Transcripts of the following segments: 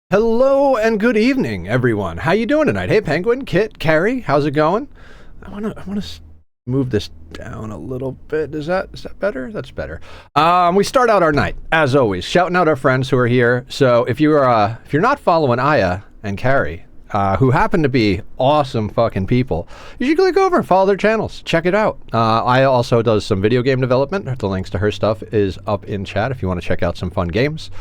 Hello and good evening, everyone. How you doing tonight? Hey, Penguin, Kit, Carrie, how's it going? I wanna move this down a little bit. Is that better? That's better. We start out our night as always, shouting out our friends who are here. So if you're not following Aya and Carrie, who happen to be awesome fucking people, you should click over and follow their channels. Check it out. Aya also does some video game development. The links to her stuff is up in chat if you want to check out some fun games.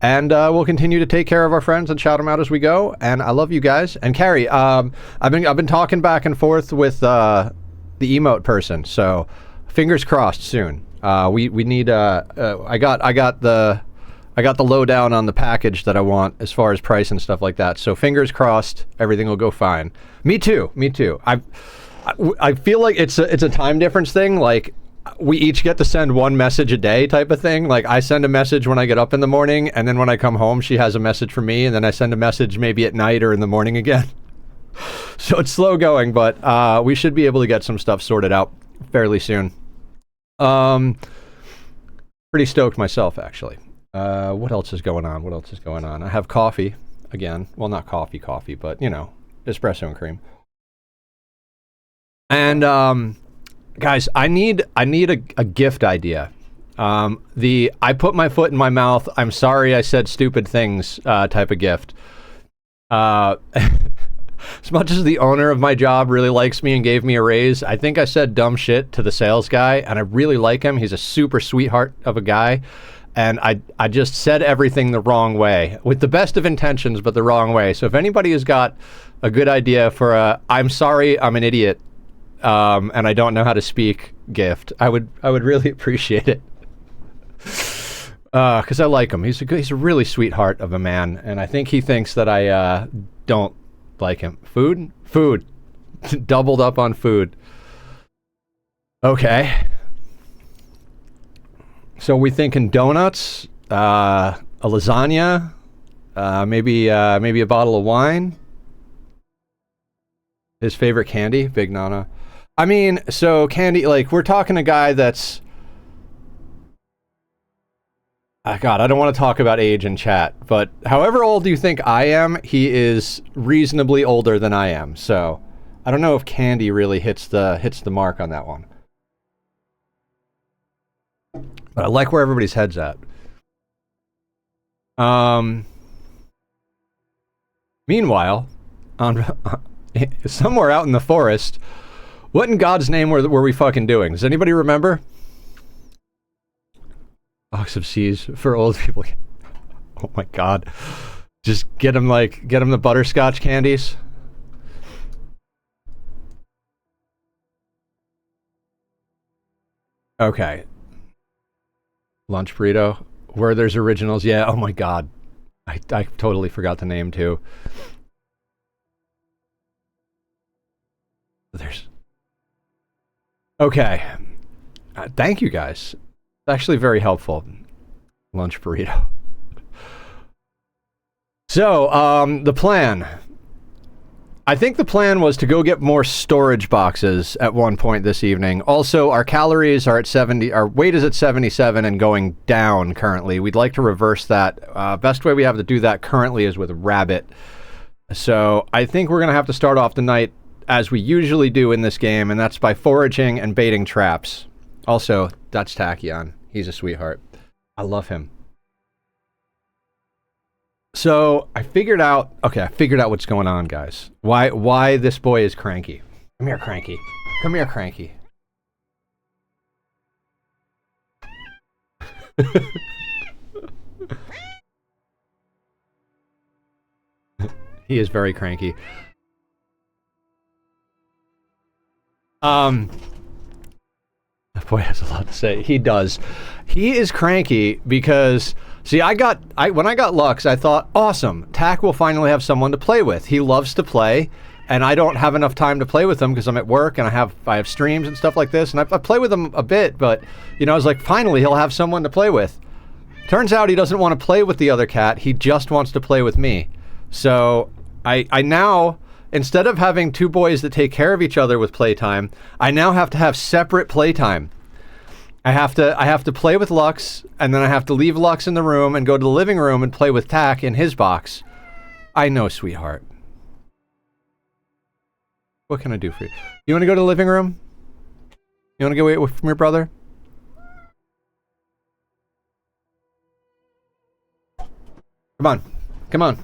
And we'll continue to take care of our friends and shout them out as we go. And I love you guys. And Carrie, I've been talking back and forth with the emote person, so fingers crossed soon. We need I got the lowdown on the package that I want as far as price and stuff like that. So fingers crossed, everything will go fine. Me too. I feel like it's a time difference thing. Like, we each get to send one message a day type of thing. Like, I send a message when I get up in the morning, and then when I come home, she has a message for me, and then I send a message maybe at night or in the morning again. So it's slow going, but we should be able to get some stuff sorted out fairly soon. Pretty stoked myself, actually. What else is going on? I have coffee again. Well, not coffee, but, you know, espresso and cream. And, guys, I need a gift idea. I put my foot in my mouth, I'm sorry I said stupid things type of gift. As much as the owner of my job really likes me and gave me a raise, I think I said dumb shit to the sales guy, and I really like him. He's a super sweetheart of a guy, and I just said everything the wrong way, with the best of intentions, but the wrong way. So if anybody has got a good idea for a I'm sorry, I'm an idiot, and I don't know how to speak gift, I would really appreciate it. Because I like him. He's a really sweetheart of a man, and I think he thinks that I don't like him. Food. Doubled up on food. Okay. So we thinking donuts, a lasagna, maybe a bottle of wine. His favorite candy, Big Nana. I mean, so candy, like, we're talking a guy that's... God, I don't want to talk about age in chat, but however old you think I am, he is reasonably older than I am, so I don't know if candy really hits the mark on that one. But I like where everybody's head's at. Meanwhile, somewhere out in the forest, what in God's name were we fucking doing? Does anybody remember? Box of C's for old people. Oh my God. Just get them the butterscotch candies. Okay. Lunch burrito. Werther's Originals. Yeah, oh my God. I totally forgot the name too. Okay. Thank you guys. Actually very helpful. Lunch burrito. So, the plan. I think the plan was to go get more storage boxes at one point this evening. Also, our calories are at 70, our weight is at 77 and going down currently. We'd like to reverse that. Best way we have to do that currently is with Rabbit. So, I think we're going to have to start off the night as we usually do in this game, and that's by foraging and baiting traps. Also, that's Tachyon. He's a sweetheart. I love him. So, I figured out what's going on, guys. Why this boy is cranky. Come here, Cranky. Come here, Cranky. He is very cranky. That boy has a lot to say. He does. He is cranky because, see, when I got Lux, I thought, awesome, Tack will finally have someone to play with. He loves to play, and I don't have enough time to play with him because I'm at work and I have streams and stuff like this, and I play with him a bit, but, you know, I was like, finally, he'll have someone to play with. Turns out he doesn't want to play with the other cat. He just wants to play with me. So, I now... Instead of having two boys that take care of each other with playtime, I now have to have separate playtime. I have to play with Lux, and then I have to leave Lux in the room and go to the living room and play with Tack in his box. I know, sweetheart. What can I do for you? You want to go to the living room? You want to get away from your brother? Come on. Come on.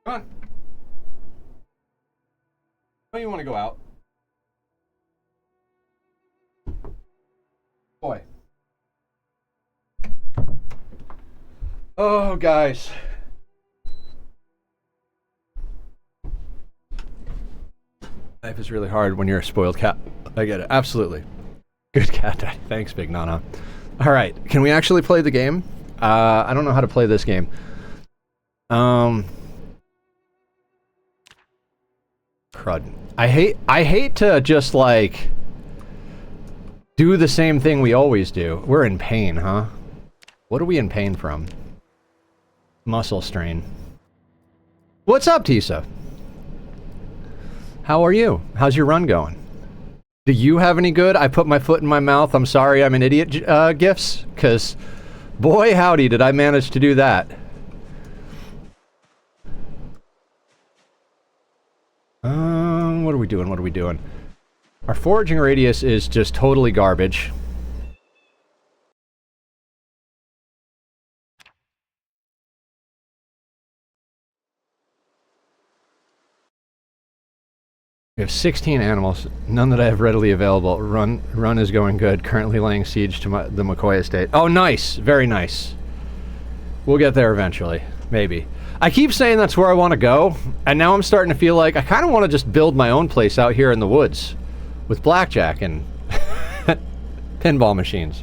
Come on. Oh, you want to go out? Boy. Oh, guys. Life is really hard when you're a spoiled cat. I get it. Absolutely. Good cat daddy. Thanks, Big Nana. All right. Can we actually play the game? I don't know how to play this game. Crud. I hate to just, like, do the same thing we always do. We're in pain, huh? What are we in pain from? Muscle strain. What's up, Tisa? How are you? How's your run going? Do you have any good I put my foot in my mouth, I'm sorry I'm an idiot gifts? Because, boy howdy, did I manage to do that. What are we doing? What are we doing? Our foraging radius is just totally garbage. We have 16 animals, none that I have readily available. Run is going good. Currently laying siege to the McCoy estate. Oh, nice. Very nice. We'll get there eventually. Maybe. I keep saying that's where I want to go, and now I'm starting to feel like I kind of want to just build my own place out here in the woods with blackjack and pinball machines.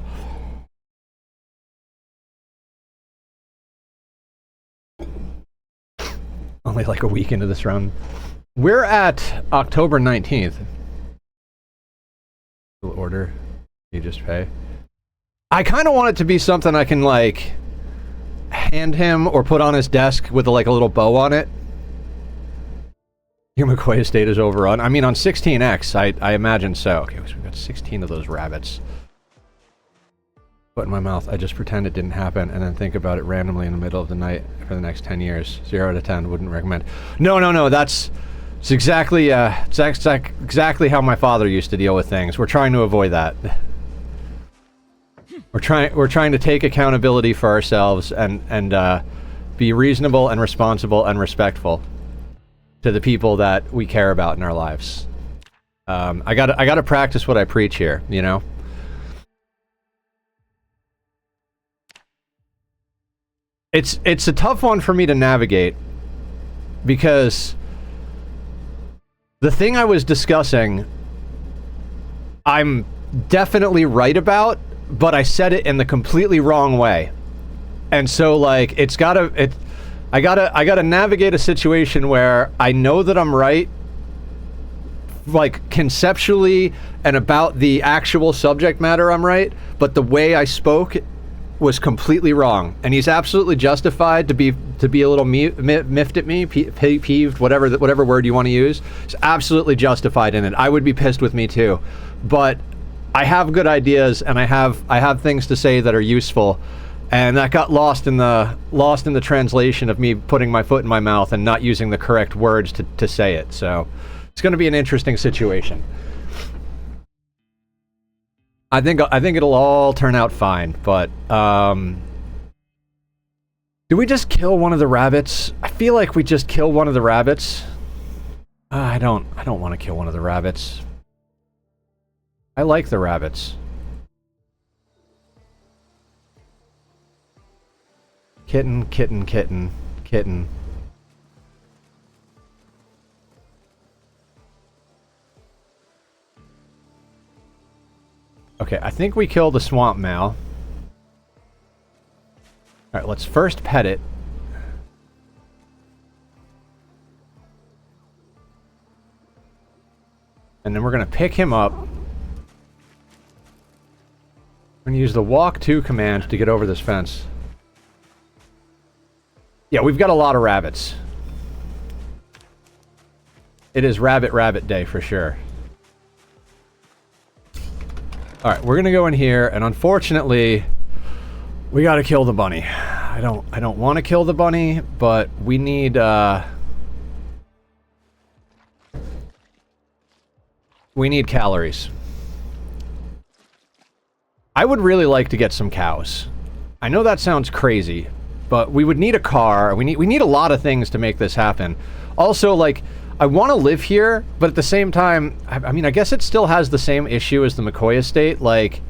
Only like a week into this run. We're at October 19th. Order. You just pay. I kind of want it to be something I can, like, hand him or put on his desk with, like, a little bow on it. Your McCoy estate is overrun. I mean, on 16X, I imagine so. Okay, so we've got 16 of those rabbits. Put in my mouth. I just pretend it didn't happen and then think about it randomly in the middle of the night for the next 10 years. 0 out of 10. Wouldn't recommend. No. That's exactly, exactly how my father used to deal with things. We're trying to avoid that. We're trying to take accountability for ourselves and be reasonable and responsible and respectful to the people that we care about in our lives. I gotta practice what I preach here, you know? It's a tough one for me to navigate because the thing I was discussing, I'm definitely right about, but I said it in the completely wrong way. And so, like, I gotta navigate a situation where I know that I'm right, like, conceptually and about the actual subject matter I'm right, but the way I spoke was completely wrong. And he's absolutely justified to be a little miffed at me, peeved, whatever word you want to use. He's absolutely justified in it. I would be pissed with me too. But I have good ideas and I have things to say that are useful. And that got lost in the translation of me putting my foot in my mouth and not using the correct words to say it. So it's going to be an interesting situation. I think it'll all turn out fine, but do we just kill one of the rabbits? I feel like we just kill one of the rabbits. I don't want to kill one of the rabbits. I like the rabbits. Kitten, kitten, kitten, kitten. Okay, I think we killed the swamp mal. Alright, let's first pet it. And then we're going to pick him up. I'm going to use the walk to command to get over this fence. Yeah, we've got a lot of rabbits. It is rabbit day for sure. Alright, we're gonna go in here, and unfortunately, we gotta kill the bunny. I don't want to kill the bunny, but we need calories. I would really like to get some cows. I know that sounds crazy, but we would need a car. We need a lot of things to make this happen. Also, like, I want to live here, but at the same time, I mean, I guess it still has the same issue as the McCoy estate. Like,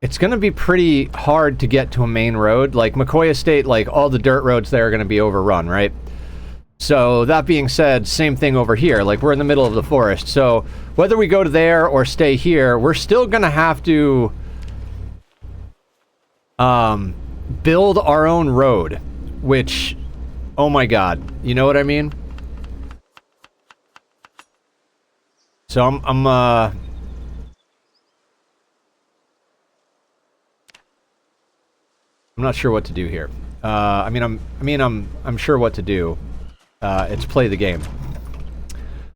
it's going to be pretty hard to get to a main road. Like, McCoy estate, like, all the dirt roads there are going to be overrun, right? So, that being said, same thing over here. Like, we're in the middle of the forest. So, whether we go to there or stay here, we're still going to have to build our own road, which, oh my god, you know what I mean? So I'm not sure what to do here. I'm sure what to do. It's play the game.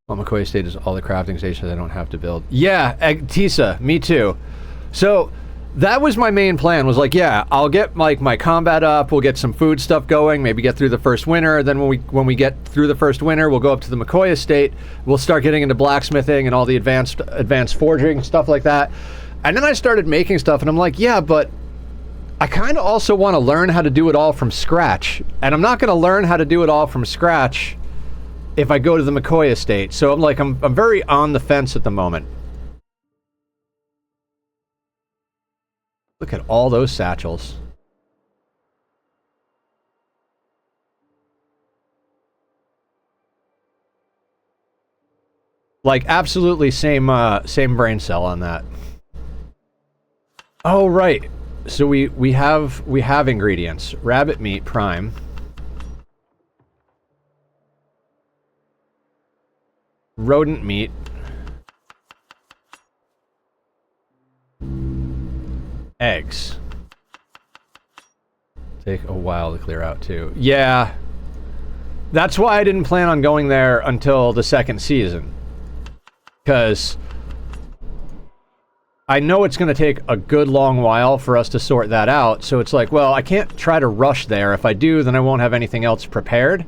Well, McCoy Estate is all the crafting stations I don't have to build. Yeah, Tisa, me too. So that was my main plan, was like, yeah, I'll get like my combat up, we'll get some food stuff going, maybe get through the first winter, then when we get through the first winter, we'll go up to the McCoy estate, we'll start getting into blacksmithing and all the advanced forging, stuff like that. And then I started making stuff, and I'm like, yeah, but I kind of also want to learn how to do it all from scratch. And I'm not going to learn how to do it all from scratch if I go to the McCoy estate. So I'm like, I'm very on the fence at the moment. Look at all those satchels. Like, absolutely same brain cell on that. Oh, right. So we have ingredients. Rabbit meat prime. Rodent meat. Eggs. Take a while to clear out, too. Yeah. That's why I didn't plan on going there until the second season. Because I know it's going to take a good long while for us to sort that out. So it's like, well, I can't try to rush there. If I do, then I won't have anything else prepared.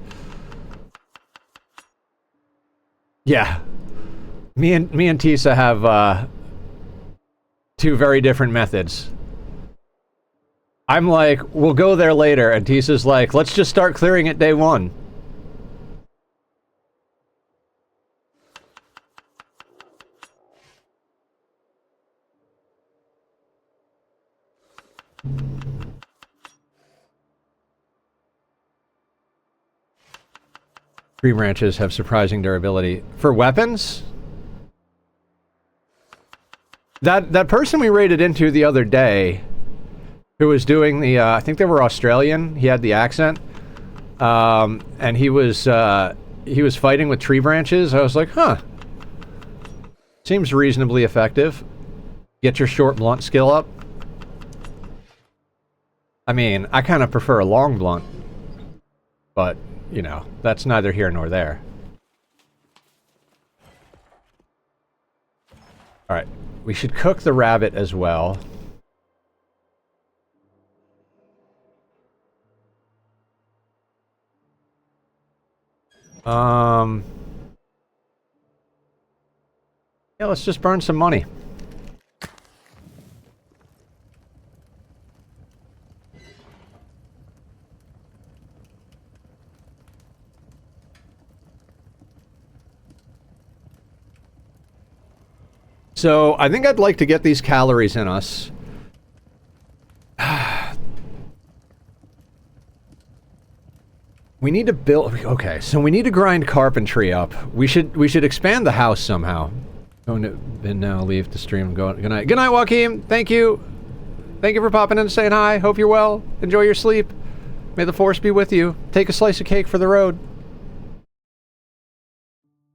Yeah. Me and Tisa have two very different methods. I'm like, we'll go there later, and Tisa's like, let's just start clearing it day one. Tree branches have surprising durability. For weapons? That person we raided into the other day, who was doing the, I think they were Australian, he had the accent, and he was fighting with tree branches. I was like, huh. Seems reasonably effective. Get your short blunt skill up. I mean, I kind of prefer a long blunt, but, you know, that's neither here nor there. Alright, we should cook the rabbit as well. Yeah, let's just burn some money. So, I think I'd like to get these calories in us. We need to build... Okay, so we need to grind carpentry up. We should expand the house somehow. Going to bin now, leave the stream, go... Good night. Good night, Joaquin! Thank you! Thank you for popping in and saying hi. Hope you're well. Enjoy your sleep. May the force be with you. Take a slice of cake for the road.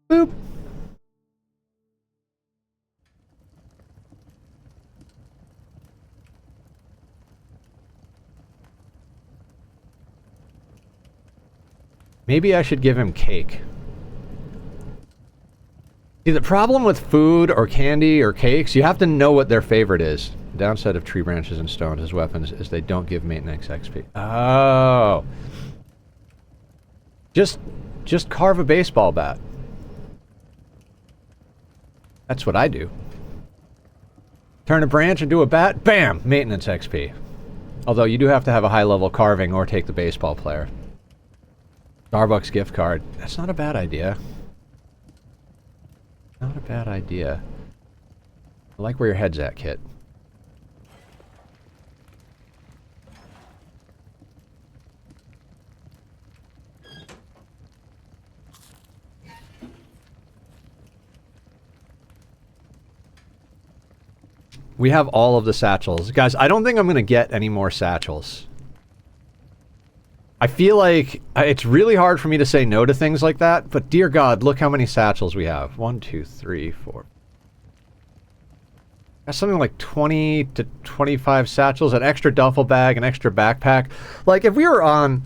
Boop. Maybe I should give him cake. See, the problem with food or candy or cakes, you have to know what their favorite is. downside of tree branches and stones as weapons is they don't give maintenance XP. Oh. Just carve a baseball bat. That's what I do. Turn a branch into a bat, bam! Maintenance XP. Although you do have to have a high level carving or take the baseball player. Starbucks gift card. That's not a bad idea. Not a bad idea. I like where your head's at, Kit. We have all of the satchels. Guys, I don't think I'm going to get any more satchels. I feel like it's really hard for me to say no to things like that, but dear God, look how many satchels we have. 1, 2, 3, 4. That's something like 20 to 25 satchels, an extra duffel bag, an extra backpack. Like, if we were on...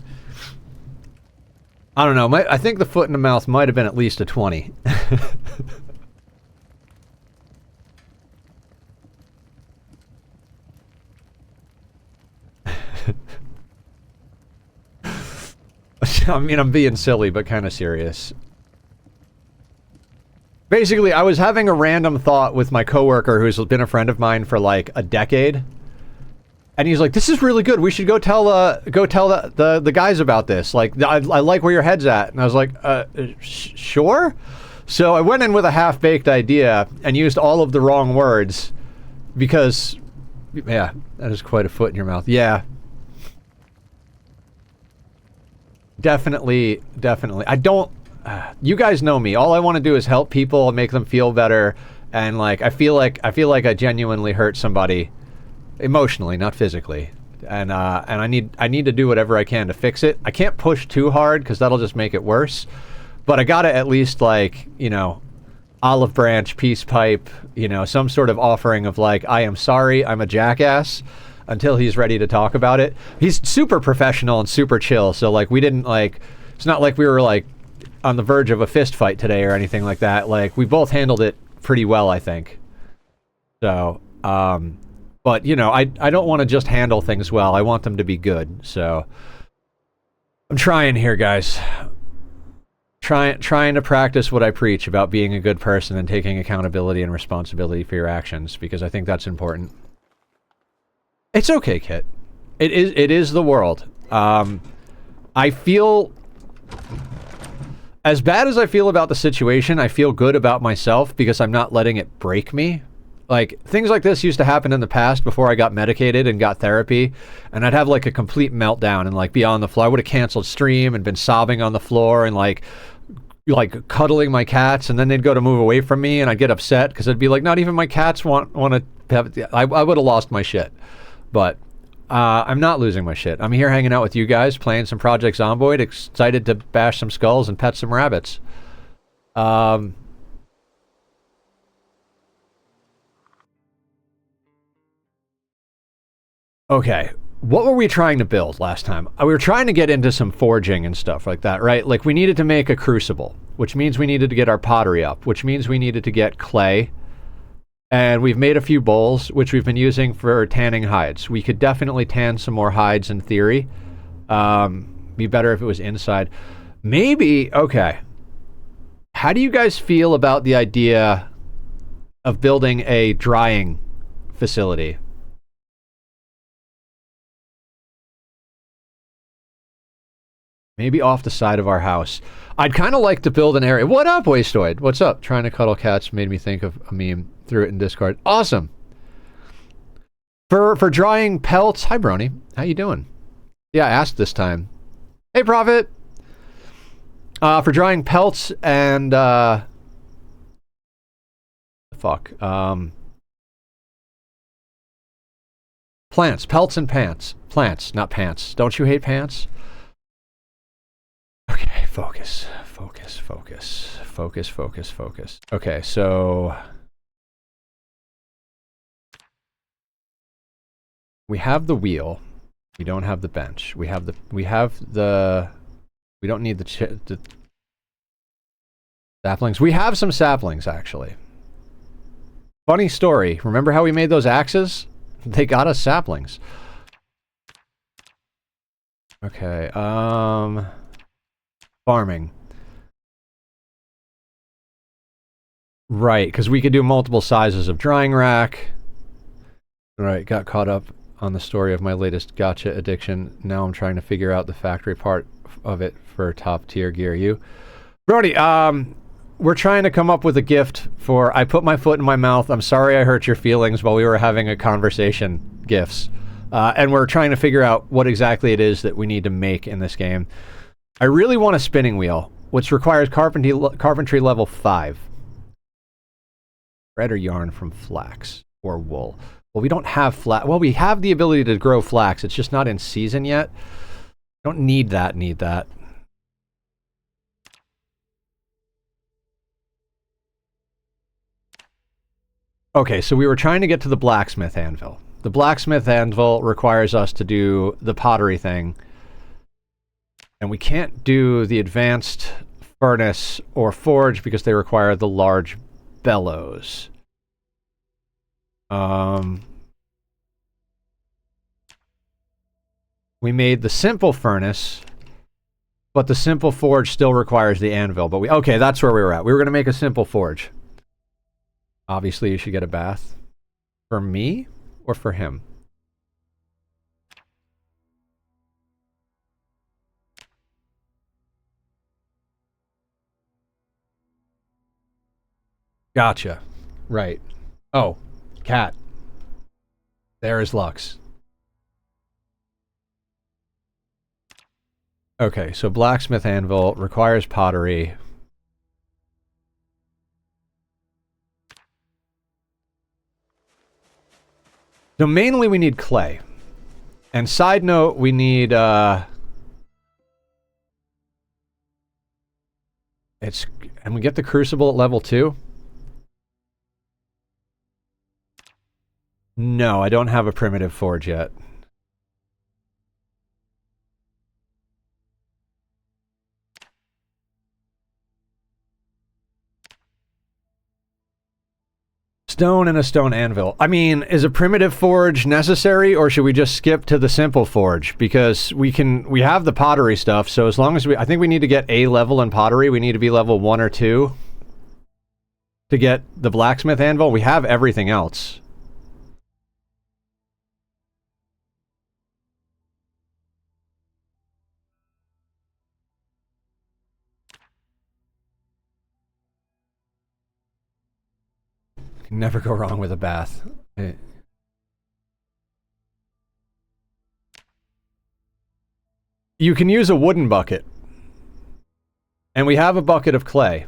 I don't know, I think the foot in the mouth might have been at least a 20. I mean, I'm being silly, but kind of serious. Basically, I was having a random thought with my coworker who's been a friend of mine for like a decade. And he's like, this is really good. We should go tell the guys about this. Like, I like where your head's at. And I was like, sure? So I went in with a half-baked idea and used all of the wrong words because, yeah, that is quite a foot in your mouth. Yeah. Definitely. I don't... you guys know me. All I want to do is help people, make them feel better, and like I feel like I genuinely hurt somebody emotionally, not physically. And I need to do whatever I can to fix it. I can't push too hard because that'll just make it worse. But I gotta at least, like, you know, olive branch, peace pipe, you know, some sort of offering of like, I am sorry, I'm a jackass, until he's ready to talk about it. He's super professional and super chill, so like we didn't like, it's not like we were like on the verge of a fist fight today or anything like that. Like, we both handled it pretty well, I think. So, but you know, I don't want to just handle things well. I want them to be good. So I'm trying here, guys. Trying to practice what I preach about being a good person and taking accountability and responsibility for your actions, because I think that's important. It's okay, Kit. It is the world. I feel... as bad as I feel about the situation, I feel good about myself because I'm not letting it break me. Like, things like this used to happen in the past before I got medicated and got therapy, and I'd have like a complete meltdown and like be on the floor. I would have canceled stream and been sobbing on the floor and like cuddling my cats, and then they'd go to move away from me and I'd get upset because I'd be like, not even my cats want to have... I would have lost my shit. But I'm not losing my shit. I'm here hanging out with you guys, playing some Project Zomboid, excited to bash some skulls and pet some rabbits. Okay, what were we trying to build last time? We were trying to get into some forging and stuff like that, right? Like, we needed to make a crucible, which means we needed to get our pottery up, which means we needed to get clay. And we've made a few bowls, which we've been using for tanning hides. We could definitely tan some more hides in theory. Be better if it was inside. Maybe, okay. How do you guys feel about the idea of building a drying facility? Maybe off the side of our house. I'd kind of like to build an area. What up, Wastoid? What's up? Trying to cuddle cats made me think of a meme. Threw it in Discord. Awesome. For drying pelts. Hi, Brony. How you doing? Yeah, I asked this time. Hey, Prophet. For drying pelts and plants. Pelts and pants. Plants, not pants. Don't you hate pants? Okay, focus. Okay, so we have the wheel. We don't have the bench. We don't need the saplings. We have some saplings, actually. Funny story. Remember how we made those axes? They got us saplings. Okay, farming. Right, because we could do multiple sizes of drying rack. Right, got caught up on the story of my latest gotcha addiction. Now I'm trying to figure out the factory part of it for top tier gear. You, Brody, we're trying to come up with a gift for I put my foot in my mouth. I'm sorry I hurt your feelings while we were having a conversation. Gifts. And we're trying to figure out what exactly it is that we need to make in this game. I really want a spinning wheel, which requires carpentry level 5. Thread or yarn from flax or wool. Well, we don't have flax. Well, we have the ability to grow flax. It's just not in season yet. Don't need that, Okay, so we were trying to get to the blacksmith anvil. The blacksmith anvil requires us to do the pottery thing. And we can't do the advanced furnace or forge because they require the large bellows. We made the simple furnace, but the simple forge still requires the anvil. But okay, that's where we were at. We were going to make a simple forge. Obviously, you should get a bath. For me or for him? Gotcha. Right. Oh, cat. There is Lux. Okay, so blacksmith anvil requires pottery. So mainly we need clay. And side note, we need and we get the crucible at level 2? No, I don't have a primitive forge yet. Stone and a stone anvil. I mean, is a primitive forge necessary, or should we just skip to the simple forge? Because we have the pottery stuff, so as long as I think we need to get a level in pottery, we need to be level 1 or 2 to get the blacksmith anvil. We have everything else. Can never go wrong with a bath. You can use a wooden bucket. And we have a bucket of clay.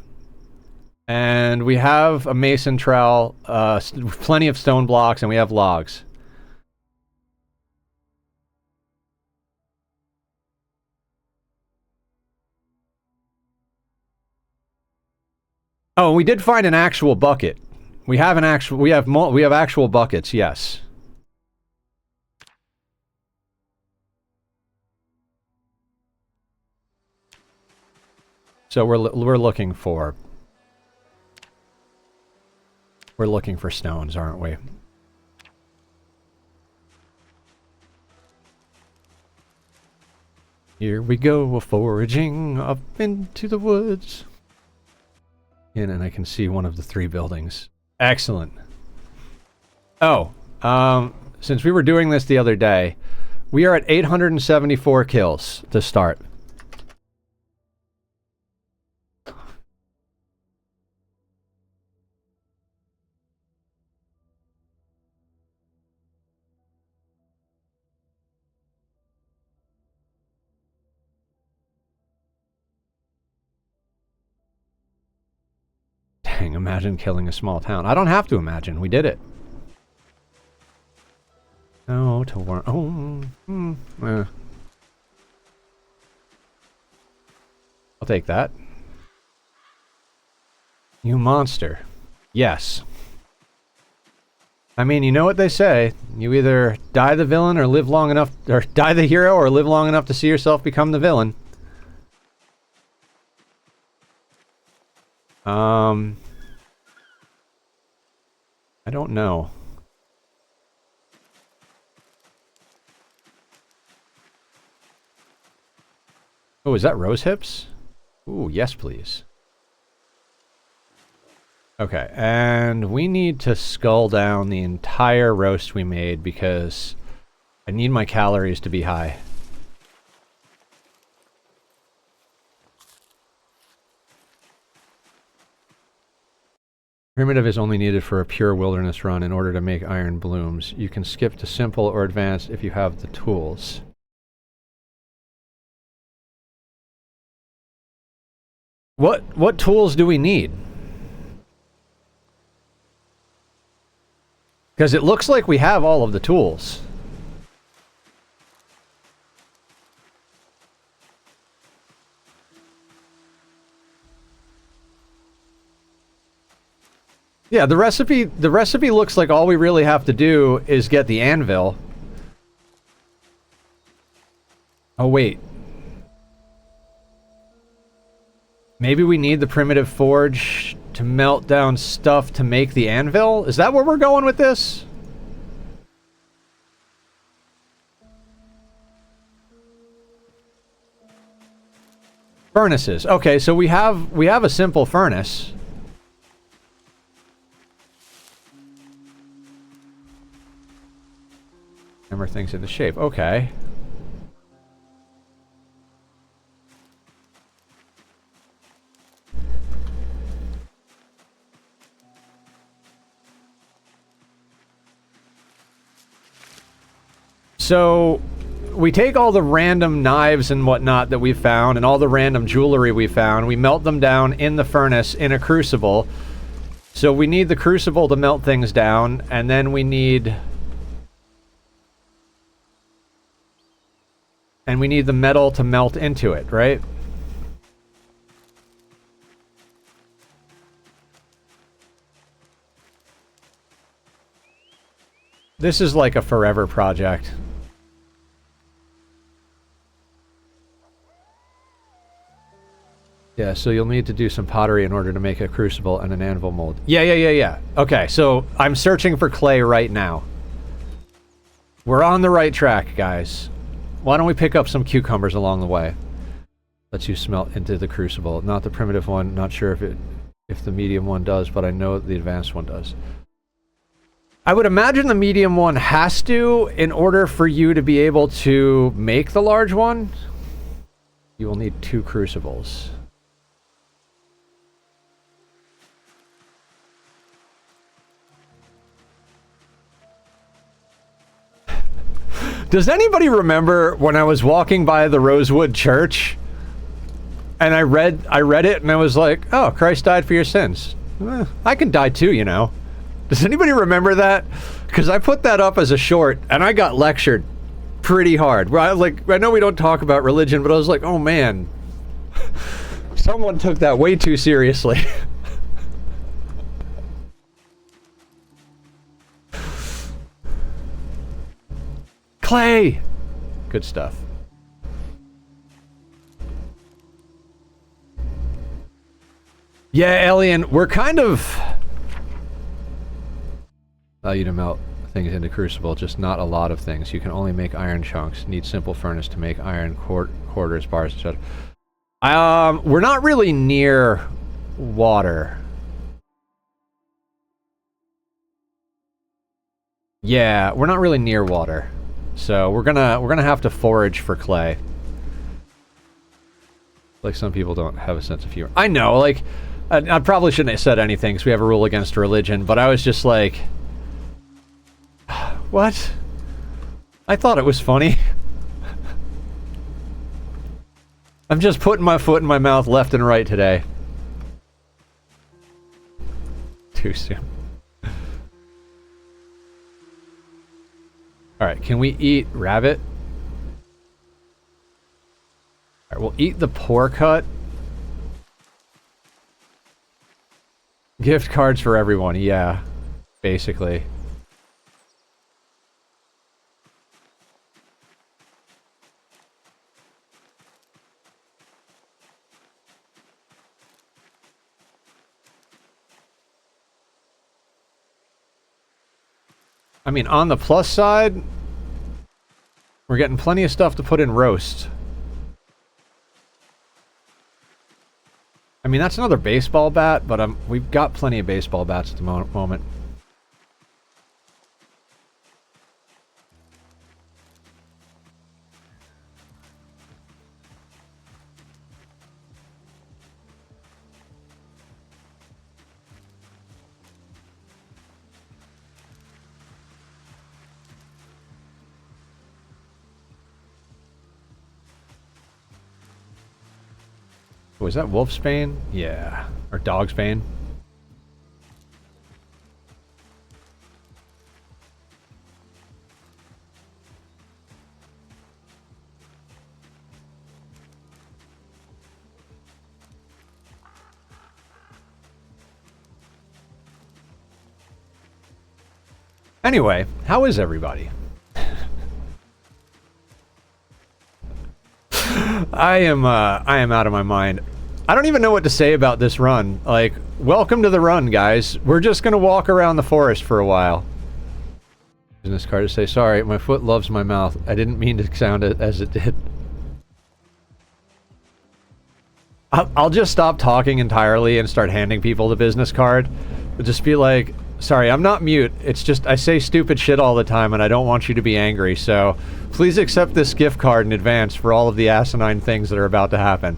And we have a mason trowel, plenty of stone blocks, and we have logs. Oh, we did find an actual bucket. We have an actual. We have actual buckets. Yes. So we're looking for. We're looking for stones, aren't we? Here we go, foraging up into the woods. And I can see one of the 3 buildings. Excellent. Oh, since we were doing this the other day, we are at 874 kills to start. Dang, imagine killing a small town. I don't have to imagine. We did it. Oh, to war. Oh, I'll take that. You monster. Yes. I mean, you know what they say. You either die the villain or live long enough, or die the hero or live long enough to see yourself become the villain. I don't know. Oh, is that rose hips? Ooh, yes, please. Okay, and we need to skull down the entire roast we made because I need my calories to be high. Primitive is only needed for a pure wilderness run in order to make iron blooms. You can skip to simple or advanced if you have the tools. What tools do we need? Because it looks like we have all of the tools. Yeah, the recipe looks like all we really have to do is get the anvil. Oh wait. Maybe we need the primitive forge to melt down stuff to make the anvil? Is that where we're going with this? Furnaces. Okay, so we have a simple furnace. Hammer things into shape. Okay. So we take all the random knives and whatnot that we found and all the random jewelry we found. We melt them down in the furnace in a crucible. So we need the crucible to melt things down, and then we need... And we need the metal to melt into it, right? This is like a forever project. Yeah, so you'll need to do some pottery in order to make a crucible and an anvil mold. Yeah. Okay, so I'm searching for clay right now. We're on the right track, guys. Why don't we pick up some cucumbers along the way? Lets you smelt into the crucible. Not the primitive one. Not sure if the medium one does, but I know the advanced one does. I would imagine the medium one has to in order for you to be able to make the large one. You will need 2 crucibles. Does anybody remember when I was walking by the Rosewood Church and I read it and I was like, oh, Christ died for your sins. I can die too, you know. Does anybody remember that? Because I put that up as a short and I got lectured pretty hard. I know we don't talk about religion, but I was like, oh man, someone took that way too seriously. Clay! Good stuff. Yeah, Alien, we're kind of... Allow you to melt things into crucible, just not a lot of things. You can only make iron chunks. Need simple furnace to make iron quarters, bars, etc. We're not really near water. Yeah, we're not really near water. So we're gonna have to forage for clay. Like some people don't have a sense of humor. I know, like, I probably shouldn't have said anything because we have a rule against religion, but I was just like, what? I thought it was funny. I'm just putting my foot in my mouth left and right today. Too soon. Alright, can we eat rabbit? Alright, we'll eat the poor cut. Gift cards for everyone, yeah. Basically. I mean, on the plus side, we're getting plenty of stuff to put in roast. I mean, that's another baseball bat, but we've got plenty of baseball bats at the moment. Was that Wolfsbane? Yeah. Or Dogsbane? Anyway, how is everybody? I am out of my mind. I don't even know what to say about this run. Like, welcome to the run, guys. We're just gonna walk around the forest for a while. Business card to say, sorry, my foot loves my mouth. I didn't mean to sound it as it did. I'll just stop talking entirely and start handing people the business card. But just be like, sorry, I'm not mute. It's just I say stupid shit all the time and I don't want you to be angry. So please accept this gift card in advance for all of the asinine things that are about to happen.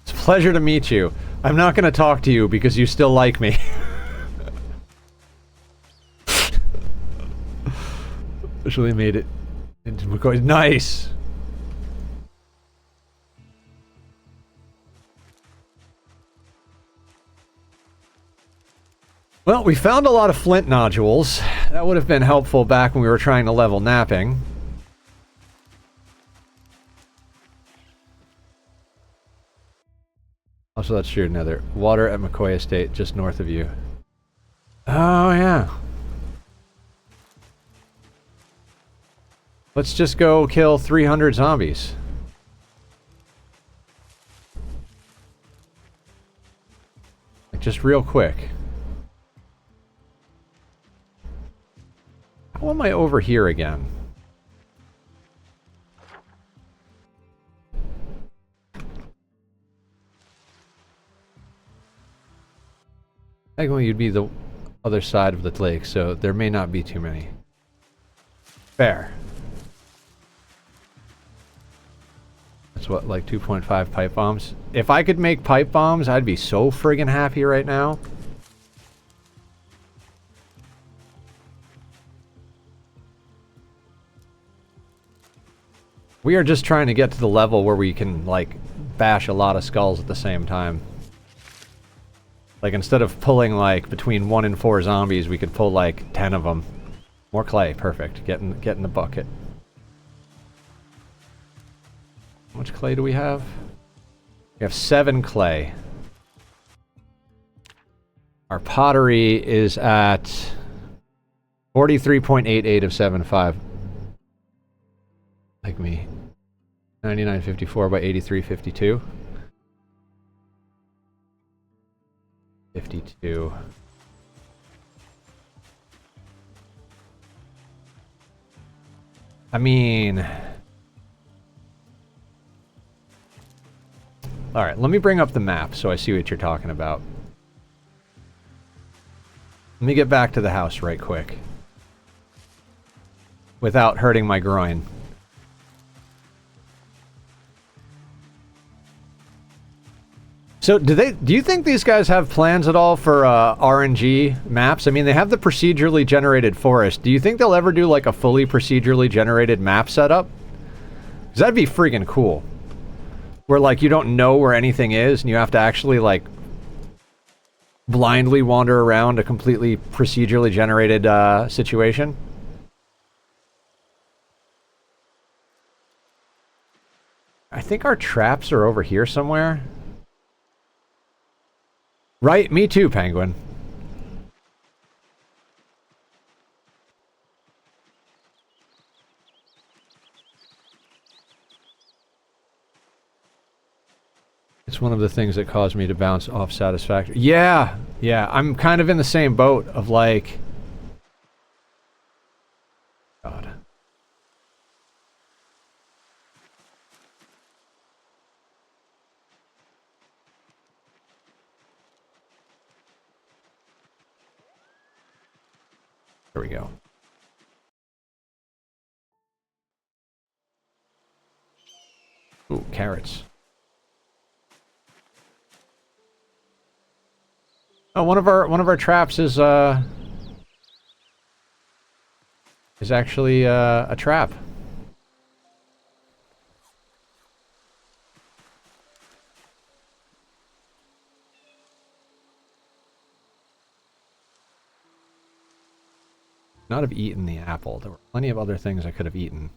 It's a pleasure to meet you. I'm not going to talk to you because you still like me. Officially made it into McCoy's. Nice! Well, we found a lot of flint nodules. That would have been helpful back when we were trying to level napping. Also, that's true. Another water at McCoy Estate, just north of you. Oh, yeah. Let's just go kill 300 zombies. Like, just real quick. How am I over here again? Technically, you'd be the other side of the lake, so there may not be too many. Fair. That's what, like 2.5 pipe bombs? If I could make pipe bombs, I'd be so friggin' happy right now. We are just trying to get to the level where we can, like, bash a lot of skulls at the same time. Like, instead of pulling, like, between 1 and 4 zombies, we could pull, like, 10 of them. More clay. Perfect. Get in the bucket. How much clay do we have? We have 7 clay. Our pottery is at 43.88 of 7.5. Like me. 99.54 by 83.52. 52. I mean... Alright, let me bring up the map so I see what you're talking about. Let me get back to the house right quick. Without hurting my groin. So, do you think these guys have plans at all for RNG maps? I mean, they have the procedurally generated forest. Do you think they'll ever do like a fully procedurally generated map setup? Because that'd be freaking cool. Where like you don't know where anything is and you have to actually like blindly wander around a completely procedurally generated situation. I think our traps are over here somewhere. Right, me too, Penguin. It's one of the things that caused me to bounce off Satisfactory. Yeah, yeah, I'm kind of in the same boat of like... God. There we go. Ooh, carrots. Oh, one of our traps is actually a trap. Not have eaten the apple. There were plenty of other things I could have eaten.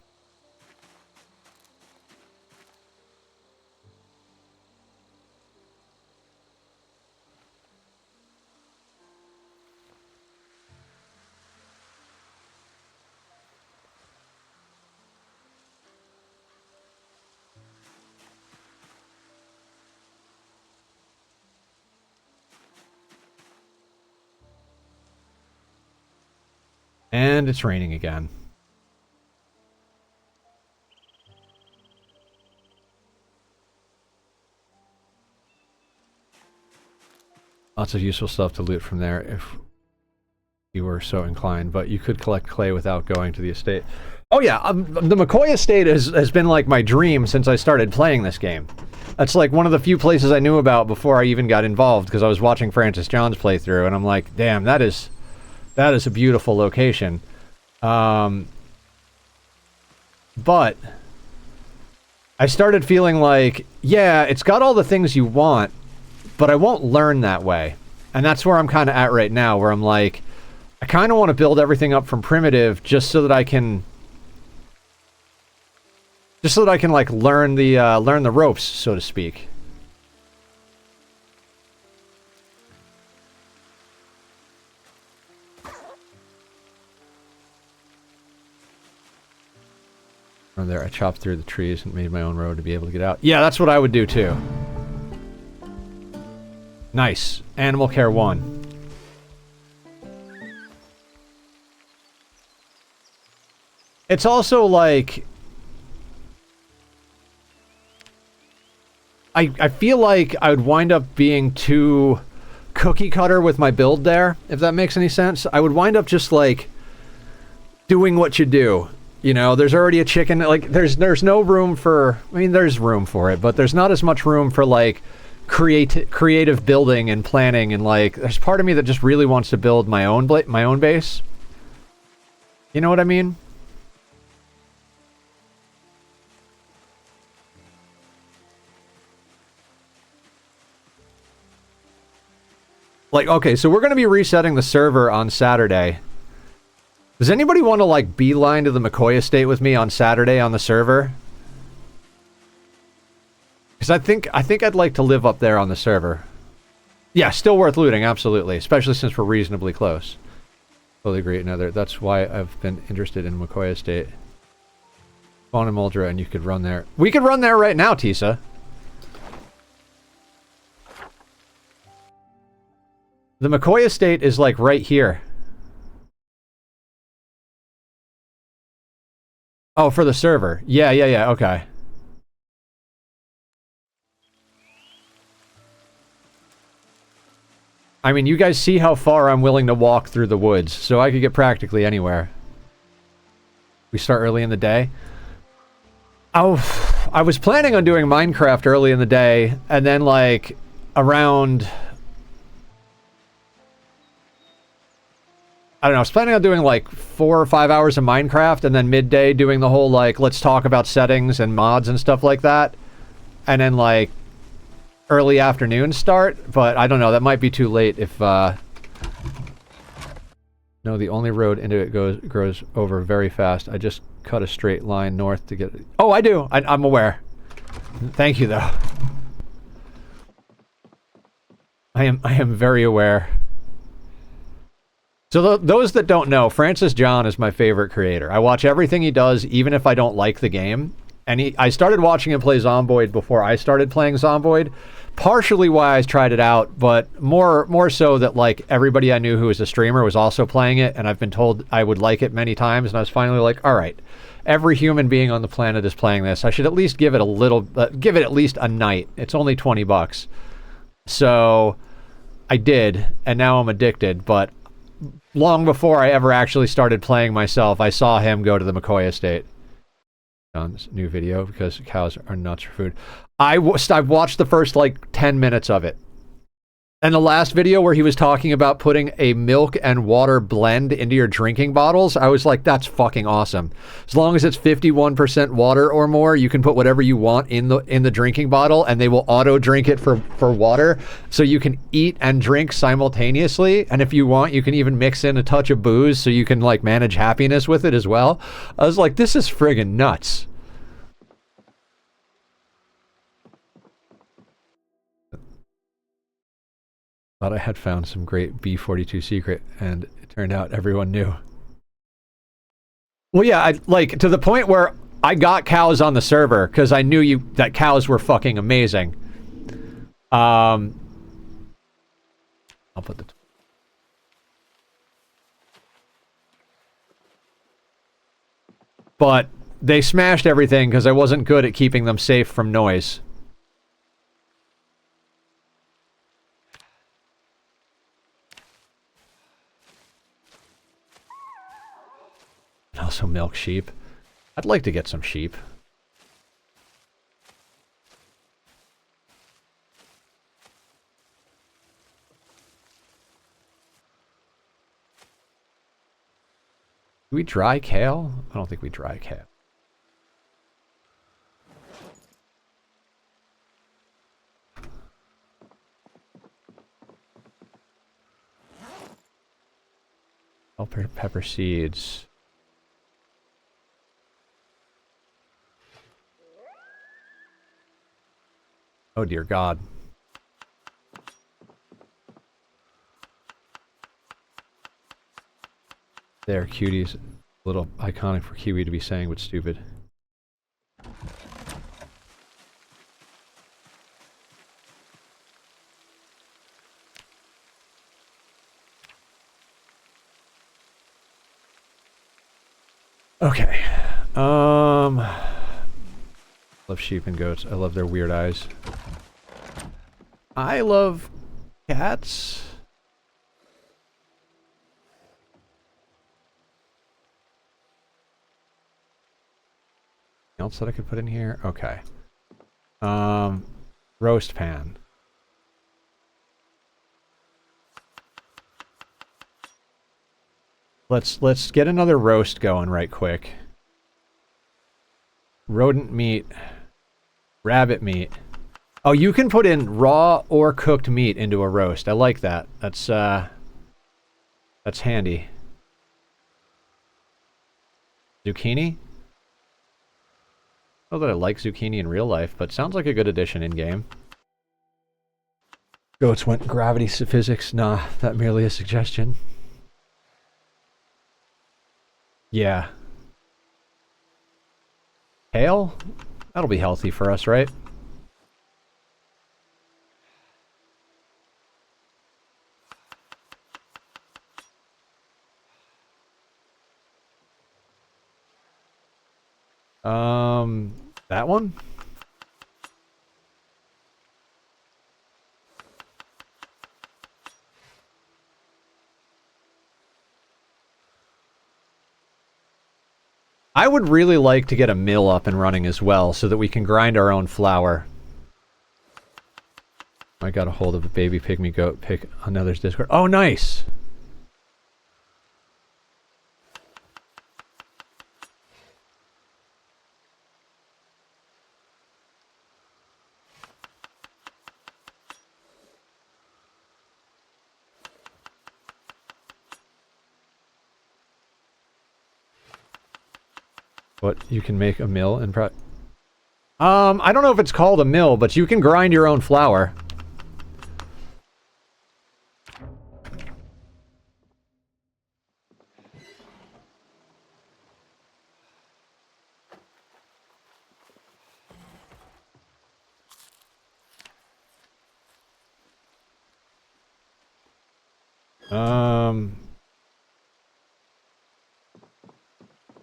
And it's raining again. Lots of useful stuff to loot from there if you were so inclined, but you could collect clay without going to the estate. Oh yeah, the McCoy estate has been like my dream since I started playing this game. That's like one of the few places I knew about before I even got involved, because I was watching Francis John's playthrough, and I'm like, damn, that is a beautiful location. But I started feeling like, yeah, it's got all the things you want, but I won't learn that way. And that's where I'm kind of at right now, where I'm like, I kind of want to build everything up from primitive just so that I can like learn the ropes, so to speak. There, I chopped through the trees and made my own road to be able to get out. Yeah, that's what I would do too. Nice. Animal Care 1. It's also like... I feel like I would wind up being too cookie cutter with my build there, if that makes any sense. I would wind up just like doing what you do. You know, there's already a chicken, like, there's no room for, I mean, there's room for it, but there's not as much room for, like, creative building and planning, and, like, there's part of me that just really wants to build my own base. You know what I mean? Like, okay, so we're going to be resetting the server on Saturday. Does anybody want to, like, beeline to the McCoy estate with me on Saturday on the server? Because I think I'd like to live up there on the server. Yeah, still worth looting, absolutely. Especially since we're reasonably close. Totally agree. Another. That's why I've been interested in McCoy estate. Spawn in Muldra and you could run there. We could run there right now, Tisa. The McCoy estate is, like, right here. Oh, for the server. Yeah, okay. I mean, you guys see how far I'm willing to walk through the woods, so I could get practically anywhere. We start early in the day. Oh, I was planning on doing Minecraft early in the day, and then, like, around... I don't know, I was planning on doing like 4 or 5 hours of Minecraft, and then midday doing the whole, like, let's talk about settings and mods and stuff like that. And then, like, early afternoon start, but I don't know, that might be too late if, No, the only road into it grows over very fast. I just cut a straight line north to get... Oh, I do! I'm aware. Thank you, though. I am very aware. So those that don't know, Francis John is my favorite creator. I watch everything he does, even if I don't like the game. And I started watching him play Zomboid before I started playing Zomboid. Partially why I tried it out, but more so that, like, everybody I knew who was a streamer was also playing it, and I've been told I would like it many times, and I was finally like, all right, every human being on the planet is playing this. I should at least give it give it at least a night. It's only $20. So I did, and now I'm addicted, but long before I ever actually started playing myself, I saw him go to the McCoy estate. On this new video because cows are nuts for food. I've watched the first like 10 minutes of it. And the last video where he was talking about putting a milk and water blend into your drinking bottles, I was like, that's fucking awesome. As long as it's 51% water or more, you can put whatever you want in the drinking bottle and they will auto drink it for water. So you can eat and drink simultaneously. And if you want, you can even mix in a touch of booze so you can like manage happiness with it as well. I was like, this is friggin' nuts. Thought I had found some great B42 secret, and it turned out everyone knew. Well, yeah, like to the point where I got cows on the server because I knew that cows were fucking amazing. I'll put the. But they smashed everything because I wasn't good at keeping them safe from noise. Also milk sheep. I'd like to get some sheep. Do we dry kale? I don't think we dry kale. Bell pepper seeds. Oh dear God. There, cuties. A little iconic for Kiwi to be saying, but stupid. Okay. Love sheep and goats. I love their weird eyes. I love cats. Anything else that I could put in here? Okay. Roast pan. Let's get another roast going right quick. Rodent meat. Rabbit meat. Oh, you can put in raw or cooked meat into a roast. I like that. That's handy. Zucchini? I don't know that I like zucchini in real life, but sounds like a good addition in-game. Goats went gravity physics. Nah, that merely a suggestion. Yeah. Kale? That'll be healthy for us, right? That one? I would really like to get a mill up and running as well, so that we can grind our own flour. I got a hold of a baby pygmy goat pick on others Discord. Oh, nice! What, you can make a mill and I don't know if it's called a mill, but you can grind your own flour.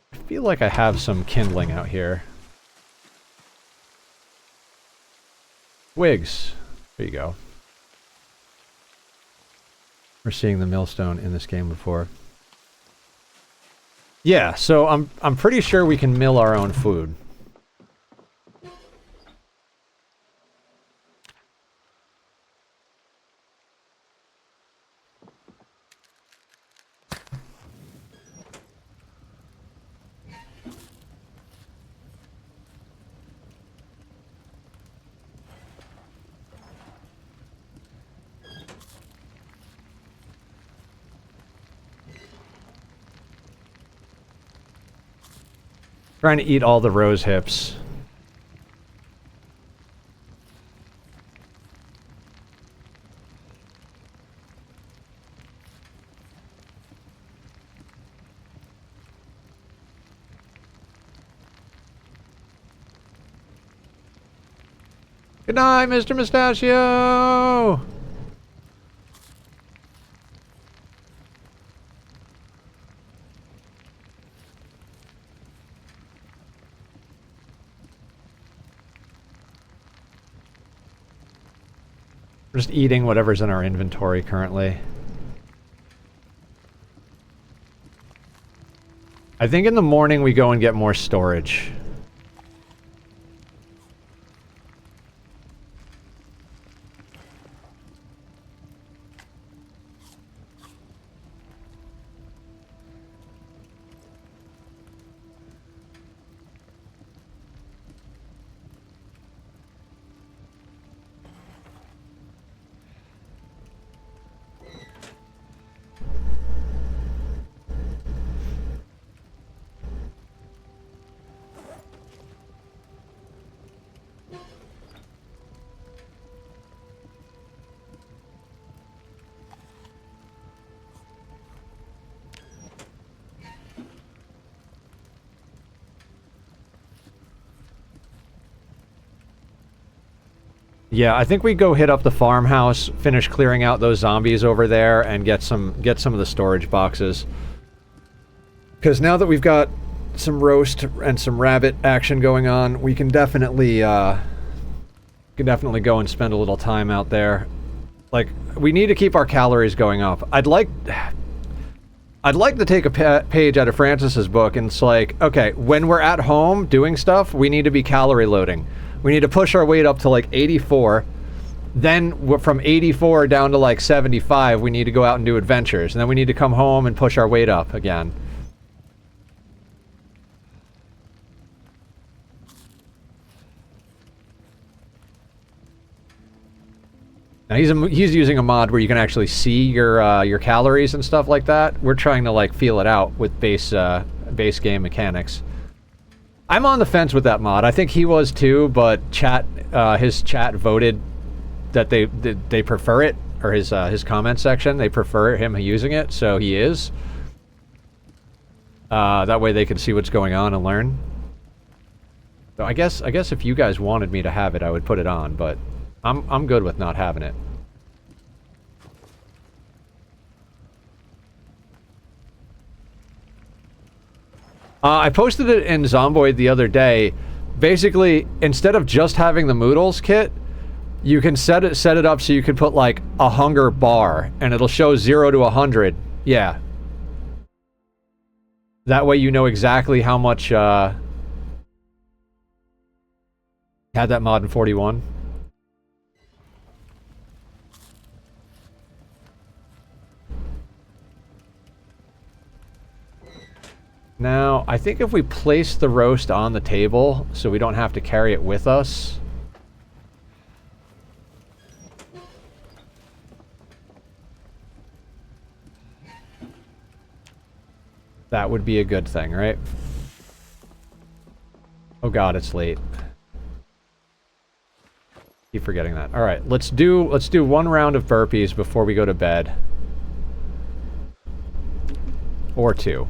I feel like I have some kindling out here. Twigs. There you go. seeing the millstone in this game before. Yeah, so I'm pretty sure we can mill our own food. Trying to eat all the rose hips. Good night, Mr. Mustachio! We're just eating whatever's in our inventory currently. I think in the morning we go and get more storage. Yeah, I think we go hit up the farmhouse, finish clearing out those zombies over there, and get some of the storage boxes. Because now that we've got some roast and some rabbit action going on, we can definitely go and spend a little time out there. Like, we need to keep our calories going up. I'd like to take a page out of Francis's book, and it's like, okay, when we're at home doing stuff, we need to be calorie loading. We need to push our weight up to like 84. Then from 84 down to like 75, we need to go out and do adventures. And then we need to come home and push our weight up again. Now he's using a mod where you can actually see your calories and stuff like that. We're trying to like feel it out with base game mechanics. I'm on the fence with that mod. I think he was too, but his chat voted that they prefer it, or his comment section, they prefer him using it, so he is. That way they can see what's going on and learn. So I guess if you guys wanted me to have it, I would put it on, but I'm good with not having it. I posted it in Zomboid the other day. Basically, instead of just having the Moodles kit, you can set it up so you can put like a hunger bar, and it'll show 0 to 100. Yeah. That way you know exactly how much. Had that mod in 41. Now, I think if we place the roast on the table so we don't have to carry it with us. That would be a good thing, right? Oh god, it's late. Keep forgetting that. All right, let's do one round of burpees before we go to bed. Or two.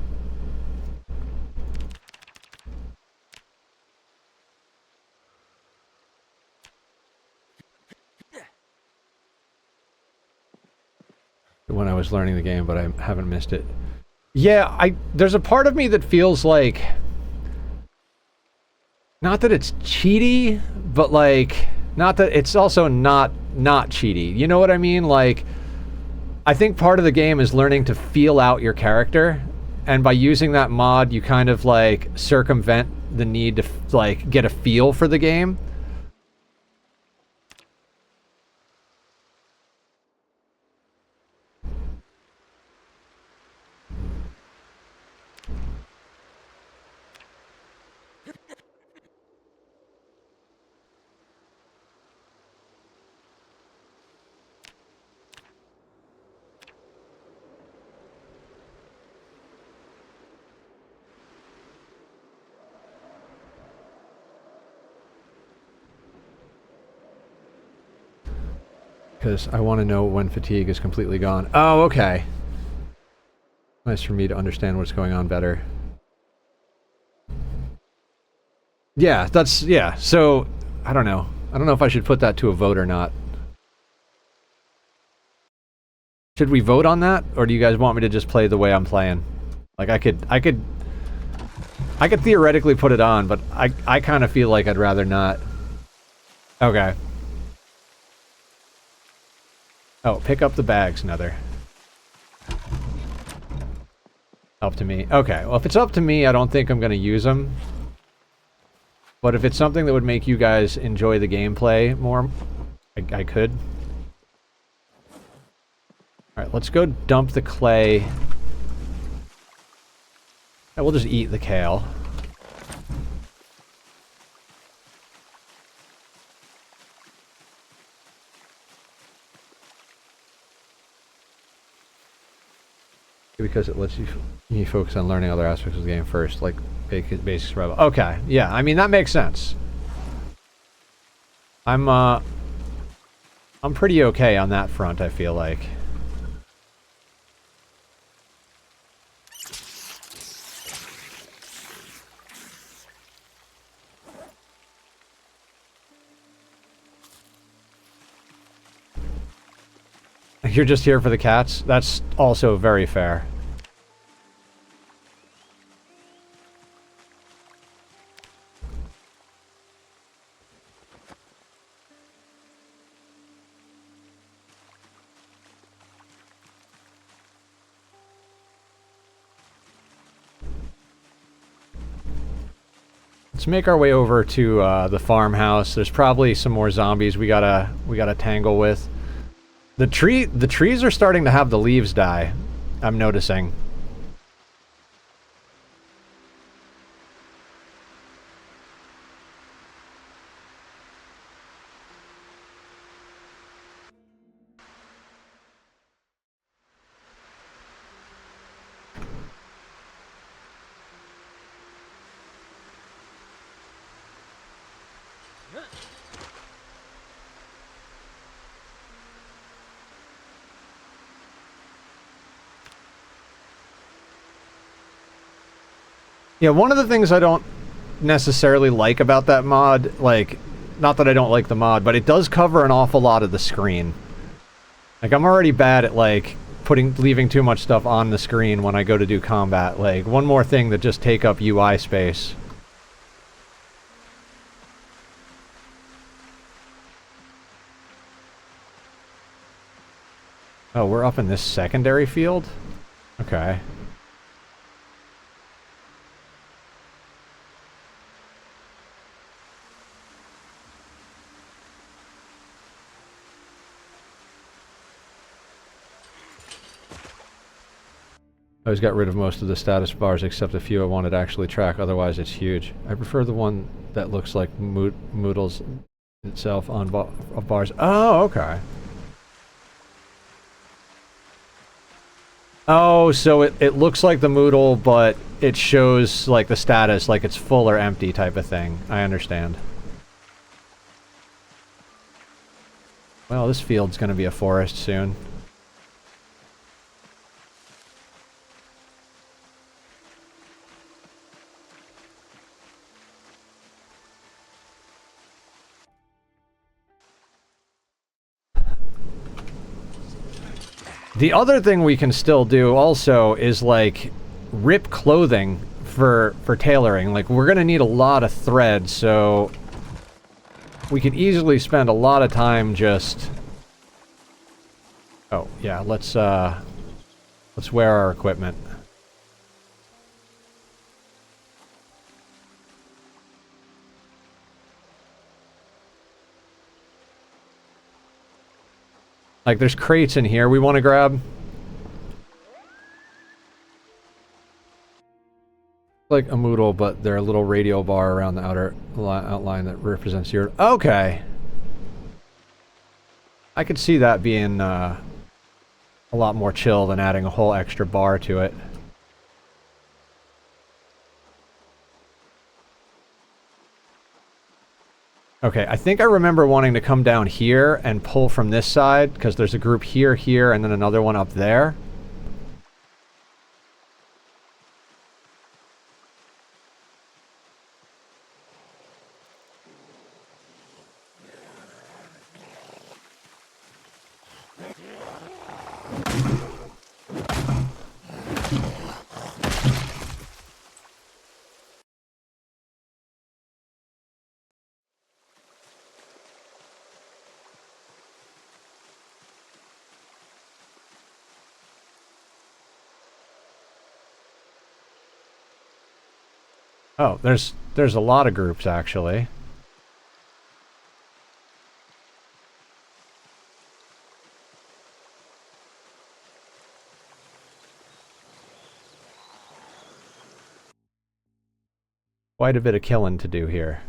When I was learning the game, but I haven't missed it. Yeah, there's a part of me that feels like, not that it's cheaty, but like, not that it's also not cheaty. You know what I mean? Like, I think part of the game is learning to feel out your character, and by using that mod, you kind of like circumvent the need to like get a feel for the game. Because I want to know when fatigue is completely gone. Oh, okay. Nice for me to understand what's going on better. Yeah, that's... yeah, so... I don't know. I don't know if I should put that to a vote or not. Should we vote on that? Or do you guys want me to just play the way I'm playing? Like, I could theoretically put it on, but I kind of feel like I'd rather not. Okay. Oh, pick up the bags, Nether. Up to me. Okay, well, if it's up to me, I don't think I'm going to use them. But if it's something that would make you guys enjoy the gameplay more, I could. Alright, let's go dump the clay. And we'll just eat the kale. Because it lets you focus on learning other aspects of the game first, like basic survival. Okay, yeah, I mean that makes sense. I'm pretty okay on that front, I feel like. You're just here for the cats? That's also very fair. Let's make our way over to the farmhouse. There's probably some more zombies we gotta tangle with. The trees are starting to have the leaves die, I'm noticing. Yeah, one of the things I don't necessarily like about that mod, like, not that I don't like the mod, but it does cover an awful lot of the screen. Like, I'm already bad at, like, leaving too much stuff on the screen when I go to do combat. Like, one more thing that just take up UI space. Oh, we're up in this secondary field? Okay. I always got rid of most of the status bars except a few I wanted to actually track, otherwise it's huge. I prefer the one that looks like Moodle's itself on bars. Oh, okay. Oh, so it looks like the Moodle, but it shows like the status, like it's full or empty type of thing. I understand. Well, this field's gonna be a forest soon. The other thing we can still do also is like rip clothing for tailoring. Like we're gonna need a lot of thread, so we could easily spend a lot of time just Oh, yeah, let's wear our equipment. Like, there's crates in here we want to grab. Like a Moodle, but they're a little radial bar around the outer outline that represents your... Okay! I could see that being a lot more chill than adding a whole extra bar to it. Okay, I think I remember wanting to come down here and pull from this side, because there's a group here, here, and then another one up there. Oh, there's a lot of groups, actually. Quite a bit of killing to do here.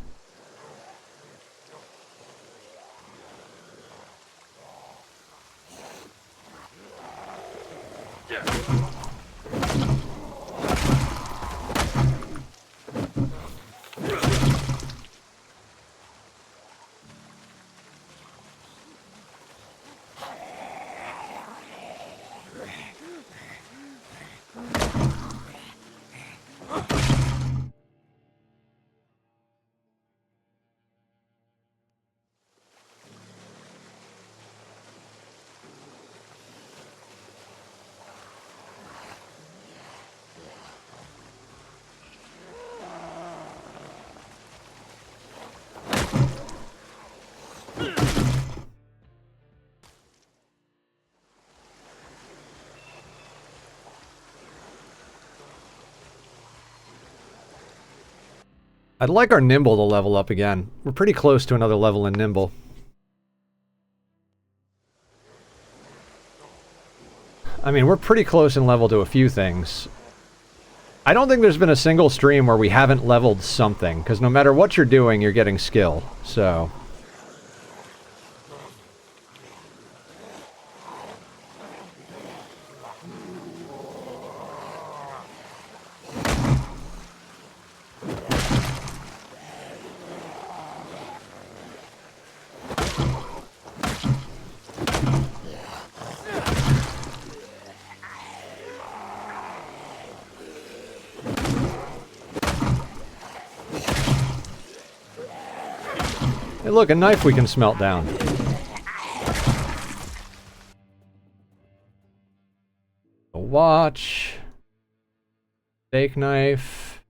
I'd like our Nimble to level up again. We're pretty close to another level in Nimble. I mean, we're pretty close in level to a few things. I don't think there's been a single stream where we haven't leveled something, because no matter what you're doing, you're getting skill, so... Hey look, a knife we can smelt down. A watch. Steak knife.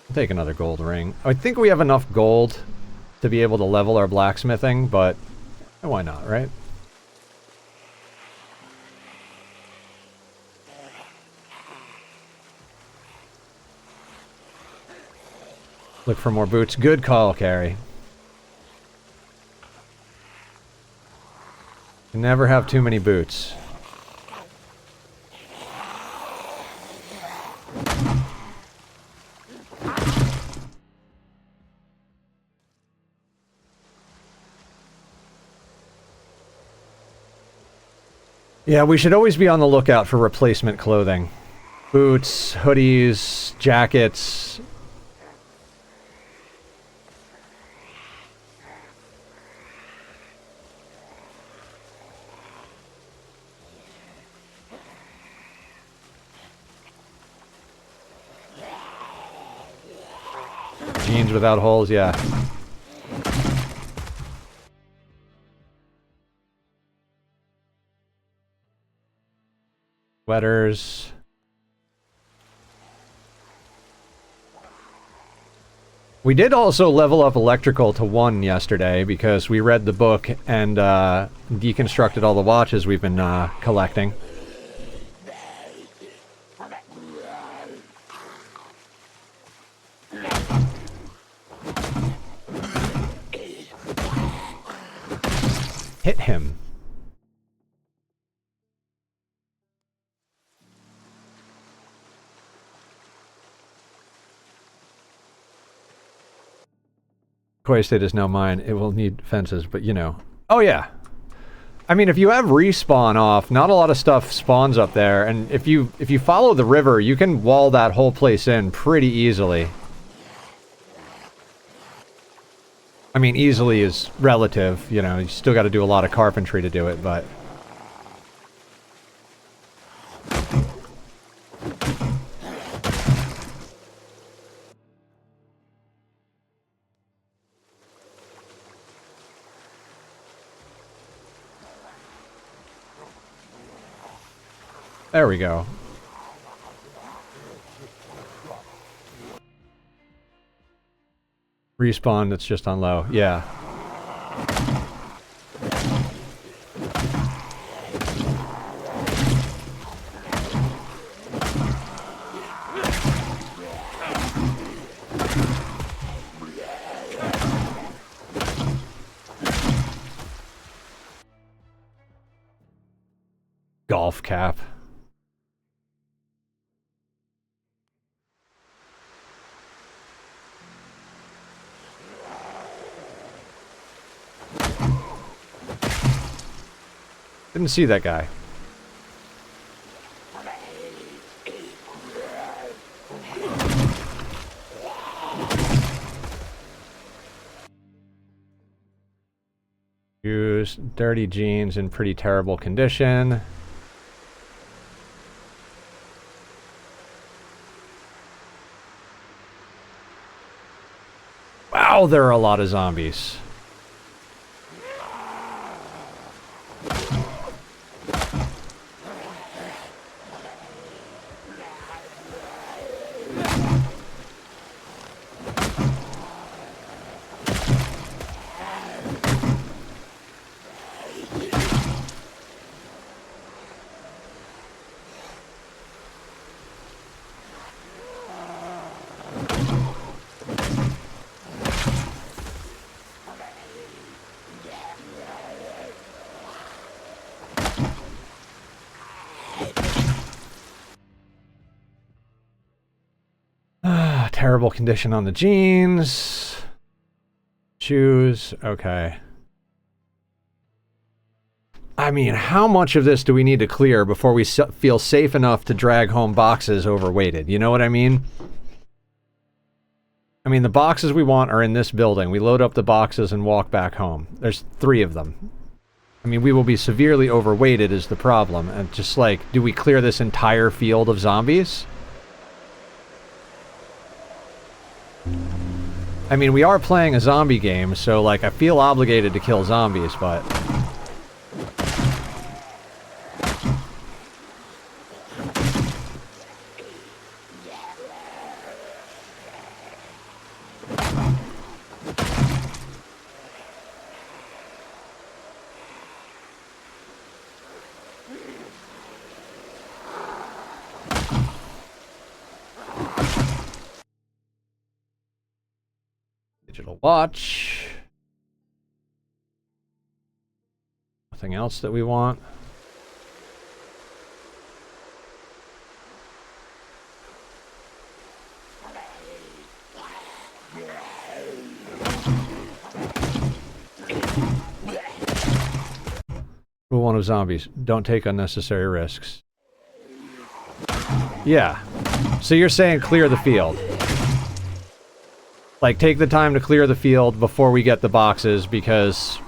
I'll take another gold ring. I think we have enough gold to be able to level our blacksmithing, but why not, right? Look for more boots. Good call, Carrie. You never have too many boots. Yeah, we should always be on the lookout for replacement clothing. Boots, hoodies, jackets. Jeans without holes, yeah. Sweaters. We did also level up electrical to 1 yesterday because we read the book and deconstructed all the watches we've been collecting. Hit him. Koi State is now mine. It will need fences, but you know. Oh yeah. I mean, if you have respawn off, not a lot of stuff spawns up there, and if you follow the river, you can wall that whole place in pretty easily. I mean, easily is relative, you know, you still got to do a lot of carpentry to do it, but... There we go. Respawn that's just on low, yeah. Golf cap. Didn't see that guy. Shoes, dirty jeans in pretty terrible condition. Wow, there are a lot of zombies. Terrible condition on the jeans. Shoes, okay. I mean, how much of this do we need to clear before we feel safe enough to drag home boxes overweighted? You know what I mean? I mean, the boxes we want are in this building. We load up the boxes and walk back home. There's 3 of them. I mean, we will be severely overweighted is the problem. And just like, do we clear this entire field of zombies? I mean, we are playing a zombie game, so, like, I feel obligated to kill zombies, but... Digital watch. Nothing else that we want. Rule 1 of zombies. Don't take unnecessary risks. Yeah. So you're saying clear the field. Like, take the time to clear the field before we get the boxes, because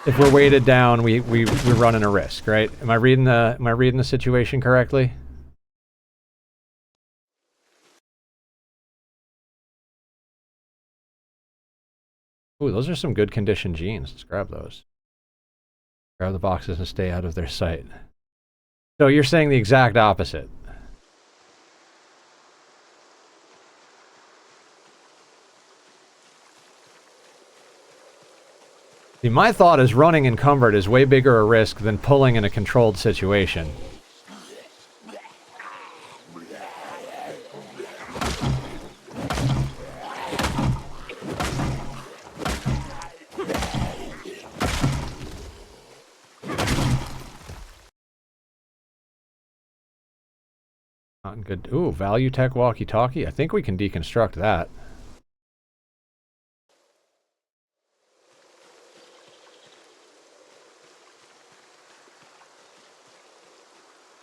if we're weighted down, we're running a risk, right? Am I reading the situation correctly? Ooh, those are some good condition jeans. Let's grab those. Grab the boxes and stay out of their sight. So you're saying the exact opposite. See, my thought is running encumbered is way bigger a risk than pulling in a controlled situation. Not good. Ooh, value tech walkie-talkie. I think we can deconstruct that.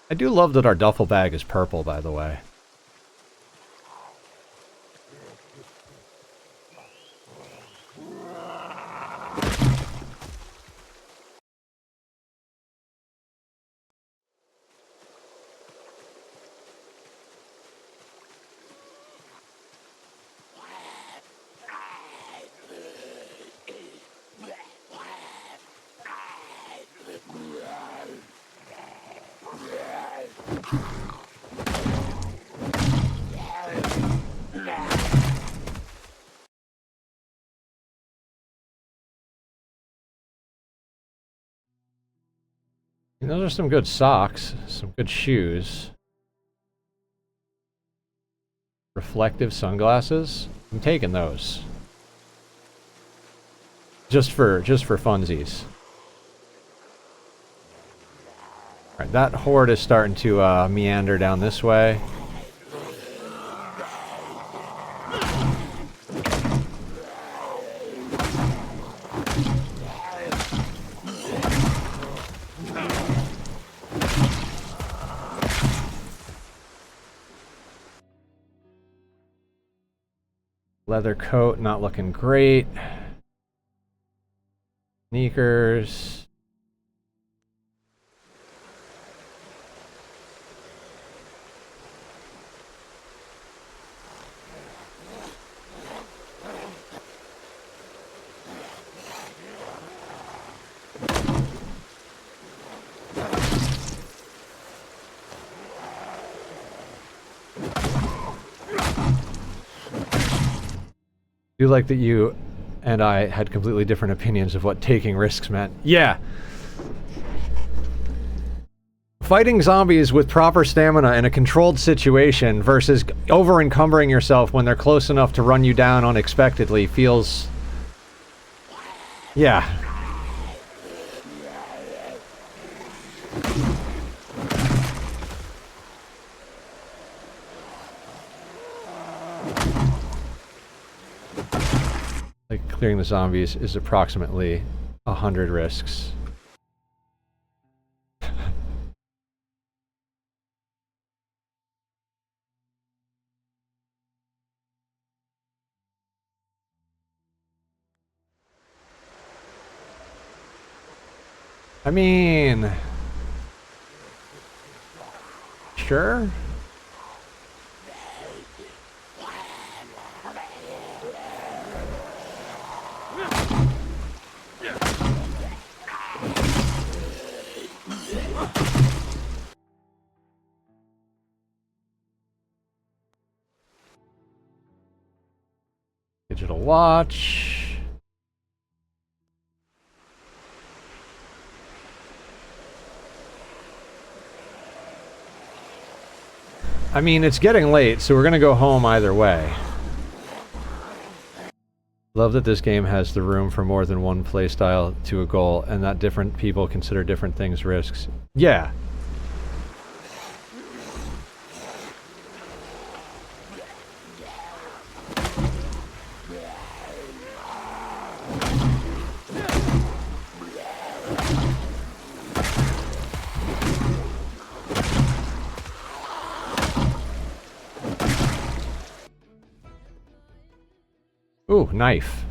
I do love that our duffel bag is purple, by the way. And those are some good socks, some good shoes. Reflective sunglasses. I'm taking those. Just for funsies. Alright, that horde is starting to meander down this way. Leather coat, not looking great. Sneakers. I do like that you and I had completely different opinions of what taking risks meant. Yeah! Fighting zombies with proper stamina in a controlled situation versus over-encumbering yourself when they're close enough to run you down unexpectedly feels... yeah. Like, clearing the zombies is approximately 100 risks. I mean... sure? Digital watch. I mean, it's getting late, so we're gonna go home either way. Love that this game has the room for more than one playstyle to a goal, and that different people consider different things risks. Yeah. Ooh, knife.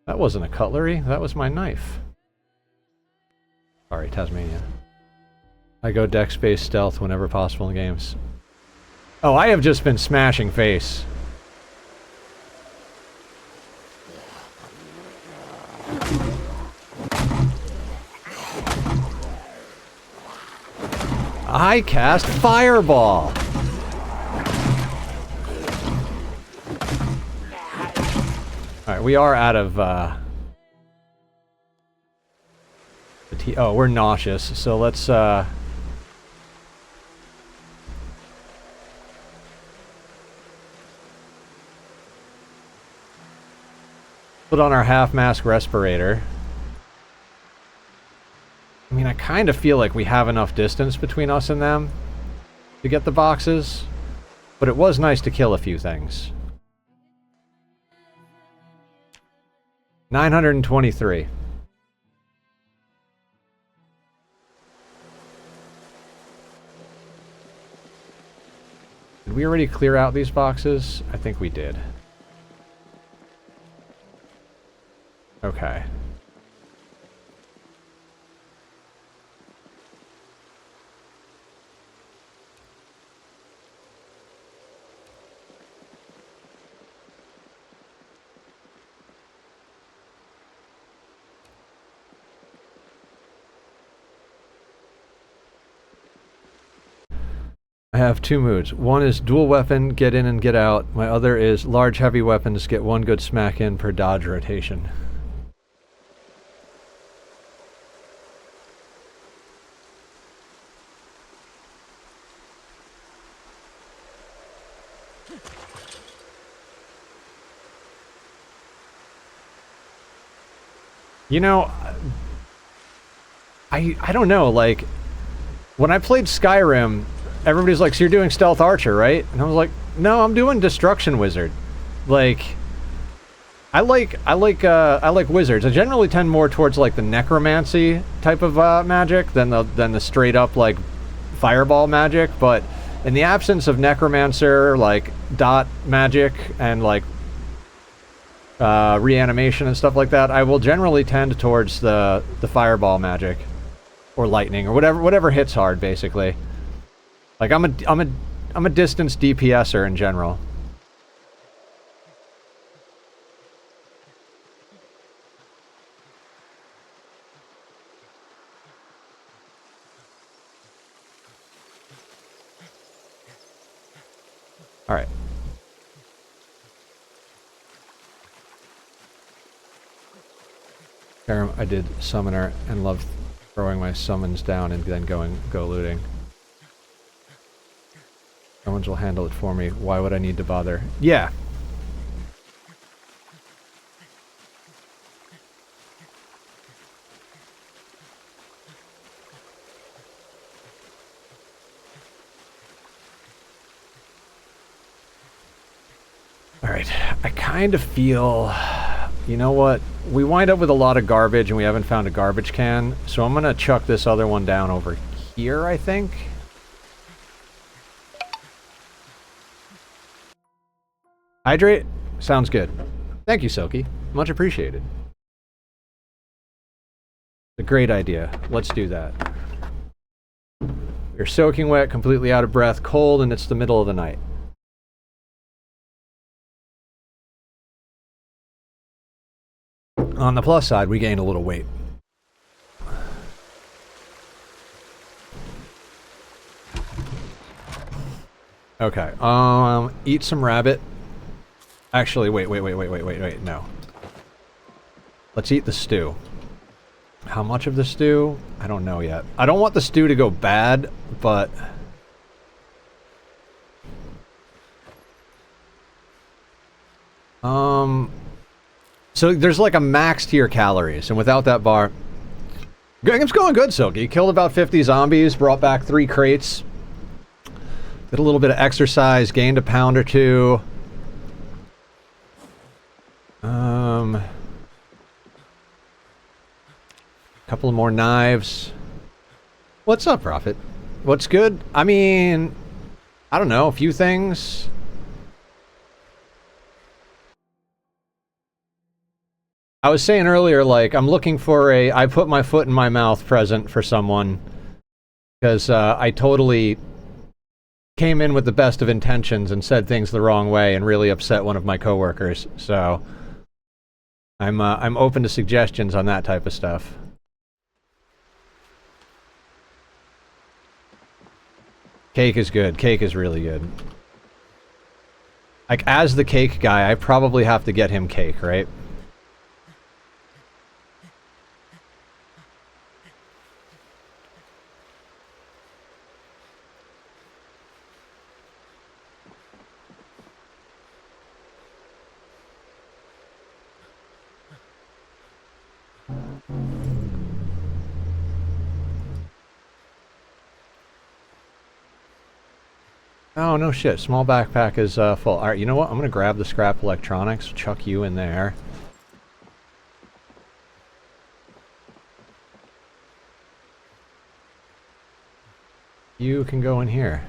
That wasn't a cutlery, that was my knife. Sorry, Tasmania. I go dex-based stealth whenever possible in games. Oh, I have just been smashing face. I cast Fireball! Alright, we are out of Oh, we're nauseous, so let's, put on our half-mask respirator. I mean, I kind of feel like we have enough distance between us and them to get the boxes, but it was nice to kill a few things. 923. Did we already clear out these boxes? I think we did. Okay. I have two moods. One is dual weapon, get in and get out. My other is large heavy weapons, get one good smack in per dodge rotation. You know, I don't know, like, when I played Skyrim, everybody's like, so you're doing Stealth Archer, right? And I was like, no, I'm doing Destruction Wizard. Like, I like wizards. I generally tend more towards, like, the necromancy type of magic than the straight up, like, fireball magic, but in the absence of necromancer, like, dot magic and, like, reanimation and stuff like that, I will generally tend towards the fireball magic or lightning or whatever hits hard, basically. Like, I'm a distance DPSer in general. All right. I did Summoner and loved throwing my summons down and then go looting. Someone will handle it for me. Why would I need to bother? Yeah. Alright, I kind of feel... You know what? We wind up with a lot of garbage and we haven't found a garbage can, so I'm gonna chuck this other one down over here, I think. Hydrate? Sounds good. Thank you, Silky. Much appreciated. A great idea. Let's do that. You're soaking wet, completely out of breath, cold, and it's the middle of the night. On the plus side, we gained a little weight. Okay, eat some rabbit. Actually, wait, no. Let's eat the stew. How much of the stew? I don't know yet. I don't want the stew to go bad, but... So there's like a max to your calories, and without that bar... Game's going good, Silky. Killed about 50 zombies, brought back 3 crates. Did a little bit of exercise, gained a pound or 2. Couple of more knives. What's up, Prophet? What's good? I mean, I don't know, a few things. I was saying earlier, like, I'm looking for a I put my foot in my mouth present for someone. Because I totally came in with the best of intentions and said things the wrong way and really upset one of my coworkers. So I'm open to suggestions on that type of stuff. Cake is good. Cake is really good. Like, as the cake guy, I probably have to get him cake, right? Oh, no shit. Small backpack is full. Alright, you know what? I'm gonna grab the scrap electronics, chuck you in there. You can go in here.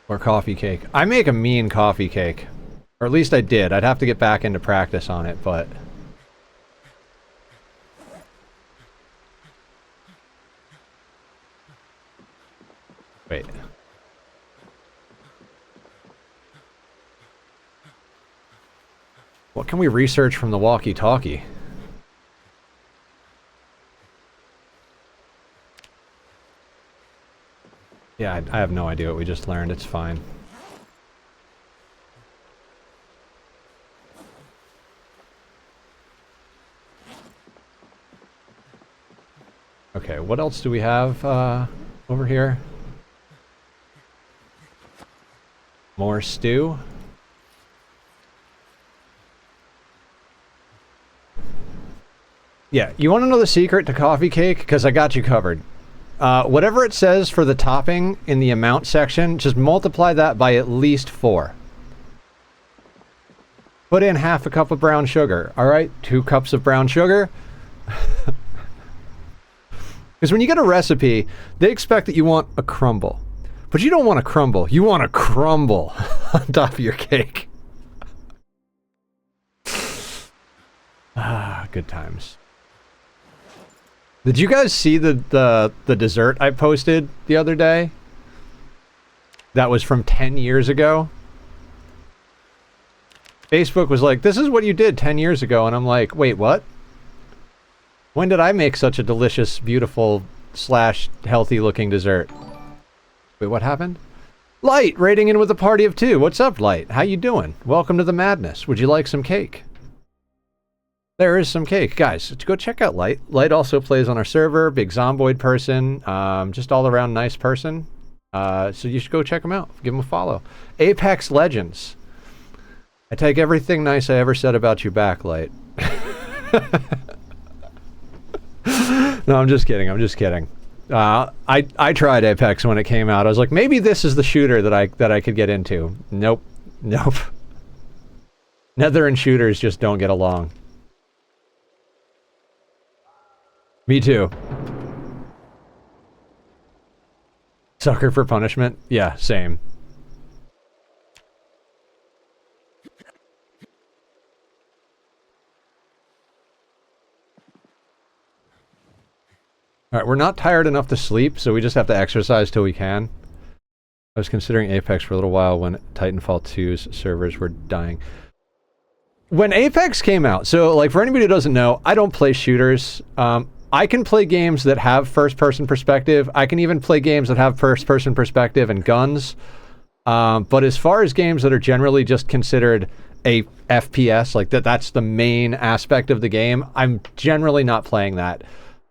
Or coffee cake. I make a mean coffee cake. Or at least I did. I'd have to get back into practice on it, but... Wait. What can we research from the walkie-talkie? Yeah, I have no idea what we just learned. It's fine. Okay, what else do we have over here? More stew. Yeah, you want to know the secret to coffee cake? Because I got you covered. Whatever it says for the topping in the amount section, just multiply that by at least 4. Put in half a cup of brown sugar. All right, 2 cups of brown sugar. Because when you get a recipe, they expect that you want a crumble. But you don't want a crumble. You want a crumble on top of your cake. Ah, good times. Did you guys see the dessert I posted the other day? That was from 10 years ago. Facebook was like, this is what you did 10 years ago. And I'm like, wait, what? When did I make such a delicious, beautiful, / healthy looking dessert? Wait, what happened? Light, raiding in with a party of 2. What's up, Light? How you doing? Welcome to the madness. Would you like some cake? There is some cake. Guys, go check out Light. Light also plays on our server. Big Zomboid person. Just all around nice person. So you should go check him out. Give him a follow. Apex Legends. I take everything nice I ever said about you back, Light. No, I'm just kidding. I'm just kidding. I tried Apex when it came out. I was like, maybe this is the shooter that I could get into. Nope. Nope. Nether and shooters just don't get along. Me too. Sucker for punishment? Yeah, same. Alright, we're not tired enough to sleep, so we just have to exercise till we can. I was considering Apex for a little while when Titanfall 2's servers were dying. When Apex came out, so like for anybody who doesn't know, I don't play shooters. I can play games that have first-person perspective. I can even play games that have first-person perspective and guns. But as far as games that are generally just considered a FPS, like that's the main aspect of the game, I'm generally not playing that.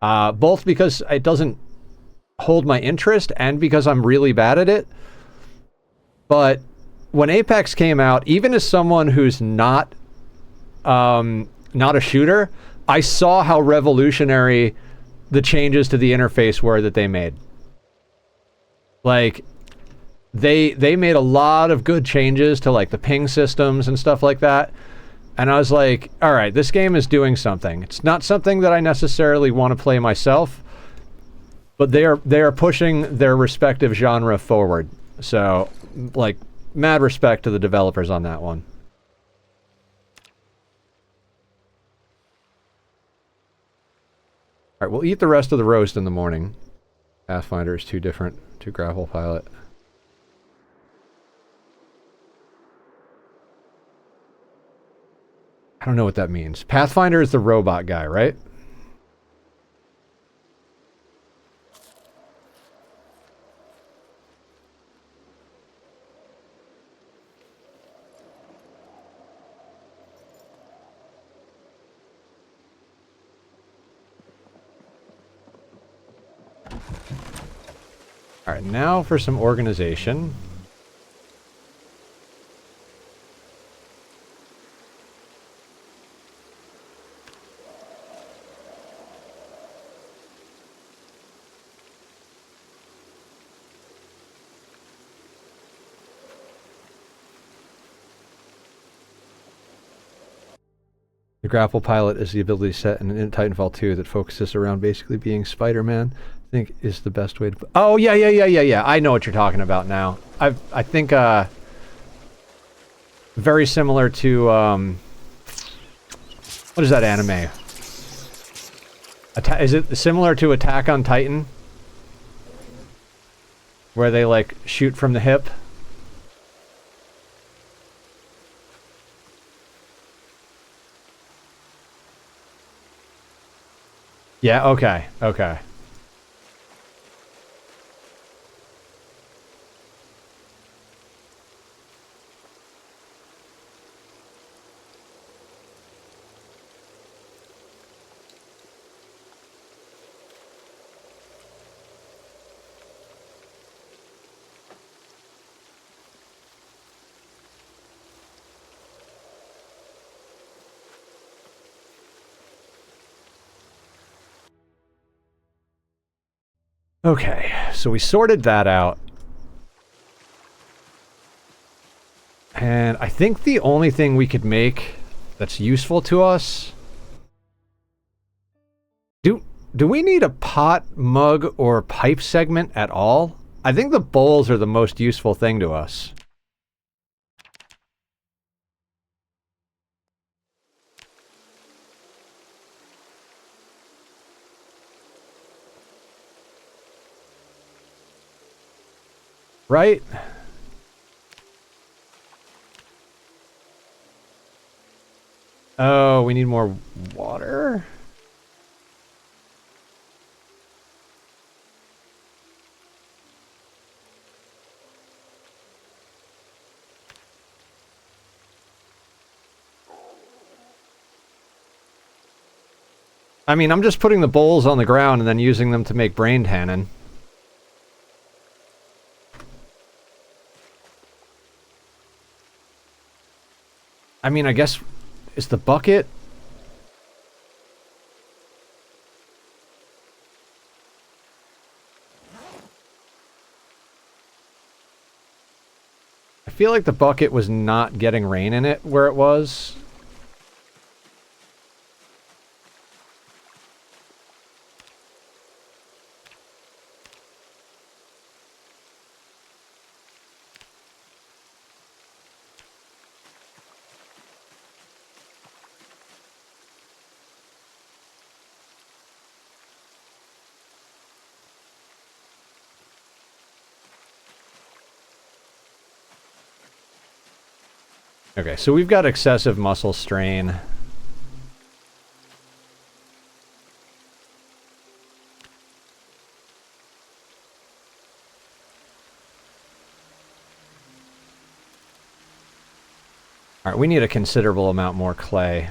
Both because it doesn't hold my interest and because I'm really bad at it. But when Apex came out, even as someone who's not a shooter, I saw how revolutionary the changes to the interface were that they made. Like, they made a lot of good changes to like the ping systems and stuff like that. And I was like, all right, this game is doing something. It's not something that I necessarily want to play myself, but they are pushing their respective genre forward. So, like, mad respect to the developers on that one. Alright, we'll eat the rest of the roast in the morning. Pathfinder is too different to grapple pilot. I don't know what that means. Pathfinder is the robot guy, right? Alright, now for some organization. The grapple pilot is the ability set in Titanfall 2 that focuses around basically being Spider-Man. I think is the best way to... Oh, yeah. I know what you're talking about now. I think, very similar to, what is that anime? Is it similar to Attack on Titan? Where they, like, shoot from the hip? Yeah, okay. Okay, so we sorted that out. And I think the only thing we could make that's useful to us... Do we need a pot, mug, or pipe segment at all? I think the bowls are the most useful thing to us. Right? Oh, we need more water? I mean, I'm just putting the bowls on the ground and then using them to make brain tannin. I mean, I guess... Is the bucket... I feel like the bucket was not getting rain in it where it was. Okay, so we've got excessive muscle strain. Alright, we need a considerable amount more clay.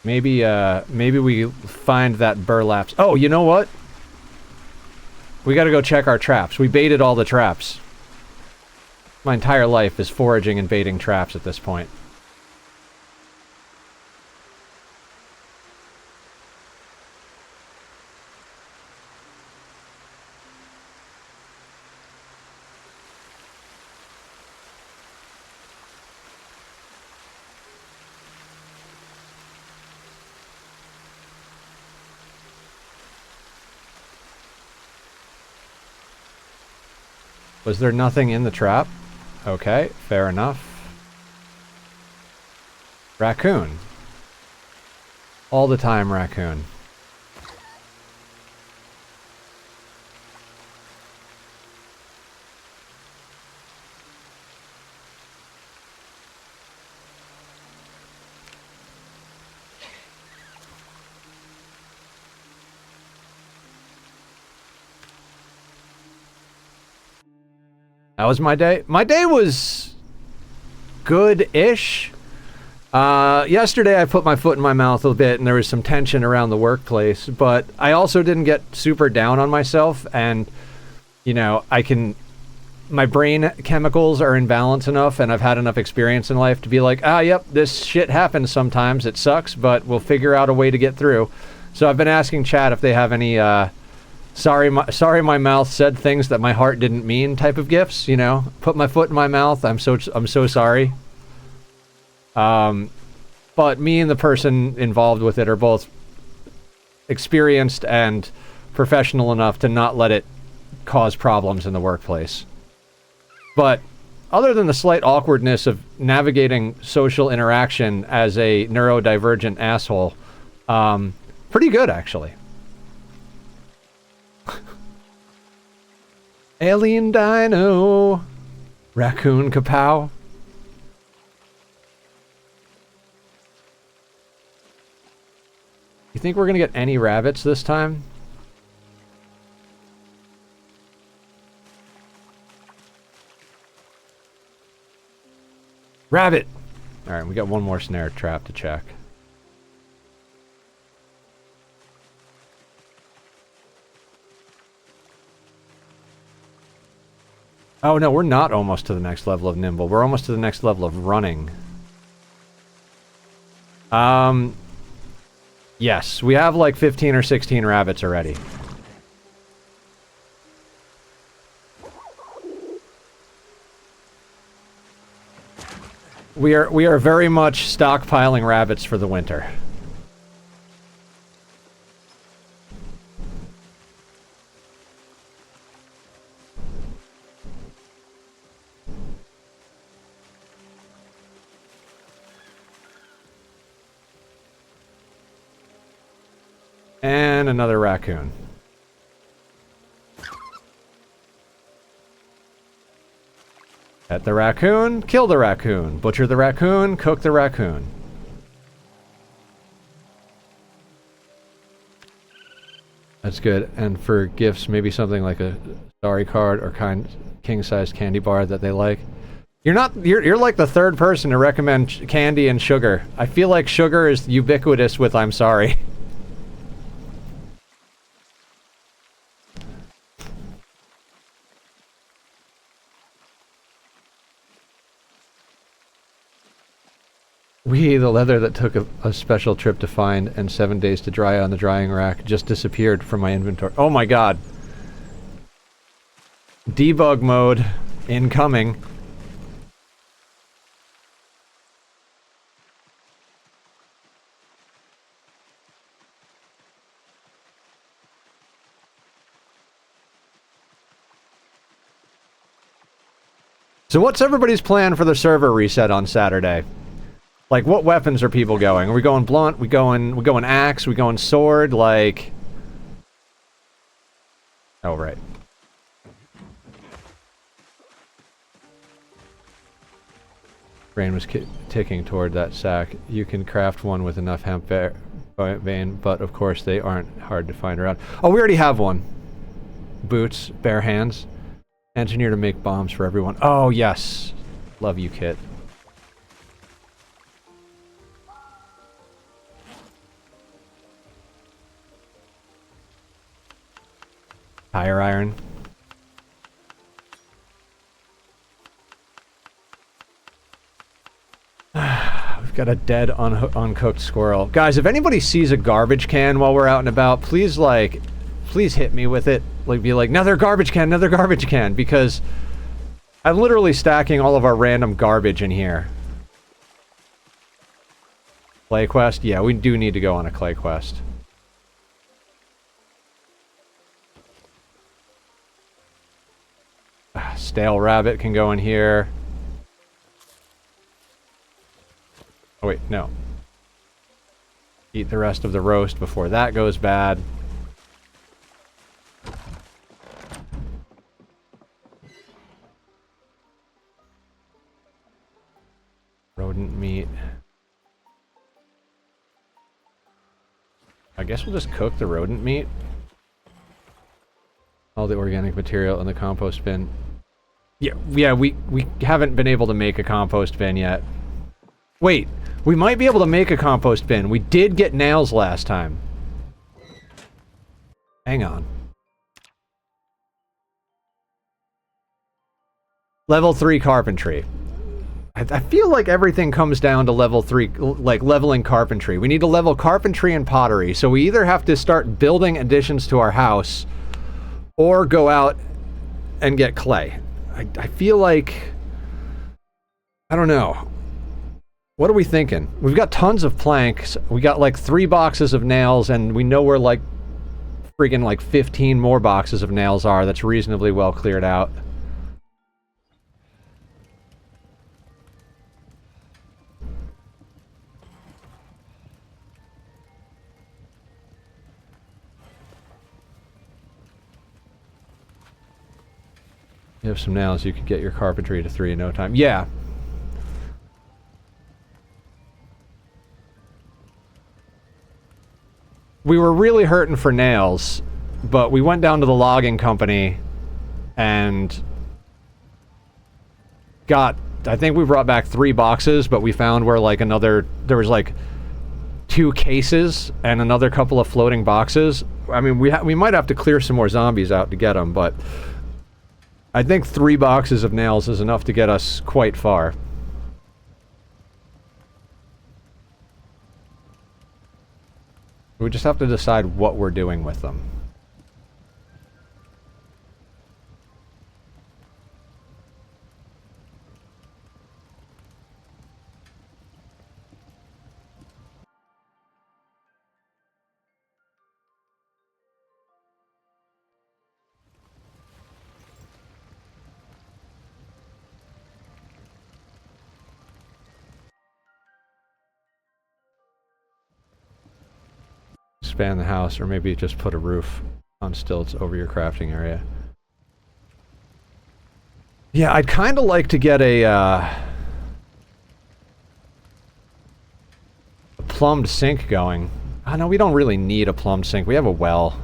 Maybe we find that burlap... Oh, you know what? We gotta go check our traps. We baited all the traps. My entire life is foraging and baiting traps at this point. Was there nothing in the trap? Okay, fair enough. Raccoon. All the time, raccoon. That was my day. My day was good-ish. Yesterday I put my foot in my mouth a bit and there was some tension around the workplace, but I also didn't get super down on myself and, you know, my brain chemicals are in balance enough and I've had enough experience in life to be like, yep, this shit happens sometimes, it sucks, but we'll figure out a way to get through. So I've been asking chat if they have any, sorry my mouth said things that my heart didn't mean type of gifts, you know? Put my foot in my mouth, I'm so sorry. But me and the person involved with it are both experienced and professional enough to not let it cause problems in the workplace. But other than the slight awkwardness of navigating social interaction as a neurodivergent asshole, pretty good, actually. Alien dino. Raccoon kapow. You think we're gonna get any rabbits this time? Rabbit! Alright, we got one more snare trap to check. Oh no, we're not almost to the next level of nimble. We're almost to the next level of running. Yes, we have like 15 or 16 rabbits already. We are very much stockpiling rabbits for the winter. And another raccoon. Pet the raccoon, kill the raccoon, butcher the raccoon, cook the raccoon. That's good. And for gifts, maybe something like a sorry card or king-sized candy bar that they like. You're like the third person to recommend candy and sugar. I feel like sugar is ubiquitous with I'm sorry. The leather that took a special trip to find and 7 days to dry on the drying rack just disappeared from my inventory. Oh my god. Debug mode incoming. So what's everybody's plan for the server reset on Saturday? Like, what weapons are people going? Are we going blunt? We going axe? We going sword? Like... Oh, right. Brain was ticking toward that sack. You can craft one with enough hemp vein, but of course they aren't hard to find around. Oh, we already have one. Boots, bare hands. Engineer to make bombs for everyone. Oh, yes. Love you, Kit. Tire iron. We've got a dead, uncooked squirrel. Guys, if anybody sees a garbage can while we're out and about, please, like, please hit me with it. Like, be like, another garbage can, because I'm literally stacking all of our random garbage in here. Clay quest? Yeah, we do need to go on a clay quest. Stale rabbit can go in here. Oh wait, no. Eat the rest of the roast before that goes bad. Rodent meat. I guess we'll just cook the rodent meat. All the organic material in the compost bin. Yeah, we haven't been able to make a compost bin yet. Wait, we might be able to make a compost bin. We did get nails last time. Hang on. Level 3 carpentry. I feel like everything comes down to level 3, like leveling carpentry. We need to level carpentry and pottery, so we either have to start building additions to our house or go out and get clay. I feel like... I don't know. What are we thinking? We've got tons of planks. We got like 3 boxes of nails, and we know where like friggin' like 15 more boxes of nails are. That's reasonably well cleared out. You have some nails, you could get your carpentry to 3 in no time. Yeah. We were really hurting for nails, but we went down to the logging company and got, I think we brought back 3 boxes, but we found where like there was like 2 cases and another couple of floating boxes. I mean, we might have to clear some more zombies out to get them, but I think 3 boxes of nails is enough to get us quite far. We just have to decide what we're doing with them. Expand the house, or maybe just put a roof on stilts over your crafting area. Yeah, I'd kind of like to get a plumbed sink going. Oh, no, we don't really need a plumbed sink. We have a well.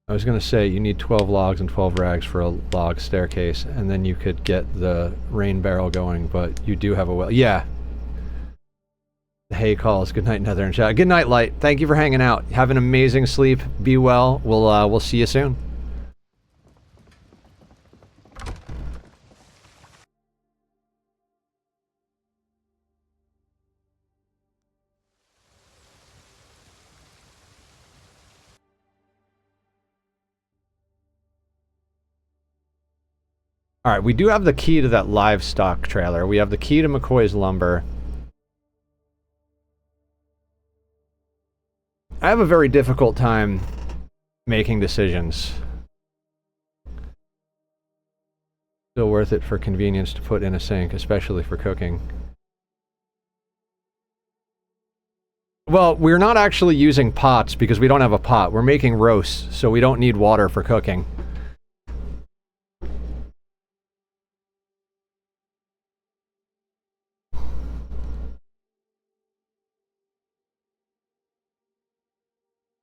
I was going to say you need 12 logs and 12 rags for a log staircase, and then you could get the rain barrel going, but you do have a well. Yeah. The hay calls. Good night, Nether and chat. Good night, Light. Thank you for hanging out. Have an amazing sleep. Be well. We'll see you soon. Alright, we do have the key to that livestock trailer. We have the key to McCoy's lumber. I have a very difficult time making decisions. Still worth it for convenience to put in a sink, especially for cooking. Well, we're not actually using pots because we don't have a pot. We're making roasts, so we don't need water for cooking.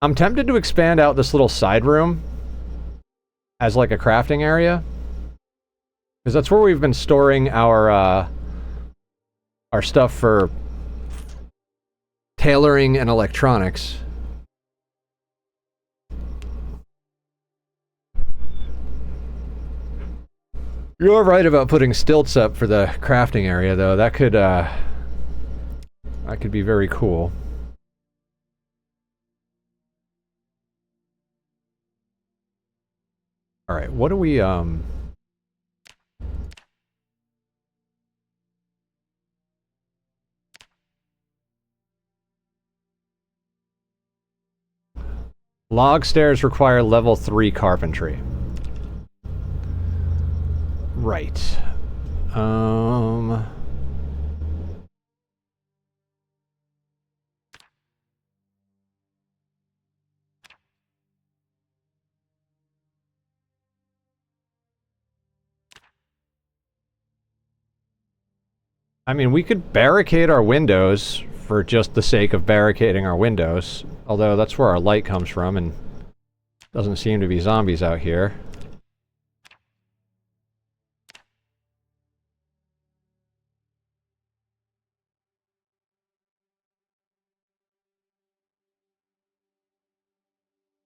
I'm tempted to expand out this little side room as like a crafting area, because that's where we've been storing our stuff for tailoring and electronics. You're right about putting stilts up for the crafting area, though. That could be very cool. Alright, what do we, log stairs require level 3 carpentry. Right. I mean, we could barricade our windows for just the sake of barricading our windows. Although that's where our light comes from, and doesn't seem to be zombies out here.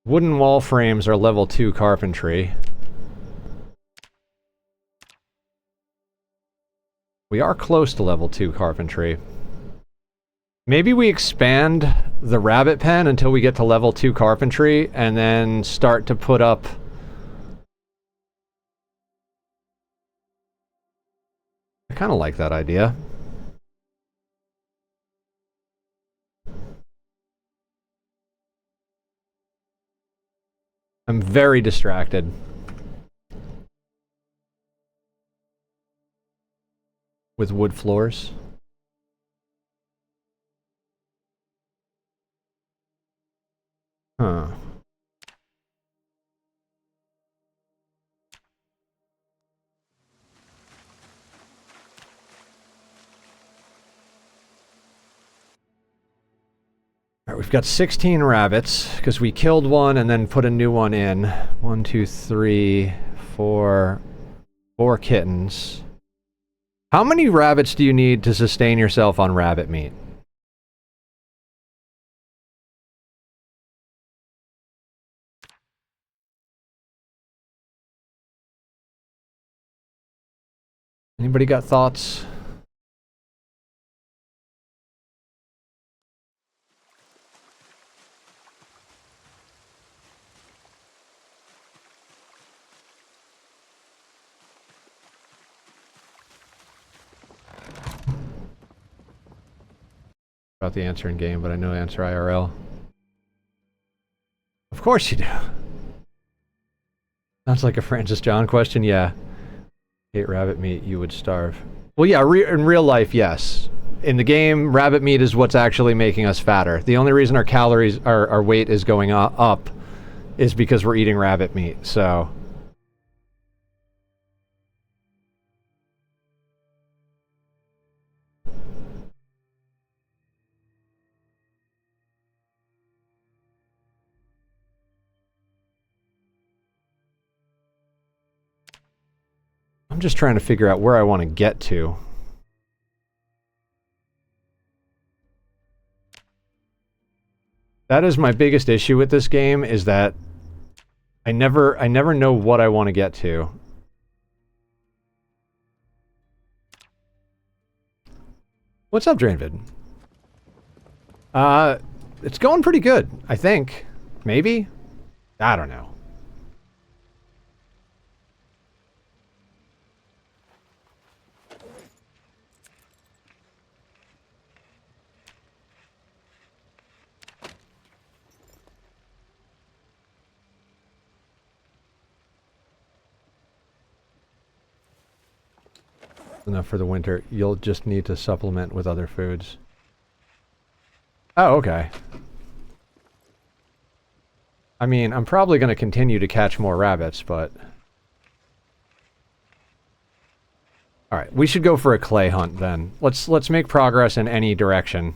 Wooden wall frames are level 2 carpentry. We are close to level 2 carpentry. Maybe we expand the rabbit pen until we get to level 2 carpentry and then start to put up... I kind of like that idea. I'm very distracted. With wood floors. Huh. Alright, we've got 16 rabbits, because we killed one and then put a new one in. 1, 2, 3, 4... 4 kittens. How many rabbits do you need to sustain yourself on rabbit meat? Anybody got thoughts? About the answer in game, but I know the answer IRL. Of course you do. Sounds like a Francis John question. Yeah. Ate rabbit meat, you would starve. Well, yeah, in real life, yes. In the game, rabbit meat is what's actually making us fatter. The only reason our calories, our weight is going up is because we're eating rabbit meat, so... I'm just trying to figure out where I want to get to. That is my biggest issue with this game, is that I never know what I want to get to. What's up, Drainvid? It's going pretty good, I think. Maybe? I don't know. Enough for the winter. You'll just need to supplement with other foods. Oh, okay. I mean, I'm probably going to continue to catch more rabbits, but... Alright, we should go for a clay hunt then. Let's make progress in any direction.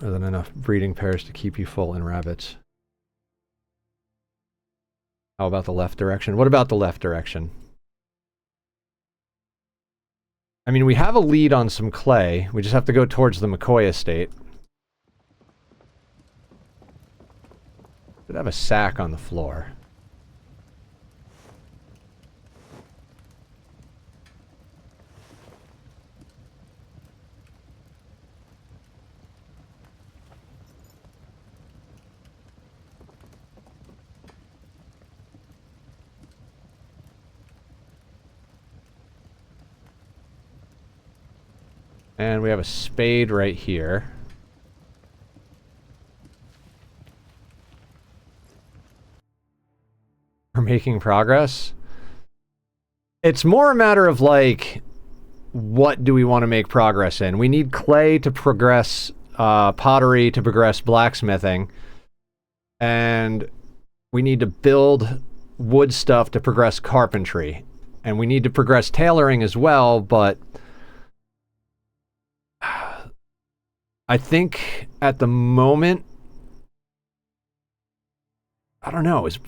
Other than enough breeding pairs to keep you full in rabbits. How about the left direction? What about the left direction? I mean, we have a lead on some clay. We just have to go towards the McCoy estate. Should have a sack on the floor. And we have a spade right here. We're making progress. It's more a matter of, like, what do we want to make progress in? We need clay to progress pottery, to progress blacksmithing. And we need to build wood stuff to progress carpentry. And we need to progress tailoring as well, but I think at the moment, I don't know, is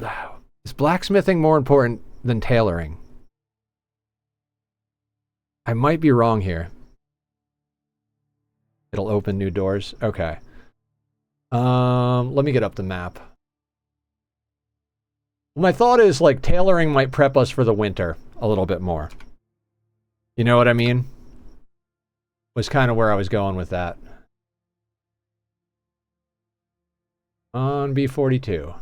blacksmithing more important than tailoring? I might be wrong here. It'll open new doors. Okay. Let me get up the map. My thought is, like, tailoring might prep us for the winter a little bit more. You know what I mean? Was kind of where I was going with that. On B42.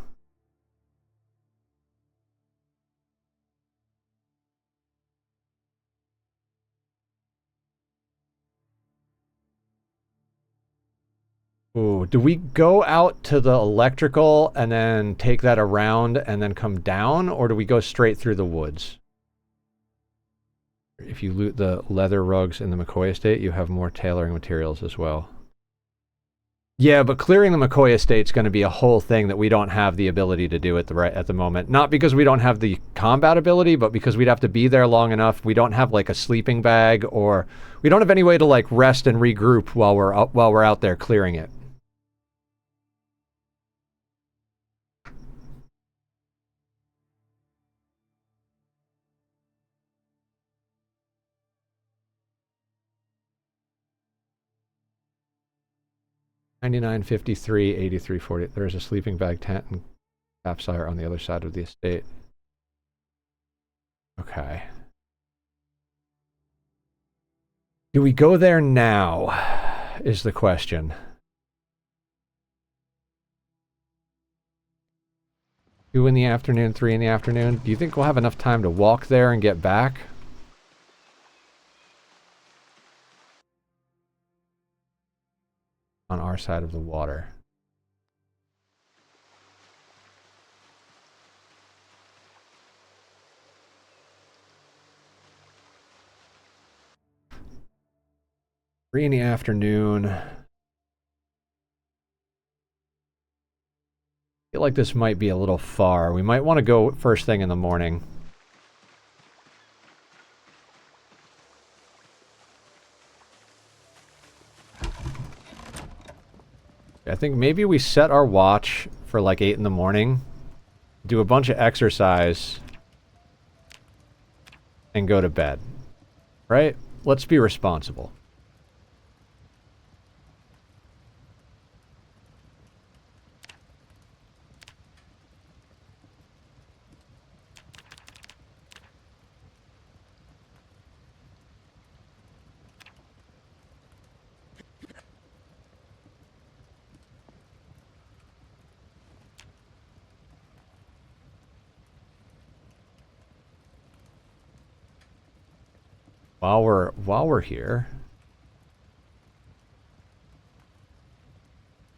Ooh, do we go out to the electrical and then take that around and then come down, or do we go straight through the woods? If you loot the leather rugs in the McCoy estate, you have more tailoring materials as well. Yeah, but clearing the McCoy estate's going to be a whole thing that we don't have the ability to do at the moment. Not because we don't have the combat ability, but because we'd have to be there long enough. We don't have like a sleeping bag, or we don't have any way to like rest and regroup while we're out there clearing it. $99, $53, $83, $40. There is a sleeping bag, tent, and campfire on the other side of the estate. Okay. Do we go there now, is the question. 2 in the afternoon, 3 in the afternoon. Do you think we'll have enough time to walk there and get back? On our side of the water. Three in the afternoon. I feel like this might be a little far. We might want to go first thing in the morning. I think maybe we set our watch for like 8 in the morning, do a bunch of exercise, and go to bed. Right? Let's be responsible. While we're here.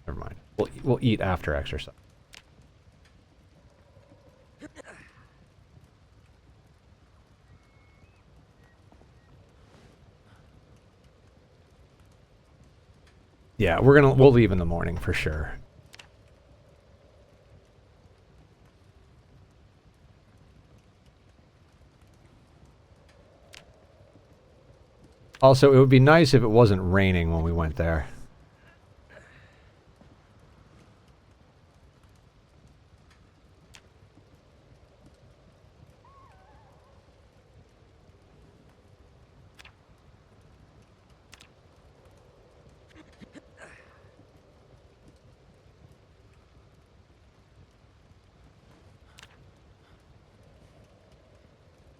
Never mind. We'll eat after exercise. Yeah, we'll leave in the morning for sure. Also, it would be nice if it wasn't raining when we went there.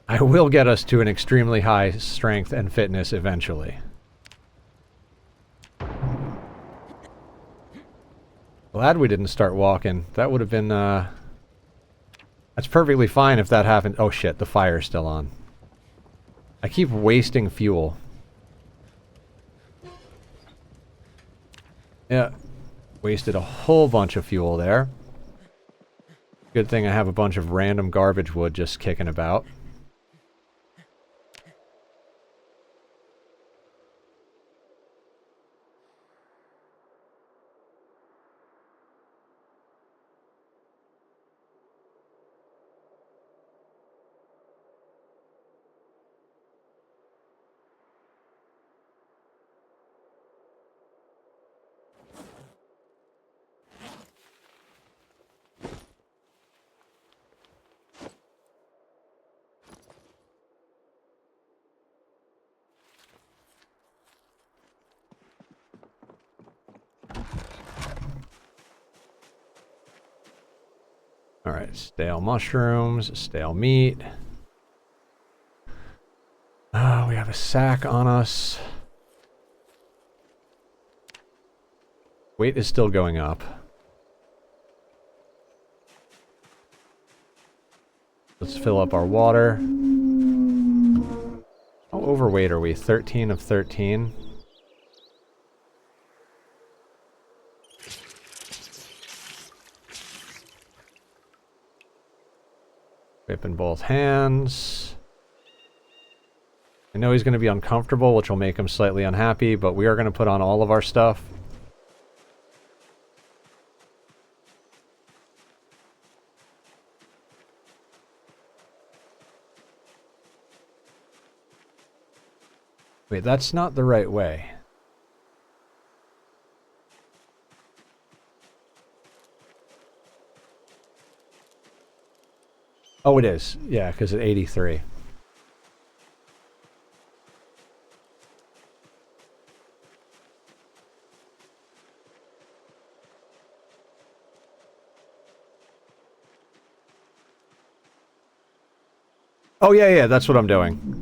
I will get us to an extremely high strength and fitness eventually. Glad we didn't start walking. That would have been, that's perfectly fine if that happened. Oh shit, the fire's still on. I keep wasting fuel. Yeah, wasted a whole bunch of fuel there. Good thing I have a bunch of random garbage wood just kicking about. Alright, stale mushrooms, stale meat. We have a sack on us. Weight is still going up. Let's fill up our water. How overweight are we? 13 of 13. Whip in both hands. I know he's going to be uncomfortable, which will make him slightly unhappy, but we are going to put on all of our stuff. Wait, that's not the right way. Oh, it is. Yeah, because it's 83. Oh, yeah, yeah, that's what I'm doing.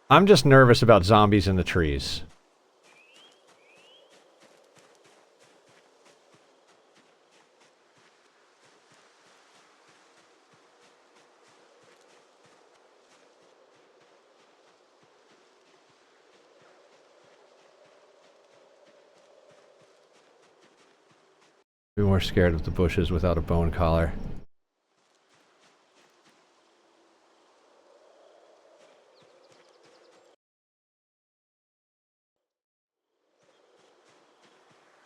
I'm just nervous about zombies in the trees. Be more scared of the bushes without a bone collar.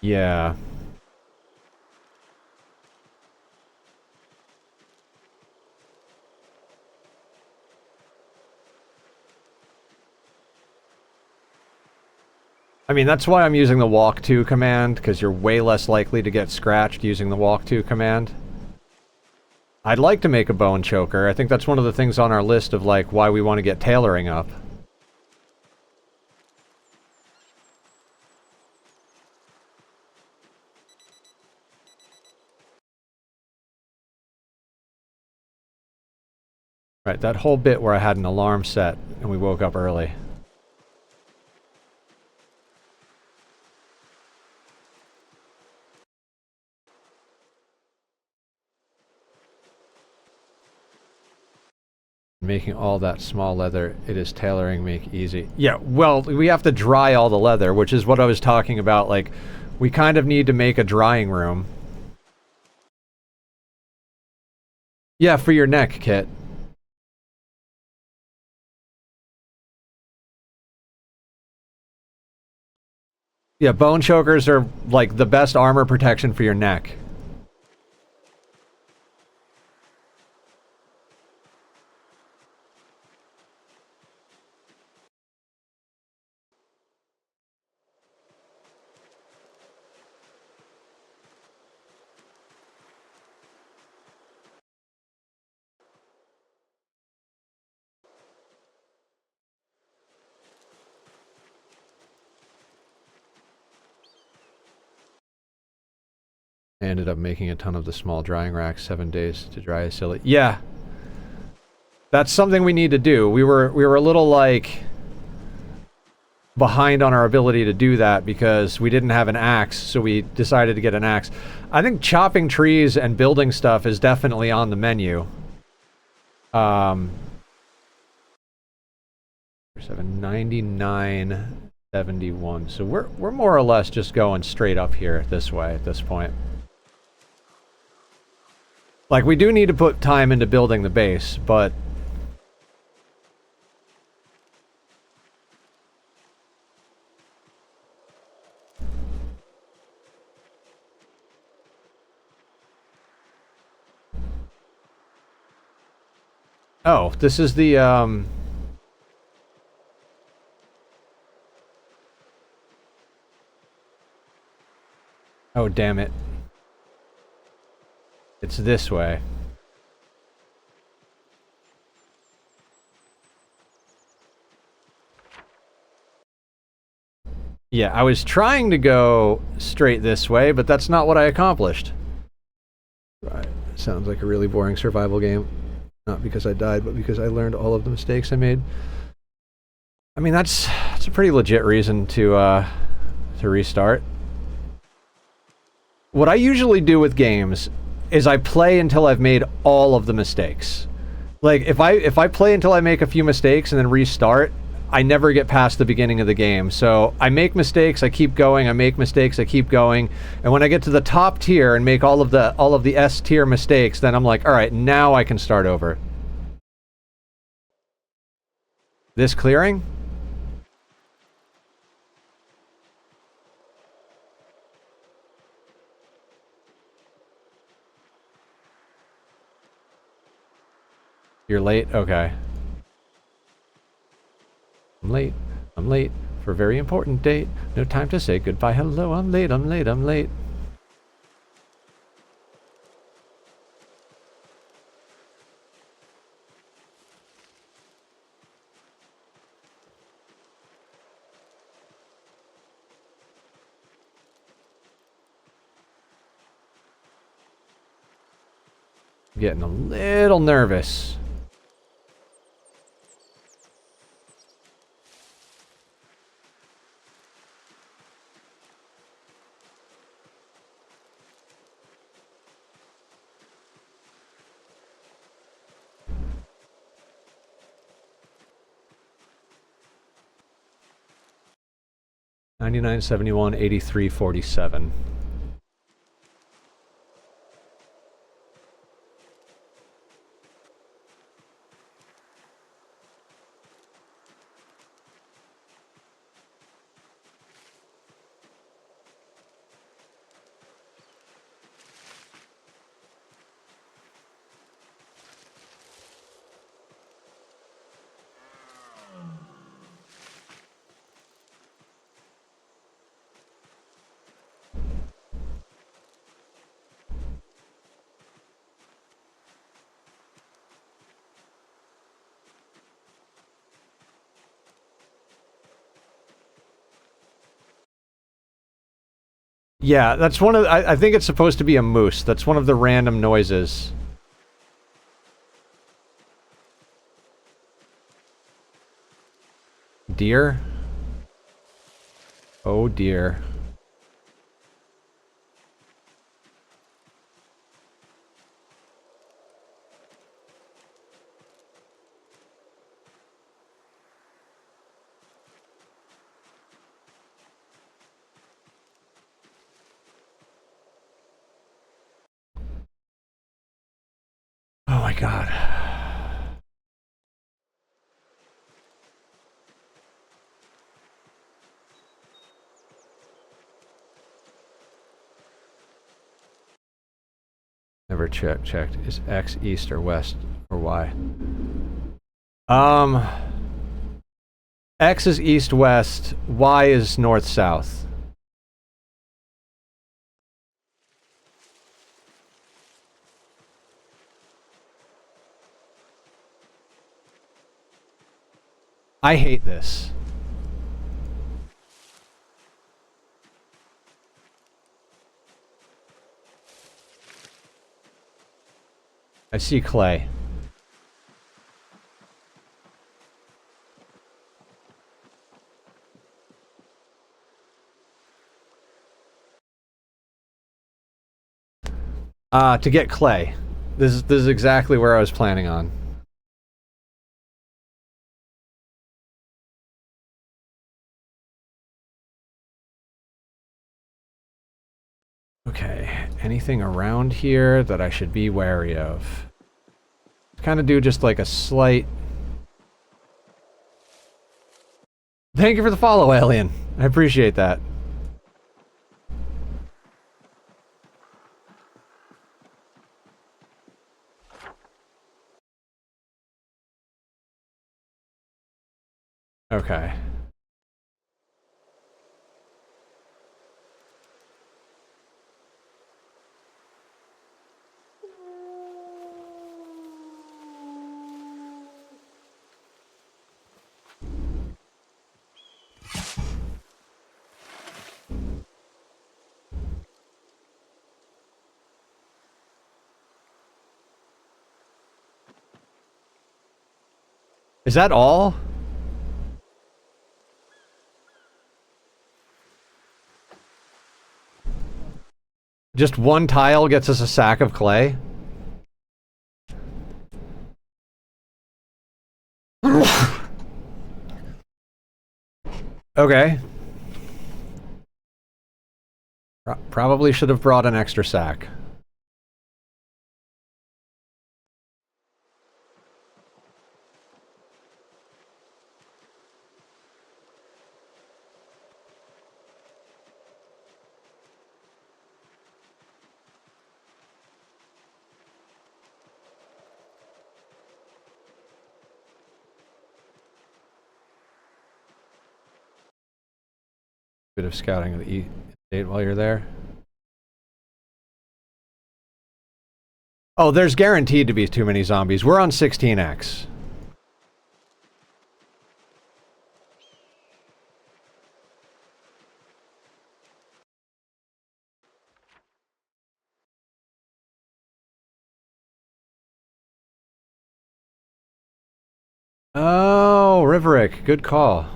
Yeah. I mean, that's why I'm using the walk to command, because you're way less likely to get scratched using the walk to command. I'd like to make a bone choker. I think that's one of the things on our list of, like, why we want to get tailoring up. Right, that whole bit where I had an alarm set and we woke up early. Making all that small leather, it is tailoring make easy. Yeah, well, we have to dry all the leather, which is what I was talking about. Like, we kind of need to make a drying room. Yeah, for your neck, Kit. Yeah, bone chokers are, like, the best armor protection for your neck. I ended up making a ton of the small drying racks, 7 days to dry a silly. Yeah. That's something we need to do. We were a little, like, behind on our ability to do that because we didn't have an axe, so we decided to get an axe. I think chopping trees and building stuff is definitely on the menu. 99.71. So we're more or less just going straight up here this way at this point. Like, we do need to put time into building the base, but Oh, this is the, oh, damn it. It's this way. Yeah, I was trying to go straight this way, but that's not what I accomplished. Right. Sounds like a really boring survival game. Not because I died, but because I learned all of the mistakes I made. I mean, that's a pretty legit reason to restart. What I usually do with games is I play until I've made all of the mistakes. Like, if I play until I make a few mistakes and then restart, I never get past the beginning of the game. So I make mistakes, I keep going, I make mistakes, I keep going, and when I get to the top tier and make all of the S tier mistakes, then I'm like, all right, now I can start over. This clearing? You're late? Okay. I'm late. I'm late. For a very important date. No time to say goodbye. Hello, I'm late, I'm late, I'm late. I'm getting a little nervous. $99, $71, $83, $47. Yeah, that's one of... I think it's supposed to be a moose. That's one of the random noises. Deer? Oh dear. Oh my god. Never checked. Is X east or west or Y? X is east-west, Y is north-south. I hate this. I see clay. To get clay. This is exactly where I was planning on. Okay, anything around here that I should be wary of? Kind of do just like a slight... Thank you for the follow, Alien. I appreciate that. Okay. Is that all? Just one tile gets us a sack of clay? Okay. Probably should have brought an extra sack. Bit of scouting of the estate while you're there. Oh, there's guaranteed to be too many zombies. We're on 16x. Oh, Riverick, good call.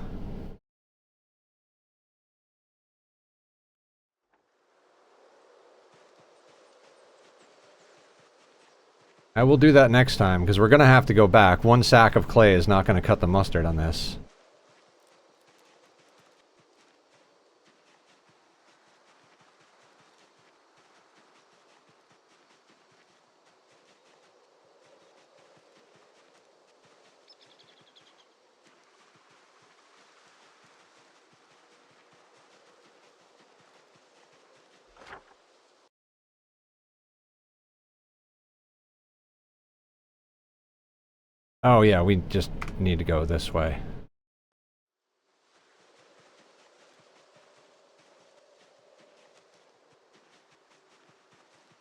I will do that next time, because we're going to have to go back. One sack of clay is not going to cut the mustard on this. Oh yeah, we just need to go this way.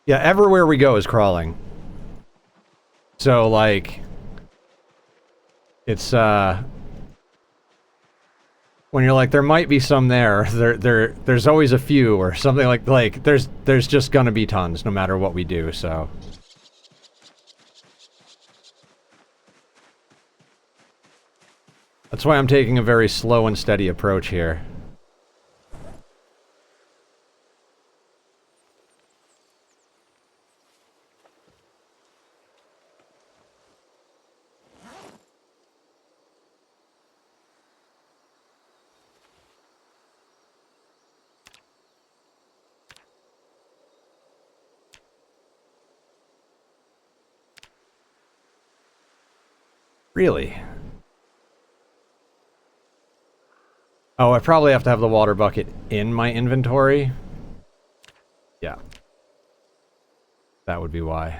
Yeah, everywhere we go is crawling. So, like... It's, when you're like, there might be some there's always a few, or something like, there's just gonna be tons, no matter what we do, so... That's why I'm taking a very slow and steady approach here. Really? Oh, I probably have to have the water bucket in my inventory? Yeah. That would be why.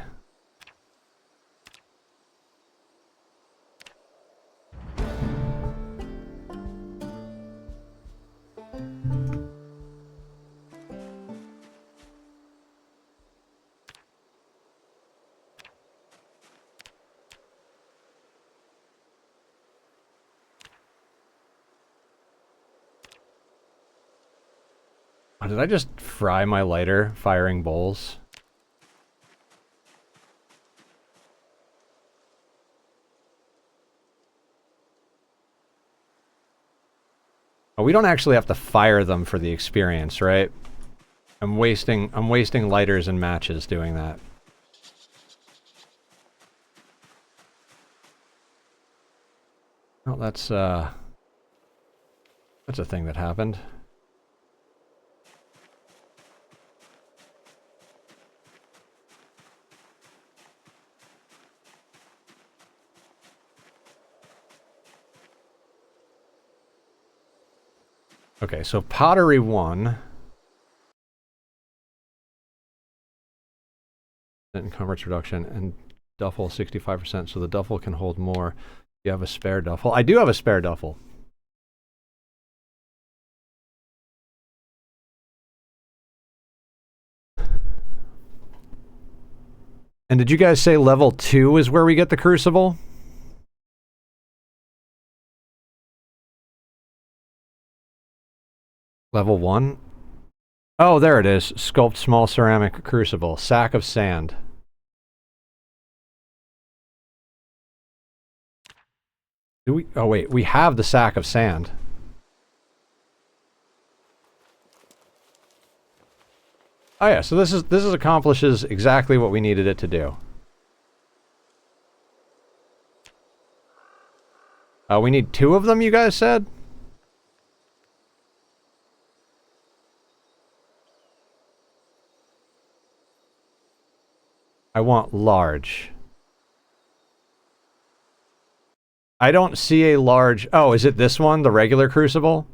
Oh, did I just fry my lighter firing bowls? Oh, we don't actually have to fire them for the experience, right? I'm wasting lighters and matches doing that. Oh, that's a thing that happened. Okay, so Pt.1 encumbrance reduction and duffel 65%, so the duffel can hold more. You have a spare duffel. I do have a spare duffel. And did you guys say level 2 is where we get the crucible? Level 1? Oh, there it is. Sculpt small ceramic crucible. Sack of sand. Do we? Oh wait, we have the sack of sand. Oh yeah, so this accomplishes exactly what we needed it to do. We need 2 of them, you guys said? I want large. I don't see a large... Oh, is it this one? The regular crucible?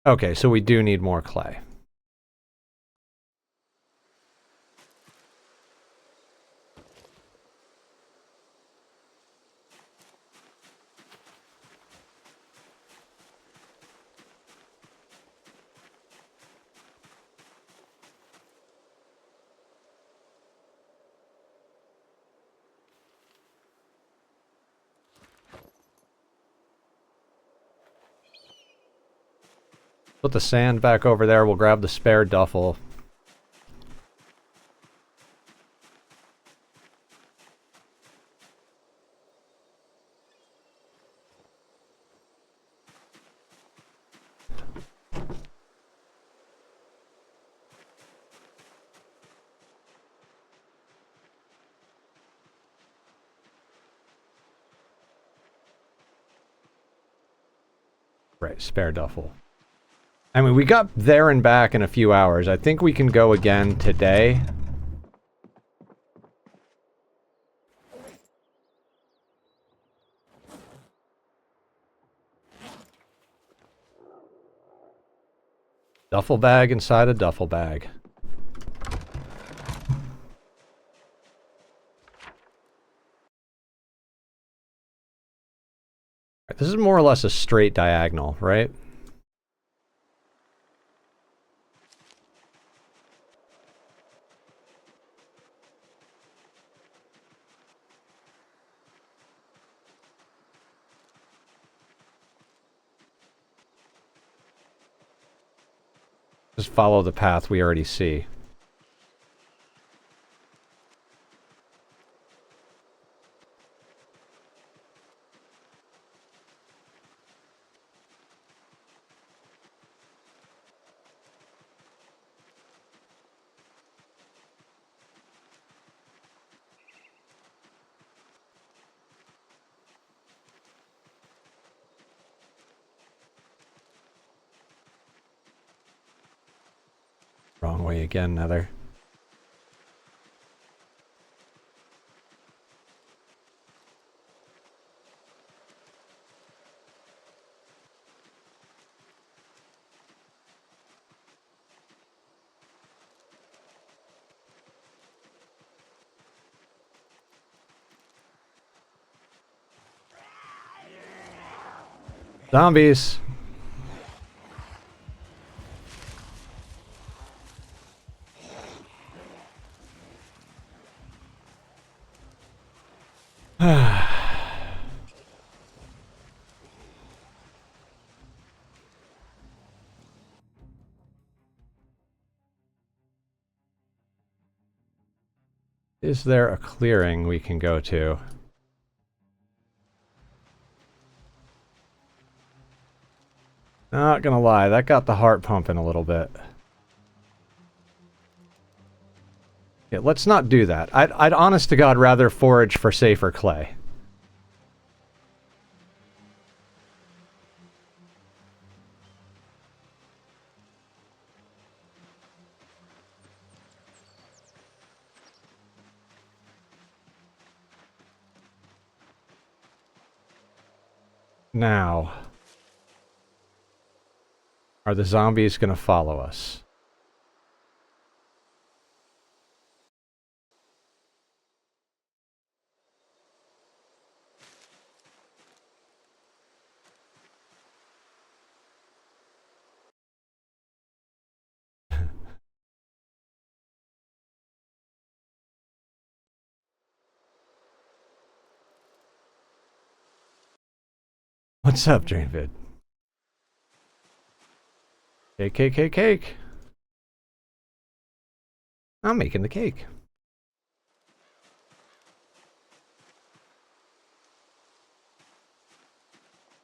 Okay, so we do need more clay. Put the sand back over there. We'll grab the spare duffel. Right, spare duffel. I mean, we got there and back in a few hours. I think we can go again today. Duffel bag inside a duffel bag. This is more or less a straight diagonal, right? Just follow the path we already see. Wrong way again, Nether. Zombies! Is there a clearing we can go to? Not gonna lie, that got the heart pumping a little bit. Yeah, let's not do that. I'd honest to God rather forage for safer clay. Now, are the zombies gonna follow us? What's up, Drainvid? Cake. I'm making the cake.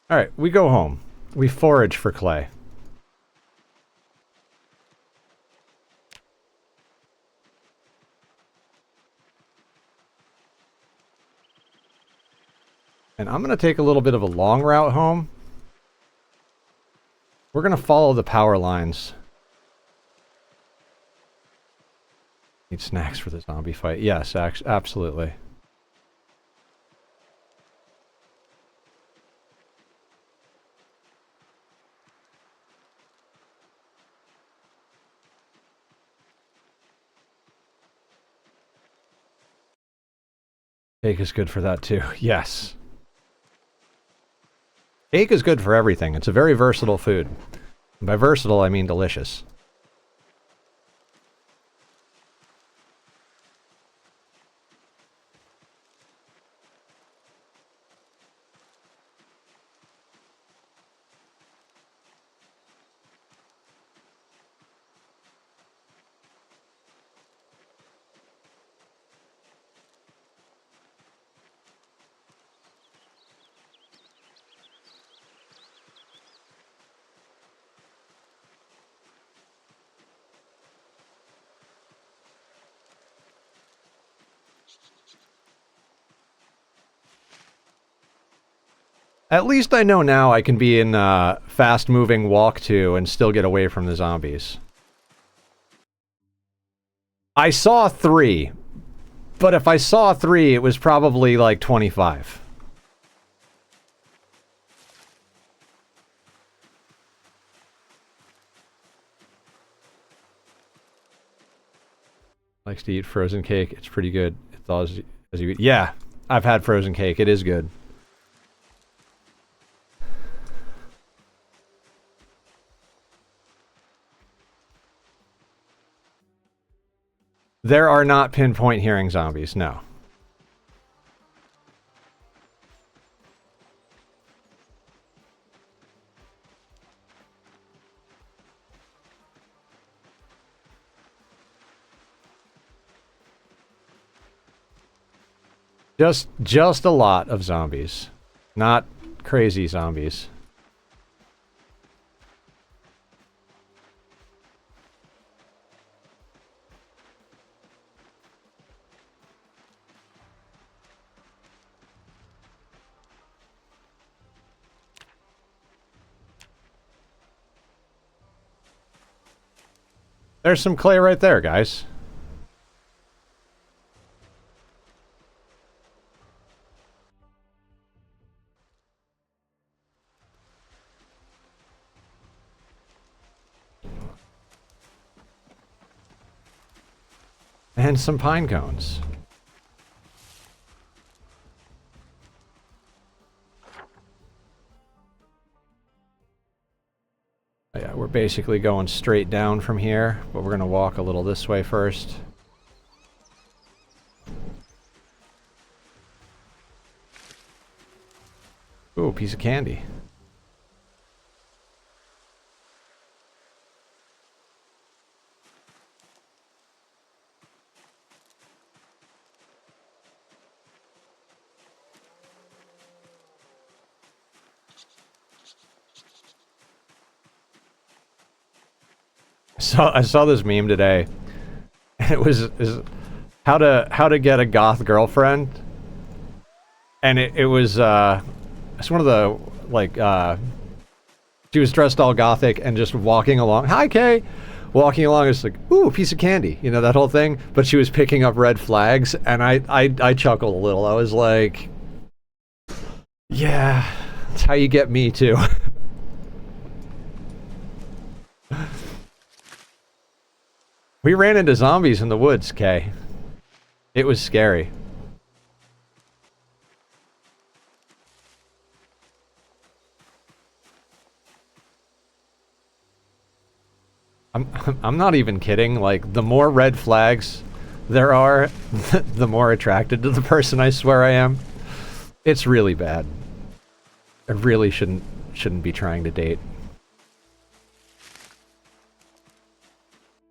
Alright, we go home. We forage for clay. And I'm going to take a little bit of a long route home. We're going to follow the power lines. Need snacks for the zombie fight. Yes, absolutely. Cake is good for that too. Yes. Cake is good for everything. It's a very versatile food. And by versatile, I mean delicious. At least I know now I can be in fast-moving walk 2 and still get away from the zombies. I saw 3, but if I saw 3, it was probably like 25. Likes to eat frozen cake. It's pretty good. It's all as you eat. Yeah, I've had frozen cake. It is good. There are not pinpoint hearing zombies, no. Just a lot of zombies. Not crazy zombies. There's some clay right there, guys. And some pine cones. Yeah, we're basically going straight down from here, but we're gonna walk a little this way first. Ooh, piece of candy. I saw this meme today, and it was how to get a goth girlfriend, and it was it's one of the like she was dressed all gothic and just walking along. Hi, Kay. Walking along, it's like, ooh, a piece of candy, you know, that whole thing. But she was picking up red flags, and I chuckled a little. I was like, yeah, that's how you get me too. We ran into zombies in the woods, Kay. It was scary. I'm not even kidding. Like, the more red flags there are, the more attracted to the person I swear I am. It's really bad. I really shouldn't be trying to date.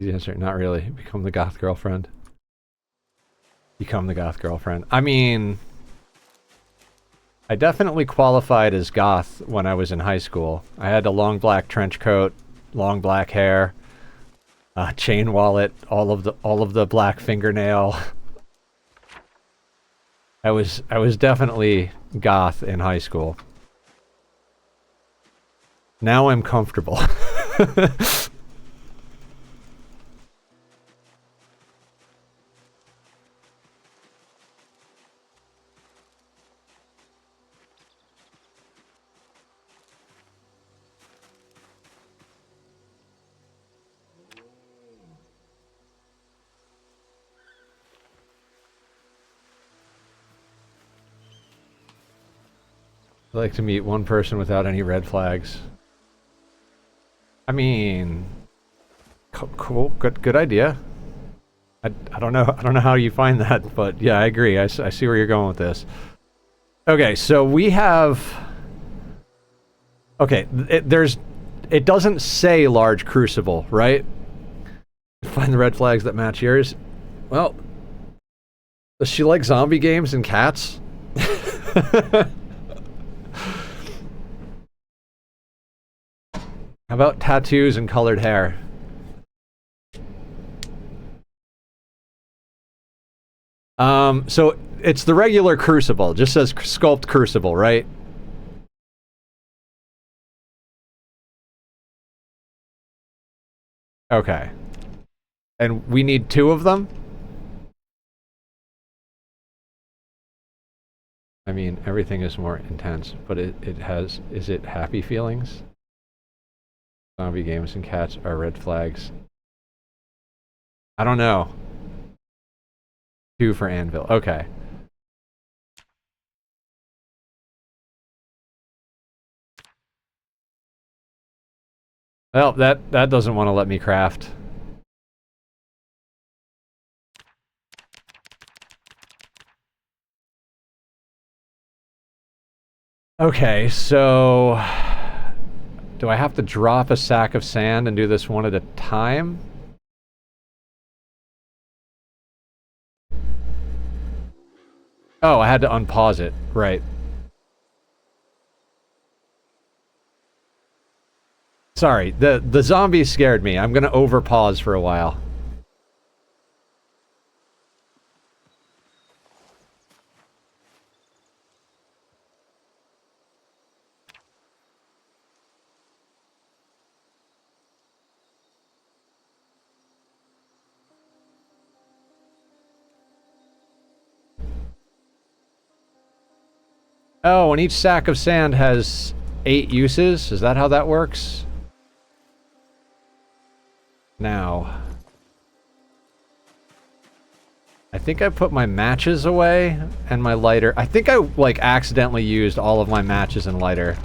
The answer, not really. Become the goth girlfriend. Become the goth girlfriend. I mean, I definitely qualified as goth when I was in high school. I had a long black trench coat, long black hair, chain wallet, all of the black fingernail. I was definitely goth in high school. Now I'm comfortable. I'd like to meet one person without any red flags. I mean, cool, good idea. I don't know how you find that, but yeah, I agree. I see where you're going with this. Okay, so we have. Okay, it doesn't say large crucible, right? Find the red flags that match yours. Well, does she like zombie games and cats? How about tattoos and colored hair? So it's the regular crucible. It just says sculpt crucible, right? Okay. And we need 2 of them? I mean, everything is more intense, but it has... Is it happy feelings? Zombie games and cats are red flags. I don't know. 2 for Anvil. Okay. Well, that doesn't want to let me craft. Okay, so... Do I have to drop a sack of sand and do this one at a time? Oh, I had to unpause it. Right. Sorry, the zombies scared me. I'm gonna over-pause for a while. Oh, and each sack of sand has 8 uses? Is that how that works? Now... I think I put my matches away and my lighter. I think I, like, accidentally used all of my matches and lighter.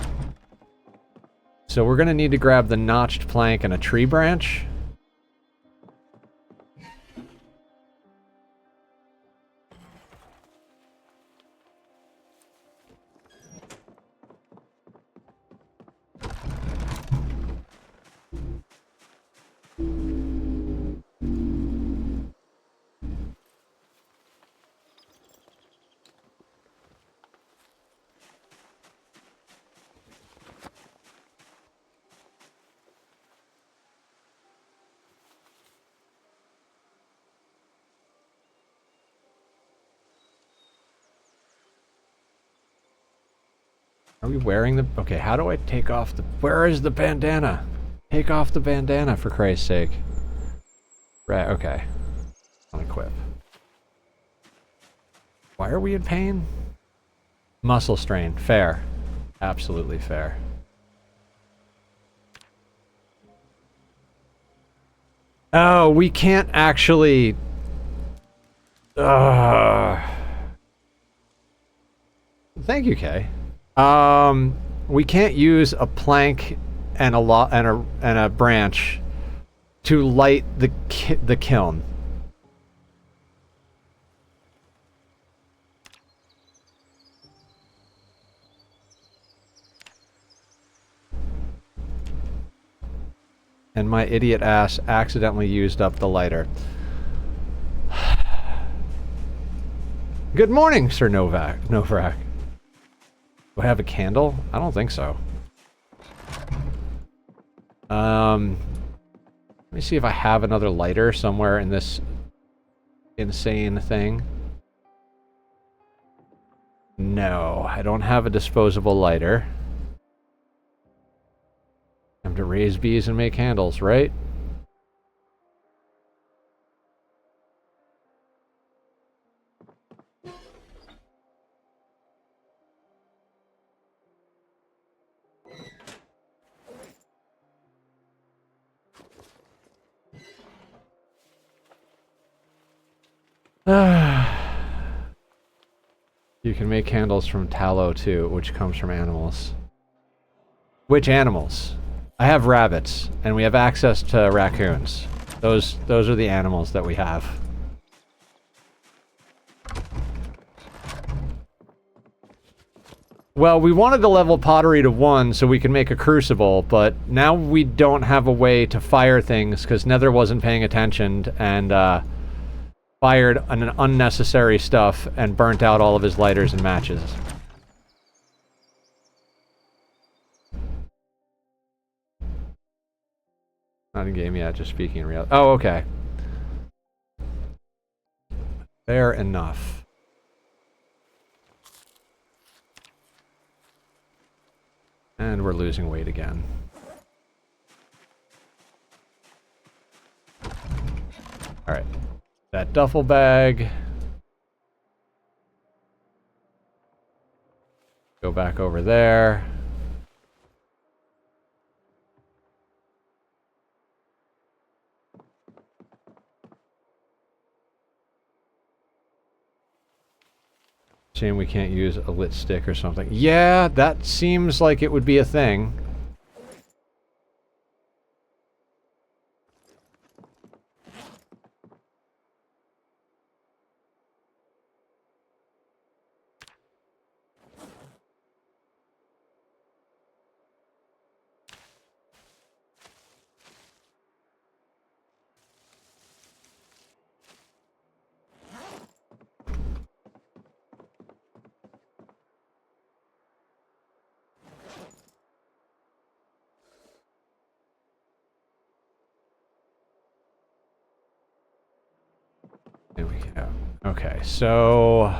So we're gonna need to grab the notched plank and a tree branch. Are we wearing the... Okay, how do I take off the... Where is the bandana? Take off the bandana, for Christ's sake. Right, okay. Unequip. Why are we in pain? Muscle strain. Fair. Absolutely fair. Oh, we can't actually... Thank you, Kay. We can't use a plank and a branch to light the kiln. And my idiot ass accidentally used up the lighter. Good morning, Sir Novak. Do I have a candle? I don't think so. Let me see if I have another lighter somewhere in this insane thing. No, I don't have a disposable lighter. Time to raise bees and make candles, right? You can make candles from tallow too, which comes from animals. Which animals? I have rabbits, and we have access to raccoons. Those are the animals that we have. Well, we wanted to level pottery to 1 so we can make a crucible, but now we don't have a way to fire things because Nether wasn't paying attention and fired an unnecessary stuff and burnt out all of his lighters and matches. Not in game yet, just speaking in real. Oh, okay. Fair enough. And we're losing weight again. Alright. That duffel bag. Go back over there. Shame we can't use a lit stick or something. Yeah, that seems like it would be a thing. There we go. Okay, so...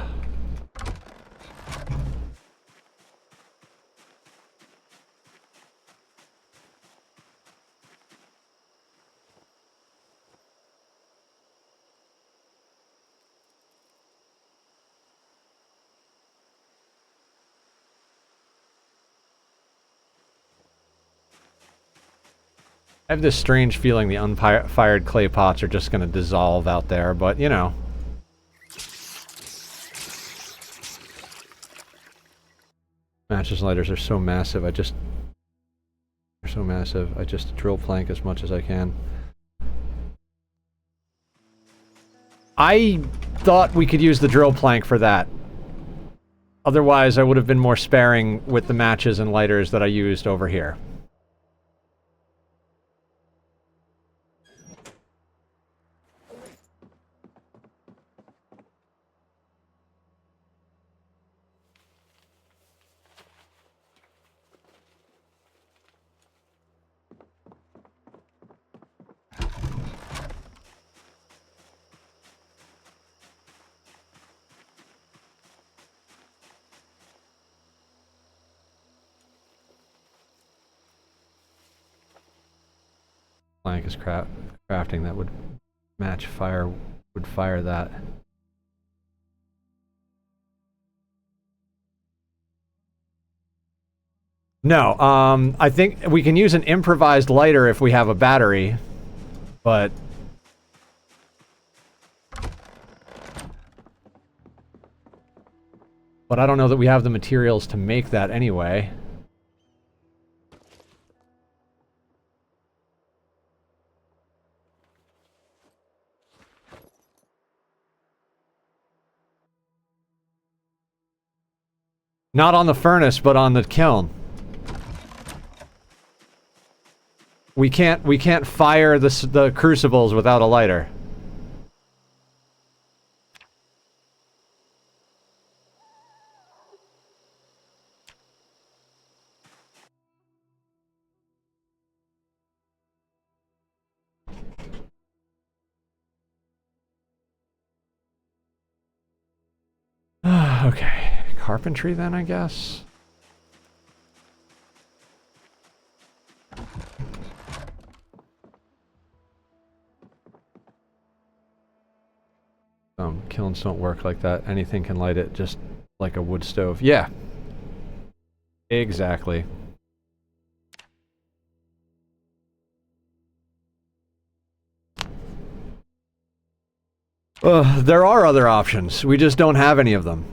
I have this strange feeling the unfired clay pots are just going to dissolve out there, but, you know. Matches and lighters are so massive, they're so massive, I just drill plank as much as I can. I thought we could use the drill plank for that. Otherwise, I would have been more sparing with the matches and lighters that I used over here. Plank is crafting that would match fire, would fire that. No, I think we can use an improvised lighter if we have a battery, but... But I don't know that we have the materials to make that anyway. Not on the furnace, but on the kiln. We can't fire the crucibles without a lighter. Okay, carpentry then, I guess. Kilns don't work like that. Anything can light it, just like a wood stove. Yeah. Exactly. There are other options. We just don't have any of them.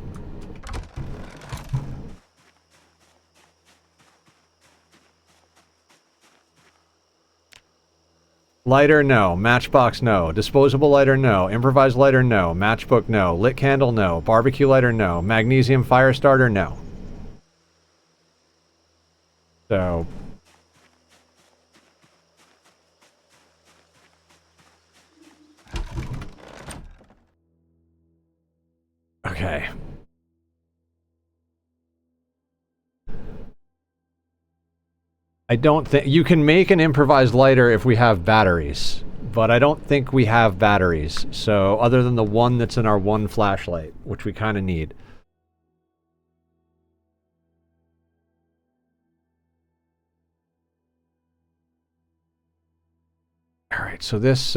Lighter, no. Matchbox, no. Disposable lighter, no. Improvised lighter, no. Matchbook, no. Lit candle, no. Barbecue lighter, no. Magnesium fire starter, no. So... Okay. I don't think... You can make an improvised lighter if we have batteries. But I don't think we have batteries. So, other than the one that's in our one flashlight, which we kind of need. Alright, so this,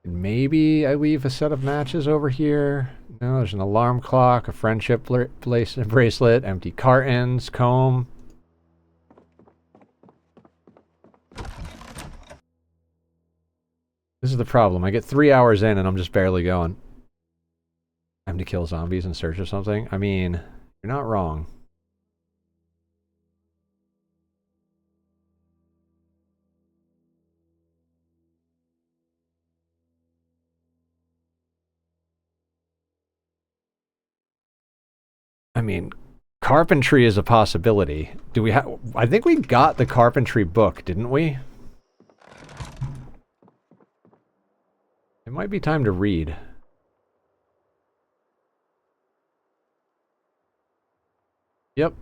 maybe I leave a set of matches over here. No, there's an alarm clock, a friendship bracelet, empty cartons, comb. This is the problem. I get 3 hours in and I'm just barely going. Time to kill zombies in search of something. I mean, you're not wrong. I mean, carpentry is a possibility. Do we have... I think we got the carpentry book, didn't we? It might be time to read. Yep.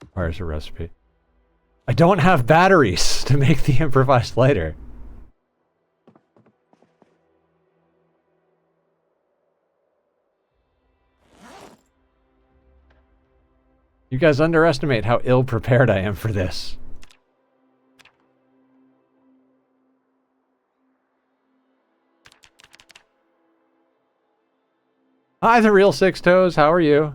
Requires a recipe. I don't have batteries to make the improvised lighter. You guys underestimate how ill-prepared I am for this. Hi, the real Six Toes. How are you?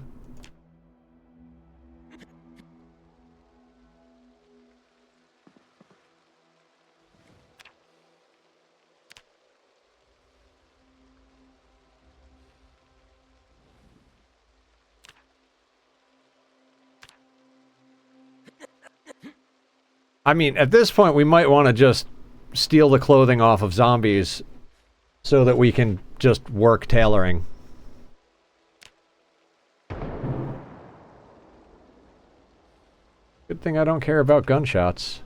I mean, at this point, we might want to just steal the clothing off of zombies so that we can just work tailoring. Good thing I don't care about gunshots.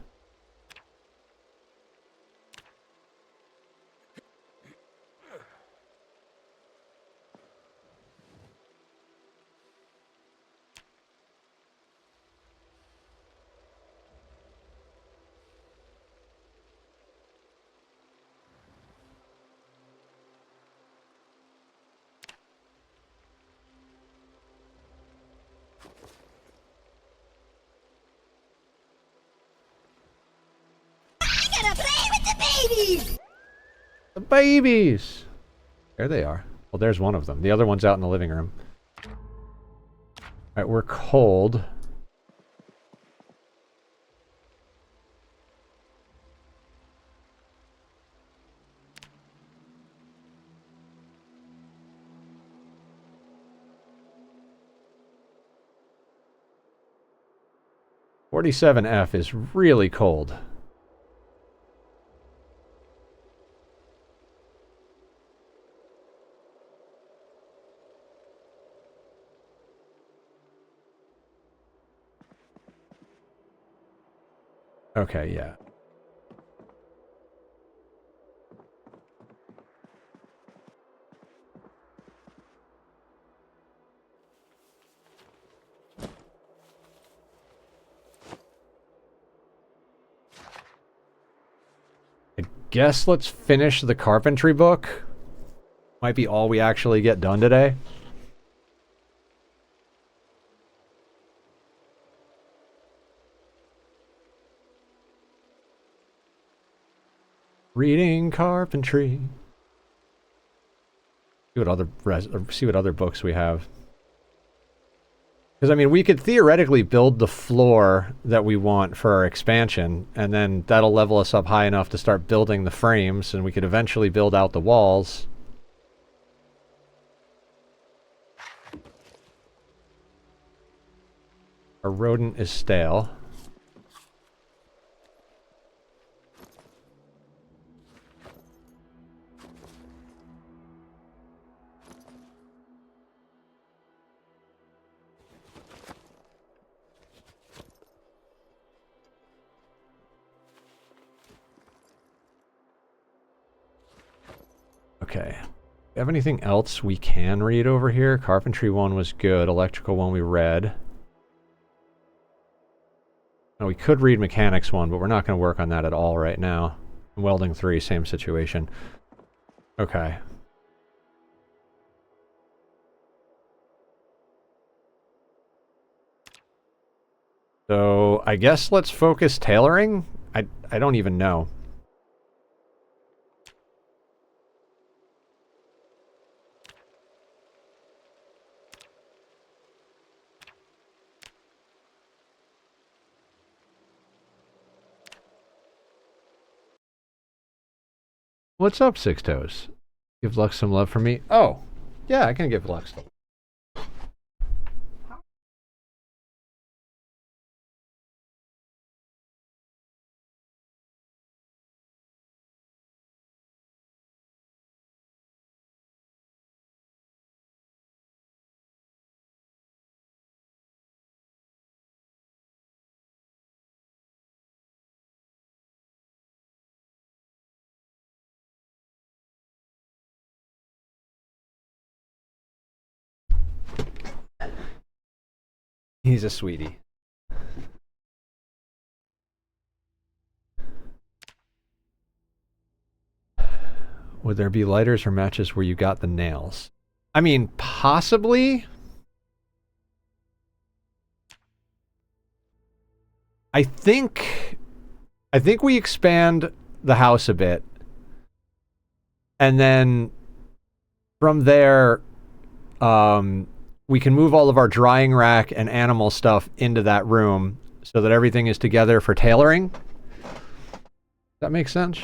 The babies! There they are. Well, there's one of them. The other one's out in the living room. Alright, we're cold. 47F is really cold. Okay, yeah. I guess let's finish the carpentry book. Might be all we actually get done today. Reading carpentry. See what other books we have. Because, I mean, we could theoretically build the floor that we want for our expansion, and then that'll level us up high enough to start building the frames, and we could eventually build out the walls. Our rodent is stale. Okay. Have anything else we can read over here? Carpentry 1 was good. Electrical 1 we read. Now, we could read Mechanics 1, but we're not going to work on that at all right now. Welding 3, same situation. Okay. So, I guess let's focus tailoring? I don't even know. What's up, Six Toes? Give Lux some love for me? Oh, yeah, I can give Lux some. He's a sweetie. Would there be lighters or matches where you got the nails? I mean, possibly. I think we expand the house a bit. And then from there, we can move all of our drying rack and animal stuff into that room so that everything is together for tailoring. Does that make sense?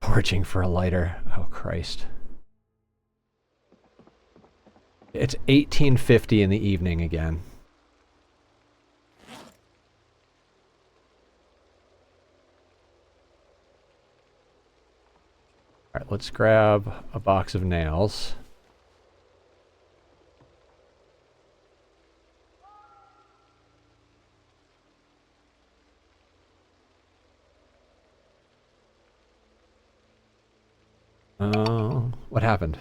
Foraging for a lighter. Oh, Christ. It's 18:50 in the evening again. All right, let's grab a box of nails. Oh, what happened?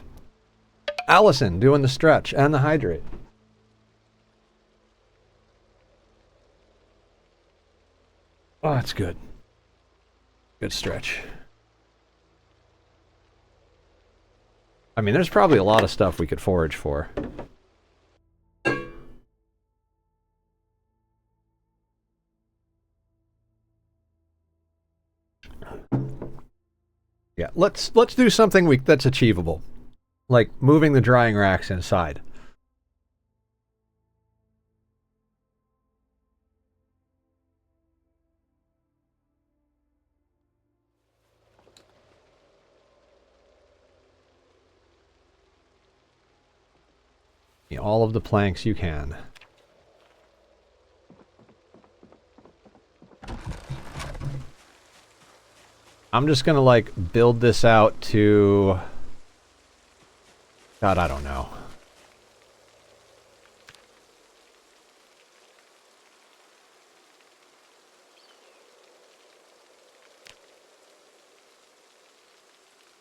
Allison doing the stretch and the hydrate. Oh, that's good. Good stretch. I mean, there's probably a lot of stuff we could forage for. Yeah, let's do something that's achievable. Like moving the drying racks inside. All of the planks you can. I'm just gonna, like, build this out to... God, I don't know.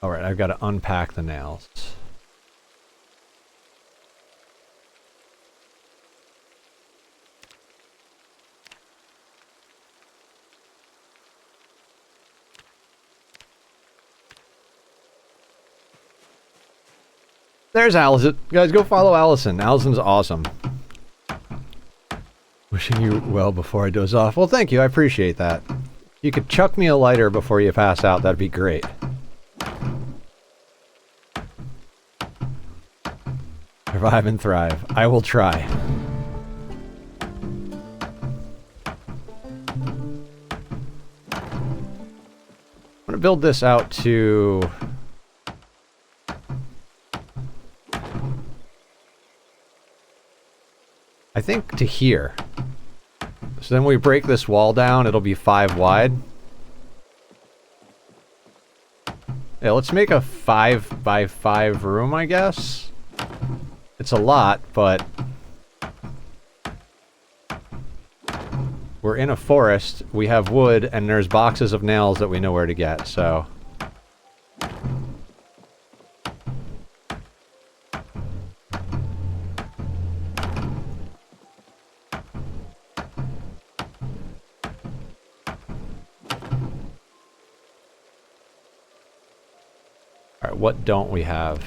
Alright, I've got to unpack the nails. There's Allison. Guys, go follow Allison. Allison's awesome. Wishing you well before I doze off. Well, thank you. I appreciate that. You could chuck me a lighter before you pass out. That'd be great. Survive and thrive. I will try. I'm gonna build this out to... I think to here. So then we break this wall down, it'll be 5 wide. Yeah, let's make a 5 by 5 room, I guess. It's a lot, but... we're in a forest, we have wood, and there's boxes of nails that we know where to get, so... Alright, what don't we have?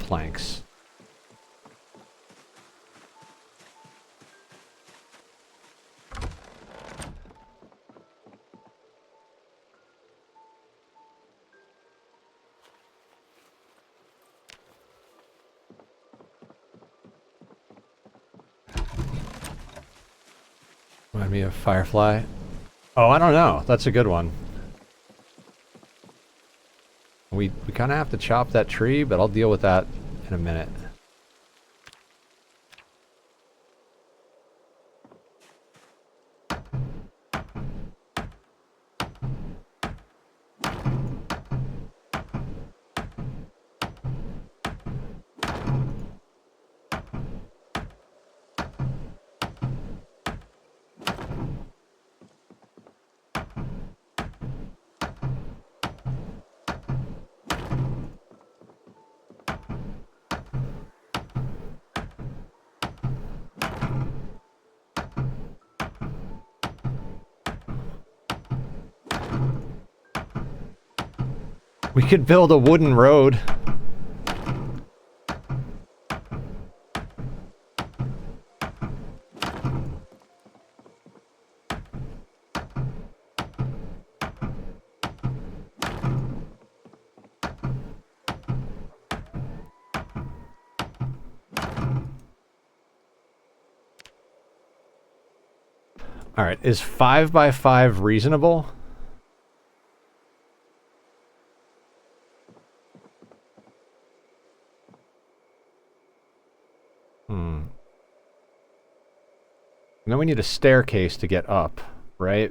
Planks. Remind me of Firefly. Oh, I don't know. That's a good one. We kind of have to chop that tree, but I'll deal with that in a minute. We could build a wooden road. All right, is 5 by 5 reasonable? And then we need a staircase to get up, right?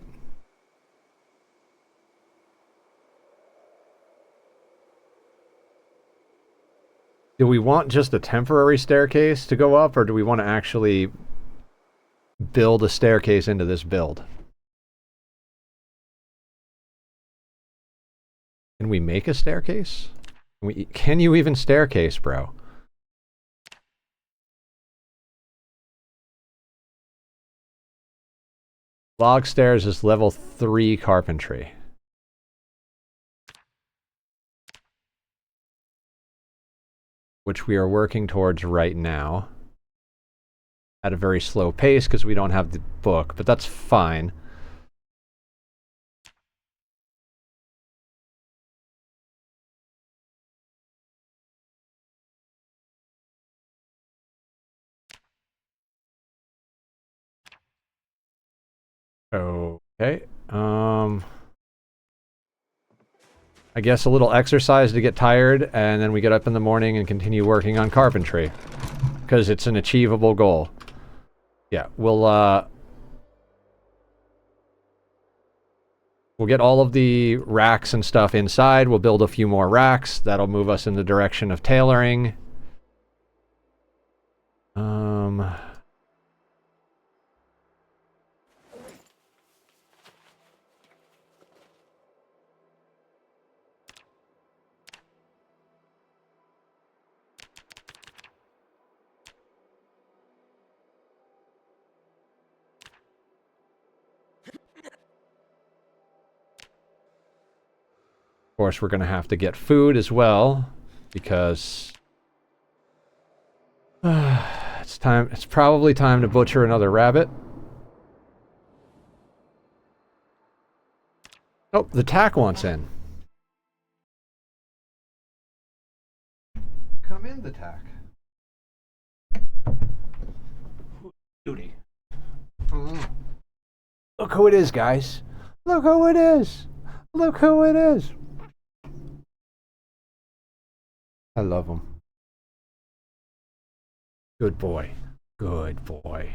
Do we want just a temporary staircase to go up, or do we want to actually build a staircase into this build? Can we make a staircase? Can you even staircase, bro? Log stairs is level 3 carpentry. Which we are working towards right now. At a very slow pace because we don't have the book, but that's fine. Okay. I guess a little exercise to get tired, and then we get up in the morning and continue working on carpentry. because it's an achievable goal. Yeah, we'll get all of the racks and stuff inside. We'll build a few more racks. That'll move us in the direction of tailoring. Of course, we're going to have to get food as well, because it's time. It's probably time to butcher another rabbit. Oh, the tack wants in. Come in, the tack. Duty. Look who it is, guys. Look who it is. Look who it is. I love him. Good boy. Good boy.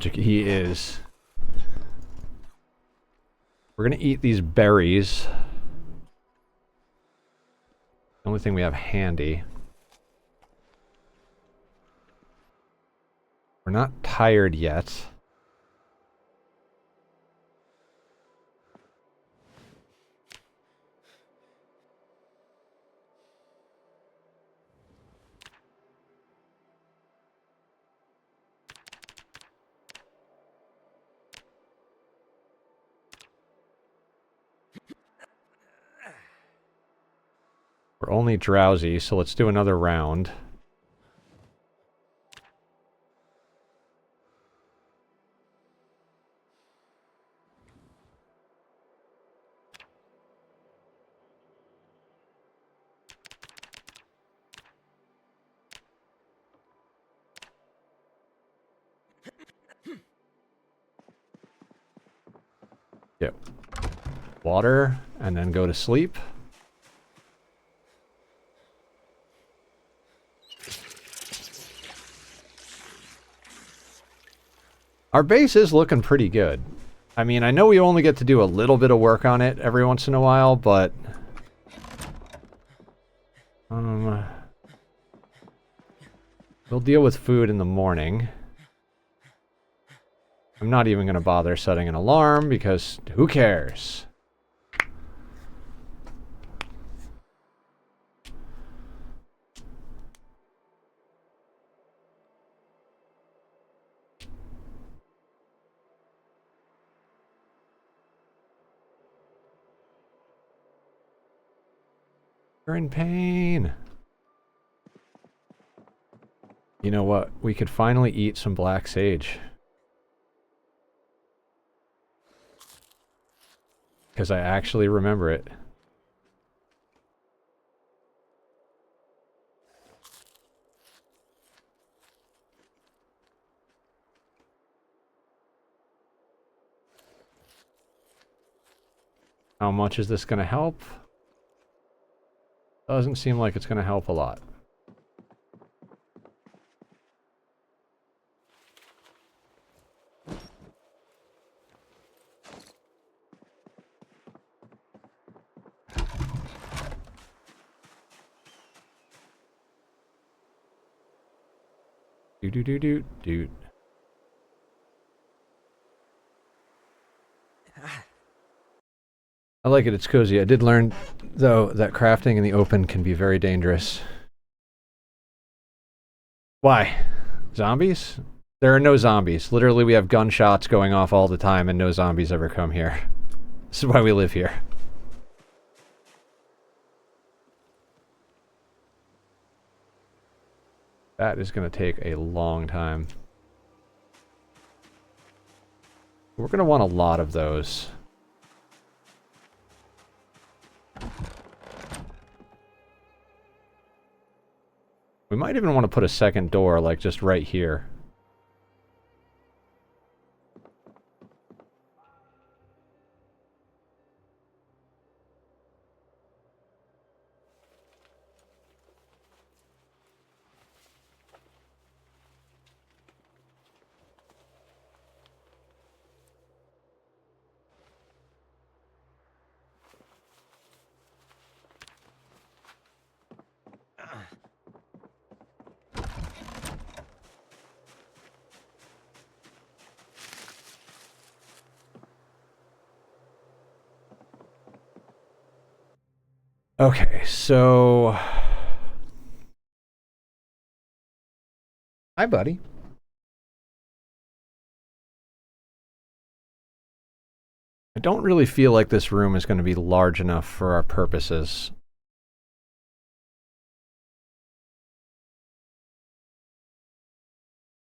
He is. We're gonna eat these berries. The only thing we have handy. We're not tired yet. We're only drowsy, so let's do another round. Yep. Water, and then go to sleep. Our base is looking pretty good. I mean, I know we only get to do a little bit of work on it every once in a while, but... we'll deal with food in the morning. I'm not even going to bother setting an alarm, because who cares? You're in pain. You know what? We could finally eat some black sage. Because I actually remember it. How much is this going to help? Doesn't seem like it's going to help a lot. Do. I like it, it's cozy. I did learn, though, that crafting in the open can be very dangerous. Why? Zombies? There are no zombies. Literally, we have gunshots going off all the time and no zombies ever come here. This is why we live here. That is going to take a long time. We're going to want a lot of those. We might even want to put a second door, like, just right here. Okay, so... Hi, buddy. I don't really feel like this room is going to be large enough for our purposes.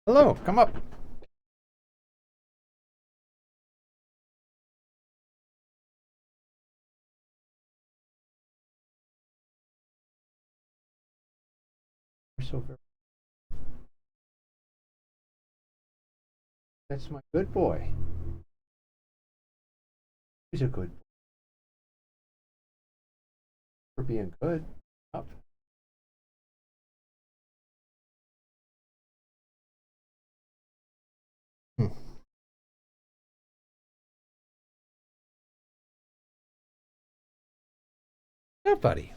Hello, come up. You're so very... That's my good boy. He's a good boy. For being good. Up. Yeah, buddy.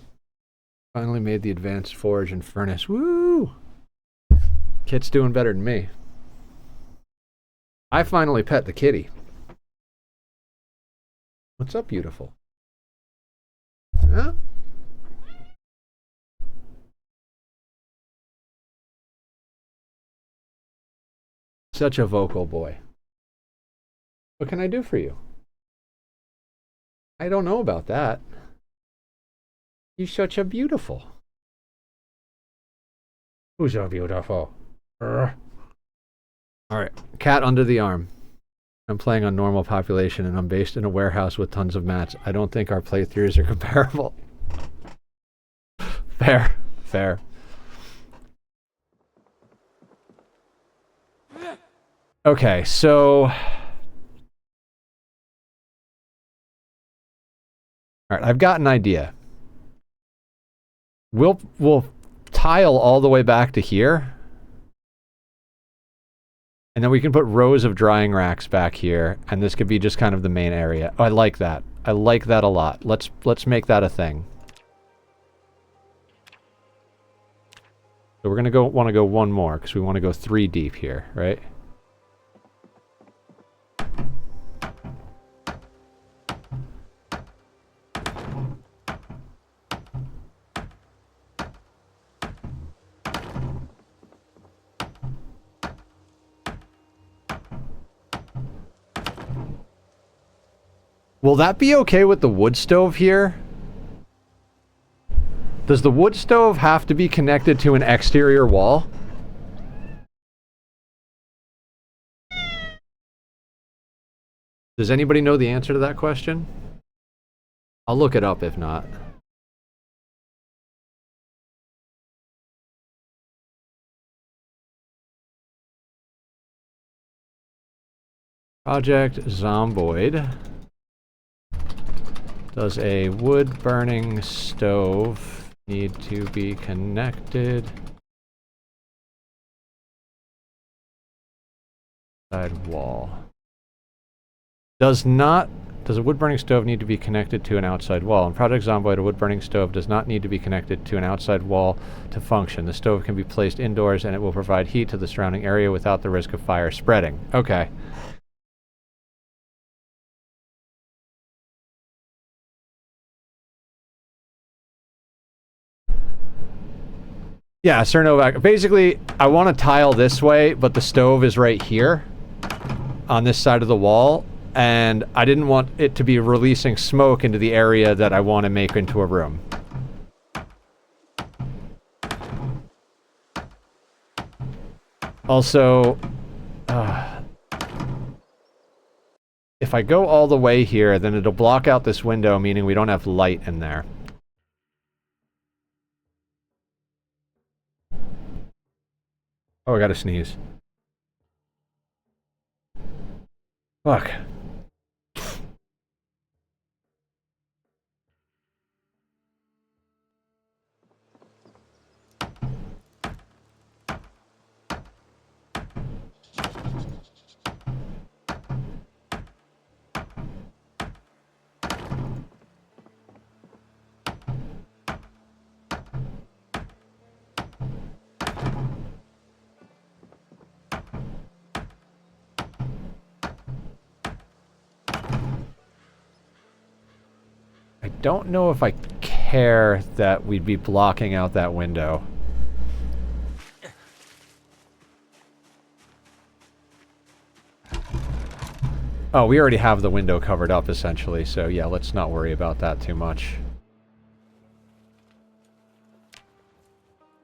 Finally made the advanced forge and furnace. Woo! Kit's doing better than me. I finally pet the kitty. What's up, beautiful? Huh? Such a vocal boy. What can I do for you? I don't know about that. You're such a beautiful. Who's so beautiful? All right, cat under the arm. I'm playing on normal population and I'm based in a warehouse with tons of mats. I don't think our playthroughs are comparable. Fair, fair. Okay, so... Alright, I've got an idea. We'll tile all the way back to here. And then we can put rows of drying racks back here, and this could be just kind of the main area. Oh, I like that. I like that a lot. Let's make that a thing. So we're gonna want to go one more, because we want to go 3 deep here, right? Will that be okay with the wood stove here? Does the wood stove have to be connected to an exterior wall? Does anybody know the answer to that question? I'll look it up if not. Project Zomboid. Does a wood-burning stove need to be connected? Side wall. Does a wood-burning stove need to be connected to an outside wall? In Project Zomboid, a wood-burning stove does not need to be connected to an outside wall to function. The stove can be placed indoors and it will provide heat to the surrounding area without the risk of fire spreading. Okay. Yeah, Sir Novak. Basically, I want to tile this way, but the stove is right here on this side of the wall, and I didn't want it to be releasing smoke into the area that I want to make into a room. Also, if I go all the way here, then it'll block out this window, meaning we don't have light in there. Oh, I gotta sneeze. Fuck. I don't know if I care that we'd be blocking out that window. Oh, we already have the window covered up, essentially, so yeah, let's not worry about that too much.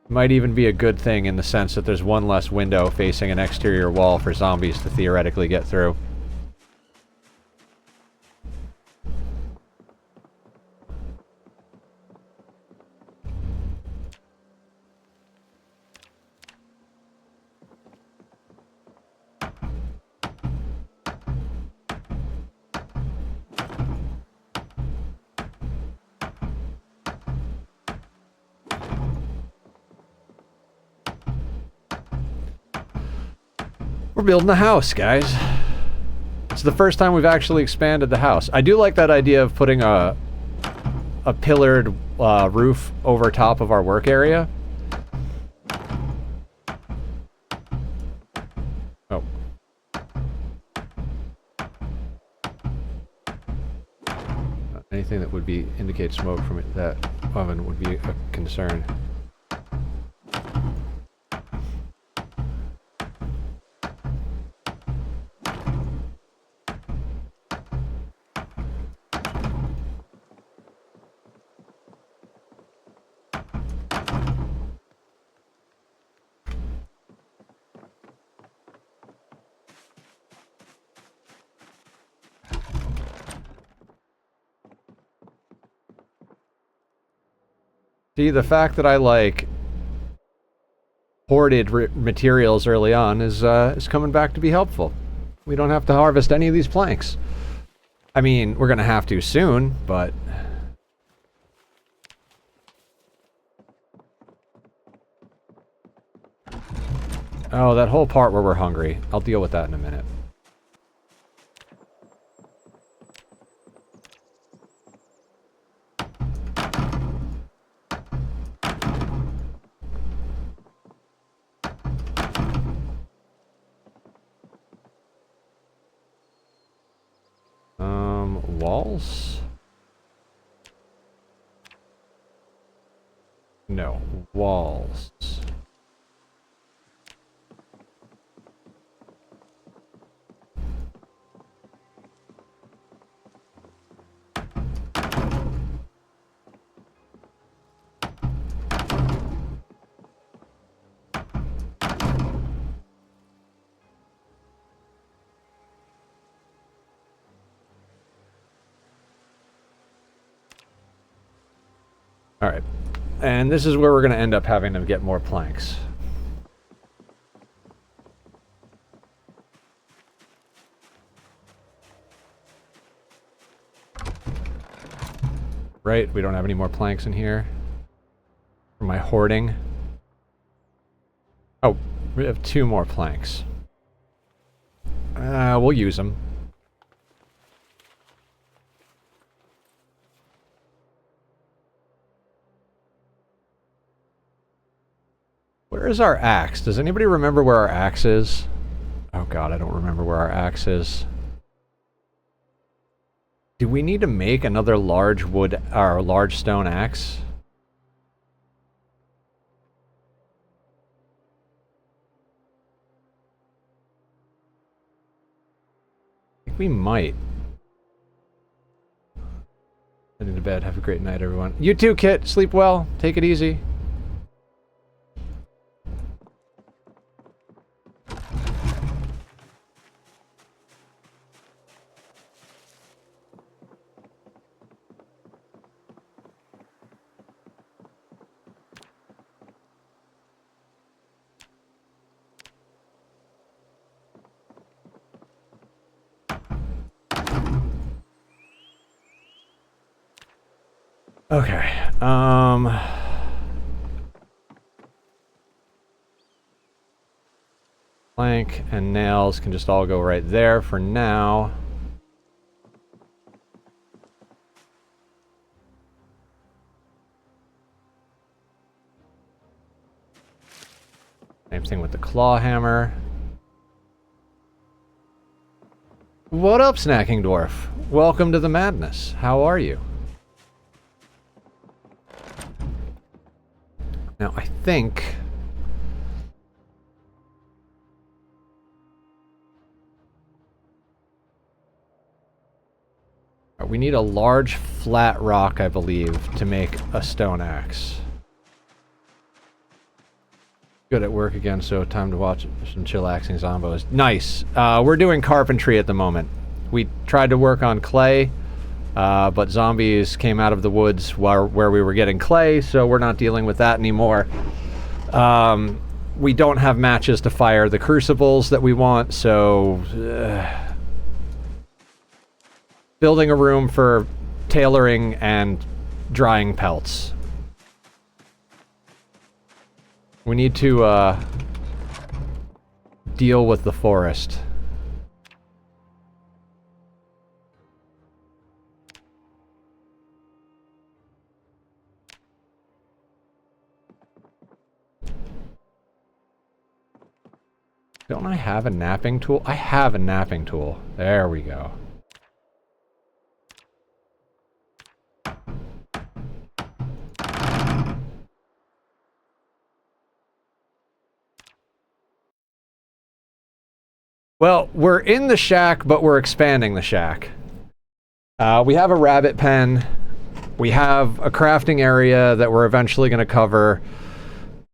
Might even be a good thing in the sense that there's one less window facing an exterior wall for zombies to theoretically get through. We're building a house, guys. It's the first time we've actually expanded the house. I do like that idea of putting a pillared roof over top of our work area. Oh. Anything that would indicate smoke from it, that oven would be a concern. See, the fact that I, like, hoarded materials early on is coming back to be helpful. We don't have to harvest any of these planks. I mean, we're gonna have to soon, but... Oh, that whole part where we're hungry. I'll deal with that in a minute. Walls? No, walls. Alright, and this is where we're going to end up having to get more planks. Right, we don't have any more planks in here. For my hoarding. Oh, we have 2 more planks. We'll use them. Where is our axe? Does anybody remember where our axe is? Oh god, I don't remember where our axe is. Do we need to make another large wood, or large stone axe? I think we might. Heading to bed. Have a great night, everyone. You too, Kit. Sleep well. Take it easy. Okay. Plank and nails can just all go right there for now. Same thing with the claw hammer. What up, Snacking Dwarf? Welcome to the madness. How are you? Now, I think... we need a large flat rock, I believe, to make a stone axe. Good at work again, so time to watch some chillaxing zombos. Nice. We're doing carpentry at the moment. We tried to work on clay, but zombies came out of the woods where we were getting clay, so we're not dealing with that anymore. We don't have matches to fire the crucibles that we want, so... building a room for tailoring and drying pelts. We need to, deal with the forest. Don't I have a napping tool? I have a napping tool. There we go. Well, we're in the shack, but we're expanding the shack. We have a rabbit pen. We have a crafting area that we're eventually going to cover.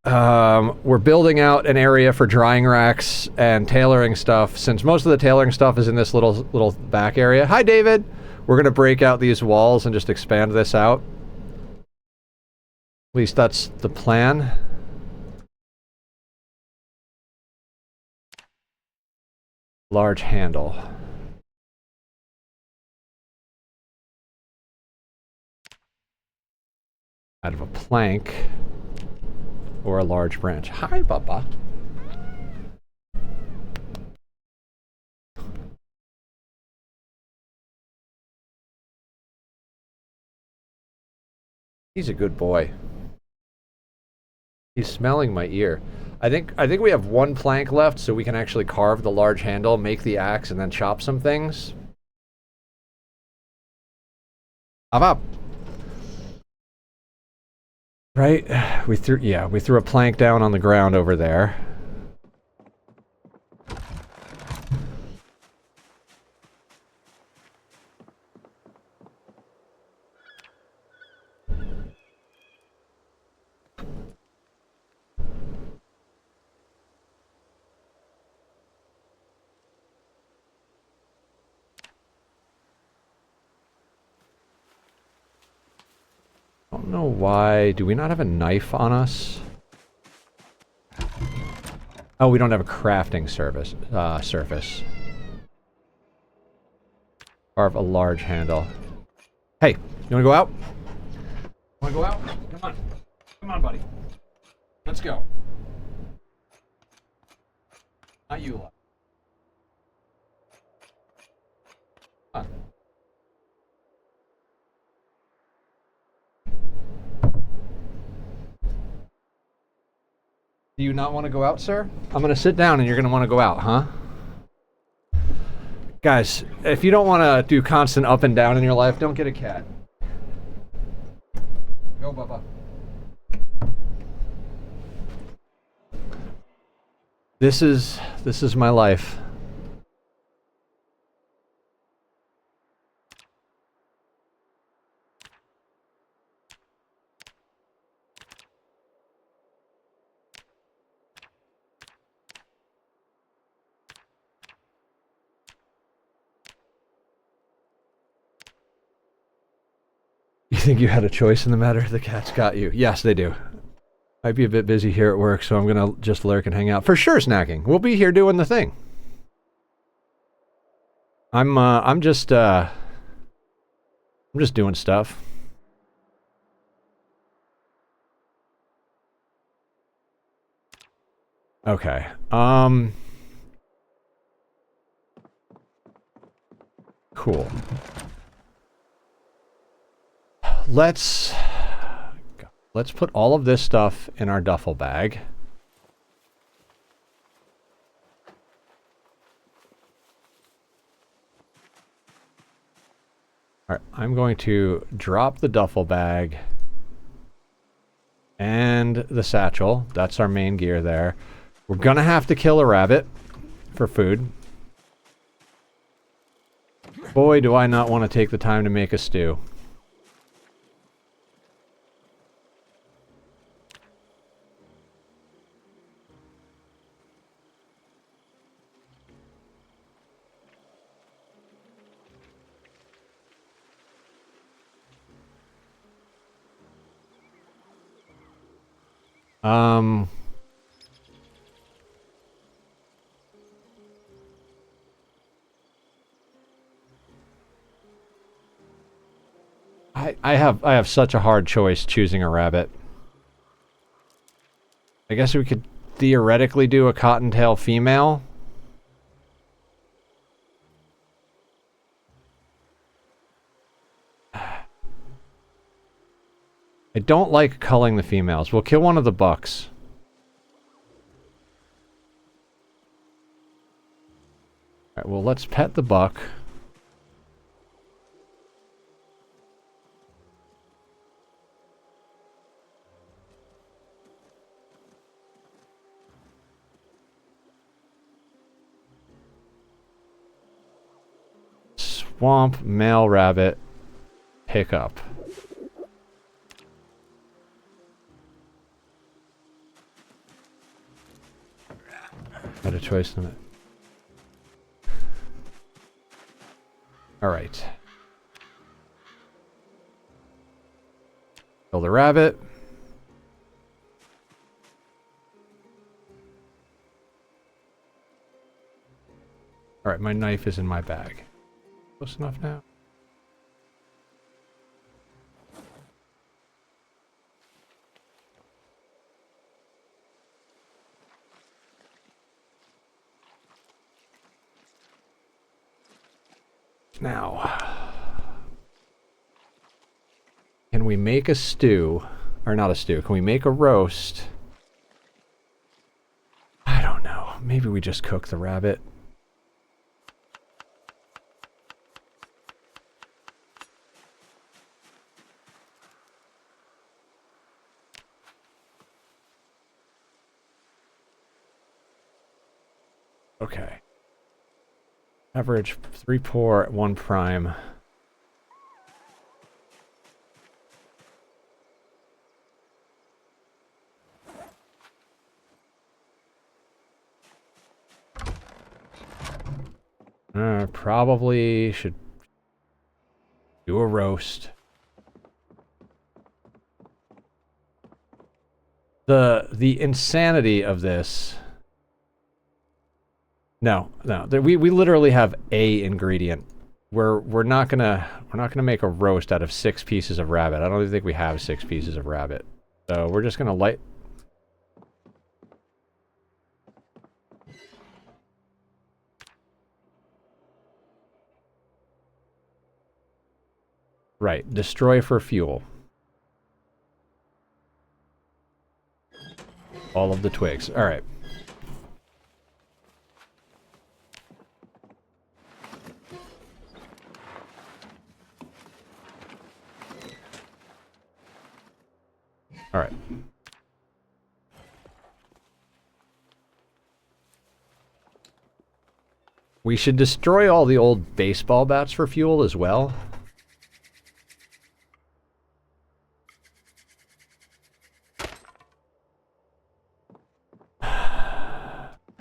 We're building out an area for drying racks and tailoring stuff. Since most of the tailoring stuff is in this little back area. Hi, David! We're going to break out these walls and just expand this out. At least that's the plan. Large handle. Out of a plank or a large branch. Hi, Papa. He's a good boy. He's smelling my ear. I think we have one plank left, so we can actually carve the large handle, make the axe, and then chop some things. Up. Right? We threw a plank down on the ground over there. I don't know why. Do we not have a knife on us? Oh, we don't have a crafting surface. Carve a large handle. Hey, you wanna go out? Wanna go out? Come on. Come on, buddy. Let's go. Not you. Come on. Do you not want to go out, sir? I'm going to sit down and you're going to want to go out, huh? Guys, if you don't want to do constant up and down in your life, don't get a cat. Go, Bubba. This is my life. You think you had a choice in the matter? The cat's got you. Yes, they do. Might be a bit busy here at work, so I'm gonna just lurk and hang out. For sure, snacking. We'll be here doing the thing. I'm just doing stuff. Okay. Cool. Let's put all of this stuff in our duffel bag. All right, I'm going to drop the duffel bag and the satchel. That's our main gear there. We're gonna have to kill a rabbit for food. Boy, do I not want to take the time to make a stew. I have such a hard choice choosing a rabbit. I guess we could theoretically do a cottontail female. I don't like culling the females. We'll kill one of the bucks. Alright, well, let's pet the buck. Swamp male rabbit. Pick up. Had a choice in it. Alright. Kill the rabbit. Alright, my knife is in my bag. Close enough now? Now, can we make a stew? Or not a stew, can we make a roast? I don't know. Maybe we just cook the rabbit. Okay. Average 3 poor, 1 prime. Probably should do a roast. The insanity of this. No. We literally have a ingredient. We're not gonna make a roast out of 6 pieces of rabbit. I don't even think we have 6 pieces of rabbit. So we're just gonna light. Right, destroy for fuel. All of the twigs. All right. All right. We should destroy all the old baseball bats for fuel as well.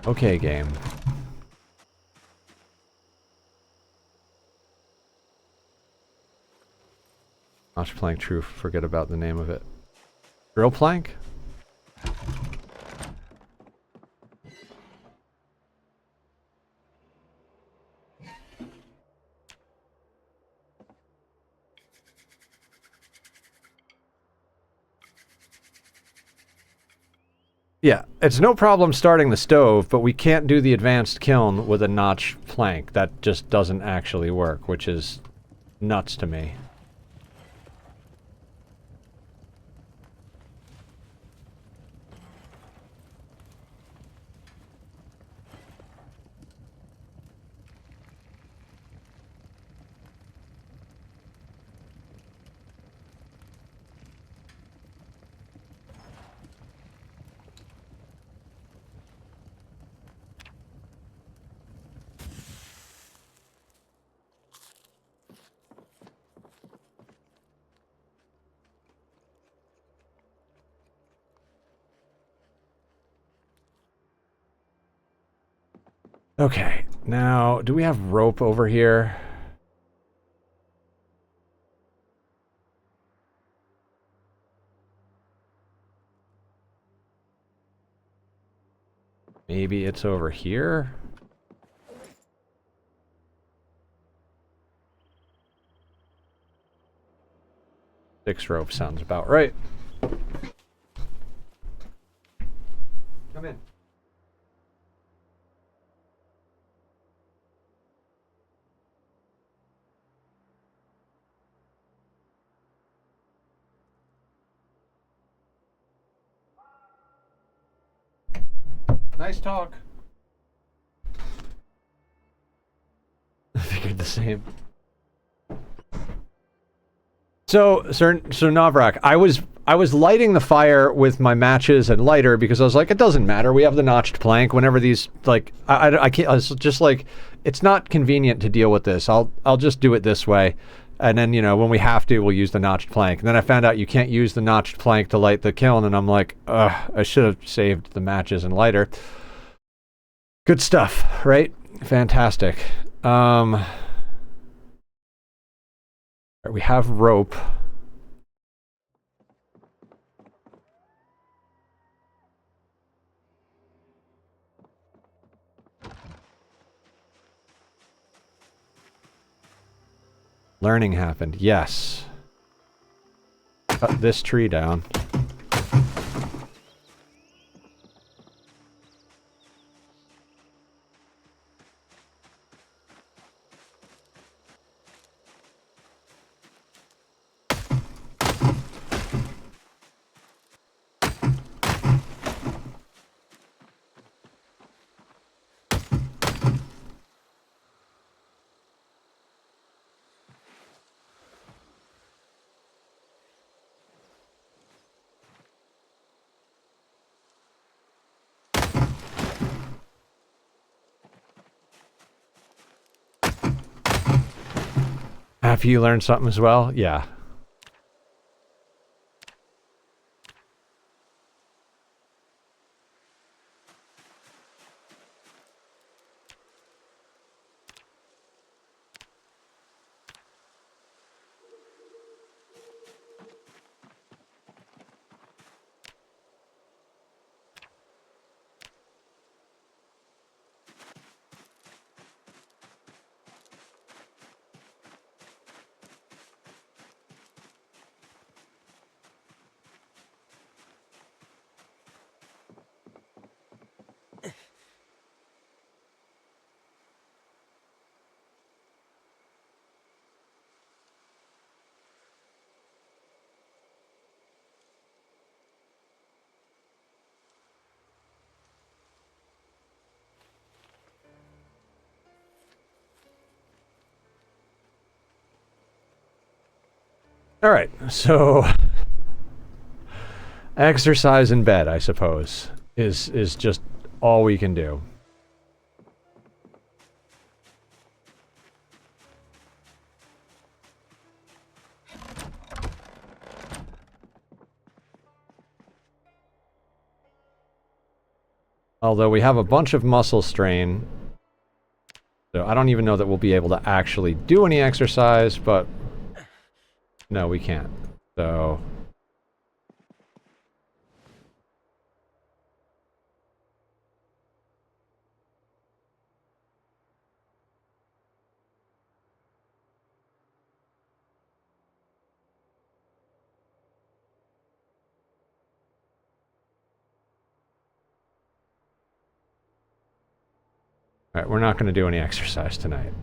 Okay, game. Notch plank, true. Forget about the name of it. Drill plank? Yeah, it's no problem starting the stove, but we can't do the advanced kiln with a notched plank. That just doesn't actually work, which is nuts to me. Okay, now, do we have rope over here? Maybe it's over here? Six rope sounds about right. Come in. Nice talk. I figured the same. So Navrak, I was lighting the fire with my matches and lighter because I was like, it doesn't matter. We have the notched plank. Whenever these, like, I can't. I was just like, it's not convenient to deal with this. I'll just do it this way, and then when we have to, we'll use the notched plank. And then I found out you can't use the notched plank to light the kiln, and I'm like, ugh, I should have saved the matches and lighter. Good stuff, right? Fantastic. We have rope. Learning happened. Yes. Cut this tree down. Have you learned something as well? Yeah. All right. So exercise in bed, I suppose, is just all we can do. Although we have a bunch of muscle strain, so I don't even know that we'll be able to actually do any exercise, but no, we can't. So All right, we're not going to do any exercise tonight.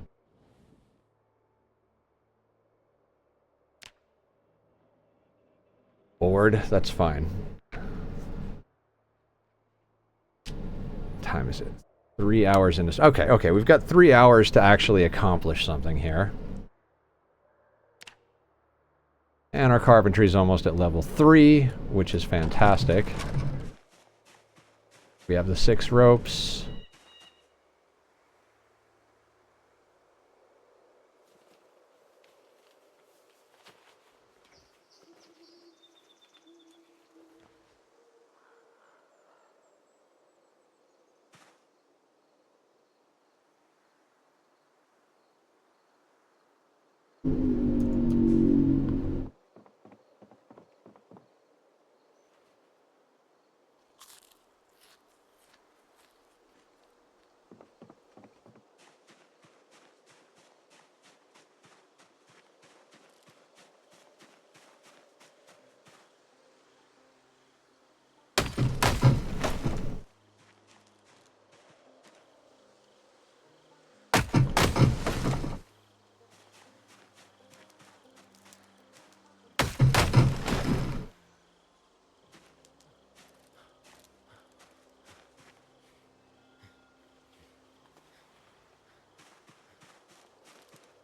Bored, that's fine. What time is it? 3 hours into... Okay, we've got 3 hours to actually accomplish something here. And our carpentry is almost at level 3, which is fantastic. We have the 6 ropes.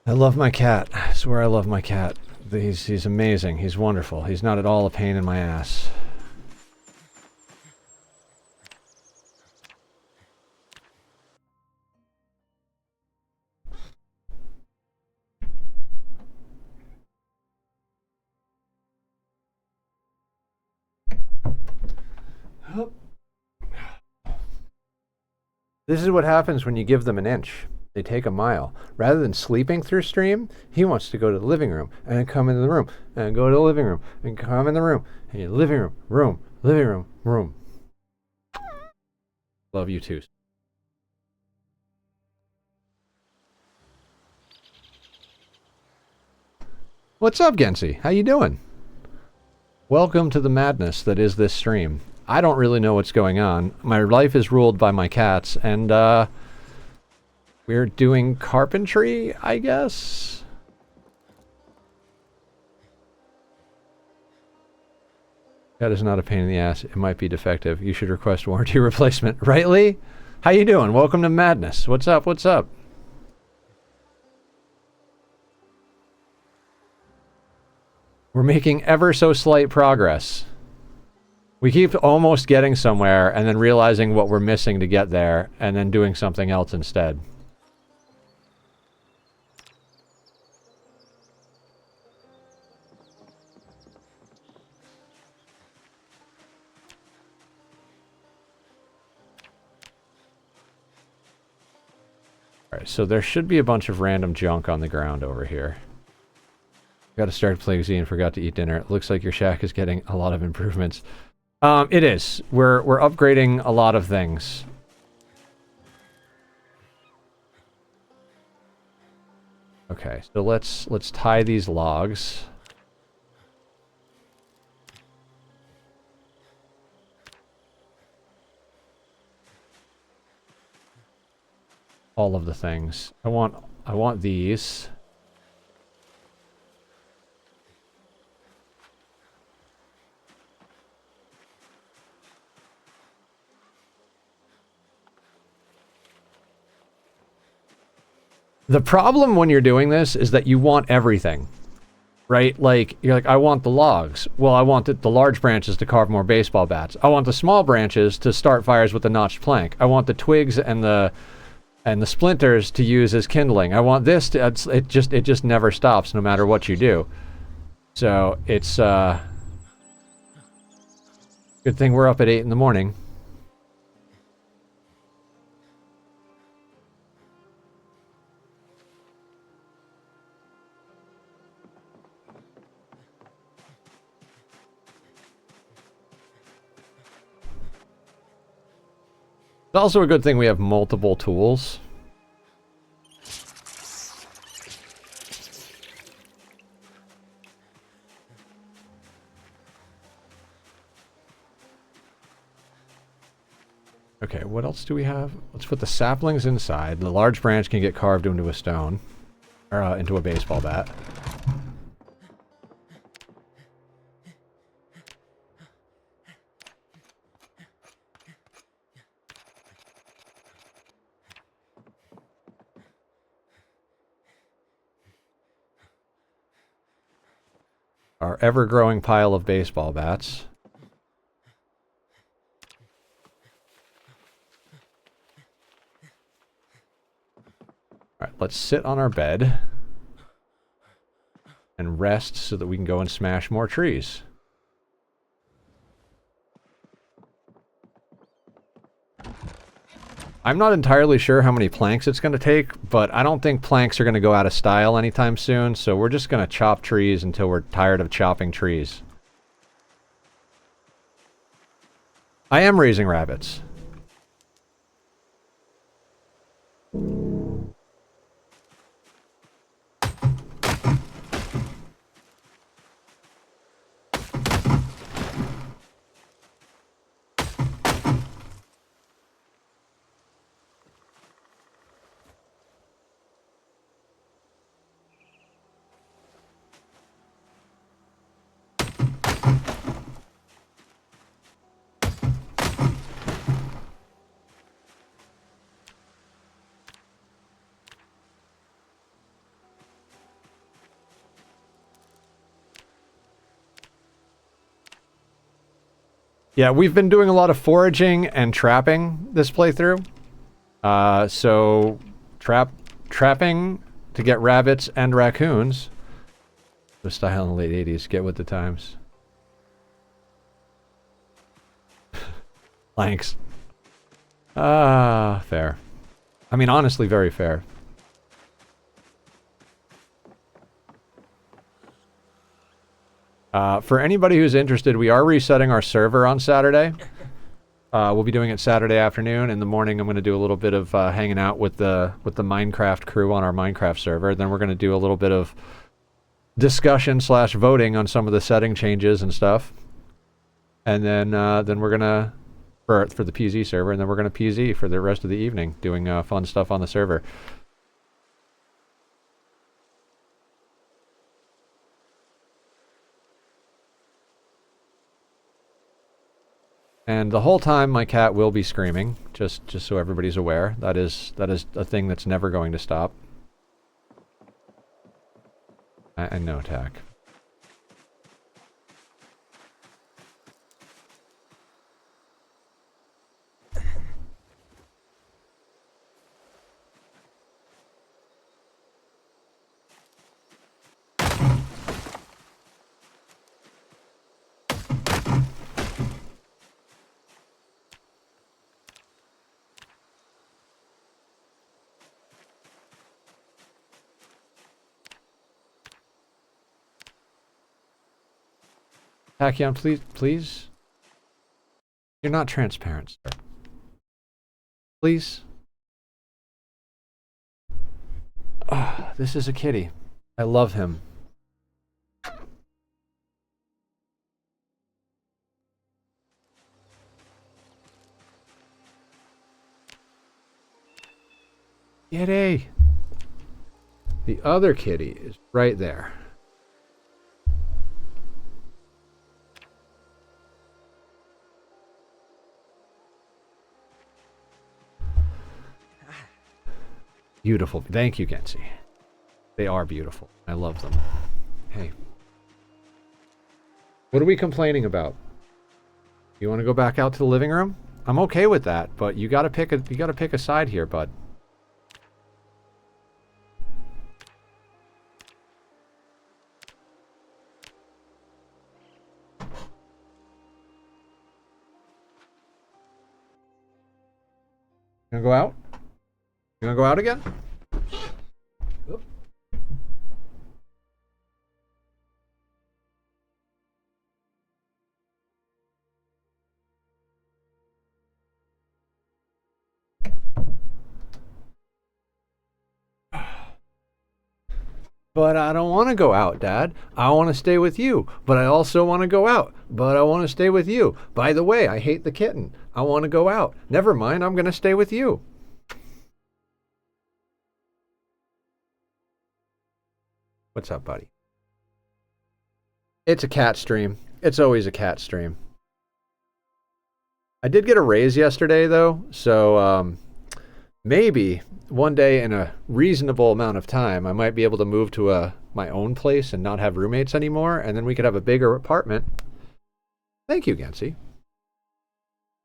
I love my cat. I swear I love my cat. He's amazing. He's wonderful. He's not at all a pain in my ass. This is what happens when you give them an inch. They take a mile. Rather than sleeping through stream, he wants to go to the living room and then come into the room and go to the living room and come in the room and living room, room. Love you too. What's up, Gensi? How you doing? Welcome to the madness that is this stream. I don't really know what's going on. My life is ruled by my cats, and we're doing carpentry, I guess? That is not a pain in the ass. It might be defective. You should request warranty replacement. Right, Lee? How you doing? Welcome to Madness. What's up? What's up? We're making ever so slight progress. We keep almost getting somewhere and then realizing what we're missing to get there and then doing something else instead. Alright, so there should be a bunch of random junk on the ground over here. Got to start playing Z and forgot to eat dinner. It looks like your shack is getting a lot of improvements. It is. We're upgrading a lot of things. Okay, so let's tie these logs. All of the things. I want these. The problem when you're doing this is that you want everything, right? Like, you're like, I want the logs. Well, I want the large branches to carve more baseball bats. I want the small branches to start fires with the notched plank. I want the twigs and the splinters to use as kindling. I want this to, it just never stops no matter what you do. So, it's, good thing we're up at 8 in the morning. It's also a good thing we have multiple tools. Okay, what else do we have? Let's put the saplings inside. The large branch can get carved into a stone. Or into a baseball bat. Our ever-growing pile of baseball bats. Alright, let's sit on our bed and rest so that we can go and smash more trees. I'm not entirely sure how many planks it's going to take, but I don't think planks are going to go out of style anytime soon, so we're just going to chop trees until we're tired of chopping trees. I am raising rabbits. Yeah, we've been doing a lot of foraging and trapping this playthrough. So trapping to get rabbits and raccoons. The style in the late 80s, get with the times. Thanks. Fair. I mean, honestly, very fair. For anybody who's interested, we are resetting our server on Saturday. We'll be doing it Saturday afternoon. In the morning, I'm going to do a little bit of hanging out with the Minecraft crew on our Minecraft server. Then we're going to do a little bit of discussion / voting on some of the setting changes and stuff. And then we're going to for the PZ server, and then we're going to PZ for the rest of the evening, doing fun stuff on the server. And the whole time, my cat will be screaming, just so everybody's aware. That is a thing that's never going to stop. And no attack. Tachyon, please. You're not transparent, sir. Please. Oh, this is a kitty. I love him. Kitty! The other kitty is right there. Beautiful. Thank you, Gensi. They are beautiful. I love them. Hey. What are we complaining about? You want to go back out to the living room? I'm okay with that, but you gotta pick a side here, bud. You gonna go out? You gonna go out again? Oop. But I don't want to go out, Dad. I want to stay with you. But I also want to go out. But I want to stay with you. By the way, I hate the kitten. I want to go out. Never mind, I'm going to stay with you. What's up, buddy? It's a cat stream. It's always a cat stream. I did get a raise yesterday, though, so maybe one day in a reasonable amount of time, I might be able to move to my own place and not have roommates anymore, and then we could have a bigger apartment. Thank you, Gansy.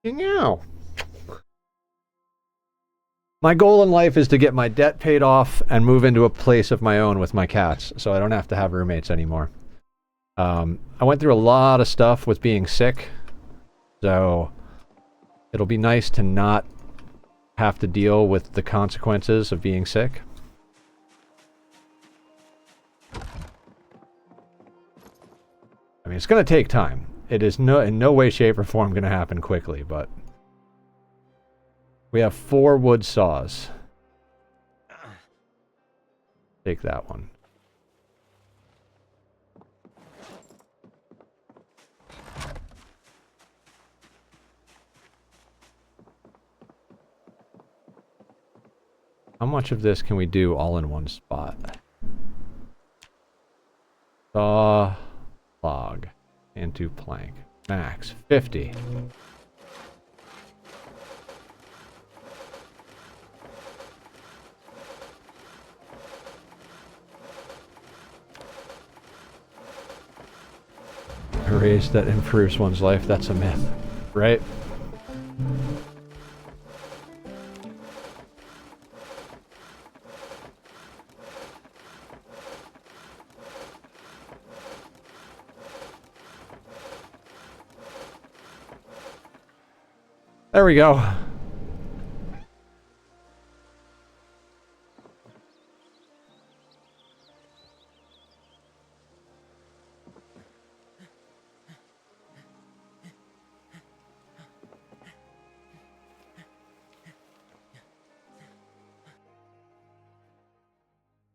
Meow. My goal in life is to get my debt paid off and move into a place of my own with my cats, so I don't have to have roommates anymore. I went through a lot of stuff with being sick, so it'll be nice to not have to deal with the consequences of being sick. I mean, it's going to take time. It is in no way, shape, or form going to happen quickly, but we have 4 wood saws. Take that one. How much of this can we do all in one spot? Saw, log, into plank. Max 50. A raise that improves one's life, that's a myth, right? There we go.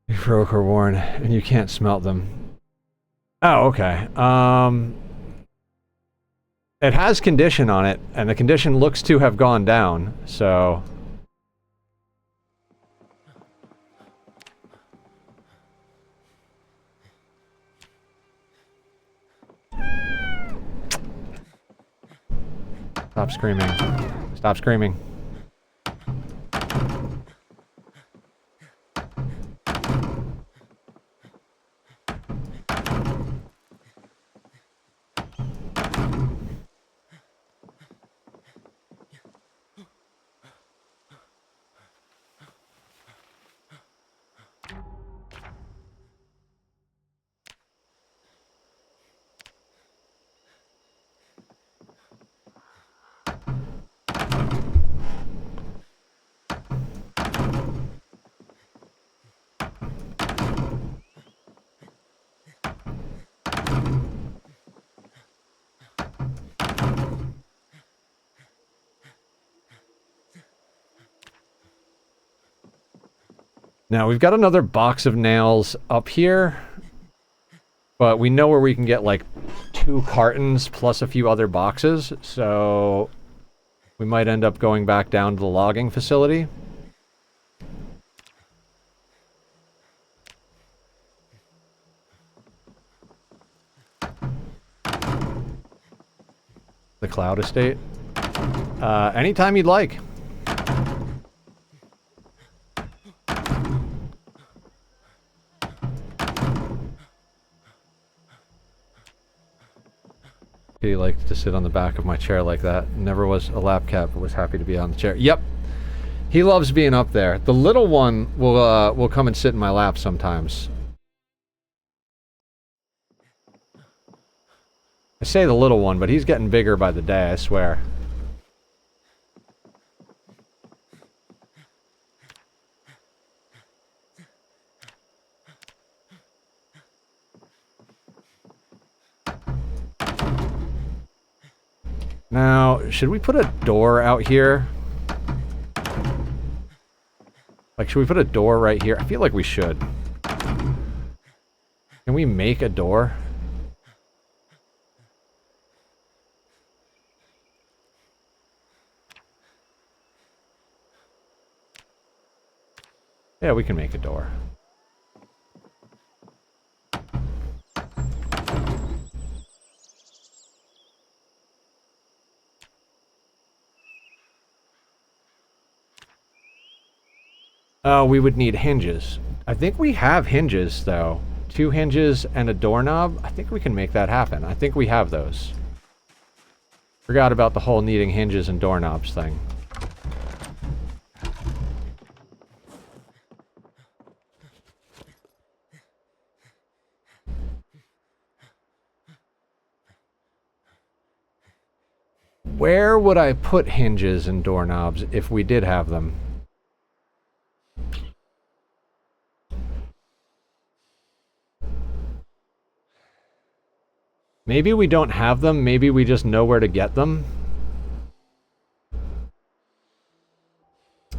You broke or worn, and you can't smelt them. Oh, okay. It has condition on it, and the condition looks to have gone down, so... Stop screaming. Stop screaming. Now, we've got another box of nails up here, but we know where we can get, like, 2 cartons plus a few other boxes, so we might end up going back down to the logging facility. The Cloud Estate. Anytime you'd like. He liked to sit on the back of my chair like that. Never was a lap cat, but was happy to be on the chair. Yep. He loves being up there. The little one will come and sit in my lap sometimes. I say the little one, but he's getting bigger by the day, I swear. Now, should we put a door out here? Like, should we put a door right here? I feel like we should. we make a door? Yeah, we can make a door. Oh, we would need hinges. I think we have hinges, though. 2 hinges and a doorknob. I think we can make that happen. I think we have those. Forgot about the whole needing hinges and doorknobs thing. Where would I put hinges and doorknobs if we did have them? Maybe we don't have them, maybe we just know where to get them.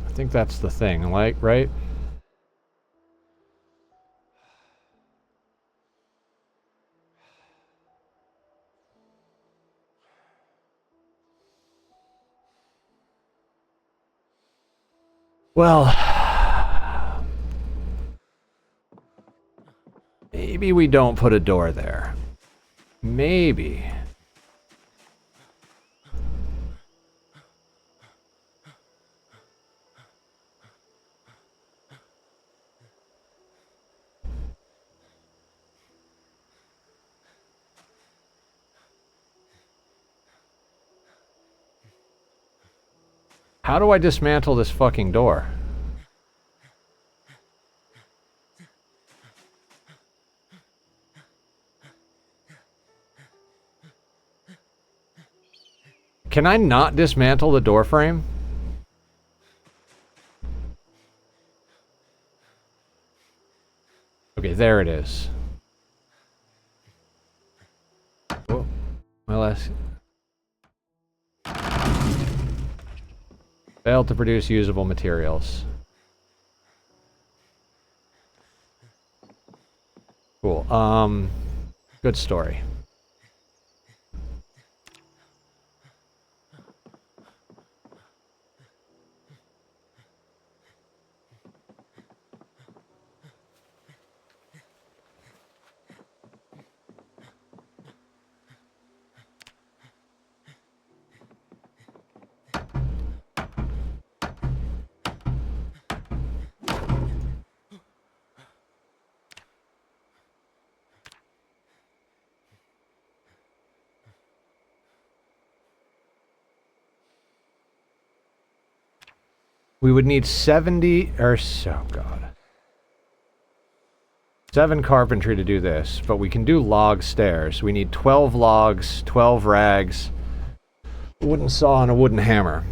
I think that's the thing, like, right? Well, maybe we don't put a door there. Maybe. How do I dismantle this fucking door? Can I not dismantle the door frame? Okay, there it is. Oh, well, that's... Failed to produce usable materials. Cool. Good story. We would need 70 or so, God. 7 carpentry to do this, but we can do log stairs. We need 12 logs, 12 rags, a wooden saw, and a wooden hammer.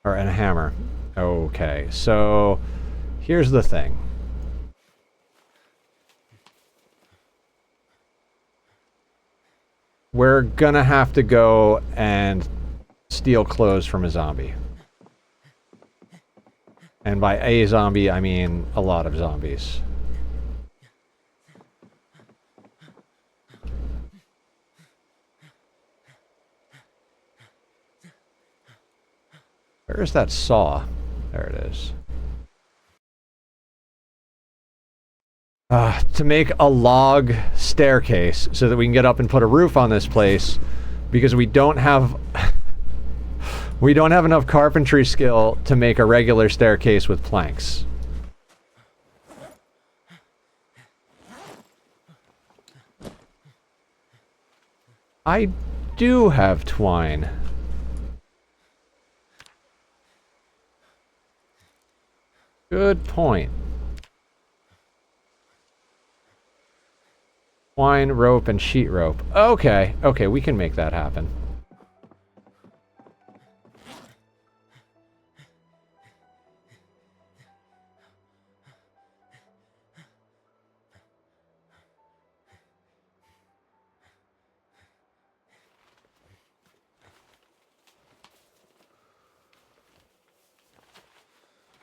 And a hammer. Okay, so here's the thing. We're gonna have to go and steal clothes from a zombie. And by a zombie, I mean a lot of zombies. Where is that saw? There it is. To make a log staircase so that we can get up and put a roof on this place, because we don't have we don't have enough carpentry skill to make a regular staircase with planks. I do have twine. Good point. Twine, rope, and sheet rope. Okay, okay, we can make that happen.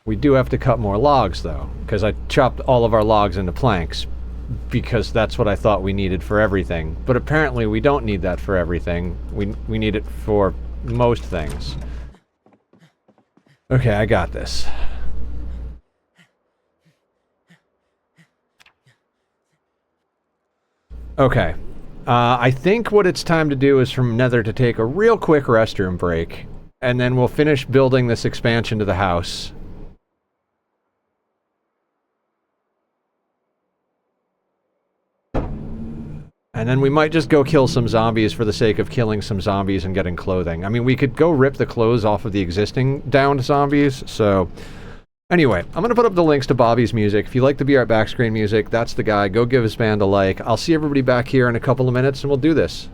We do have to cut more logs, though, because I chopped all of our logs into planks, because that's what I thought we needed for everything. But apparently we don't need that for everything. We need it for most things. Okay, I got this. Okay. I think what it's time to do is from Nether to take a real quick restroom break, and then we'll finish building this expansion to the house. And then we might just go kill some zombies for the sake of killing some zombies and getting clothing. I mean, we could go rip the clothes off of the existing downed zombies, so... Anyway, I'm going to put up the links to Bobby's music. If you like the Be Right Back screen music, that's the guy. Go give his band a like. I'll see everybody back here in a couple of minutes, and we'll do this.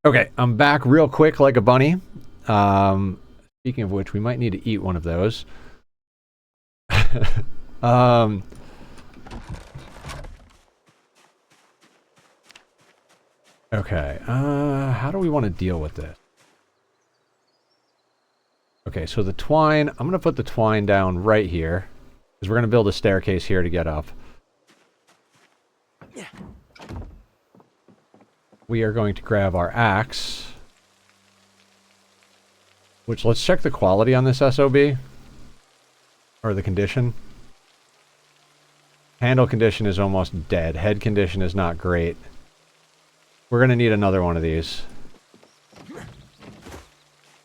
Okay, I'm back real quick like a bunny. Speaking of which, we might need to eat one of those. Okay, how do we want to deal with this? Okay, so the twine, I'm going to put the twine down right here, because we're going to build a staircase here to get up. We are going to grab our axe. Which, let's check the quality on this SOB. Or the condition. Handle condition is almost dead. Head condition is not great. We're going to need another one of these.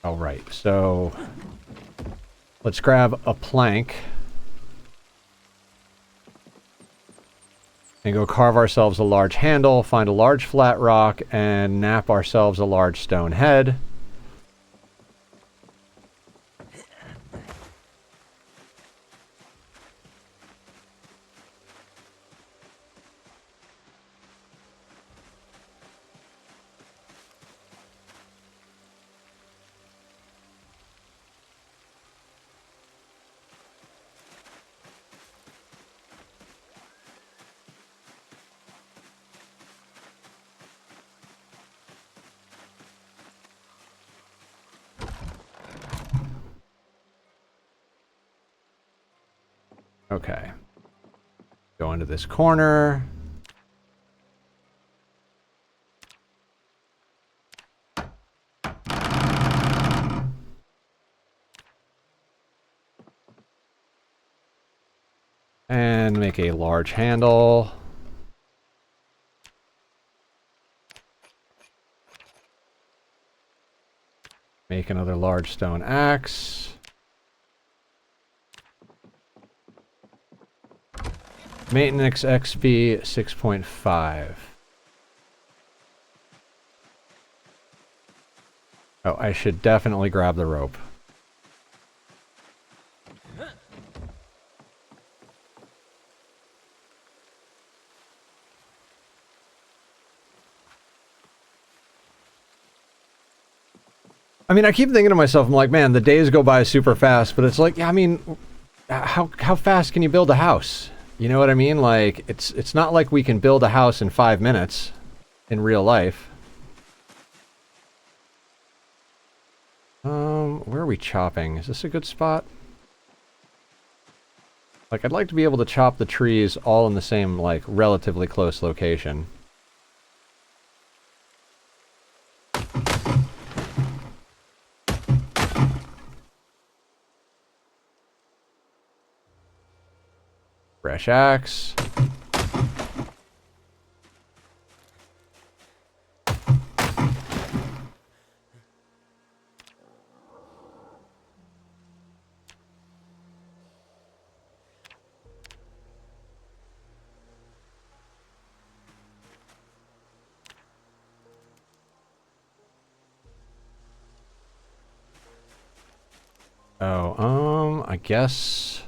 Alright, so... let's grab a plank. And go carve ourselves a large handle, find a large flat rock, and nap ourselves a large stone head. Okay. Go into this corner. And make a large handle. Make another large stone axe. Maintenance XP 6.5. Oh, I should definitely grab the rope. I mean, I keep thinking to myself, I'm like, man, the days go by super fast, but it's like, yeah, I mean, how fast can you build a house? You know what I mean? Like, it's not like we can build a house in 5 minutes in real life. Where are we chopping? Is this a good spot? Like, I'd like to be able to chop the trees all in the same, like, relatively close location. Fresh axe. Oh, I guess...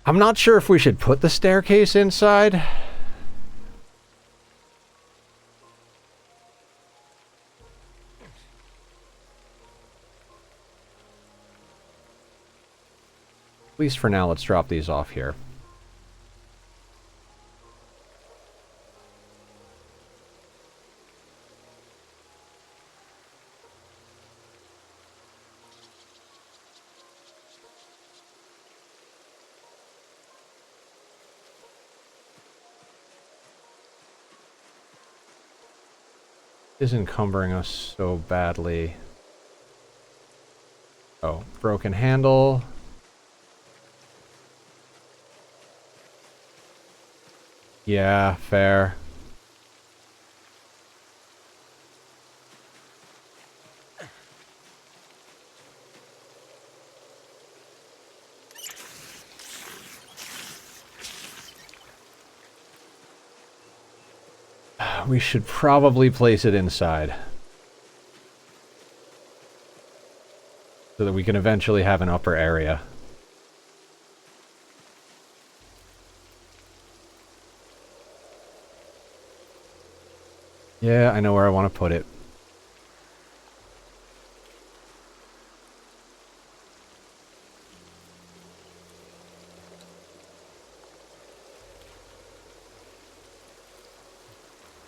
I'm not sure if we should put the staircase inside. At least for now, let's drop these off here. Is encumbering us so badly. Oh, broken handle. Yeah, fair. We should probably place it inside. So that we can eventually have an upper area. Yeah, I know where I want to put it.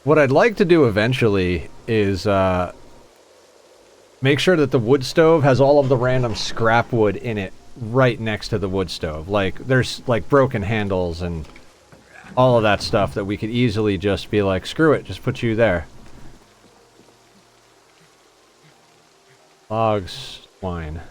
What I'd like to do eventually is make sure that the wood stove has all of the random scrap wood in it right next to the wood stove. Like, there's like broken handles and all of that stuff that we could easily just be like, screw it, just put you there. Logs, wine.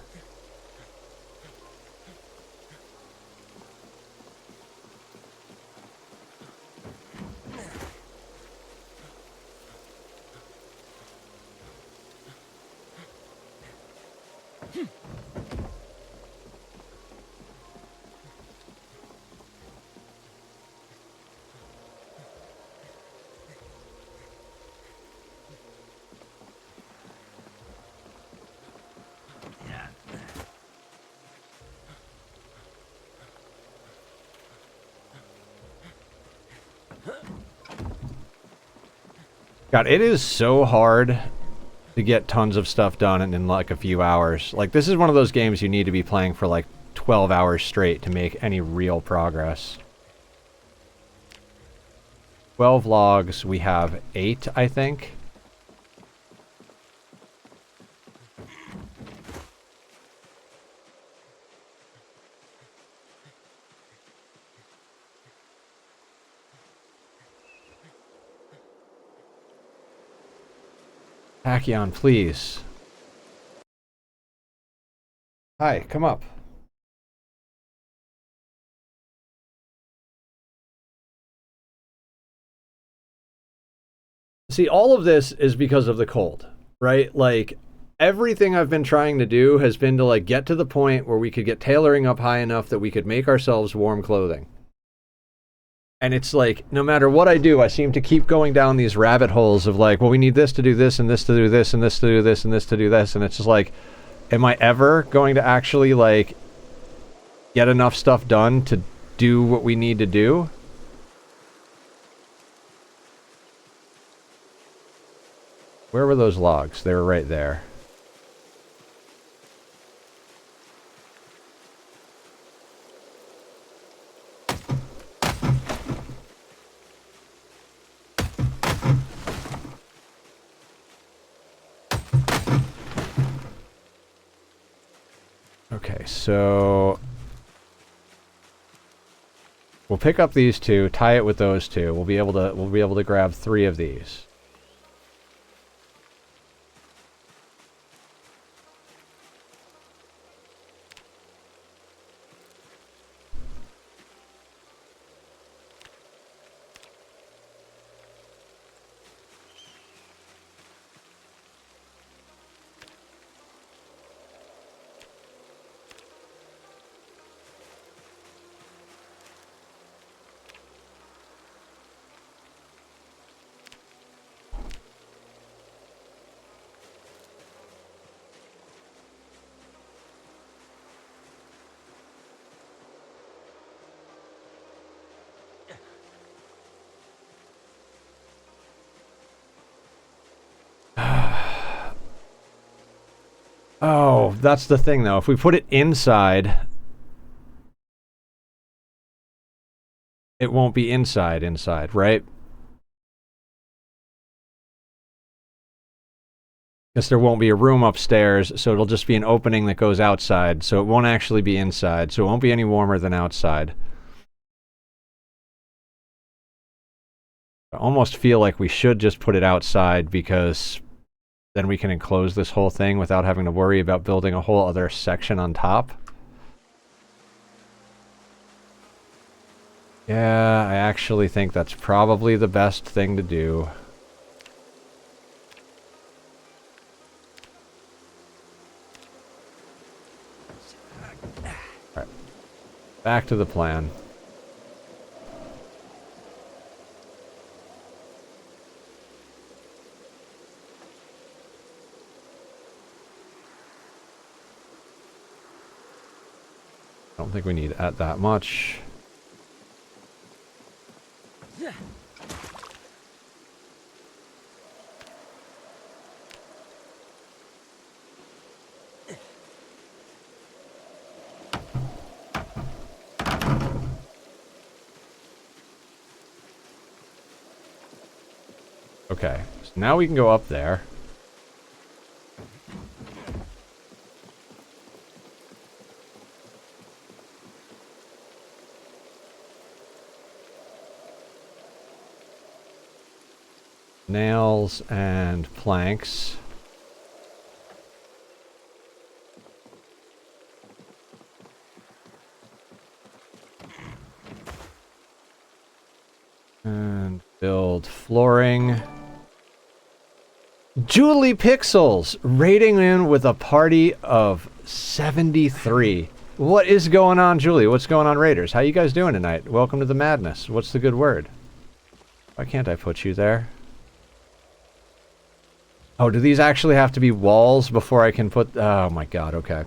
God, it is so hard to get tons of stuff done in like a few hours. Like, this is one of those games you need to be playing for like 12 hours straight to make any real progress. 12 logs, we have 8, I think. Tachyon, please. Hi, come up. See, all of this is because of the cold, right? Like, everything I've been trying to do has been to like get to the point where we could get tailoring up high enough that we could make ourselves warm clothing. And it's like, no matter what I do, I seem to keep going down these rabbit holes of like, well, we need this to do this, and this to do this, and this to do this, and this to do this. And it's just like, am I ever going to actually like get enough stuff done to do what we need to do? Where were those logs? They were right there. Okay, so we'll pick up these two, tie it with those two. We'll be able to grab 3 of these. Oh, that's the thing though. If we put it inside, it won't be inside, right? Because there won't be a room upstairs, so it'll just be an opening that goes outside, so it won't actually be inside, so it won't be any warmer than outside. I almost feel like we should just put it outside, because then we can enclose this whole thing without having to worry about building a whole other section on top. Yeah, I actually think that's probably the best thing to do. Alright. Back to the plan. I don't think we need that much. Okay, so now we can go up there. Nails and planks. And build flooring. Julie Pixels rating in with a party of 73. What is going on, Julie? What's going on, Raiders? How you guys doing tonight? Welcome to the madness. What's the good word? Why can't I put you there? Oh, do these actually have to be walls before I can put... Oh my god, okay.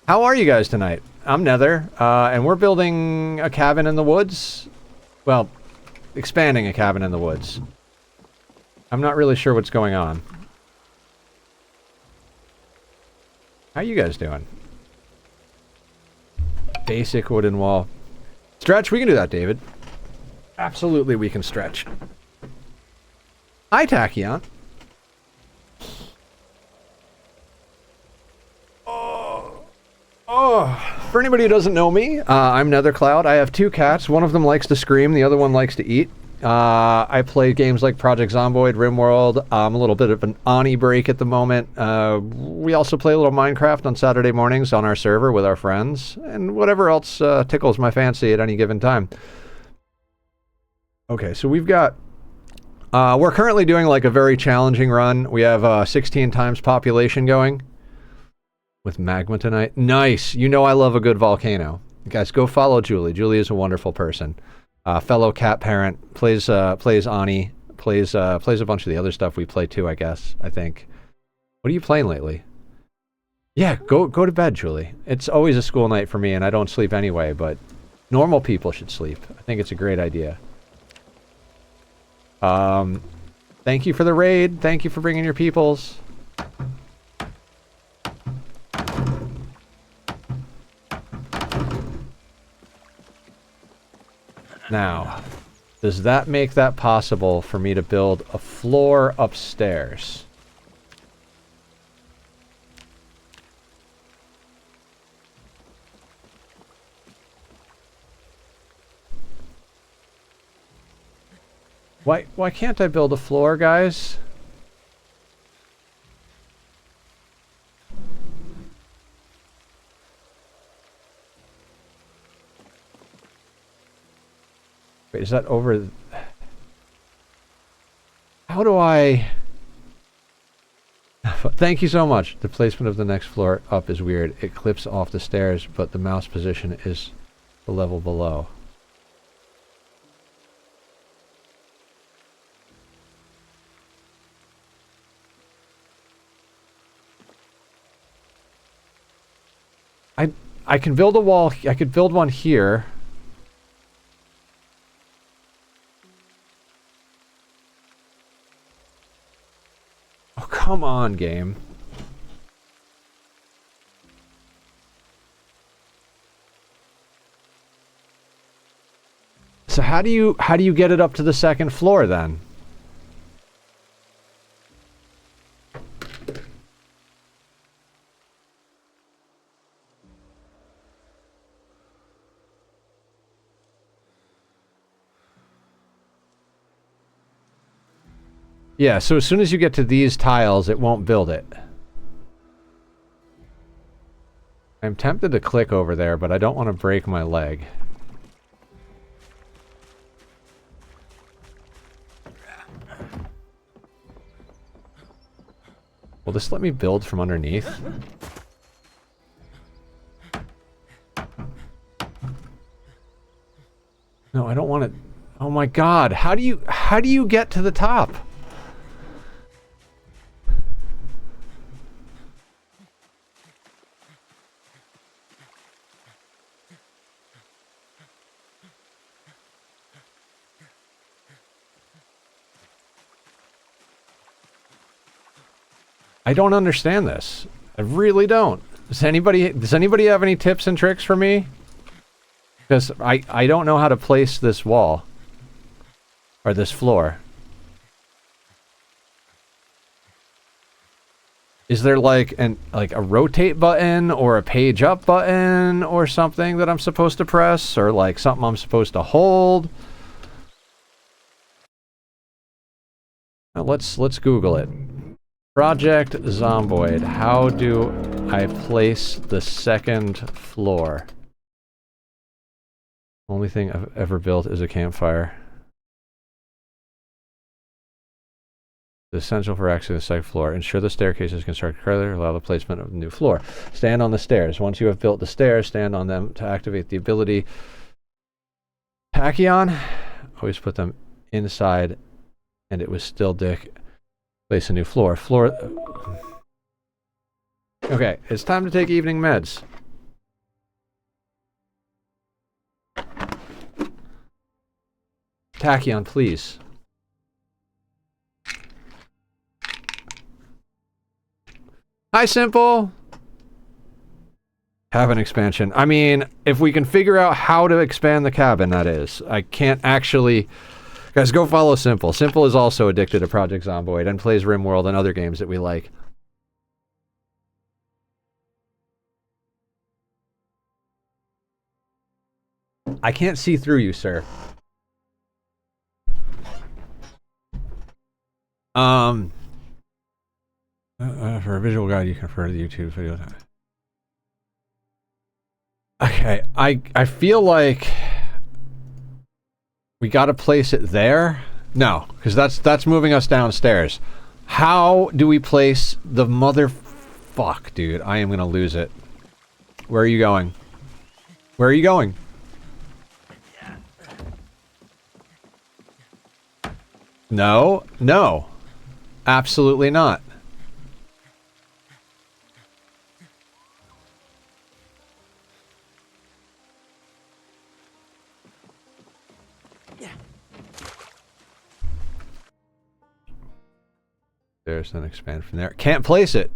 How are you guys tonight? I'm Nether, and we're building a cabin in the woods. Well, expanding a cabin in the woods. I'm not really sure what's going on. How you guys doing? Basic wooden wall. Stretch, we can do that, David. Absolutely, we can stretch. Hi, Tachyon. Oh, for anybody who doesn't know me, I'm Nethercloud. I have 2 cats. One of them likes to scream, the other one likes to eat. I play games like Project Zomboid, RimWorld. I'm a little bit of an Ani break at the moment. We also play a little Minecraft on Saturday mornings on our server with our friends, and whatever else tickles my fancy at any given time. Okay, so we've got We're currently doing like a very challenging run. We have 16 times population going with magma tonight. Nice. You know I love a good volcano. Guys, go follow Julie. Julie is a wonderful person. Fellow cat parent, plays Ani, plays a bunch of the other stuff we play too, I guess, I think. What are you playing lately? Yeah, go to bed, Julie. It's always a school night for me, and I don't sleep anyway, but normal people should sleep. I think it's a great idea. Thank you for the raid. Thank you for bringing your peoples. Now, does that make that possible for me to build a floor upstairs? Why can't I build a floor, guys? Wait, is that over? How do I... Thank you so much. The placement of the next floor up is weird. It clips off the stairs, but the mouse position is the level below. I can build a wall. I could build one here. Oh, come on, game. So how do you get it up to the second floor then? Yeah, so as soon as you get to these tiles, it won't build it. I'm tempted to click over there, but I don't want to break my leg. Will this let me build from underneath? No, I don't want it. Oh my god, how do you get to the top? I don't understand this. I really don't. Does anybody have any tips and tricks for me? Because I don't know how to place this wall. Or this floor. Is there like a rotate button or a page up button or something that I'm supposed to press, or like something I'm supposed to hold? Now let's Google it. Project Zomboid. How do I place the second floor? Only thing I've ever built is a campfire. It's essential for accessing the second floor. Ensure the staircase is constructed correctly. Allow the placement of the new floor. Stand on the stairs. Once you have built the stairs, stand on them to activate the ability. Tachyon. Always put them inside, and it was still dick. Place a new floor. Okay, it's time to take evening meds. Tachyon, please. Hi, Simple. Cabin expansion. I mean, if we can figure out how to expand the cabin, that is. I can't actually... Guys, go follow Simple. Simple is also addicted to Project Zomboid and plays RimWorld and other games that we like. I can't see through you, sir. For a visual guide, you can refer to the YouTube video. Okay, I feel like we gotta place it there. No, because that's moving us downstairs. How do we place the mother... Fuck, dude. I am gonna lose it. Where are you going? Where are you going? No. No. Absolutely not. There's an expand from there. Can't place it.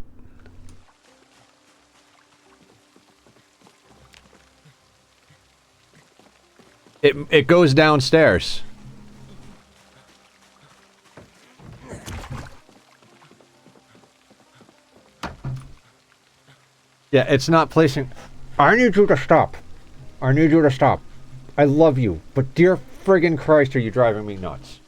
It goes downstairs. Yeah, it's not placing... I need you to stop. I need you to stop. I love you, but dear friggin' Christ, are you driving me nuts?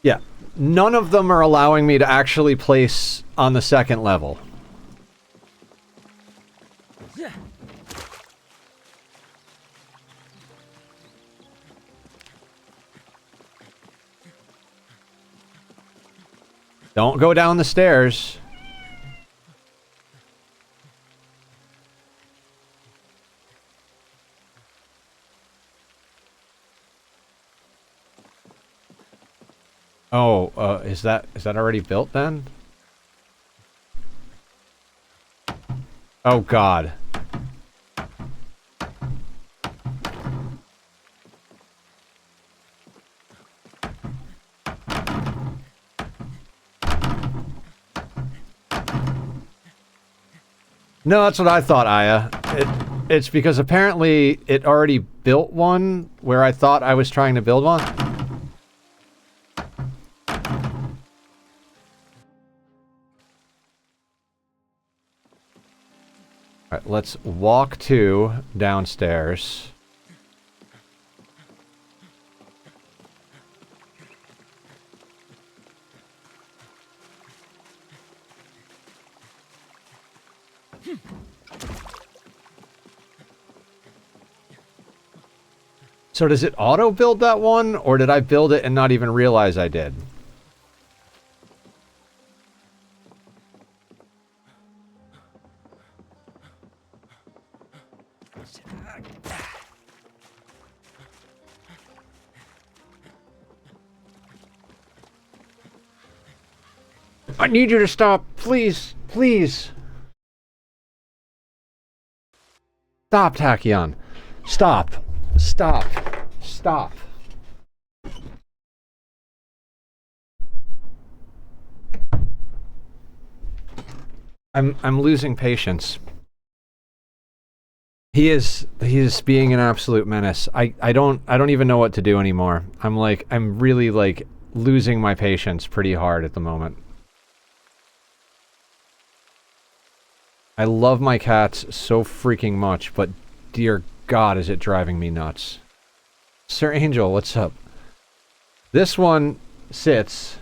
Yeah, none of them are allowing me to actually place on the second level. Don't go down the stairs. Oh, is that already built then? Oh God. No, that's what I thought, Aya. It's because apparently it already built one where I thought I was trying to build one. Alright, let's walk to downstairs. So does it auto-build that one, or did I build it and not even realize I did? I need you to stop, please, please. Stop, Tachyon. Stop. Stop. Stop. I'm losing patience. He is being an absolute menace. I don't even know what to do anymore. I'm really like losing my patience pretty hard at the moment. I love my cats so freaking much, but dear God, is it driving me nuts. Sir Angel, what's up? This one sits.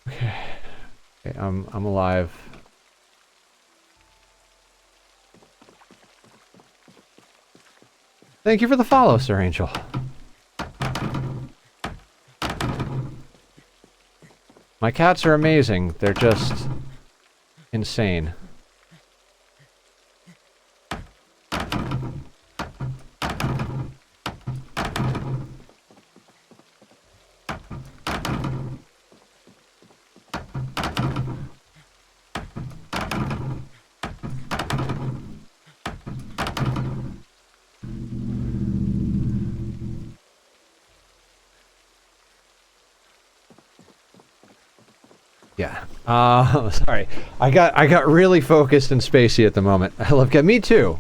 Okay. Okay, I'm alive. Thank you for the follow, Sir Angel. My cats are amazing. They're just insane. Yeah. Sorry. I got really focused and spacey at the moment. I love cat. Me too.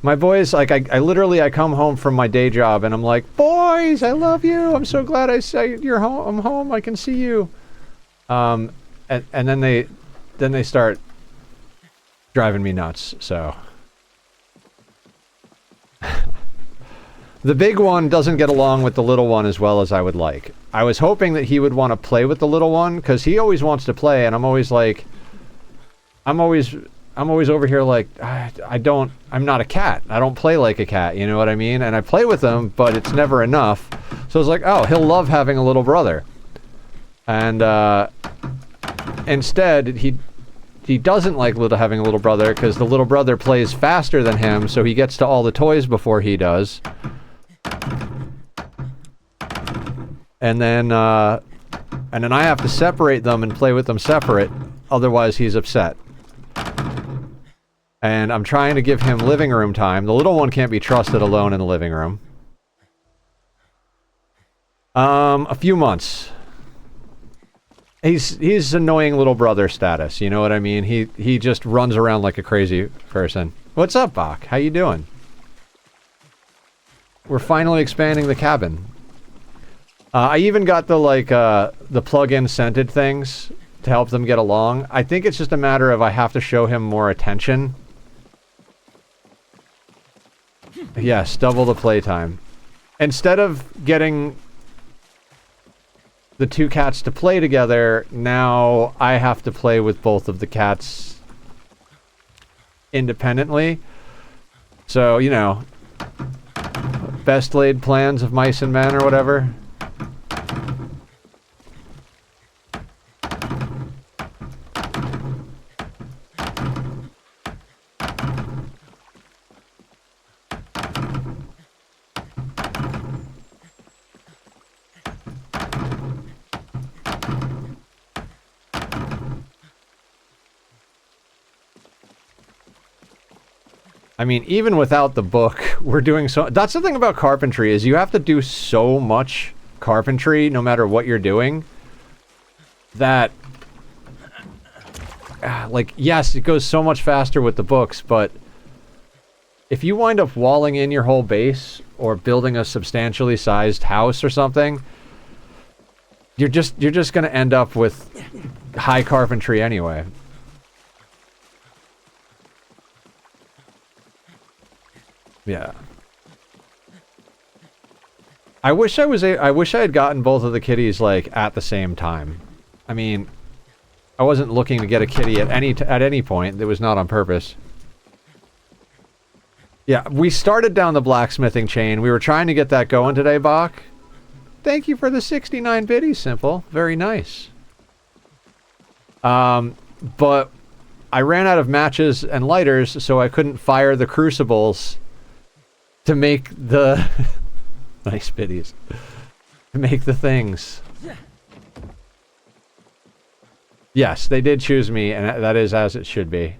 My boys, like, I literally, I come home from my day job and I'm like, boys, I love you. I'm so glad you're home. I'm home. I can see you. And then they start driving me nuts. So the big one doesn't get along with the little one as well as I would like. I was hoping that he would want to play with the little one because he always wants to play, and I'm always like, I'm always over here like, I'm not a cat. I don't play like a cat, you know what I mean? And I play with him, but it's never enough. So it's like, oh, he'll love having a little brother. And instead, he doesn't like having a little brother because the little brother plays faster than him, so he gets to all the toys before he does. And then I have to separate them and play with them separate, otherwise he's upset. And I'm trying to give him living room time. The little one can't be trusted alone in the living room. A few months. He's annoying little brother status, you know what I mean? He just runs around like a crazy person. What's up, Bach? How you doing? We're finally expanding the cabin. I even got the plug-in scented things to help them get along. I think it's just a matter of I have to show him more attention. Yes, double the playtime. Instead of getting the two cats to play together, now I have to play with both of the cats independently. So, you know, best laid plans of mice and men or whatever. I mean, even without the book, we're doing so... That's the thing about carpentry, is you have to do so much carpentry, no matter what you're doing, that... like, yes, it goes so much faster with the books, but... if you wind up walling in your whole base, or building a substantially sized house or something, you're just gonna end up with high carpentry anyway. Yeah. I wish I had gotten both of the kitties like at the same time. I mean, I wasn't looking to get a kitty at any point. It was not on purpose. Yeah, we started down the blacksmithing chain. We were trying to get that going today, Bach. Thank you for the 69 biddies, Simple. Very nice. But I ran out of matches and lighters, so I couldn't fire the crucibles to make the... nice biddies. To make the things. Yes, they did choose me, and that is as it should be.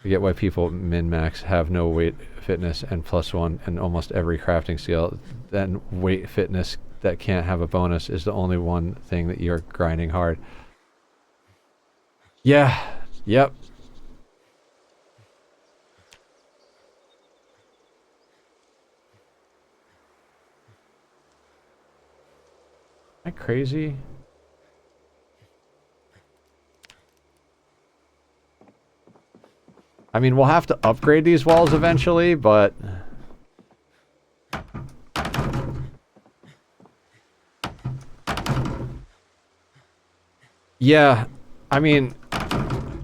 I get why people min-max have no weight, fitness, and +1 and almost every crafting skill. Then weight, fitness that can't have a bonus is the only one thing that you're grinding hard. Yeah. Yep. Am I crazy? I mean, we'll have to upgrade these walls eventually, but... yeah, I mean,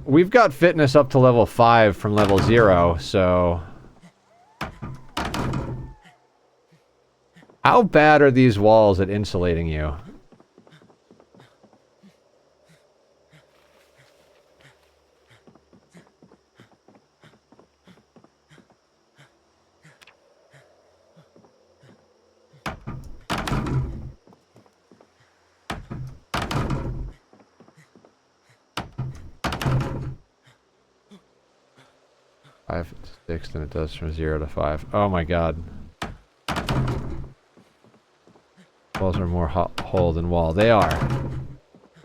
we've got fitness up to level 5 from level 0, so... how bad are these walls at insulating you? Five, 6 than it does from 0 to 5. Oh my god. Walls are more hole than wall. They are.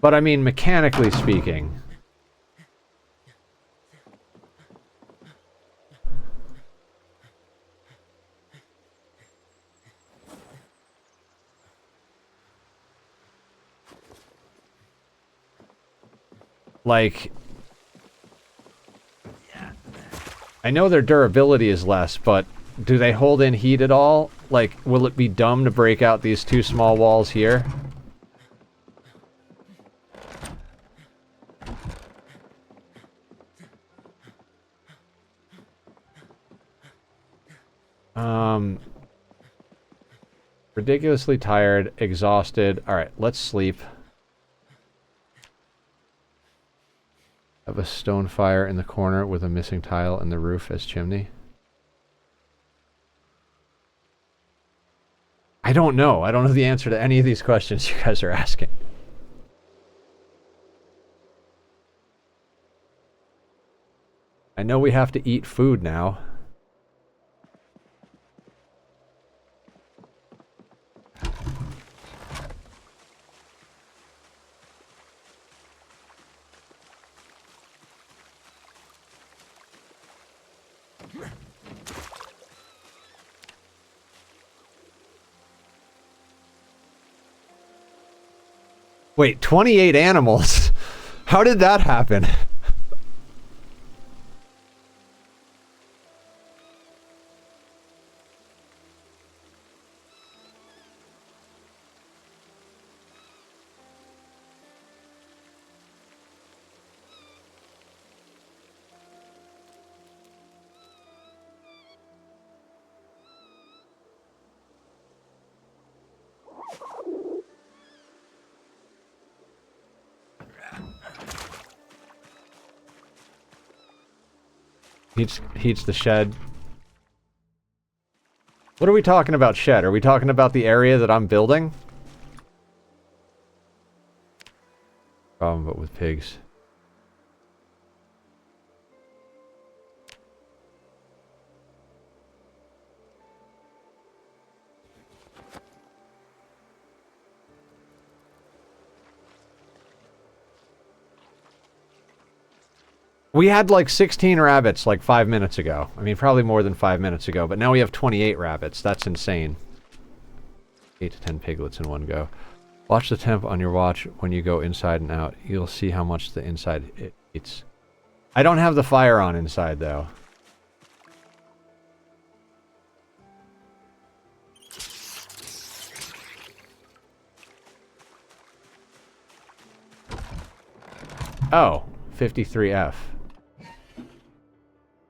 But I mean, mechanically speaking. Like... I know their durability is less, but do they hold in heat at all? Like, will it be dumb to break out these two small walls here? Ridiculously tired, exhausted. Alright, let's sleep. Have a stone fire in the corner with a missing tile in the roof as chimney. I don't know. I don't know the answer to any of these questions you guys are asking. I know we have to eat food now. Wait, 28 animals? How did that happen? Heats the shed. What are we talking about shed? Are we talking about the area that I'm building? Problem, but with pigs. We had like 16 rabbits like 5 minutes ago. I mean, probably more than 5 minutes ago, but now we have 28 rabbits. That's insane. 8 to 10 piglets in one go. Watch the temp on your watch when you go inside and out. You'll see how much the inside eats. I don't have the fire on inside, though. Oh, 53F.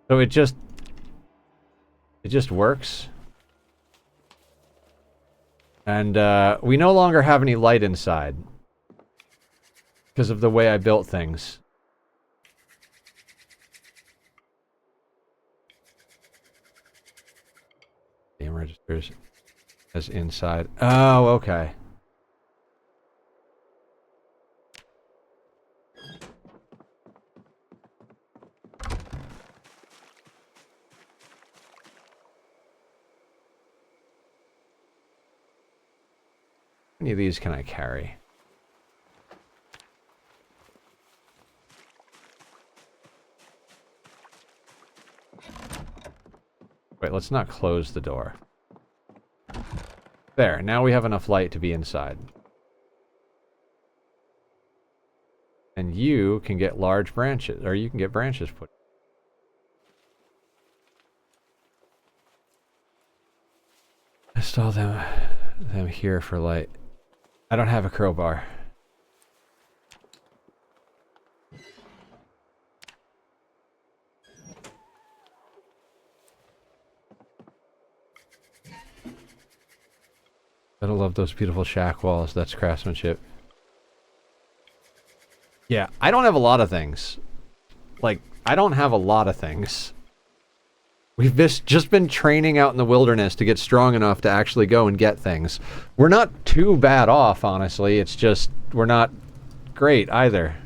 So it just works. And we no longer have any light inside because of the way I built things. Game registers as inside. Oh, okay. How many of these can I carry? Wait, let's not close the door. There, now we have enough light to be inside. And you can get large branches, or you can get branches put. Install them here for light. I don't have a crowbar. I love those beautiful shack walls. That's craftsmanship. Yeah, I don't have a lot of things. Like, I don't have a lot of things. We've just been training out in the wilderness to get strong enough to actually go and get things. We're not too bad off, honestly. It's just, we're not great either.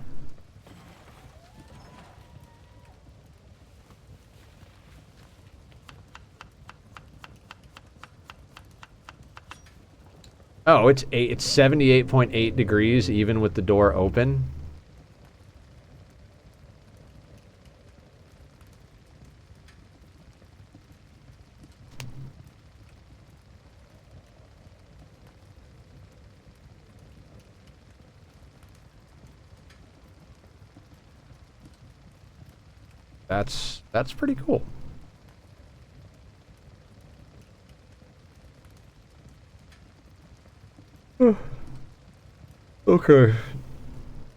Oh, it's 78.8 degrees even with the door open. That's pretty cool. Okay.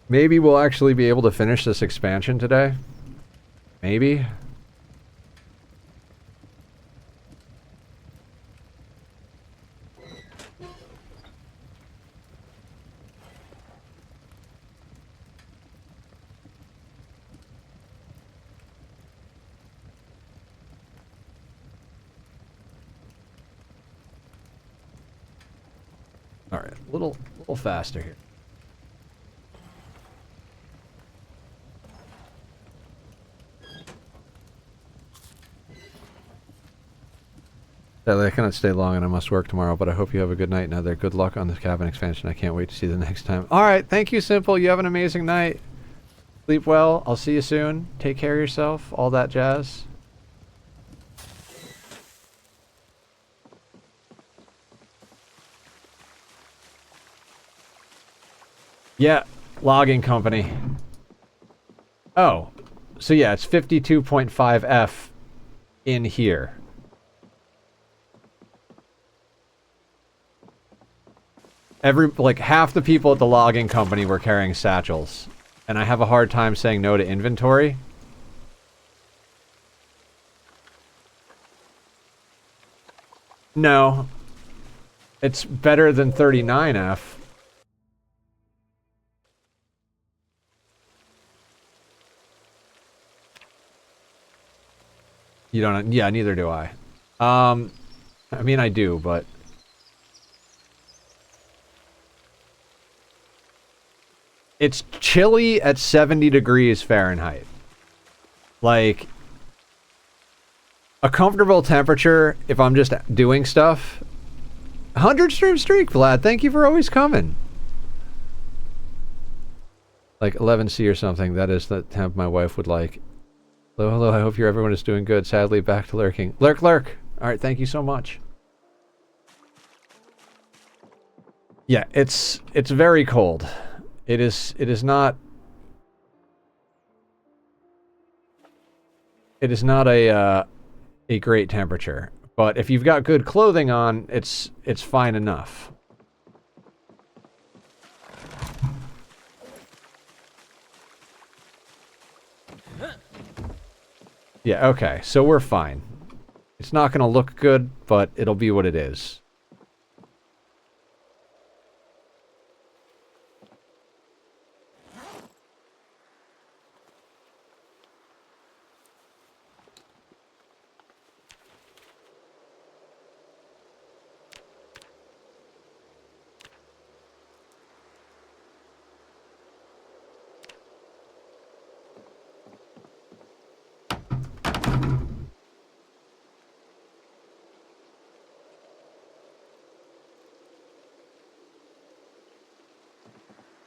Maybe we'll actually be able to finish this expansion today. Maybe. All right, a little faster here. Sadly, I cannot stay long and I must work tomorrow, but I hope you have a good night. Now, there, good luck on this cabin expansion. I can't wait to see you the next time. All right, thank you, Simple. You have an amazing night. Sleep well. I'll see you soon. Take care of yourself. All that jazz. Yeah, logging company. Oh, so yeah, it's 52.5 F in here. Like half the people at the logging company were carrying satchels, and I have a hard time saying no to inventory. No, it's better than 39F. You don't. Yeah, neither do I. I mean, I do, but it's chilly at 70 degrees Fahrenheit. Like, a comfortable temperature if I'm just doing stuff. 100 stream streak, Vlad. Thank you for always coming. Like 11C or something. That is the temp my wife would like. Hello, hello. I hope everyone is doing good. Sadly, back to lurking. Lurk, lurk. All right, thank you so much. Yeah, it's very cold. It is not. It is not a great temperature, but if you've got good clothing on, it's fine enough. Yeah, okay, so we're fine. It's not gonna look good, but it'll be what it is.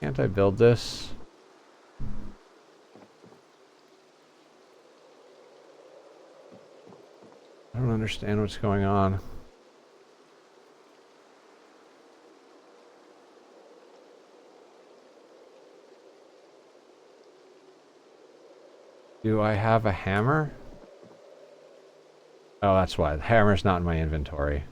Can't I build this? I don't understand what's going on. Do I have a hammer? Oh, that's why. The hammer's not in my inventory.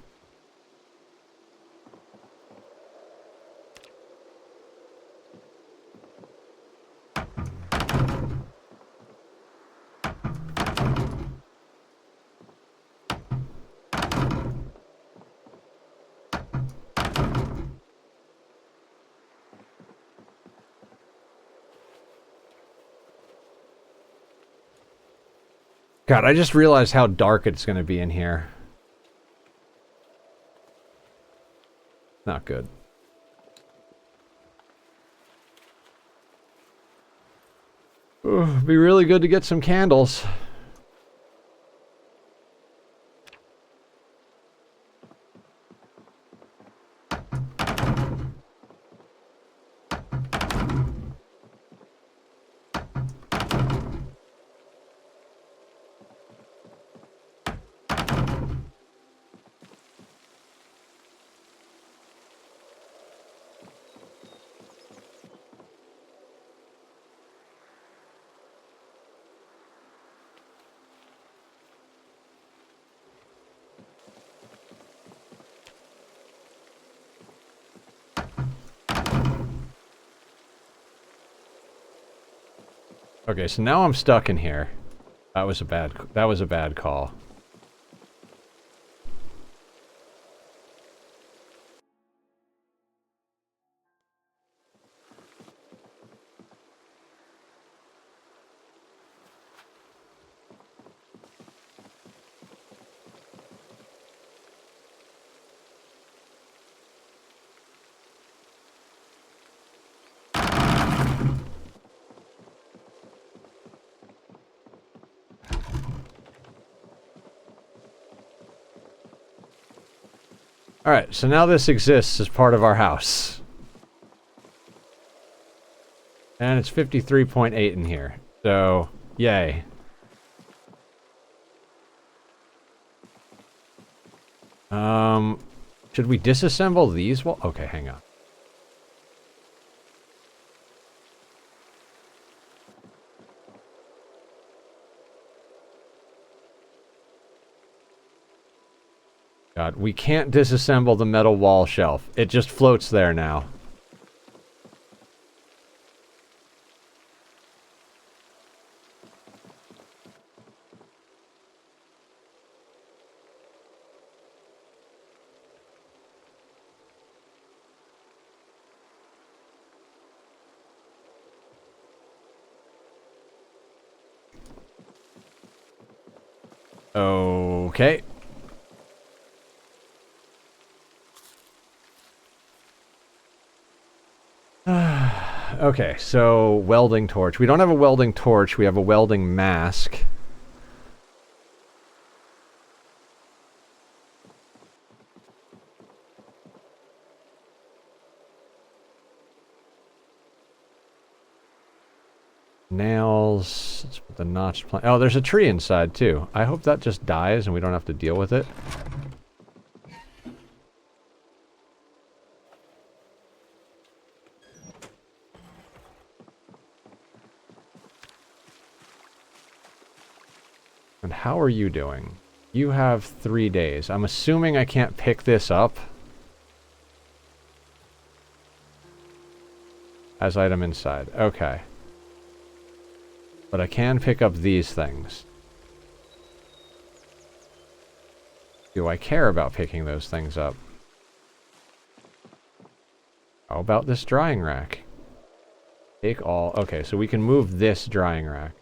God, I just realized how dark it's going to be in here. Not good. Ooh, it'd be really good to get some candles. Okay, so now I'm stuck in here. That was a bad call. Alright, so now this exists as part of our house. And it's 53.8 in here. So, yay. Should we disassemble these? Well, okay, hang on. God, we can't disassemble the metal wall shelf. It just floats there now. Okay. Okay, so welding torch. We don't have a welding torch, we have a welding mask. Nails. Let's put the notched plank. Oh, there's a tree inside too. I hope that just dies and we don't have to deal with it. And how are you doing? You have 3 days. I'm assuming I can't pick this up as item inside. Okay. But I can pick up these things. Do I care about picking those things up? How about this drying rack? Take all. Okay, so we can move this drying rack.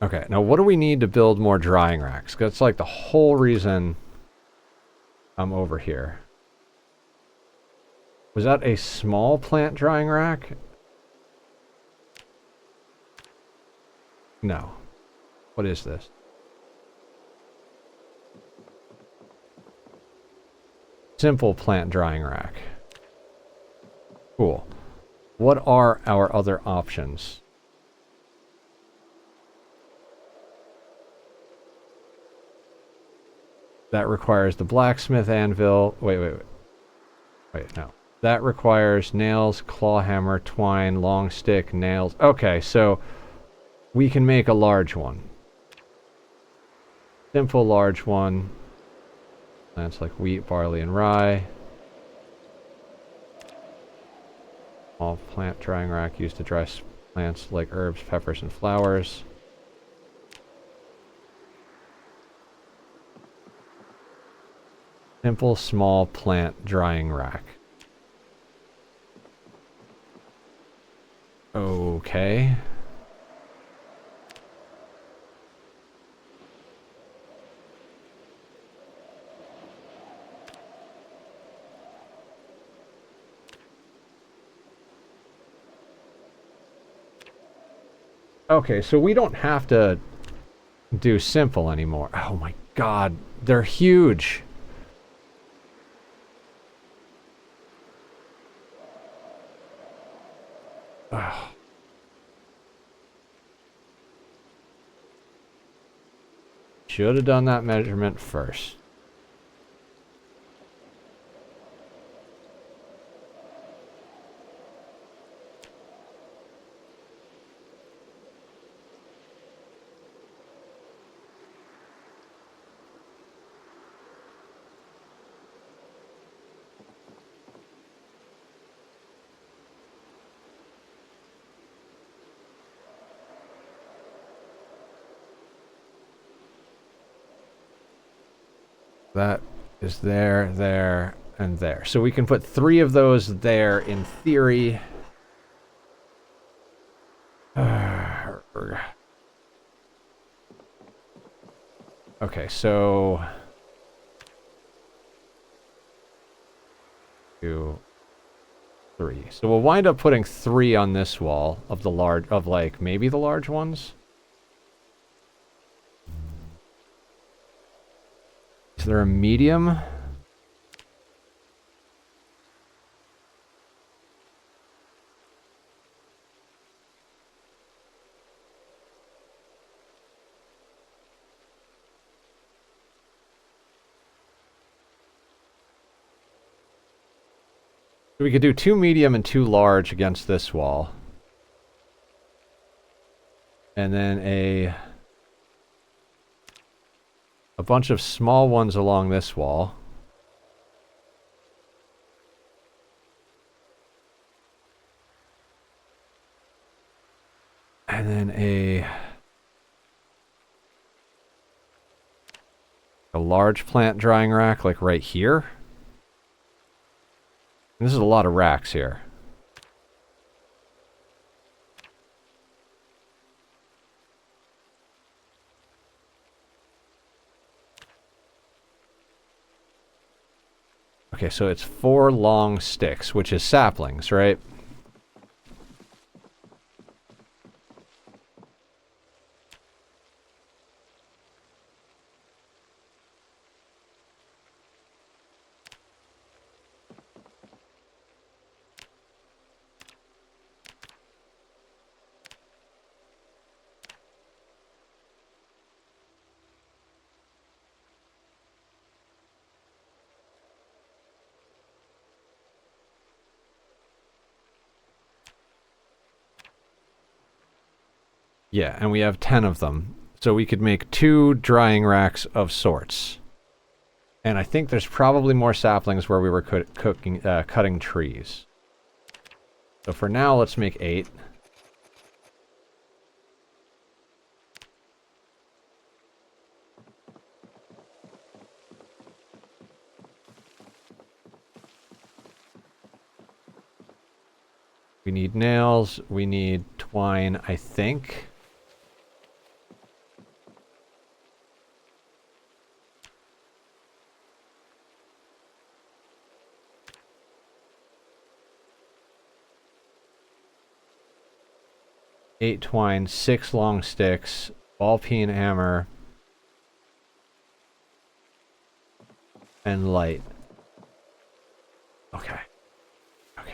Okay, now what do we need to build more drying racks? 'Cause that's like the whole reason I'm over here. Was that a small plant drying rack? No. What is this? Simple plant drying rack. Cool. What are our other options? That requires the blacksmith anvil. Wait, no. That requires nails, claw hammer, twine, long stick, nails. Okay, so we can make a large one. Simple large one. Plants like wheat, barley, and rye. Small plant drying rack used to dry plants like herbs, peppers, and flowers. Simple small plant drying rack. Okay. Okay, so we don't have to do simple anymore. Oh my god, they're huge. Ugh. Should have done that measurement first. That is there, there, and there. So we can put 3 of those there in theory. Okay, so 2, 3. So we'll wind up putting 3 on this wall of the large, of like maybe the large ones. Is there a medium? We could do 2 medium and 2 large against this wall. And then a bunch of small ones along this wall. And then a large plant drying rack like right here. And this is a lot of racks here. Okay, so it's 4 long sticks, which is saplings, right? Yeah, and we have 10 of them. So we could make 2 drying racks of sorts. And I think there's probably more saplings where we were cutting trees. So for now, let's make 8. We need nails. We need twine, I think. Eight twine, 6 long sticks, ball peen hammer, and light. Okay. Okay.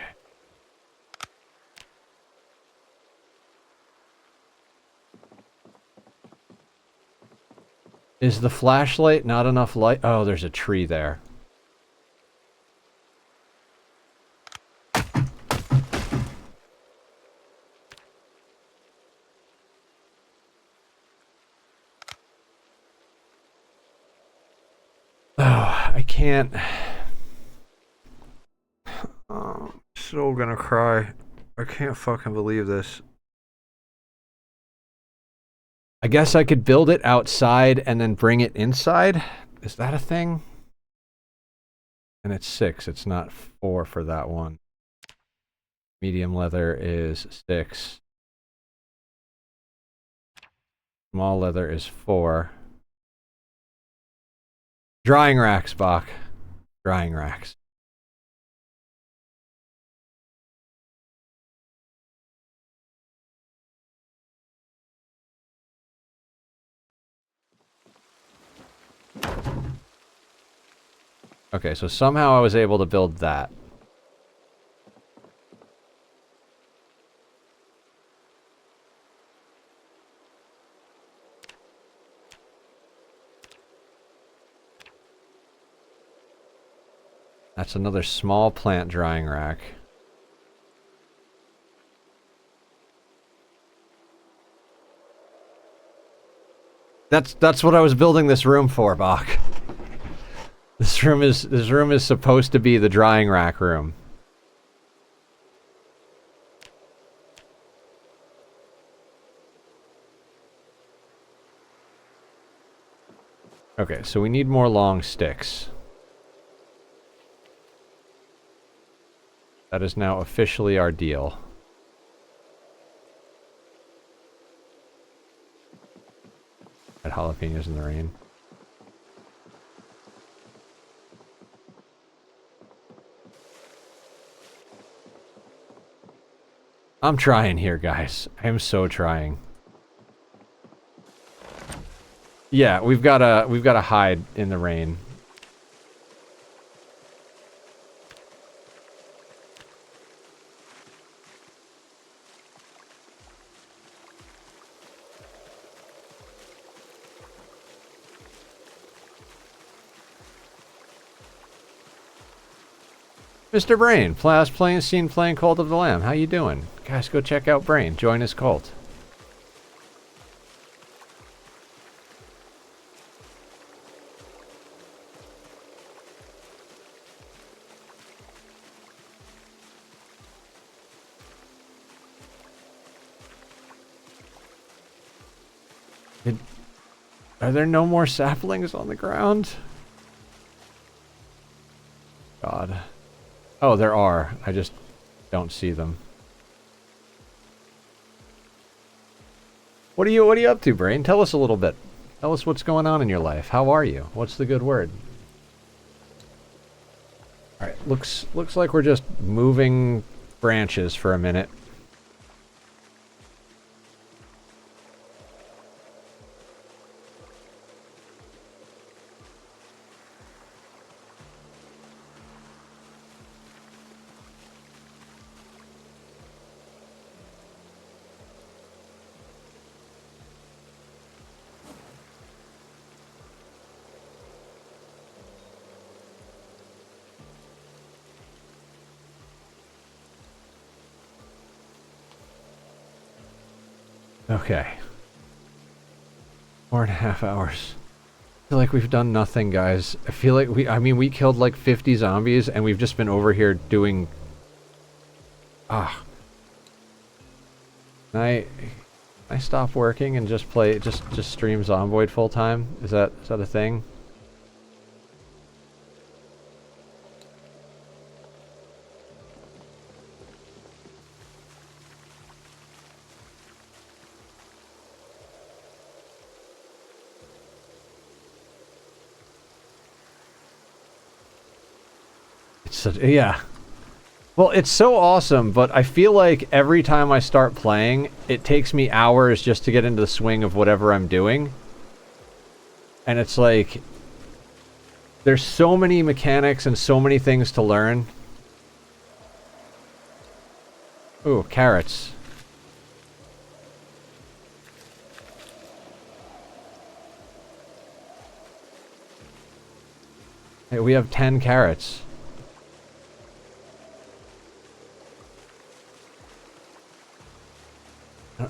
Is the flashlight not enough light? Oh, there's a tree there. Oh, I can't. Oh, I'm so gonna cry. I can't fucking believe this. I guess I could build it outside and then bring it inside? Is that a thing? And it's 6, it's not 4 for that one. Medium leather is 6. Small leather is 4. Drying racks, Bach. Drying racks. Okay, so somehow I was able to build that. That's another small plant drying rack. That's what I was building this room for, Bach. This room is supposed to be the drying rack room. Okay, so we need more long sticks. That is now officially our deal. Red jalapenos in the rain. I'm trying here, guys. I'm so trying. Yeah, we've gotta hide in the rain. Mr. Brain, last playing scene playing Cult of the Lamb. How you doing? Guys, go check out Brain. Join his cult. Are there no more saplings on the ground? God. Oh, there are. I just don't see them. What are you up to, Brain? Tell us a little bit. Tell us what's going on in your life. How are you? What's the good word? Alright, looks like we're just moving branches for a minute. Okay. 4.5 hours. I feel like we've done nothing, guys. I feel like we killed like 50 zombies and we've just been over here doing... Can I stop working and just stream Zomboid full time? Is that a thing? Yeah. Well, it's so awesome, but I feel like every time I start playing, it takes me hours just to get into the swing of whatever I'm doing. And it's like... There's so many mechanics and so many things to learn. Ooh, carrots. Hey, we have 10 carrots.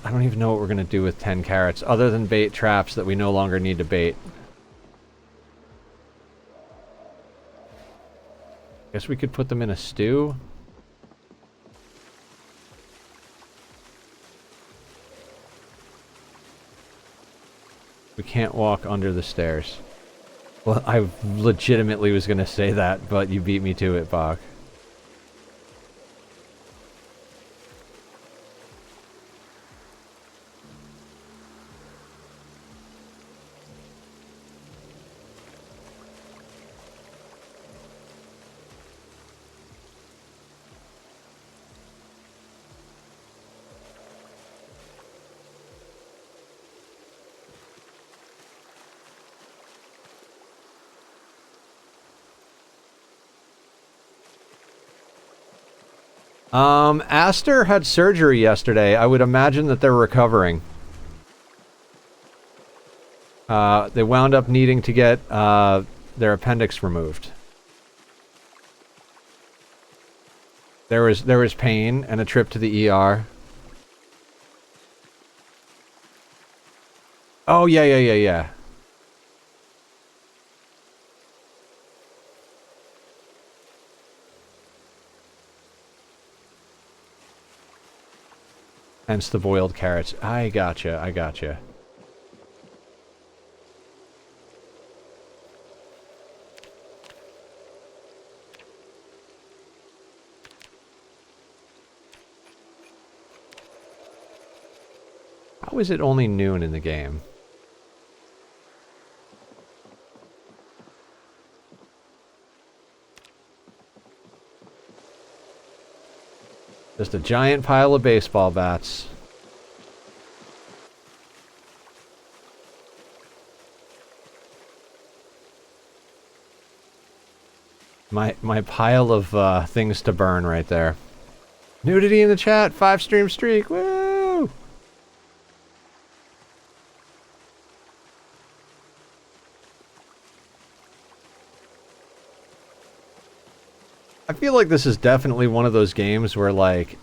I don't even know what we're going to do with 10 carrots, other than bait traps that we no longer need to bait. Guess we could put them in a stew? We can't walk under the stairs. Well, I legitimately was going to say that, but you beat me to it, Bach. Aster had surgery yesterday. I would imagine that they're recovering. They wound up needing to get, their appendix removed. There was pain and a trip to the ER. Oh, yeah. Hence the boiled carrots. I gotcha. How is it only noon in the game? Just a giant pile of baseball bats. My pile of things to burn right there. Nudity in the chat, 5-stream streak, woo! I feel like this is definitely one of those games where, like,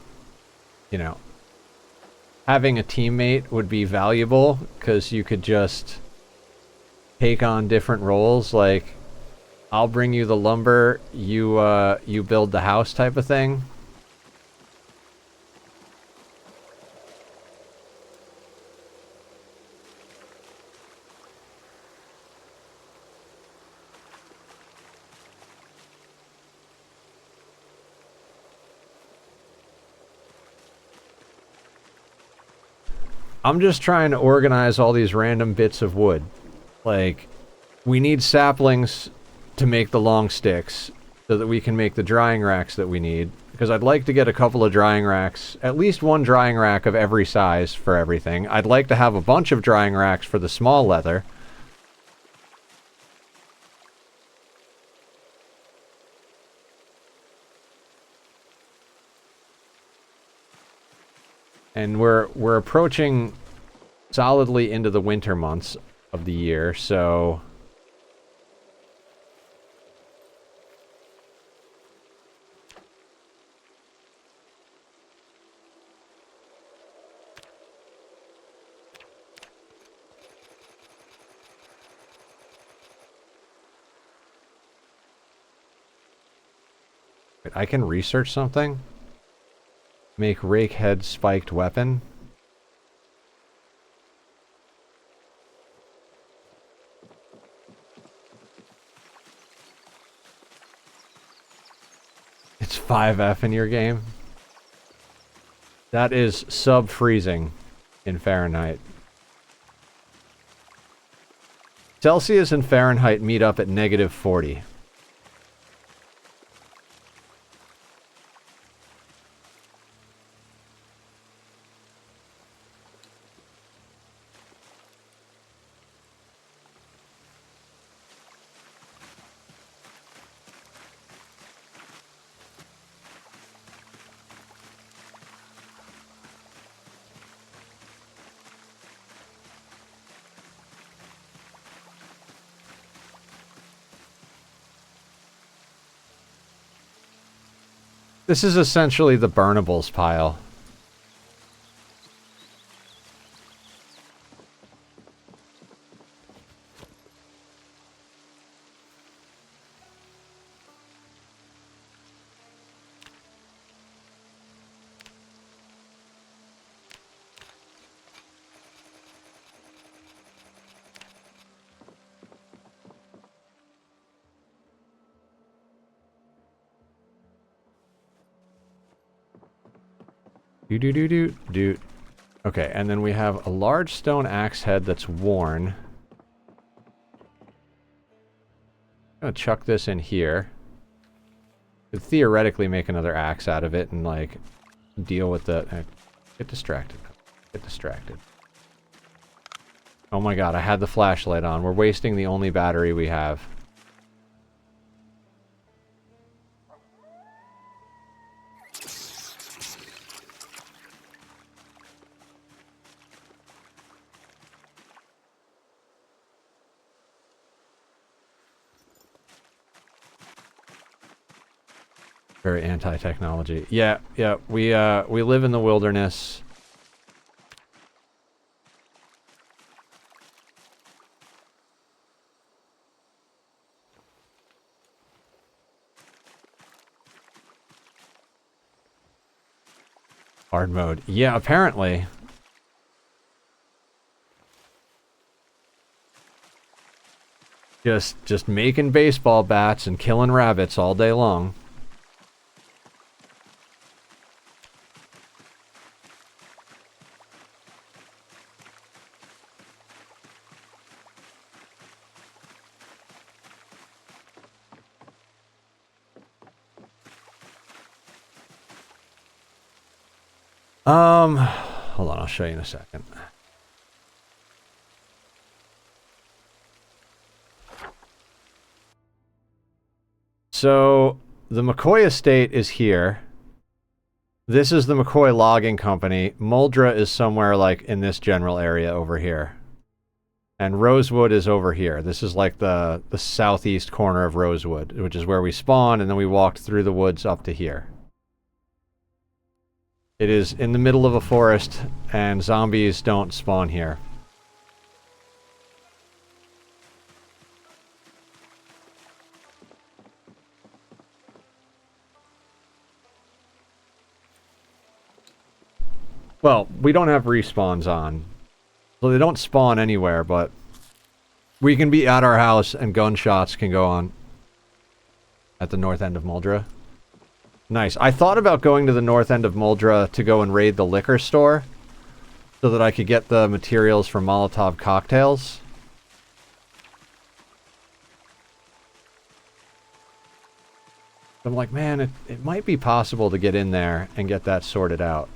you know, having a teammate would be valuable because you could just take on different roles. Like, I'll bring you the lumber, you build the house type of thing. I'm just trying to organize all these random bits of wood. Like, we need saplings to make the long sticks so that we can make the drying racks that we need. Because I'd like to get a couple of drying racks, at least one drying rack of every size for everything. I'd like to have a bunch of drying racks for the small leather. And we're approaching solidly into the winter months of the year, so I can research something. Make rake head spiked weapon. It's 5F in your game. That is sub-freezing in Fahrenheit. Celsius and Fahrenheit meet up at -40. This is essentially the burnables pile. Do. Okay, and then we have a large stone axe head that's worn. I'm gonna chuck this in here. Could theoretically make another axe out of it and, like, deal with the... get distracted. Get distracted. Oh my god, I had the flashlight on. We're wasting the only battery we have. Very anti-technology. Yeah, we live in the wilderness. Hard mode. Yeah, apparently. Just making baseball bats and killing rabbits all day long. Hold on, I'll show you in a second. So, the McCoy estate is here. This is the McCoy Logging Company. Muldra is somewhere like in this general area over here. And Rosewood is over here. This is like the southeast corner of Rosewood, which is where we spawned, and then we walked through the woods up to here. It is in the middle of a forest, and zombies don't spawn here. Well, we don't have respawns on. So they don't spawn anywhere, but we can be at our house and gunshots can go on at the north end of Muldra. Nice. I thought about going to the north end of Muldra to go and raid the liquor store so that I could get the materials for Molotov cocktails. I'm like, man, it might be possible to get in there and get that sorted out.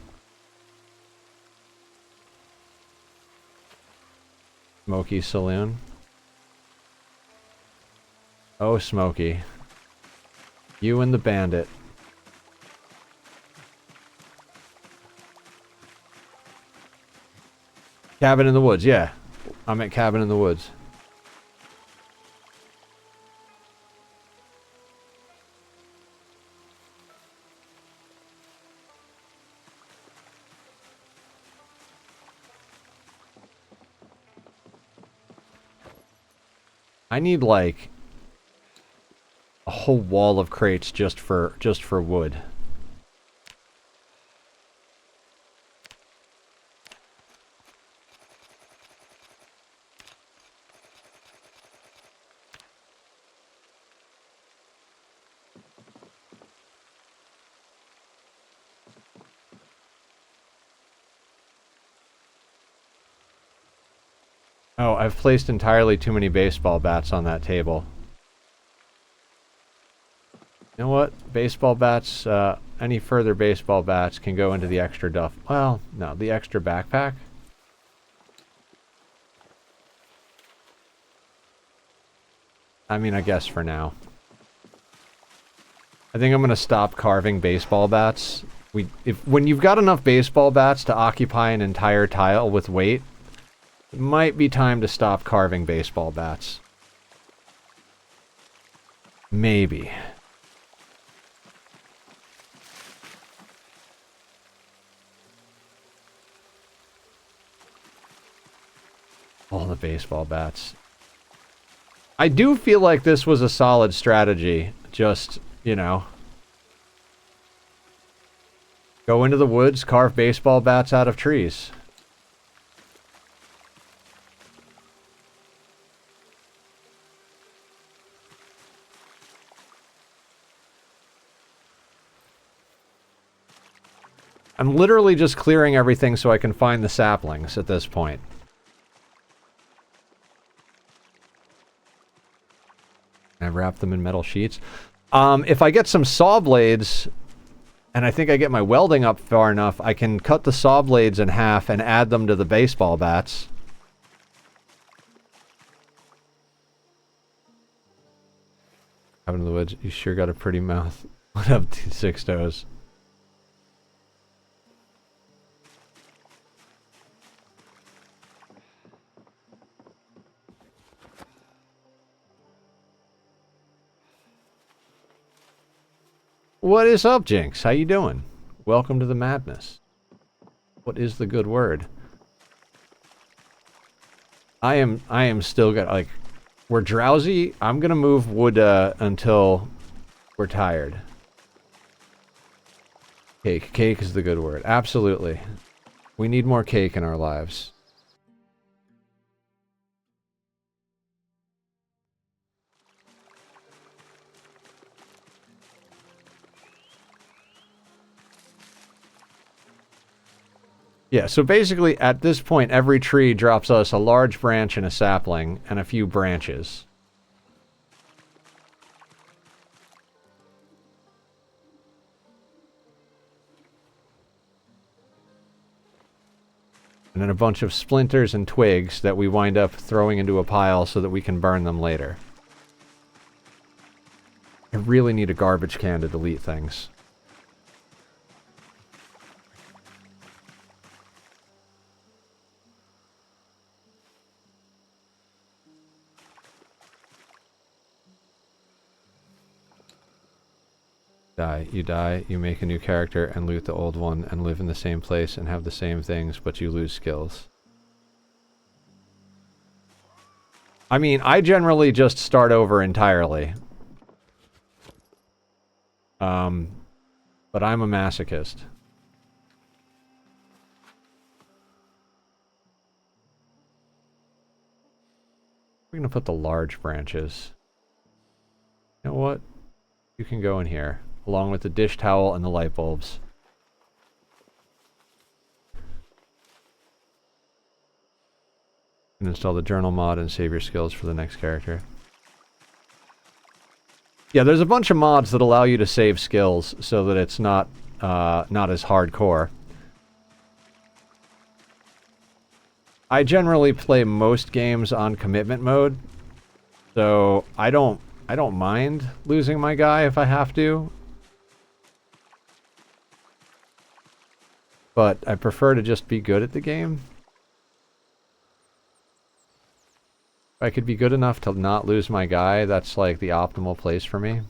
Smokey Saloon. Oh, Smokey. You and the bandit. Cabin in the Woods, yeah. I'm at Cabin in the Woods. I need like a whole wall of crates just for wood. Oh, I've placed entirely too many baseball bats on that table. You know what? Baseball bats, any further baseball bats can go into the extra duff. Well, no, the extra backpack. I mean, I guess for now. I think I'm gonna stop carving baseball bats. When you've got enough baseball bats to occupy an entire tile with weight, it might be time to stop carving baseball bats. Maybe. All the baseball bats. I do feel like this was a solid strategy. Just, you know. Go into the woods, carve baseball bats out of trees. I'm literally just clearing everything so I can find the saplings at this point. I wrap them in metal sheets. If I get some saw blades, and I think I get my welding up far enough, I can cut the saw blades in half and add them to the baseball bats. Out in the woods, you sure got a pretty mouth. What up, Six Toes? What is up, Jinx? How you doing? Welcome to the madness. What is the good word? I am still gonna, like, we're drowsy. I'm gonna move wood until we're tired. Cake. Cake is the good word. Absolutely. We need more cake in our lives. Yeah, so basically at this point every tree drops us a large branch and a sapling and a few branches. And then a bunch of splinters and twigs that we wind up throwing into a pile so that we can burn them later. I really need a garbage can to delete things. Die, you make a new character and loot the old one and live in the same place and have the same things, but you lose skills. I mean, I generally just start over entirely. But I'm a masochist. We're gonna put the large branches. You know what? You can go in here, along with the dish towel and the light bulbs. And install the journal mod and save your skills for the next character. Yeah, there's a bunch of mods that allow you to save skills so that it's not as hardcore. I generally play most games on commitment mode, so I don't mind losing my guy if I have to. But I prefer to just be good at the game. If I could be good enough to not lose my guy, that's like the optimal place for me.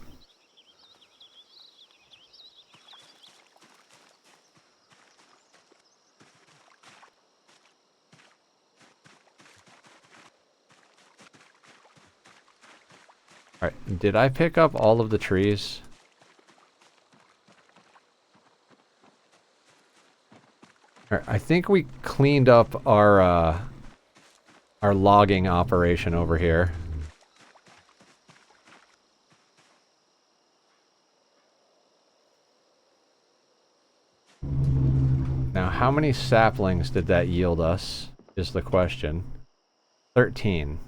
Alright, did I pick up all of the trees? Alright, I think we cleaned up our logging operation over here. Now, how many saplings did that yield us, is the question. 13.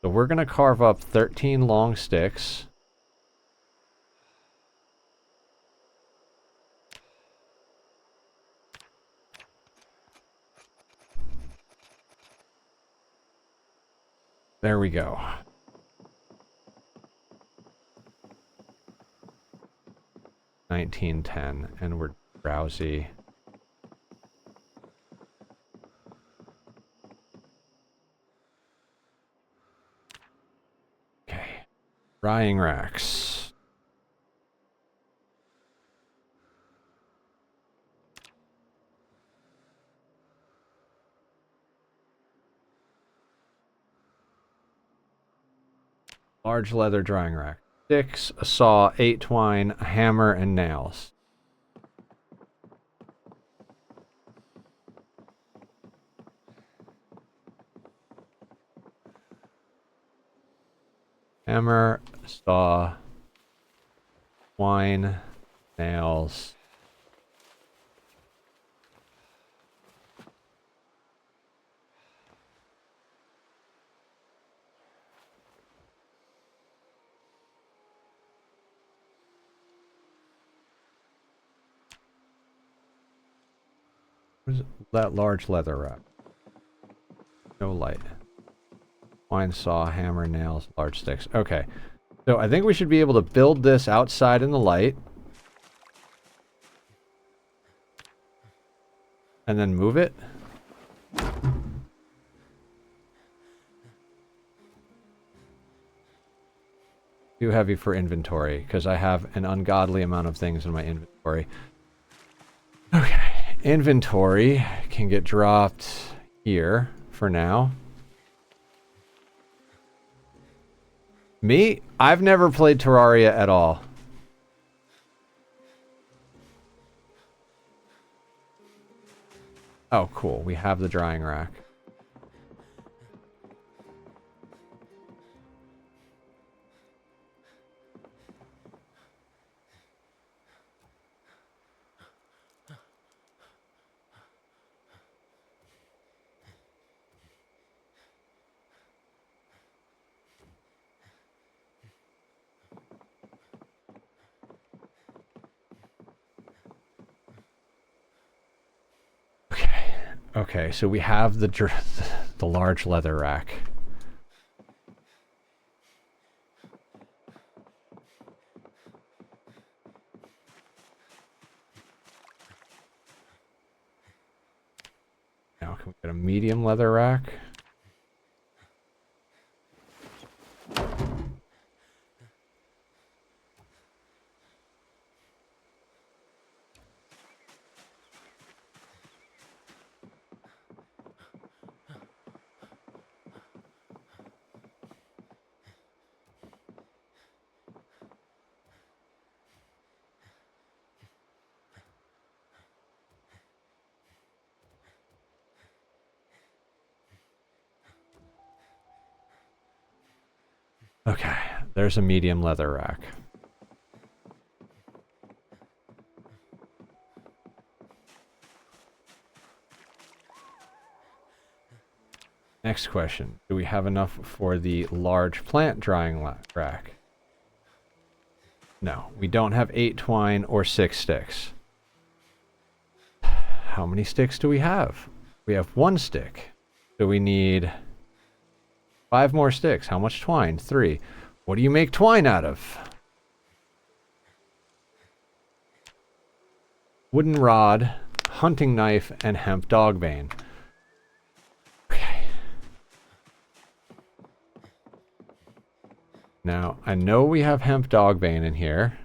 So we're going to carve up 13 long sticks. There we go. $19.10, and we're drowsy. Okay. Drying racks. Large leather drying rack. Sticks, a saw, 8 twine, a hammer, and nails. Hammer, saw, twine, nails. Where's that large leather rack? No light. Twine, saw, hammer, nails, large sticks. Okay. So I think we should be able to build this outside in the light. And then move it. Too heavy for inventory, because I have an ungodly amount of things in my inventory. Okay. Inventory can get dropped here for now. Me? I've never played Terraria at all. Oh, cool. We have the drying rack. Okay, so we have the large leather rack. Now can we get a medium leather rack? Okay, there's a medium leather rack. Next question. Do we have enough for the large plant drying rack? No, we don't have 8 twine or 6 sticks. How many sticks do we have? We have 1 stick. So we need 5 more sticks. How much twine? 3. What do you make twine out of? Wooden rod, hunting knife, and hemp dogbane. Okay. Now, I know we have hemp dogbane in here.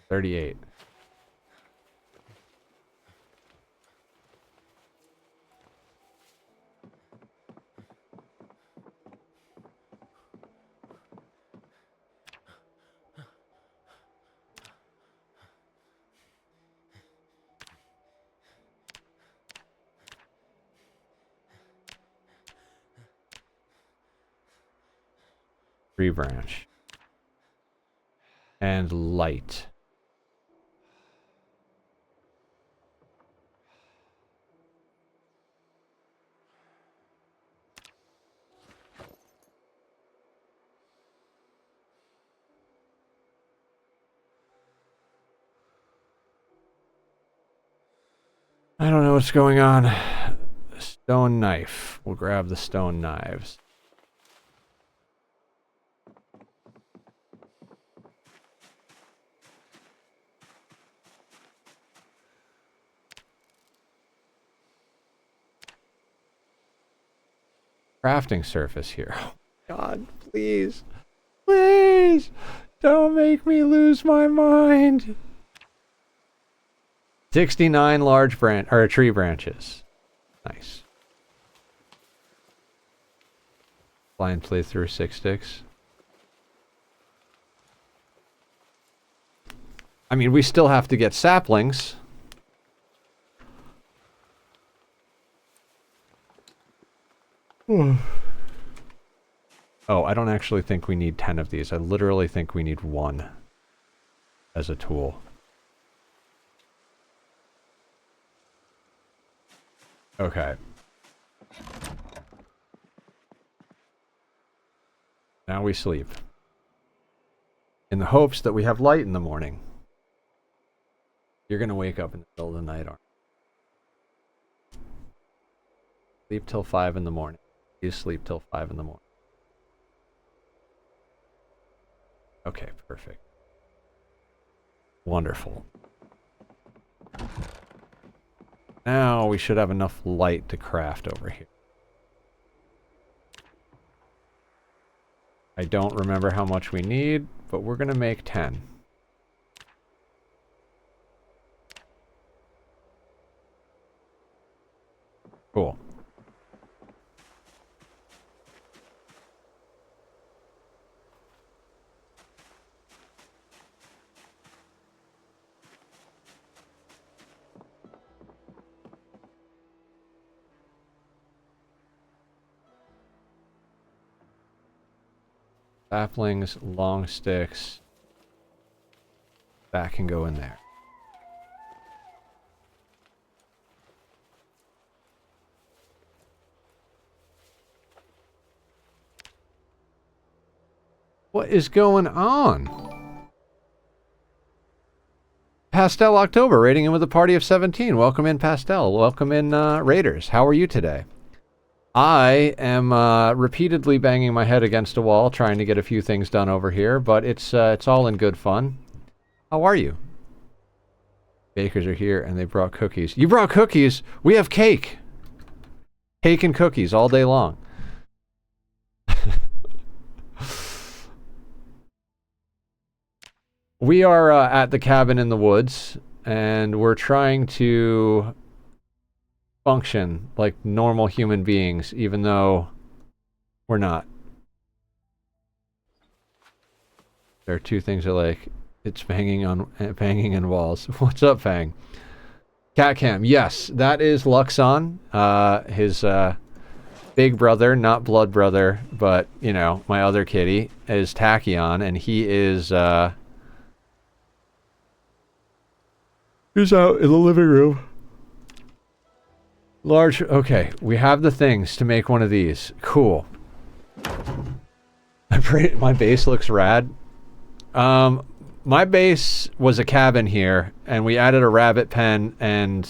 $38. Tree branch. And light. I don't know what's going on. Stone knife. We'll grab the stone knives. Crafting surface here. Oh, God, please. Please! Don't make me lose my mind. 69 large tree branches. Nice. Blind play through 6 sticks. I mean, we still have to get saplings. Oh, I don't actually think we need 10 of these. I literally think we need 1 as a tool. Okay. Now we sleep. In the hopes that we have light in the morning. You're gonna wake up in the middle of the night, aren't you? Sleep till 5 in the morning. You sleep till 5 in the morning. Okay, perfect. Wonderful. Now we should have enough light to craft over here. I don't remember how much we need, but we're gonna make 10. Cool. Saplings, long sticks. That can go in there. What is going on? Pastel October, raiding in with a party of 17. Welcome in, Pastel. Welcome in, Raiders. How are you today? I am repeatedly banging my head against a wall, trying to get a few things done over here, but it's all in good fun. How are you? Bakers are here, and they brought cookies. You brought cookies? We have cake. Cake and cookies all day long. We are at the cabin in the woods, and we're trying to function like normal human beings, even though we're not. There are two things I like. It's banging in walls. What's up, Fang? Cat Cam. Yes, that is Luxon. His big brother, not blood brother, but, you know, my other kitty, is Tachyon, and he is, he's out in the living room. Large, okay, we have the things to make one of these. Cool. My base looks rad. My base was a cabin here, and we added a rabbit pen, and...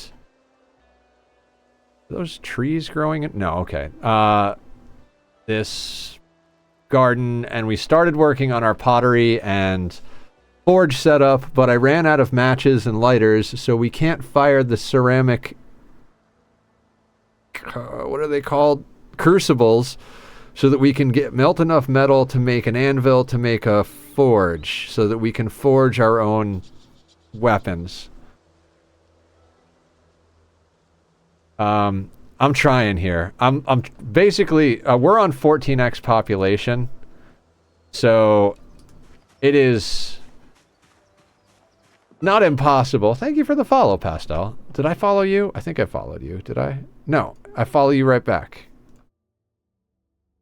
Are those trees growing in? No, okay. This garden, and we started working on our pottery and forge setup, but I ran out of matches and lighters, so we can't fire the ceramic... what are they called? Crucibles, so that we can melt enough metal to make an anvil to make a forge, so that we can forge our own weapons. I'm trying here. I'm basically, we're on 14x population, so it is not impossible. Thank you for the follow, Pastel. Did I follow you? I think I followed you. Did I? No, I follow you right back.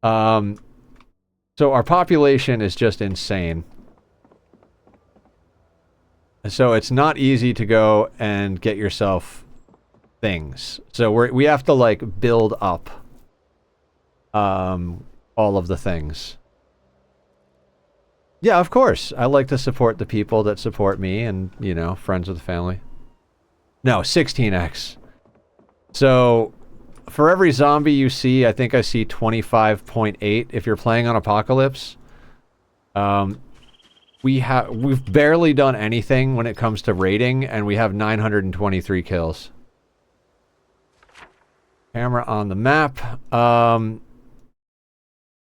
So our population is just insane. So it's not easy to go and get yourself things. So we have to, like, build up all of the things. Yeah, of course. I like to support the people that support me and, you know, friends of the family. No, 16x. So for every zombie you see, I think I see 25.8 if you're playing on Apocalypse. We've barely done anything when it comes to raiding, and we have 923 kills. Camera on the map.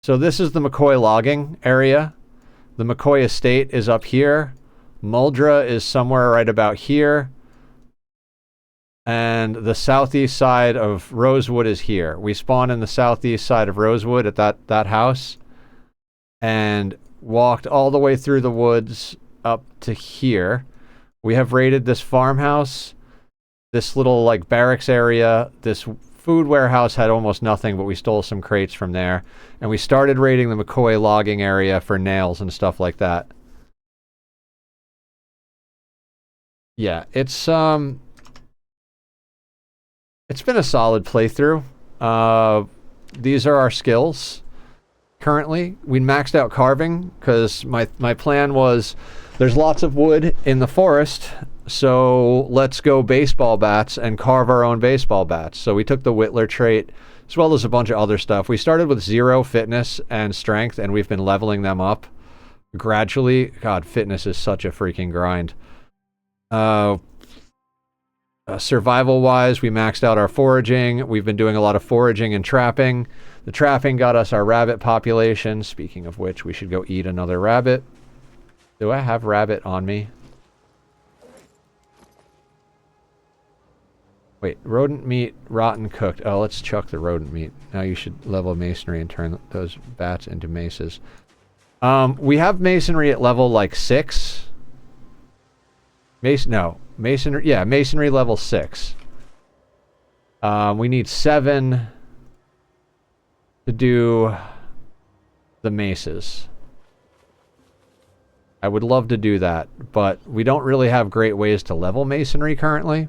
So this is the McCoy logging area. The McCoy estate is up here. Muldra is somewhere right about here. And the southeast side of Rosewood is here. We spawned in the southeast side of Rosewood at that house. And walked all the way through the woods up to here. We have raided this farmhouse. This little, like, barracks area. This food warehouse had almost nothing, but we stole some crates from there. And we started raiding the McCoy logging area for nails and stuff like that. Yeah, it's been a solid playthrough. These are our skills. Currently, we maxed out carving because my plan was there's lots of wood in the forest, so let's go baseball bats and carve our own baseball bats. So we took the Whittler trait as well as a bunch of other stuff. We started with 0 fitness and strength, and we've been leveling them up gradually. God, fitness is such a freaking grind. Survival-wise, we maxed out our foraging. We've been doing a lot of foraging and trapping. The trapping got us our rabbit population. Speaking of which, we should go eat another rabbit. Do I have rabbit on me? Wait, rodent meat, rotten cooked. Oh, let's chuck the rodent meat. Now you should level masonry and turn those bats into maces. We have masonry at level, like, 6. Masonry, yeah, masonry level 6. We need 7 to do the maces. I would love to do that, but we don't really have great ways to level masonry currently.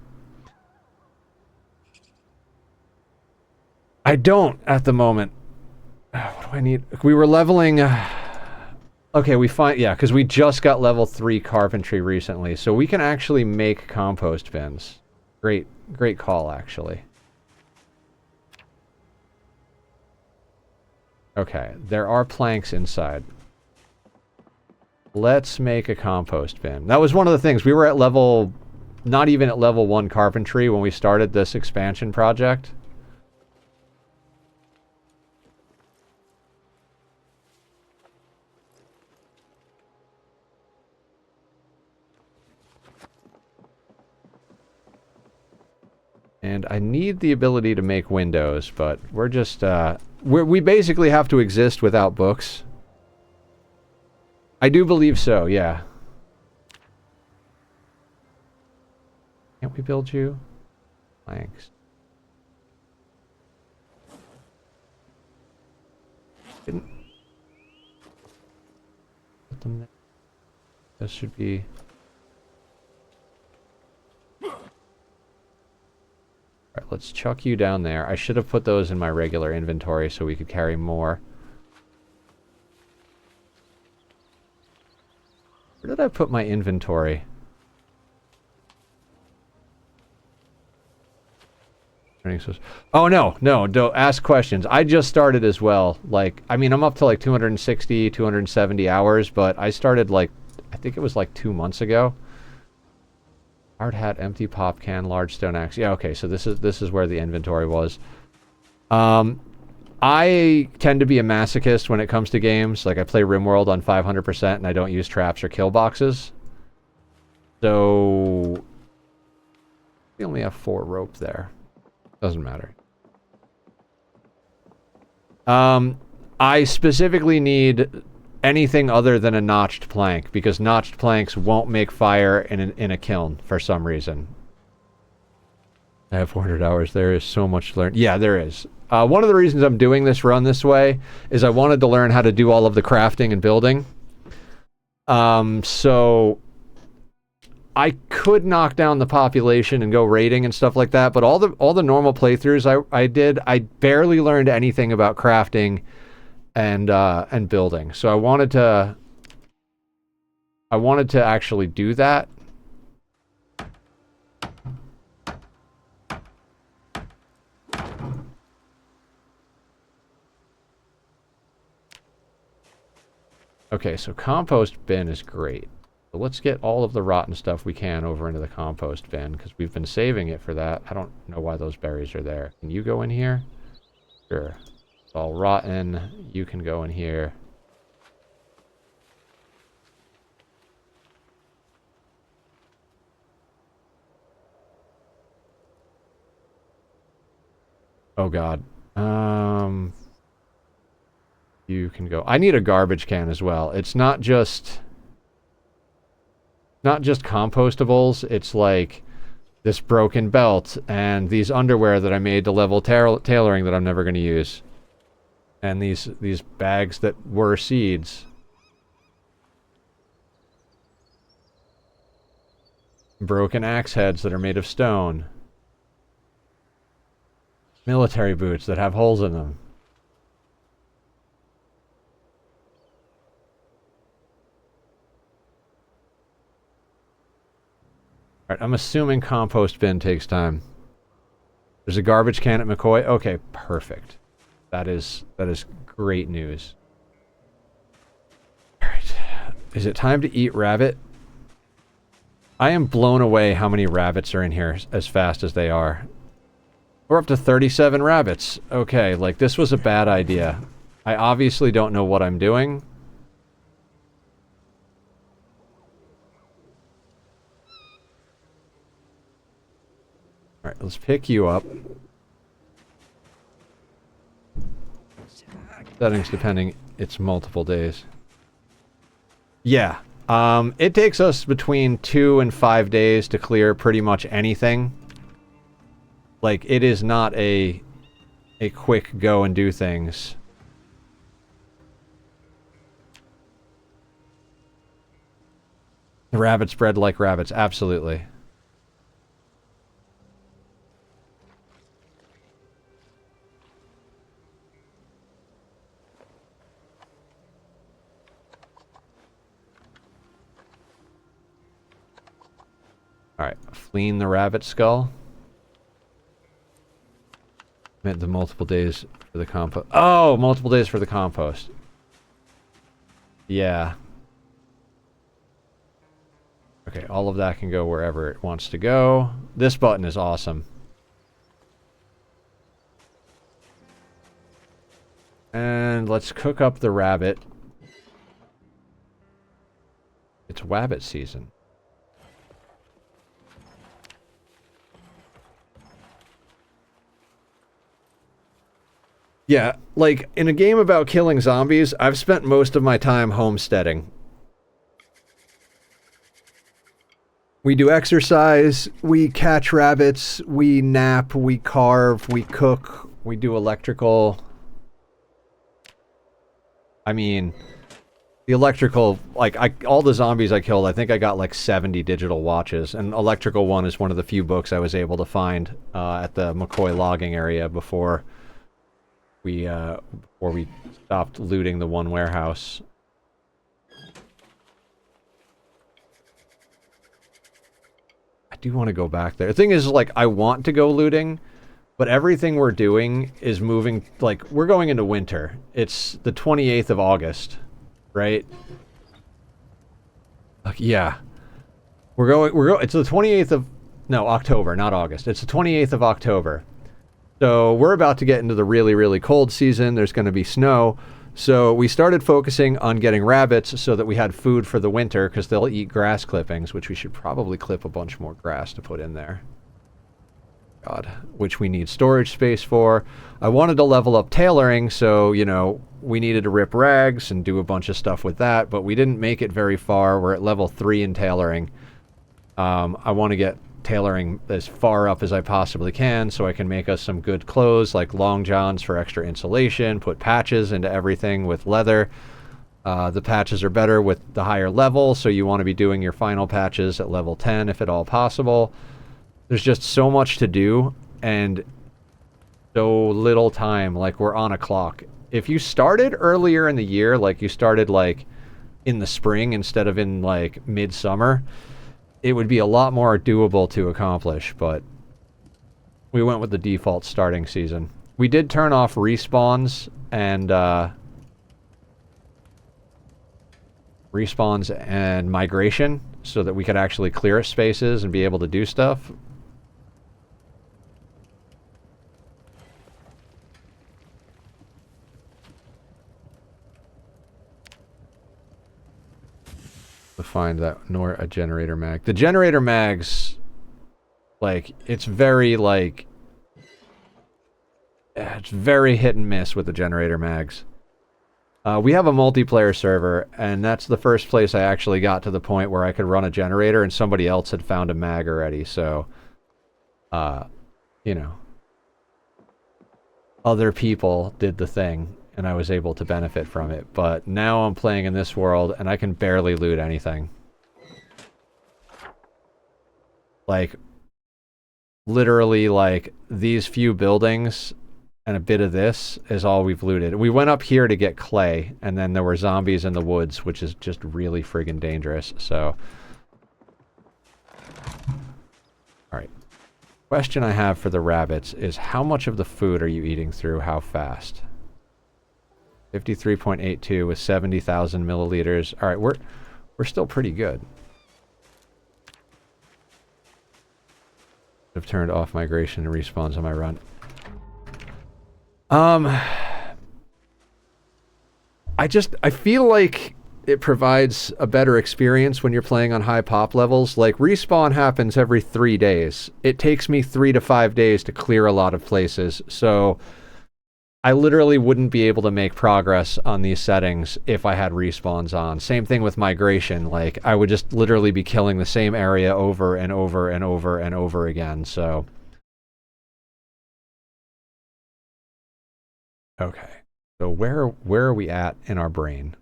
I don't at the moment. What do I need? We were leveling Okay, yeah, because we just got level 3 carpentry recently, so we can actually make compost bins. Great call, actually. Okay, there are planks inside. Let's make a compost bin. That was one of the things. We were at level... Not even at level 1 carpentry when we started this expansion project. And I need the ability to make windows, but we're just, we basically have to exist without books. I do believe so, yeah. Can't we build you? Thanks. Didn't put them there. This should be... Alright, let's chuck you down there. I should have put those in my regular inventory so we could carry more. Where did I put my inventory? Oh, no, don't ask questions. I just started as well. Like, I mean, I'm up to like 260, 270 hours, but I started like, I think it was like 2 months ago. Hard hat, empty pop can, large stone axe. Yeah, okay, so this is where the inventory was. I tend to be a masochist when it comes to games. Like, I play RimWorld on 500% and I don't use traps or kill boxes. So... we only have 4 rope there. Doesn't matter. I specifically need anything other than a notched plank, because notched planks won't make fire in a kiln for some reason. I have 400 hours. There is so much to learn. Yeah, there is. One of the reasons I'm doing this run this way is I wanted to learn how to do all of the crafting and building. So I could knock down the population and go raiding and stuff like that, but all the normal playthroughs I did, I barely learned anything about crafting and building. So I wanted to actually do that. Okay, so compost bin is great. So let's get all of the rotten stuff we can over into the compost bin, because we've been saving it for that. I don't know why those berries are there. Can you go in here? Sure. It's all rotten. You can go in here. Oh god. You can go. I need a garbage can as well. It's not just compostables. It's like this broken belt and these underwear that I made to level tailoring that I'm never going to use. And these bags that were seeds. Broken axe heads that are made of stone. Military boots that have holes in them. Alright, I'm assuming compost bin takes time. There's a garbage can at McCoy? Okay, perfect. That is great news. Alright. Is it time to eat rabbit? I am blown away how many rabbits are in here as fast as they are. We're up to 37 rabbits. Okay, like, this was a bad idea. I obviously don't know what I'm doing. Alright, let's pick you up. Settings depending, it's multiple days. Yeah. It takes us between 2 and 5 days to clear pretty much anything. Like, it is not a quick go and do things. The rabbits bred like rabbits, absolutely. Alright, fleeing the rabbit skull. Meant the multiple days for the compost. Oh, multiple days for the compost. Yeah. Okay, all of that can go wherever it wants to go. This button is awesome. And let's cook up the rabbit. It's wabbit season. Yeah, like, in a game about killing zombies, I've spent most of my time homesteading. We do exercise, we catch rabbits, we nap, we carve, we cook, we do electrical. I mean, the electrical, like, all the zombies I killed, I think I got like 70 digital watches, and Electrical 1 is one of the few books I was able to find at the McCoy logging area before we stopped looting the one warehouse. I do want to go back there. The thing is, like, I want to go looting, but everything we're doing is moving, like, we're going into winter. It's the 28th of August, right? Yeah. It's the 28th of, no, October, not August. It's the 28th of October. So we're about to get into the really, really cold season. There's going to be snow. So we started focusing on getting rabbits so that we had food for the winter, because they'll eat grass clippings, which we should probably clip a bunch more grass to put in there. God, which we need storage space for. I wanted to level up tailoring, so, you know, we needed to rip rags and do a bunch of stuff with that, but we didn't make it very far. We're at level 3 in tailoring. I want to get tailoring as far up as I possibly can so I can make us some good clothes, like long johns for extra insulation, put patches into everything with leather. The patches are better with the higher level, so you want to be doing your final patches at level 10 if at all possible. There's just so much to do and so little time. Like, we're on a clock. If you started earlier in the year, like you started like in the spring instead of in like midsummer, it would be a lot more doable to accomplish, but we went with the default starting season. We did turn off respawns and migration so that we could actually clear spaces and be able to do stuff. To find that, nor a generator mag. The generator mags, like, it's very, like, it's very hit and miss with the generator mags. We have a multiplayer server, and that's the first place I actually got to the point where I could run a generator, and somebody else had found a mag already, so, you know, other people did the thing, and I was able to benefit from it. But now I'm playing in this world, and I can barely loot anything. Like, literally, like, these few buildings and a bit of this is all we've looted. We went up here to get clay, and then there were zombies in the woods, which is just really friggin' dangerous, so... Alright. Question I have for the rabbits is, how much of the food are you eating through how fast? 53.82 with 70,000 milliliters. Alright, we're still pretty good. I've turned off migration and respawns on my run. I feel like it provides a better experience when you're playing on high pop levels. Like, respawn happens every 3 days. It takes me 3 to 5 days to clear a lot of places, so I literally wouldn't be able to make progress on these settings if I had respawns on. Same thing with migration. Like, I would just literally be killing the same area over and over and over and over again, so... Okay. So where are we at in our brain?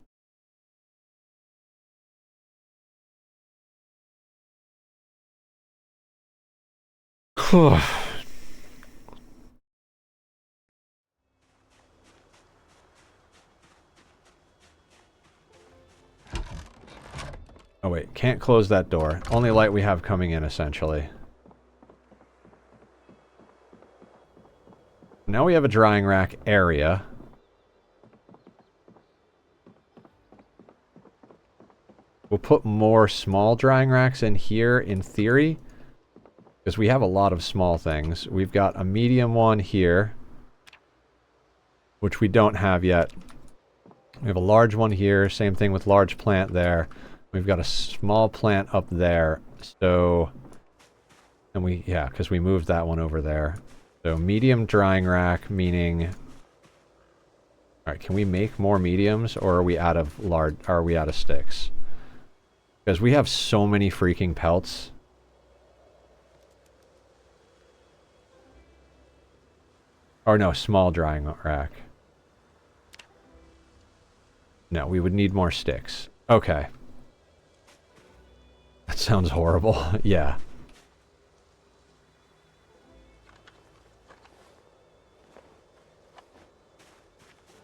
Oh wait, wait, can't close that door. Only light we have coming in, essentially. Now we have a drying rack area. We'll put more small drying racks in here, in theory. Because we have a lot of small things. We've got a medium one here. Which we don't have yet. We have a large one here. Same thing with large plant there. We've got a small plant up there. So... And we... Yeah, because we moved that one over there. So medium drying rack, meaning... Alright, can we make more mediums? Or are we out of large... Are we out of sticks? Because we have so many freaking pelts. Or no, small drying rack. No, we would need more sticks. Okay. That sounds horrible. Yeah.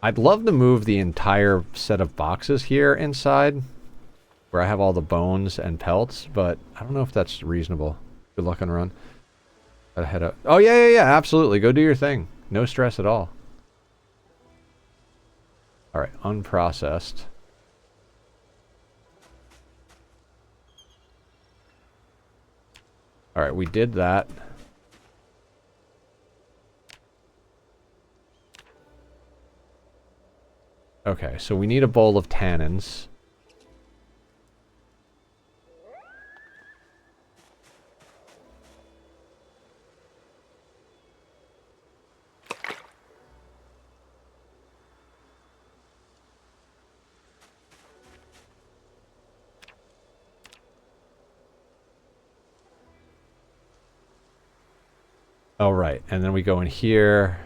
I'd love to move the entire set of boxes here inside. Where I have all the bones and pelts, but I don't know if that's reasonable. Good luck on run. Gotta head up. Oh, yeah, absolutely. Go do your thing. No stress at all. Alright, unprocessed. Alright, we did that. Okay, so we need a bowl of tannins. Oh, right. And then we go in here.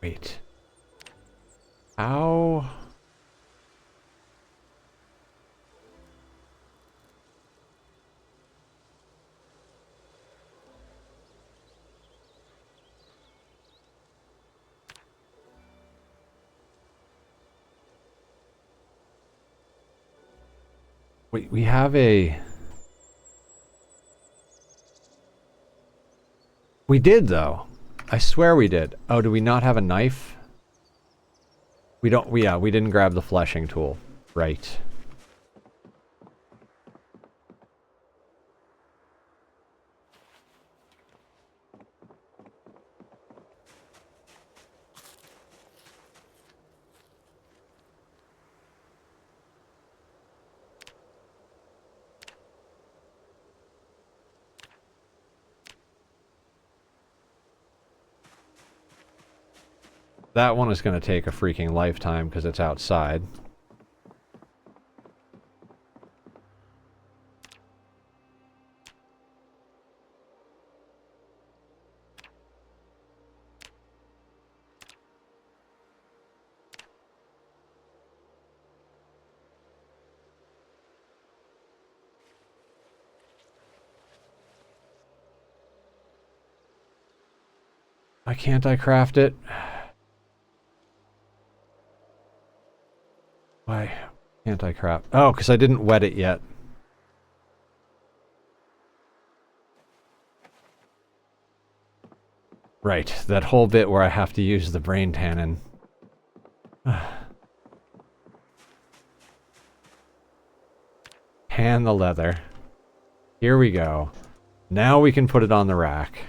Wait. How? We have a... We did, though. I swear we did. Oh, do we not have a knife? We don't... Yeah, we didn't grab the fleshing tool. Right. That one is going to take a freaking lifetime because it's outside. Why can't I craft it? Why can't I craft? Oh, because I didn't wet it yet. Right, that whole bit where I have to use the brain tannin. Pan the leather. Here we go. Now we can put it on the rack.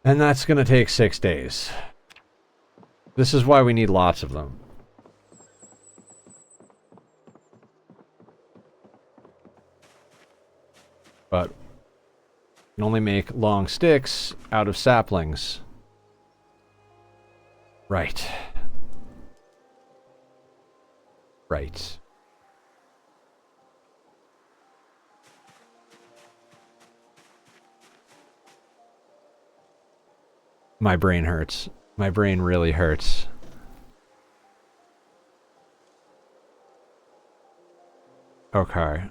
And that's going to take 6 days. This is why we need lots of them. But you can only make long sticks out of saplings. Right. Right. My brain hurts. My brain really hurts. Okay.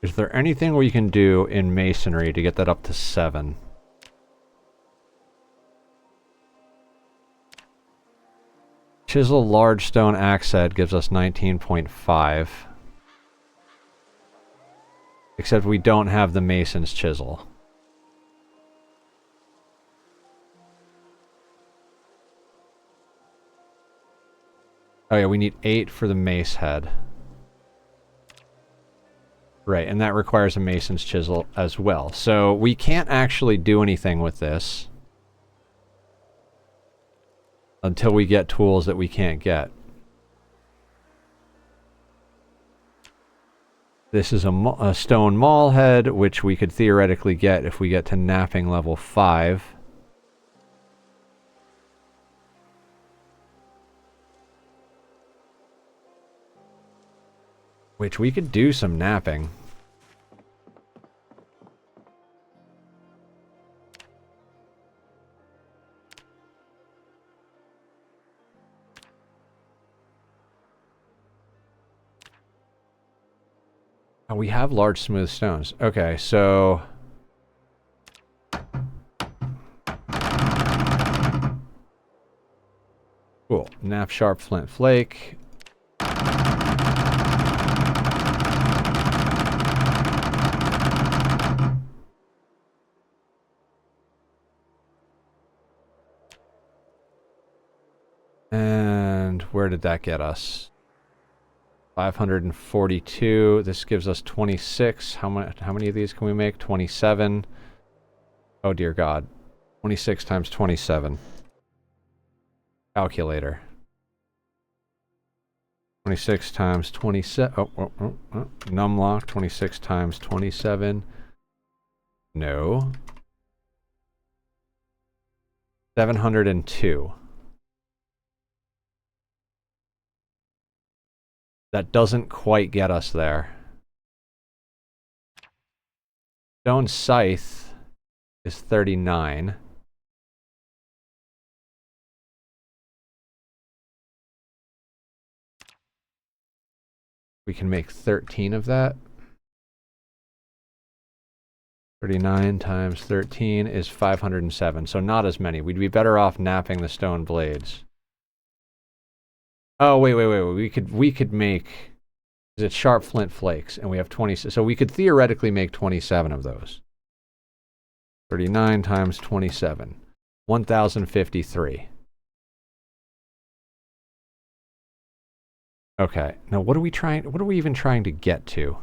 Is there anything we can do in masonry to get that up to 7? Chisel large stone axe head gives us 19.5. Except we don't have the mason's chisel. Oh yeah, we need 8 for the mace head. Right, and that requires a mason's chisel as well. So we can't actually do anything with this until we get tools that we can't get. This is a stone maul head, which we could theoretically get if we get to knapping level 5. Which we could do some napping. Oh, we have large smooth stones. Okay, so... Cool. Nap sharp flint flake. And where did that get us? 542. This gives us 26. How many of these can we make? 27. Oh dear God. 26 times 27. Calculator. 26 times 27. Oh. Numlock. 26 times 27. No. 702. That doesn't quite get us there. Stone scythe is 39. We can make 13 of that. 39 times 13 is 507, so not as many. We'd be better off napping the stone blades. Oh, wait. We could make... It's sharp flint flakes, and we have 20... So we could theoretically make 27 of those. 39 times 27. 1,053. Okay, now what are we even trying to get to?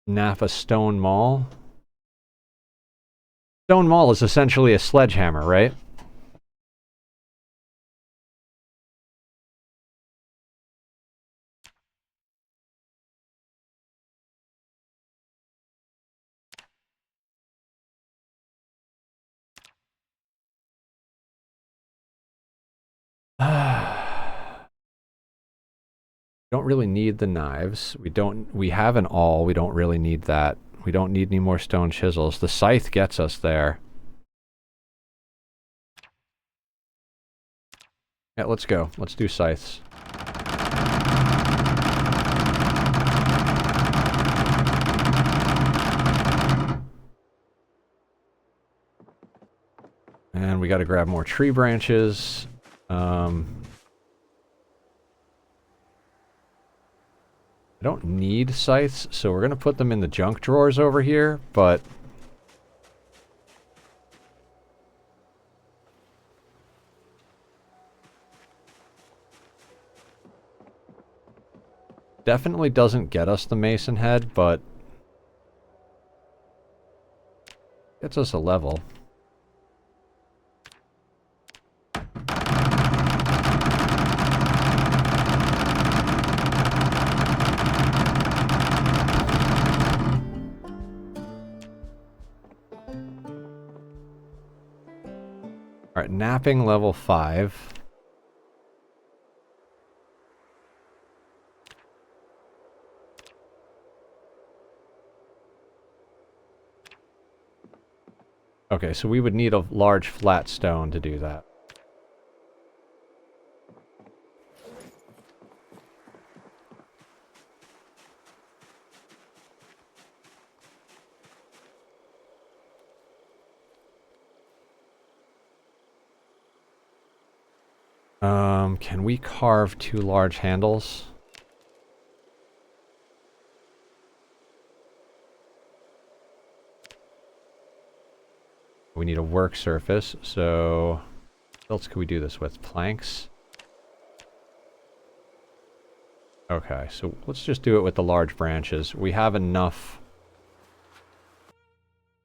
Napa Stone Mall? Stone Mall is essentially a sledgehammer, right? Don't really need the knives. We have an awl. We don't really need that. We don't need any more stone chisels. The scythe gets us there. Yeah, let's go. Let's do scythes. And we got to grab more tree branches. I don't need scythes, so we're going to put them in the junk drawers over here, but... Definitely doesn't get us the mason head, but... gets us a level. Alright, napping level 5. Okay, so we would need a large flat stone to do that. Can we carve 2 large handles? We need a work surface, so what else can we do this with? Planks? Okay, so let's just do it with the large branches. We have enough...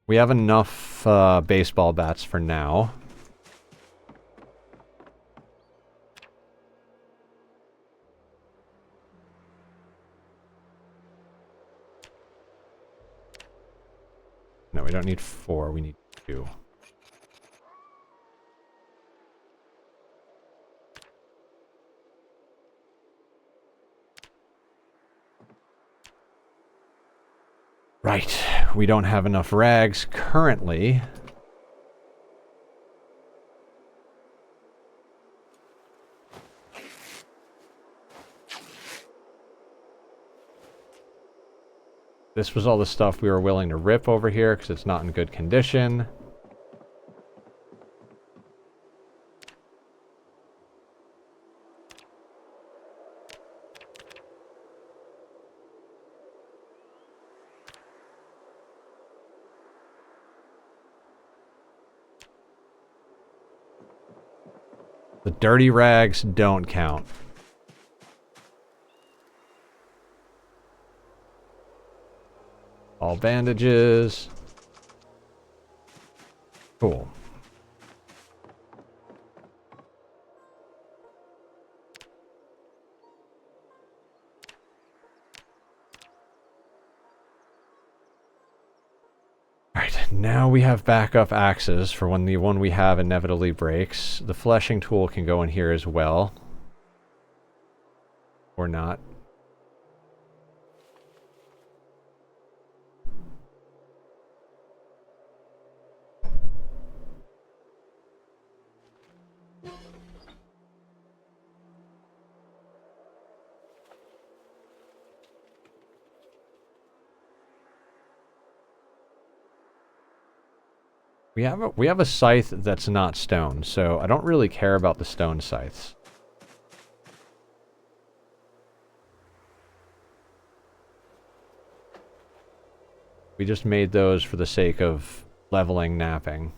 We have enough baseball bats for now. No, we don't need 4, we need 2. Right, we don't have enough rags currently. This was all the stuff we were willing to rip over here because it's not in good condition. The dirty rags don't count. All bandages. Cool. Alright, now we have backup axes for when the one we have inevitably breaks. The fleshing tool can go in here as well. Or not. We have a scythe that's not stone, so I don't really care about the stone scythes. We just made those for the sake of leveling napping.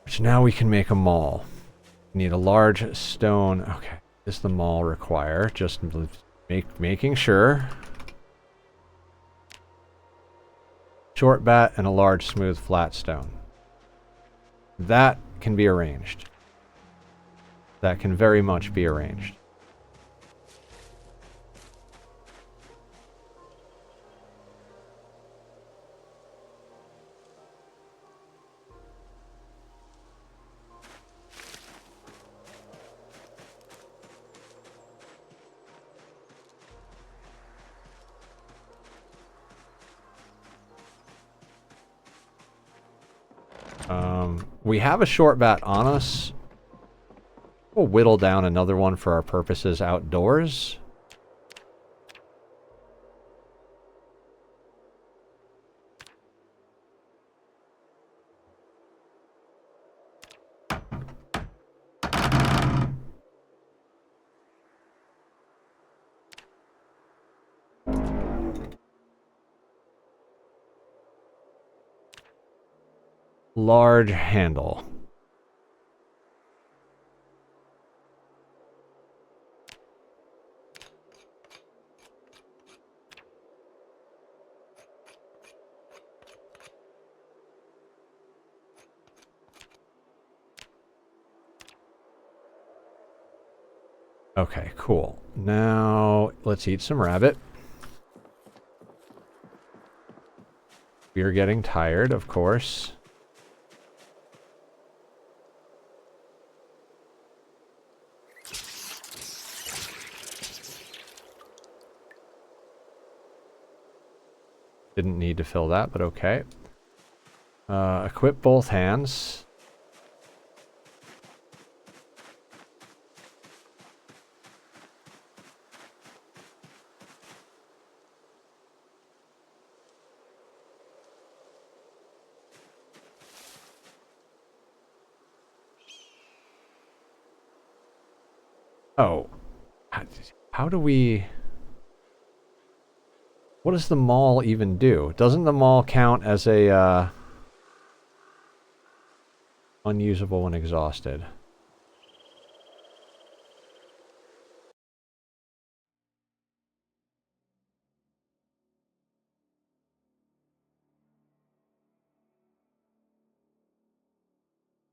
Which now we can make a maul. We need a large stone. Okay, what does the maul require? Just making sure. Short bat and a large smooth flat stone. That can be arranged. That can very much be arranged. We have a short bat on us. We'll whittle down another one for our purposes outdoors. Large handle. Okay, cool. Now, let's eat some rabbit. We are getting tired, of course. Didn't need to fill that, but okay. Equip both hands. Oh. How do we... What does the maul even do? Doesn't the maul count as a, unusable when exhausted?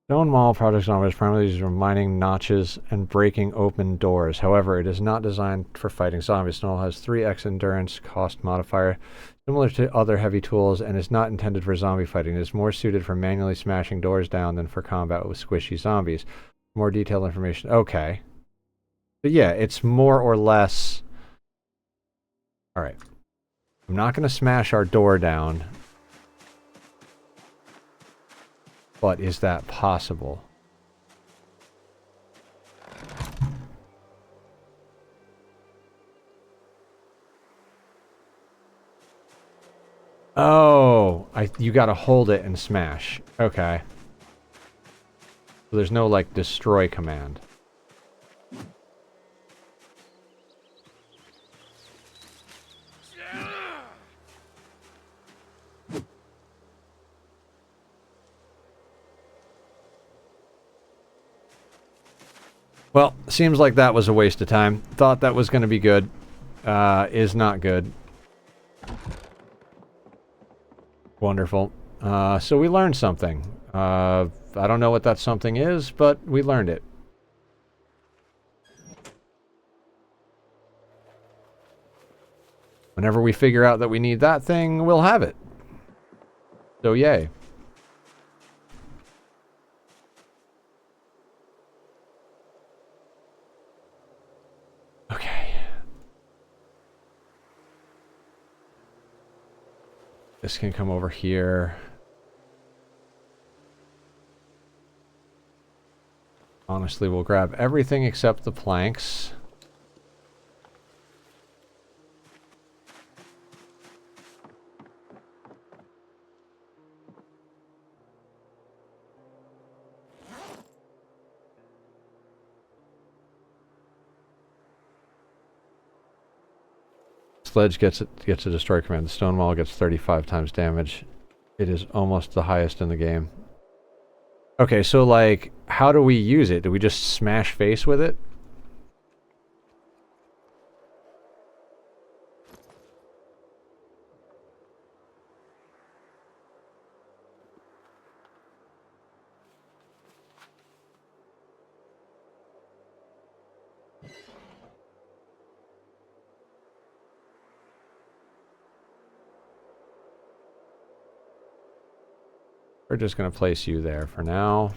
Stone Maul project zombies primarily used for mining notches and breaking open doors. However, it is not designed for fighting zombies. Stone Maul has 3x endurance cost modifier, similar to other heavy tools, and is not intended for zombie fighting. It is more suited for manually smashing doors down than for combat with squishy zombies. More detailed information. Okay. But yeah, it's more or less... Alright. I'm not going to smash our door down. But is that possible? Oh, you gotta hold it and smash. Okay. So there's no, like, destroy command. Well, seems like that was a waste of time. Thought that was going to be good. Is not good. Wonderful. So we learned something. I don't know what that something is, but we learned it. Whenever we figure out that we need that thing, we'll have it. So yay. Okay. This can come over here. Honestly, we'll grab everything except the planks. Sledge gets a destroy command. The stone wall gets 35 times damage. It is almost the highest in the game. Okay, so like, how do we use it? Do we just smash face with it? We're just going to place you there for now.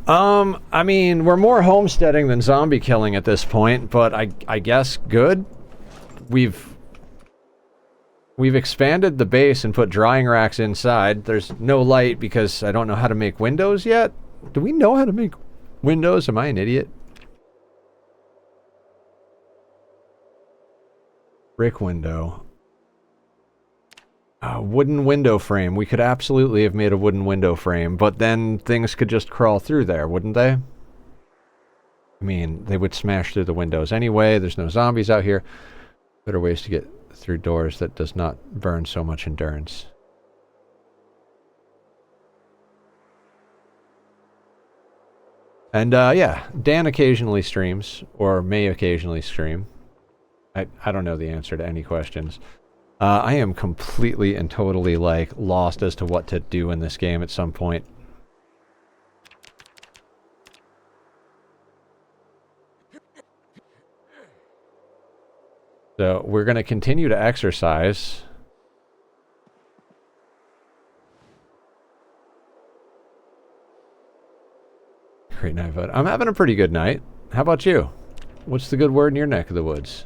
I mean, we're more homesteading than zombie killing at this point, but I guess good. We've expanded the base and put drying racks inside. There's no light because I don't know how to make windows yet. Do we know how to make windows? Am I an idiot? Brick window. Wooden window frame. We could absolutely have made a wooden window frame, but then things could just crawl through there, wouldn't they? I mean, they would smash through the windows anyway. There's no zombies out here. Better ways to get through doors that does not burn so much endurance. And, yeah, Dan occasionally streams, or may occasionally stream. I don't know the answer to any questions. I am completely and totally, like, lost as to what to do in this game at some point. So, we're going to continue to exercise. Great night, bud. I'm having a pretty good night. How about you? What's the good word in your neck of the woods?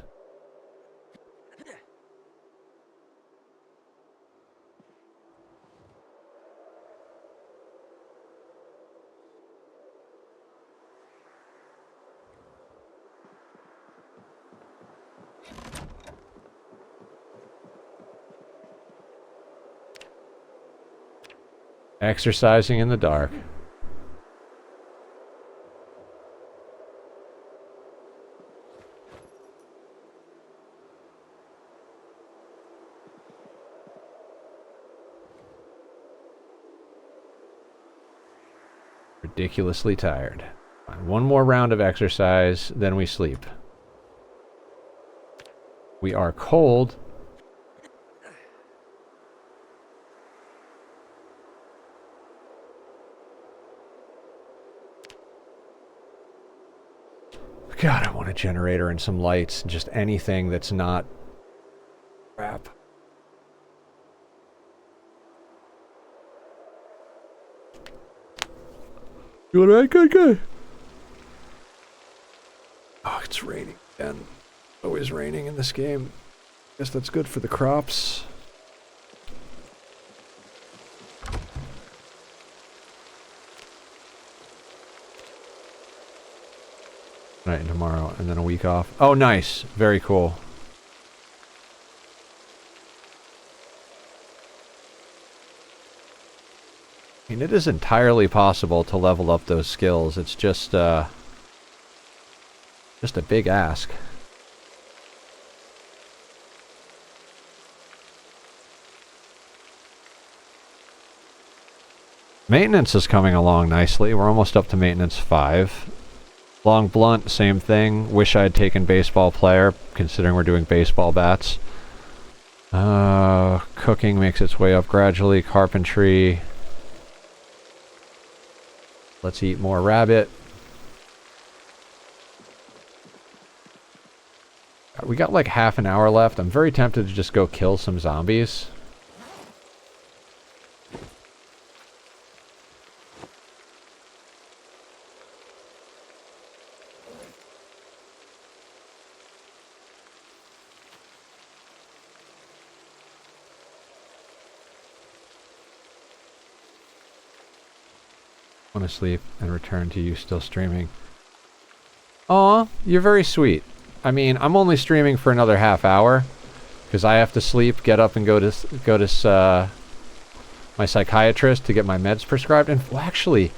Exercising in the dark. Ridiculously tired. One more round of exercise, then we sleep. We are cold. God, I want a generator and some lights, just anything that's not crap. You alright? Good, good. Oh, it's raining again. Always raining in this game. Guess that's good for the crops. Tonight and tomorrow, and then a week off. Oh, nice. Very cool. I mean, it is entirely possible to level up those skills. It's just a big ask. Maintenance is coming along nicely. We're almost up to maintenance 5. Long blunt, same thing. Wish I had taken baseball player, considering we're doing baseball bats. Cooking makes its way up gradually. Carpentry. Let's eat more rabbit. We got like half an hour left. I'm very tempted to just go kill some zombies. Want to sleep and return to you still streaming. Aw, you're very sweet. I mean, I'm only streaming for another half hour because I have to sleep, get up, and go to my psychiatrist to get my meds prescribed. And well, actually,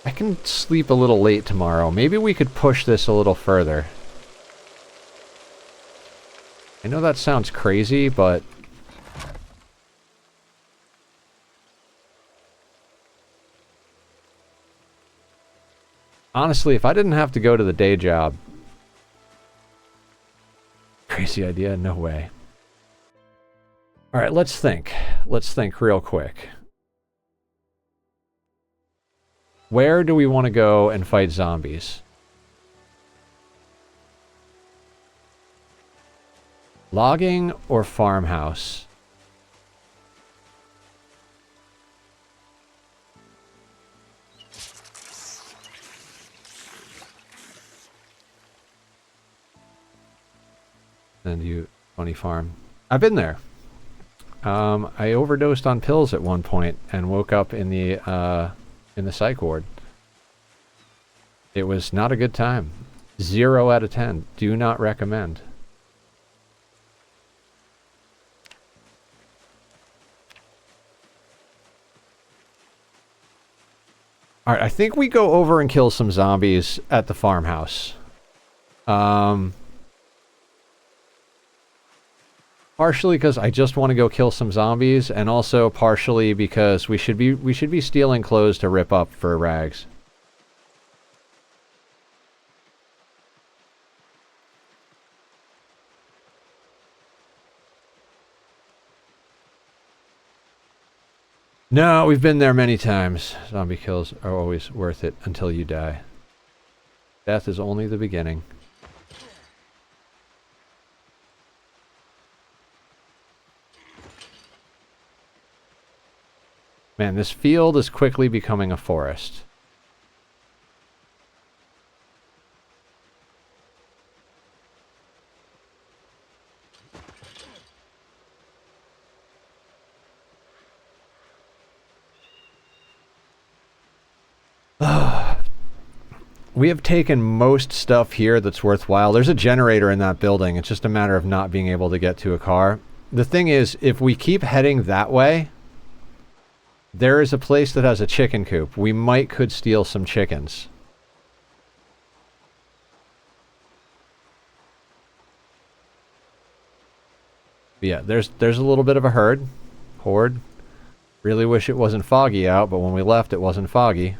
I can sleep a little late tomorrow. Maybe we could push this a little further. I know that sounds crazy, but honestly, if I didn't have to go to the day job... Crazy idea? No way. Alright, let's think. Let's think real quick. Where do we want to go and fight zombies? Logging or farmhouse? And you, funny farm. I've been there. I overdosed on pills at one point and woke up in the psych ward. It was not a good time. 0 out of 10. Do not recommend. Alright, I think we go over and kill some zombies at the farmhouse. Partially because I just want to go kill some zombies, and also partially because we should be stealing clothes to rip up for rags. No, we've been there many times. Zombie kills are always worth it until you die. Death is only the beginning. Man, this field is quickly becoming a forest. We have taken most stuff here that's worthwhile. There's a generator in that building. It's just a matter of not being able to get to a car. The thing is, if we keep heading that way, there is a place that has a chicken coop. We could steal some chickens. But yeah, there's a little bit of a horde. Really wish it wasn't foggy out, but when we left, it wasn't foggy.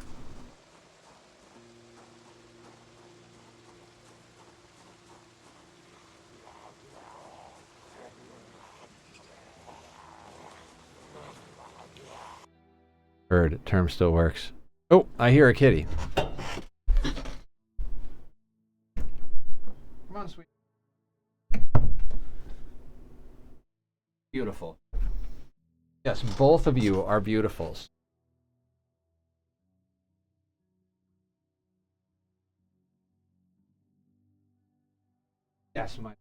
Heard, term still works. Oh, I hear a kitty. Come on, sweet. Beautiful. Yes, both of you are beautifuls. Yes, my...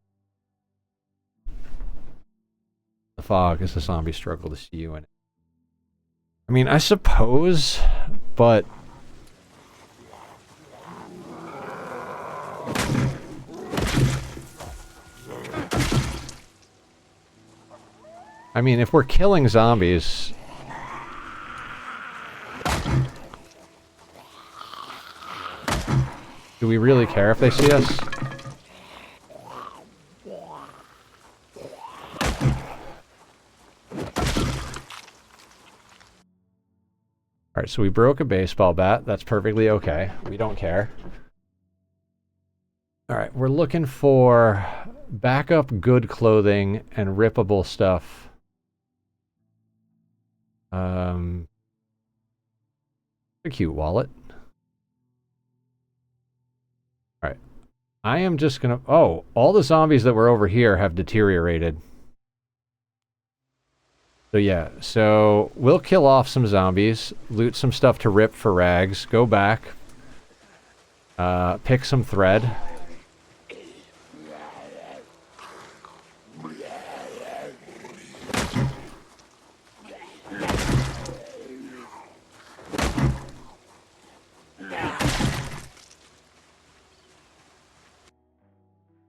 The fog is the zombie struggle to see you in it. I mean, I suppose, but... I mean, if we're killing zombies... Do we really care if they see us? Alright, so we broke a baseball bat. That's perfectly okay. We don't care. Alright, we're looking for backup good clothing and rippable stuff. A cute wallet. Alright. I am just gonna... Oh, all the zombies that were over here have deteriorated. So yeah, so we'll kill off some zombies, loot some stuff to rip for rags, go back, pick some thread.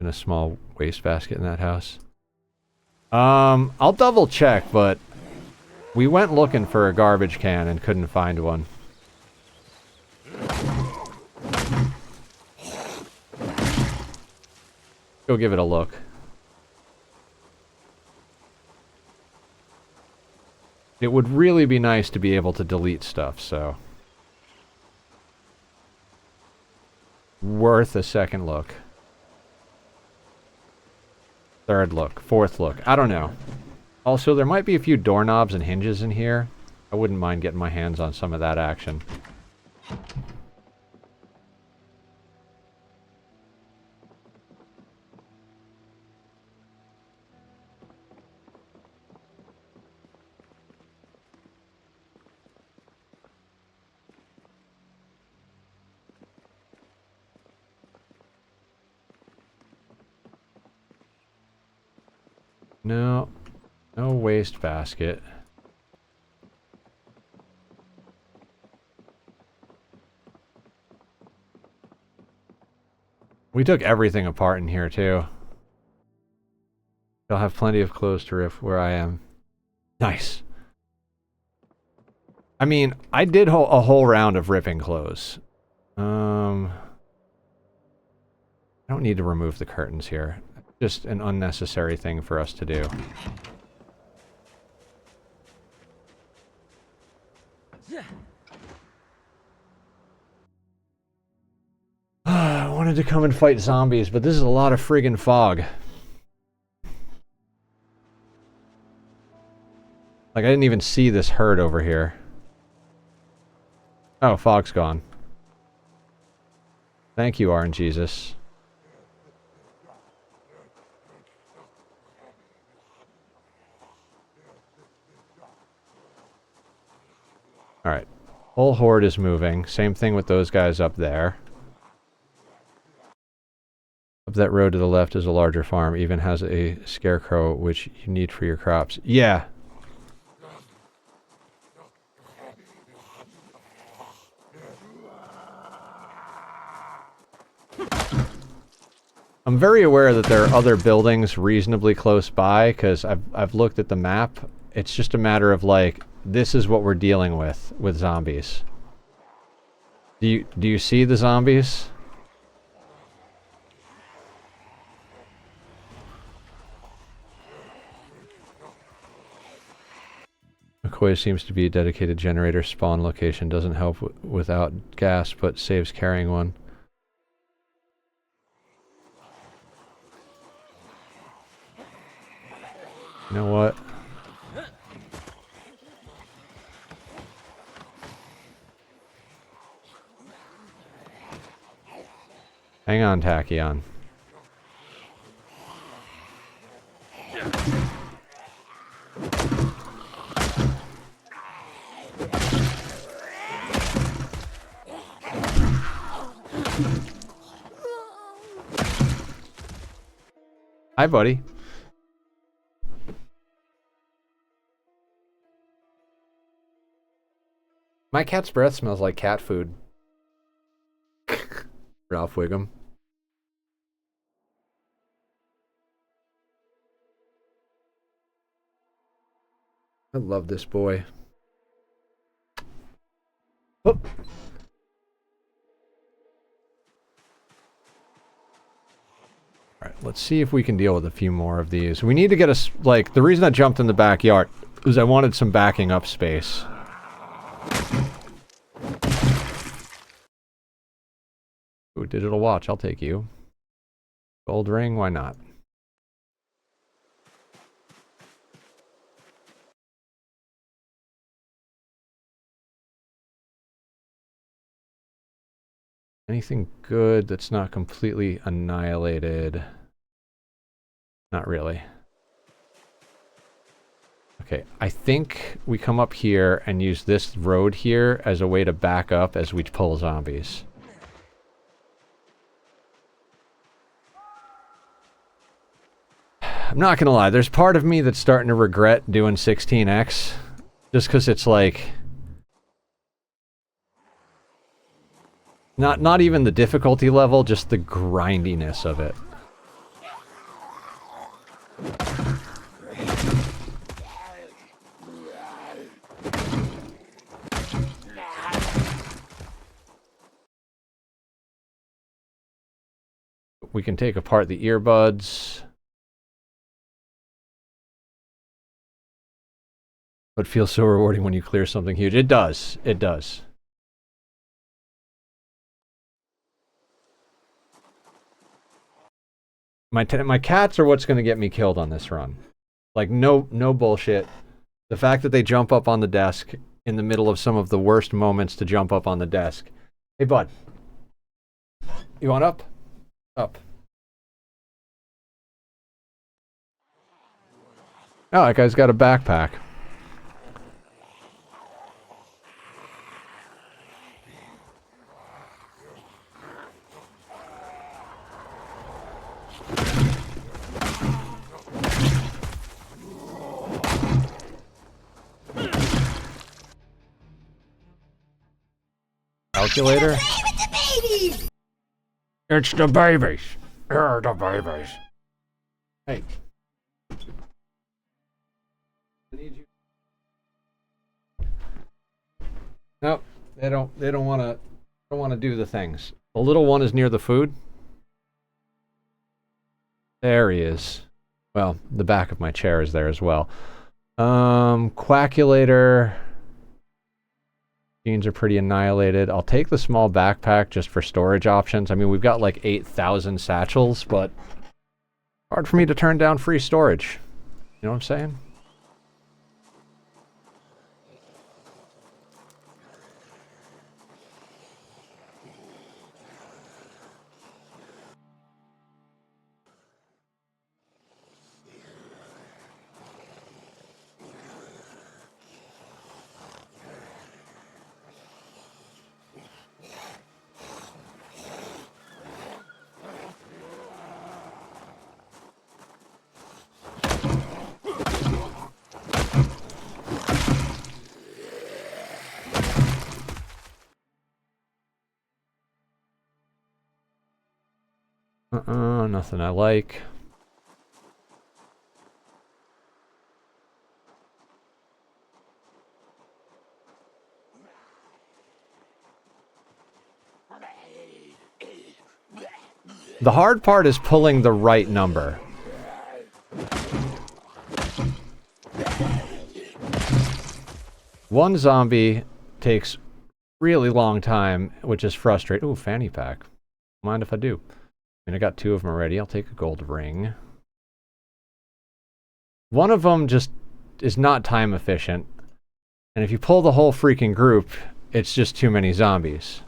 In a small wastebasket in that house. I'll double check, but we went looking for a garbage can and couldn't find one. Go give it a look. It would really be nice to be able to delete stuff, so... Worth a second look. Third look, fourth look, I don't know. Also, there might be a few doorknobs and hinges in here. I wouldn't mind getting my hands on some of that action. No, no wastebasket. We took everything apart in here too. They'll have plenty of clothes to rip where I am. Nice. I mean, I did a whole round of ripping clothes. I don't need to remove the curtains here. Just an unnecessary thing for us to do. I wanted to come and fight zombies, but this is a lot of friggin' fog. Like, I didn't even see this herd over here. Oh, fog's gone. Thank you, RNGesus. Alright. Whole horde is moving. Same thing with those guys up there. Up that road to the left is a larger farm. Even has a scarecrow, which you need for your crops. Yeah. I'm very aware that there are other buildings reasonably close by, because I've looked at the map. It's just a matter of, like, this is what we're dealing with zombies. Do you see the zombies? McCoy seems to be a dedicated generator spawn location. Doesn't help without gas, but saves carrying one. You know what? Hang on, Tachyon. Hi, buddy. My cat's breath smells like cat food. Ralph Wiggum. I love this boy. Oh. Alright, let's see if we can deal with a few more of these. We need to get us, like, the reason I jumped in the backyard is I wanted some backing up space. Ooh, digital watch, I'll take you. Gold ring, why not? Anything good that's not completely annihilated? Not really. Okay, I think we come up here and use this road here as a way to back up as we pull zombies. I'm not gonna lie, there's part of me that's starting to regret doing 16x. Just because it's like... Not even the difficulty level, just the grindiness of it. We can take apart the earbuds. But it feels so rewarding when you clear something huge. It does. It does. My cats are what's going to get me killed on this run. Like, no bullshit. The fact that they jump up on the desk in the middle of some of the worst moments to jump up on the desk. Hey, bud. You want up? Up. Oh, that guy's got a backpack. Calculator? It's the babies. They're the babies. Hey. I need you. Nope. They don't wanna do the things. The little one is near the food. There he is. Well, the back of my chair is there as well. Quackulator. Genes are pretty annihilated. I'll take the small backpack just for storage options. I mean, we've got like 8,000 satchels, but hard for me to turn down free storage. You know what I'm saying? Nothing I like. The hard part is pulling the right number. One zombie takes really long time, which is frustrating. Ooh, fanny pack. Mind if I do? I mean, I got 2 of them already. I'll take a gold ring. One of them just is not time efficient. And if you pull the whole freaking group, it's just too many zombies.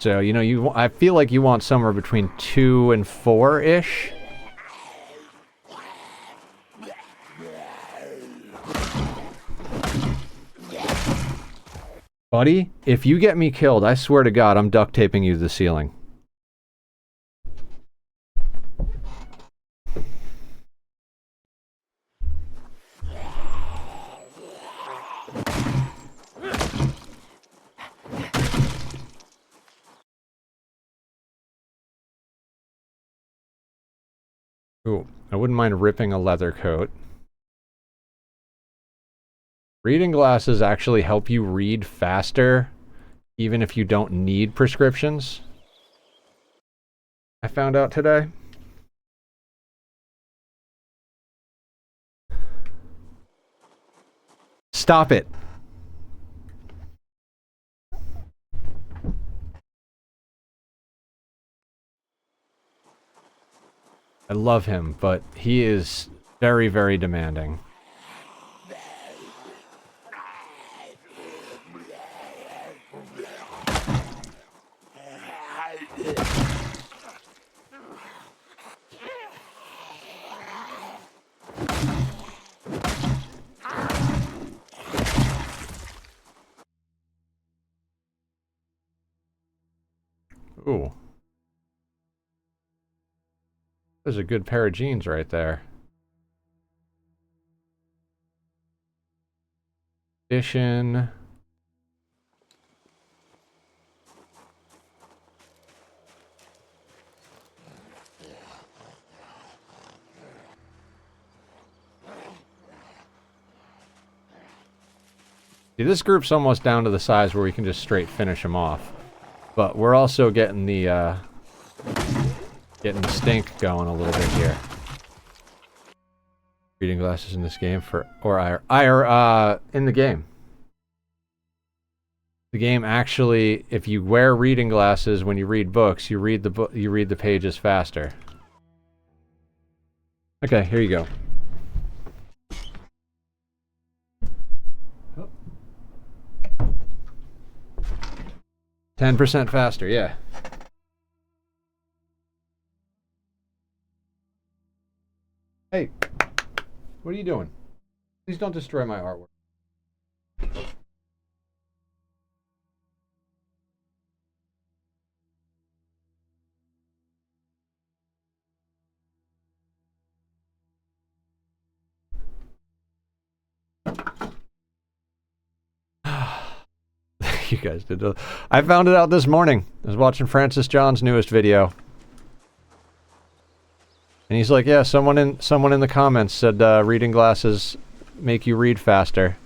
So, you know, I feel like you want somewhere between 2 and 4-ish. Buddy, if you get me killed, I swear to God, I'm duct taping you to the ceiling. Ooh, I wouldn't mind ripping a leather coat. Reading glasses actually help you read faster, even if you don't need prescriptions. I found out today. Stop it. I love him, but he is very, very demanding. Ooh. There's a good pair of jeans right there. Edition. See, this group's almost down to the size where we can just straight finish them off. But we're also getting the stink going a little bit here. Reading glasses in this game in the game. The game actually, if you wear reading glasses when you read books, you read the pages faster. Okay, here you go. 10% faster, yeah. Hey, what are you doing? Please don't destroy my artwork. You guys did. I found it out this morning. I was watching Francis John's newest video. And he's like, yeah, someone in the comments said reading glasses make you read faster.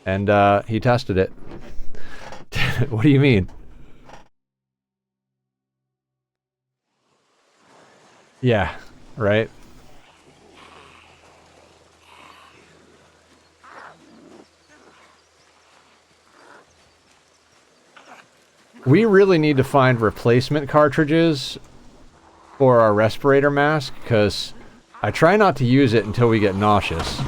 And he tested it. What do you mean? Yeah, right? We really need to find replacement cartridges for our respirator mask, because I try not to use it until we get nauseous.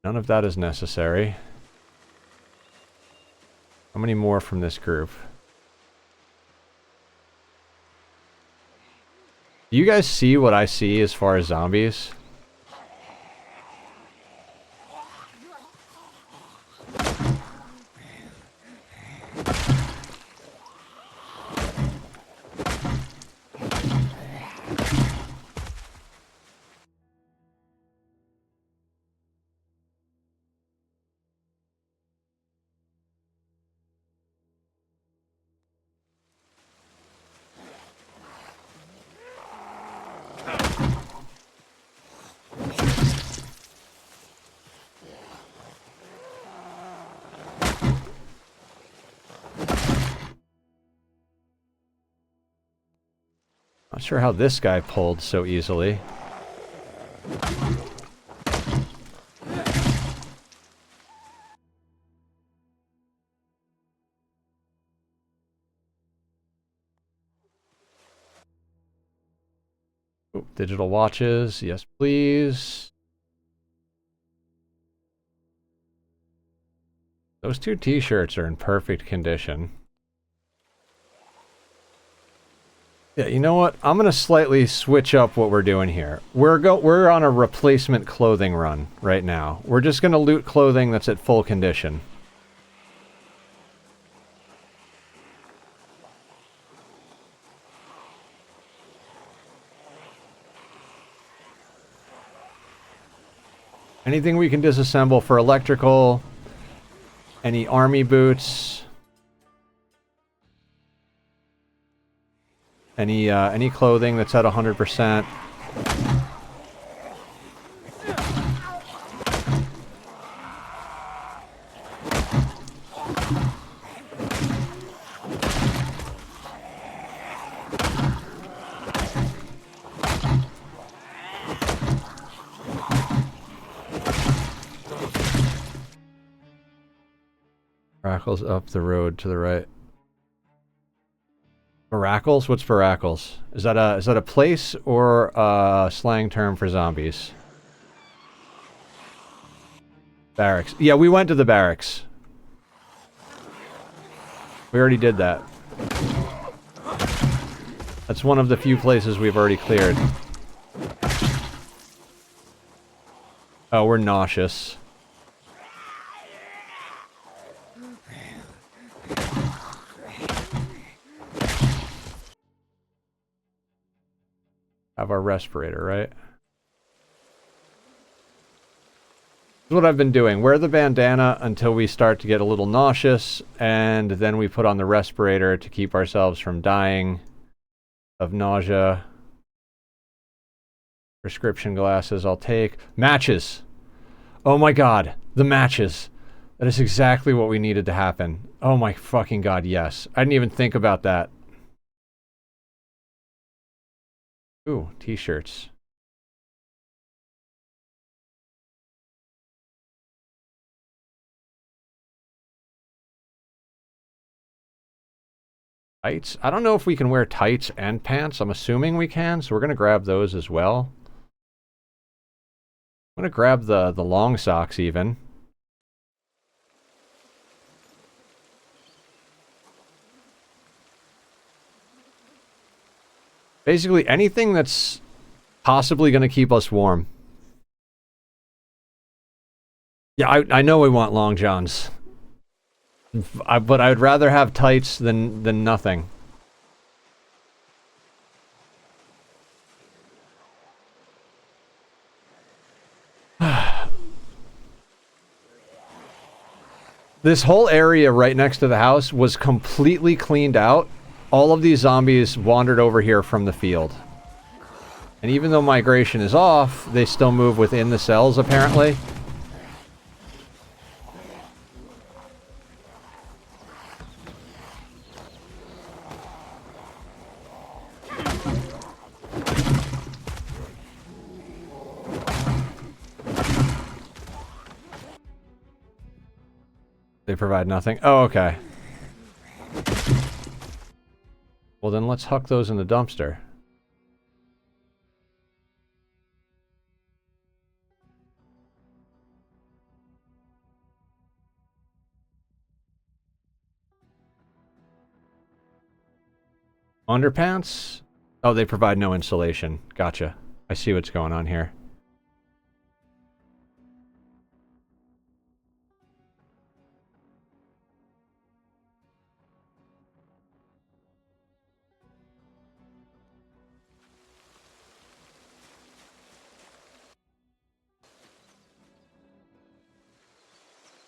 None of that is necessary. How many more from this group? Do you guys see what I see as far as zombies? Not sure how this guy pulled so easily. Oh, digital watches, yes please. Those two t-shirts are in perfect condition. Yeah, you know what? I'm gonna slightly switch up what we're doing here. We're on a replacement clothing run right now. We're just gonna loot clothing that's at full condition. Anything we can disassemble for electrical, any army boots, any clothing that's at 100%. Baracles up the road to the right. Baracles? What's Baracles? Is that a place or a slang term for zombies? Barracks. Yeah, we went to the barracks. We already did that. That's one of the few places we've already cleared. Oh, we're nauseous. Have our respirator, right? This is what I've been doing. Wear the bandana until we start to get a little nauseous, and then we put on the respirator to keep ourselves from dying of nausea. Prescription glasses I'll take. Matches! Oh my god, the matches! That is exactly what we needed to happen. Oh my fucking god, yes. I didn't even think about that. Ooh, t-shirts. Tights? I don't know if we can wear tights and pants. I'm assuming we can, so we're gonna grab those as well. I'm gonna grab the long socks even. Basically anything that's possibly gonna keep us warm. Yeah, I know we want long johns. But I would rather have tights than nothing. This whole area right next to the house was completely cleaned out. All of these zombies wandered over here from the field. And even though migration is off, they still move within the cells, apparently. They provide nothing. Oh, okay. Well, then let's huck those in the dumpster. Underpants? Oh, they provide no insulation. Gotcha. I see what's going on here.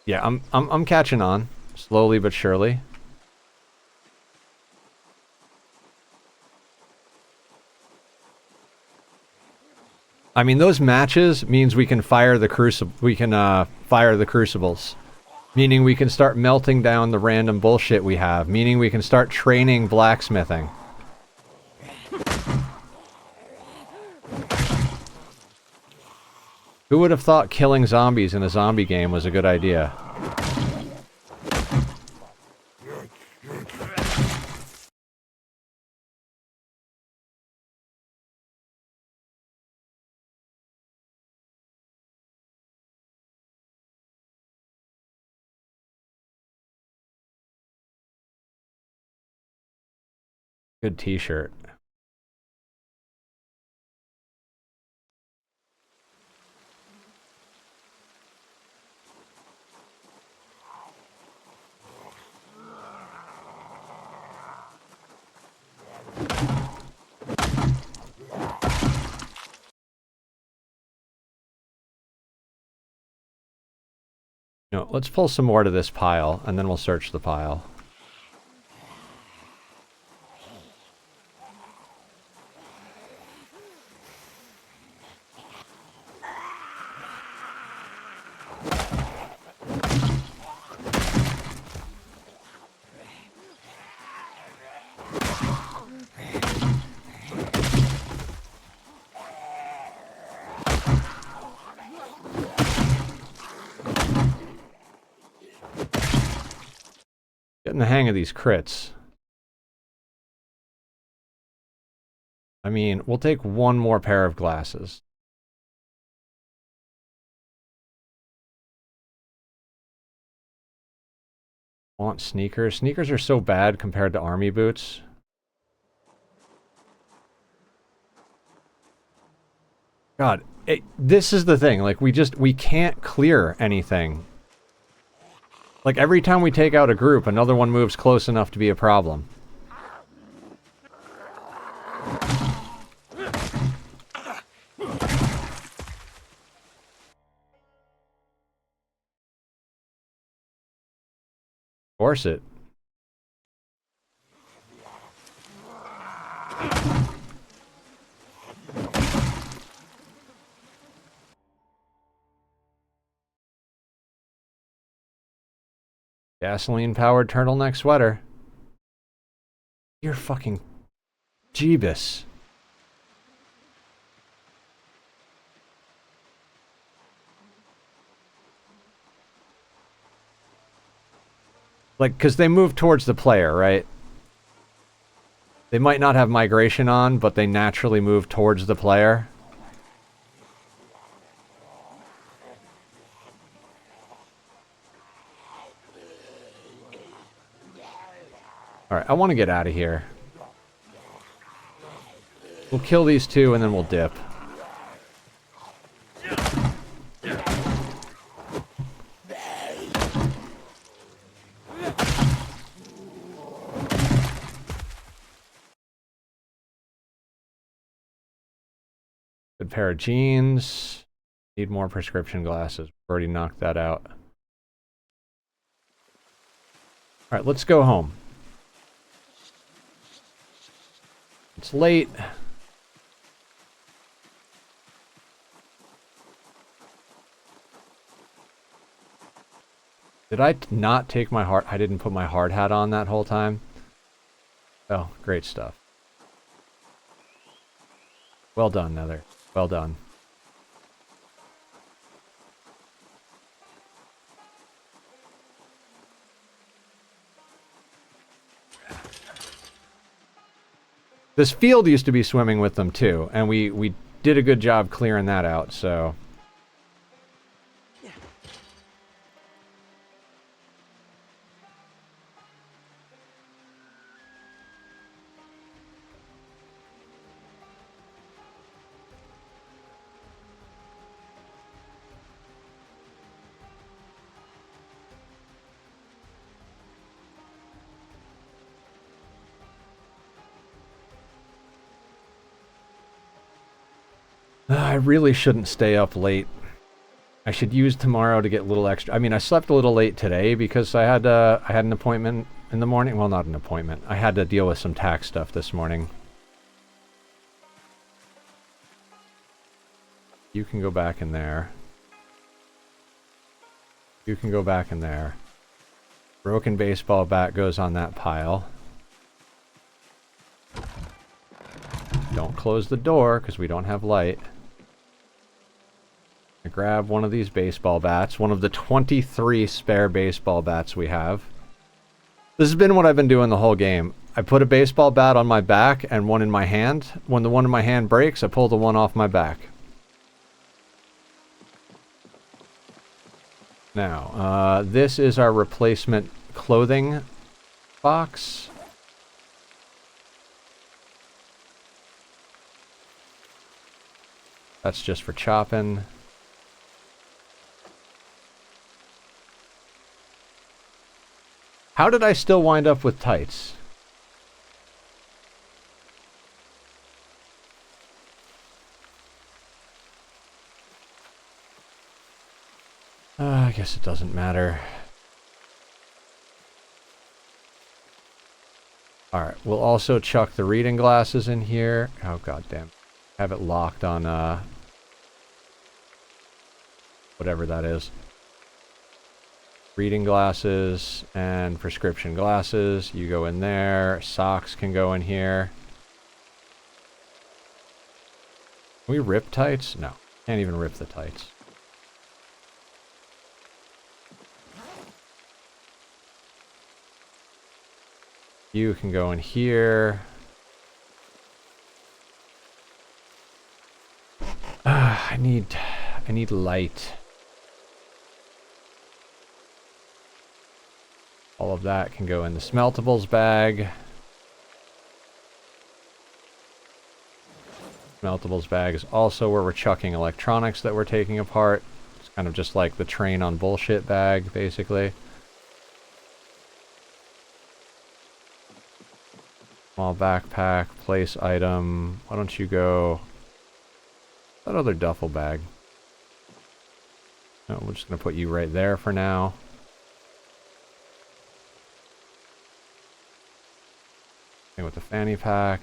Yeah, I'm catching on, slowly but surely. I mean, those matches means we can fire the fire the crucibles, meaning we can start melting down the random bullshit we have, meaning we can start training blacksmithing. Who would have thought killing zombies in a zombie game was a good idea? Good t-shirt. No, let's pull some more to this pile, and then we'll search the pile. Getting the hang of these crits. I mean, we'll take one more pair of glasses. Want sneakers? Sneakers are so bad compared to army boots. God, this is the thing. Like, we can't clear anything. Like, every time we take out a group, another one moves close enough to be a problem. Force it. Gasoline-powered turtleneck sweater. You're fucking Jeebus. Like, because they move towards the player, right? They might not have migration on, but they naturally move towards the player. Alright, I want to get out of here. We'll kill these two and then we'll dip. Good pair of jeans. Need more prescription glasses. Already knocked that out. Alright, let's go home. It's late. Did I not take my hard... I didn't put my hard hat on that whole time? Oh, great stuff. Well done, Nether. Well done. This field used to be swimming with them too, and we did a good job clearing that out, so... I really shouldn't stay up late. I should use tomorrow to get a little extra... I mean, I slept a little late today because I had an appointment in the morning. Well, not an appointment. I had to deal with some tax stuff this morning. You can go back in there. You can go back in there. Broken baseball bat goes on that pile. Don't close the door because we don't have light. grab one of these baseball bats, one of the 23 spare baseball bats we have. This has been what I've been doing the whole game. I put a baseball bat on my back and one in my hand. When the one in my hand breaks, I pull the one off my back. Now, this is our replacement clothing box. That's just for chopping. How did I still wind up with tights? I guess it doesn't matter. Alright, we'll also chuck the reading glasses in here. Oh, goddamn. Have it locked on, whatever that is. Reading glasses and prescription glasses. You go in there. Socks can go in here. Can we rip tights? No. Can't even rip the tights. You can go in here. I need light. All of that can go in the smeltables bag. Smeltables bag is also where we're chucking electronics that we're taking apart. It's kind of just like the train on bullshit bag, basically. Small backpack, place item. Why don't you go... that other duffel bag. No, we're just going to put you right there for now. Same with the fanny pack.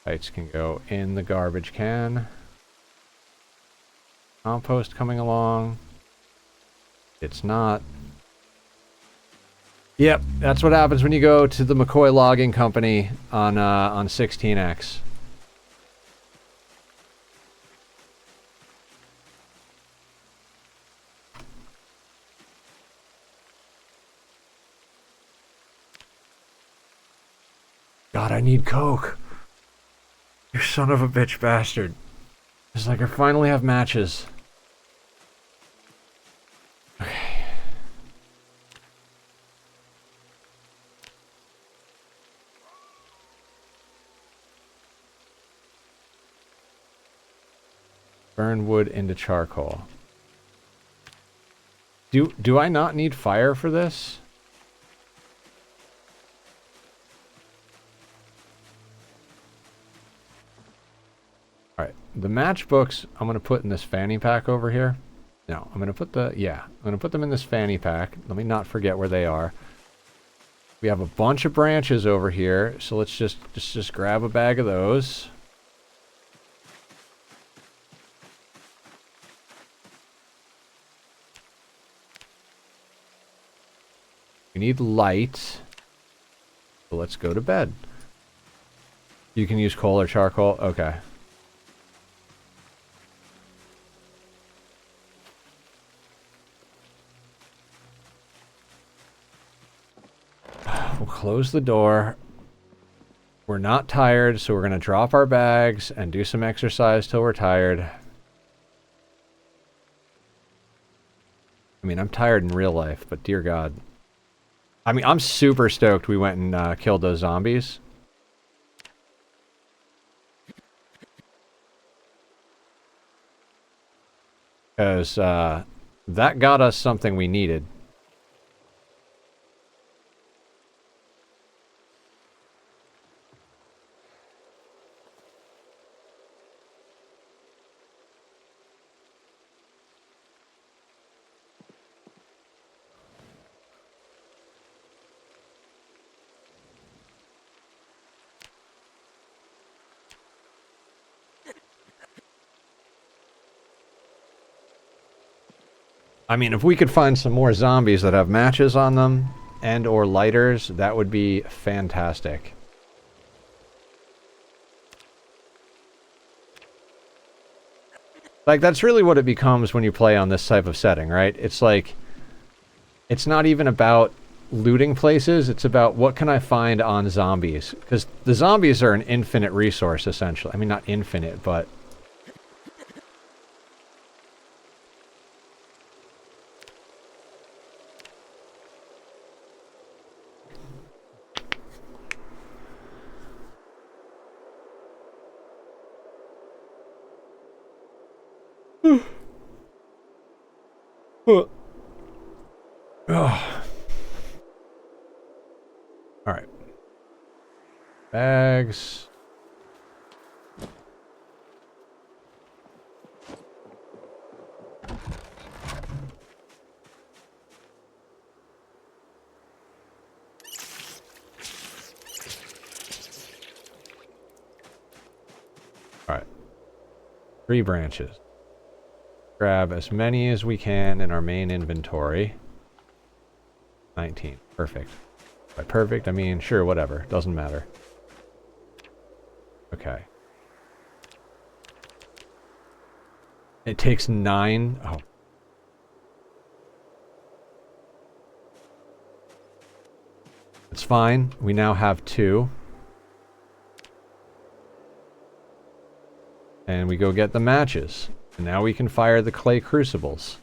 Tights can go in the garbage can. Compost coming along. It's not. Yep, that's what happens when you go to the McCoy Logging Company on 16X. God, I need Coke. You son of a bitch bastard. It's like I finally have matches. Okay. Burn wood into charcoal. Do I not need fire for this? Alright, the matchbooks I'm going to put in this fanny pack over here. No, I'm going to put I'm going to put them in this fanny pack. Let me not forget where they are. We have a bunch of branches over here, so let's just grab a bag of those. We need light. So let's go to bed. You can use coal or charcoal? Okay. We'll close the door. We're not tired, so we're going to drop our bags and do some exercise till we're tired. I mean, I'm tired in real life, but dear God. I mean, I'm super stoked we went and killed those zombies. Because that got us something we needed. I mean, if we could find some more zombies that have matches on them and or lighters, that would be fantastic. Like, that's really what it becomes when you play on this type of setting, right? It's like, it's not even about looting places, it's about what can I find on zombies. Because the zombies are an infinite resource, essentially. I mean, not infinite, but... Alright. Bags. Alright. 3 branches. Grab as many as we can in our main inventory. 19. Perfect. By perfect, I mean, sure, whatever. Doesn't matter. Okay. It takes 9. Oh. It's fine. We now have 2. And we go get the matches. And now we can fire the clay crucibles.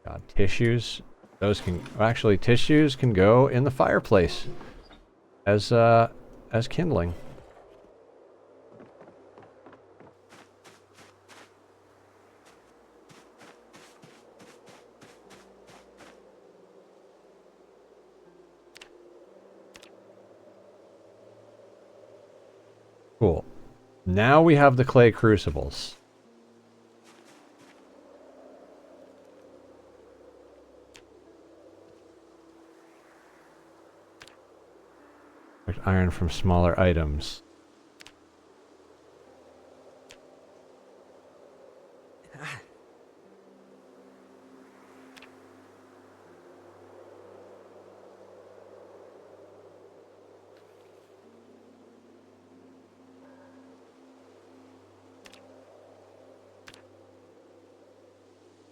God, tissues. Those can... Actually, tissues can go in the fireplace. As kindling. Cool. Now we have the clay crucibles. Iron from smaller items.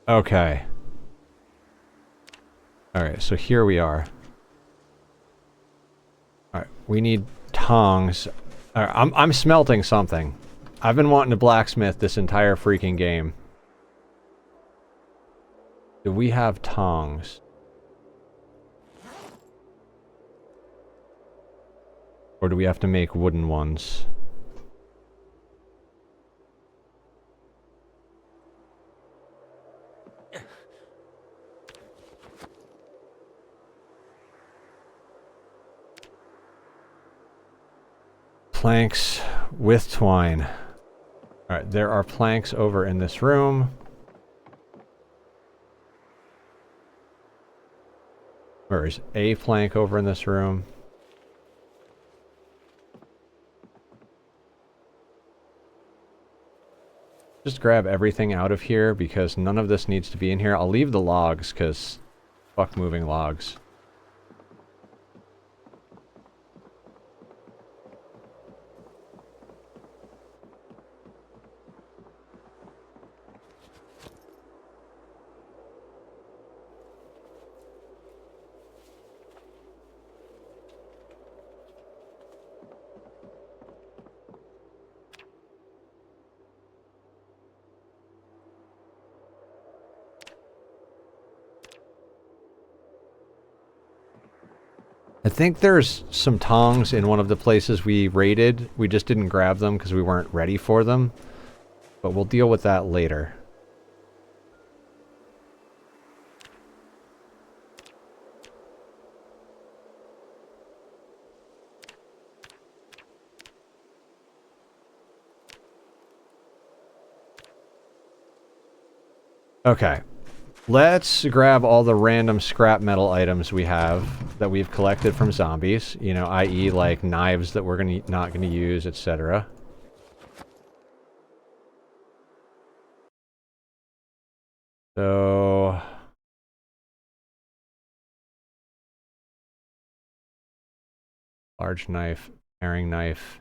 Okay. Alright, so here we are. Alright, we need tongs. Alright, I'm smelting something. I've been wanting to blacksmith this entire freaking game. Do we have tongs? Or do we have to make wooden ones? Planks with twine. Alright, there are planks over in this room. Or is a plank over in this room? Just grab everything out of here because none of this needs to be in here. I'll leave the logs because fuck moving logs. I think there's some tongs in one of the places we raided. We just didn't grab them because we weren't ready for them. But we'll deal with that later. Okay. Let's grab all the random scrap metal items we have that we've collected from zombies. You know, i.e. like knives that we're not gonna use, etc. So... large knife, paring knife.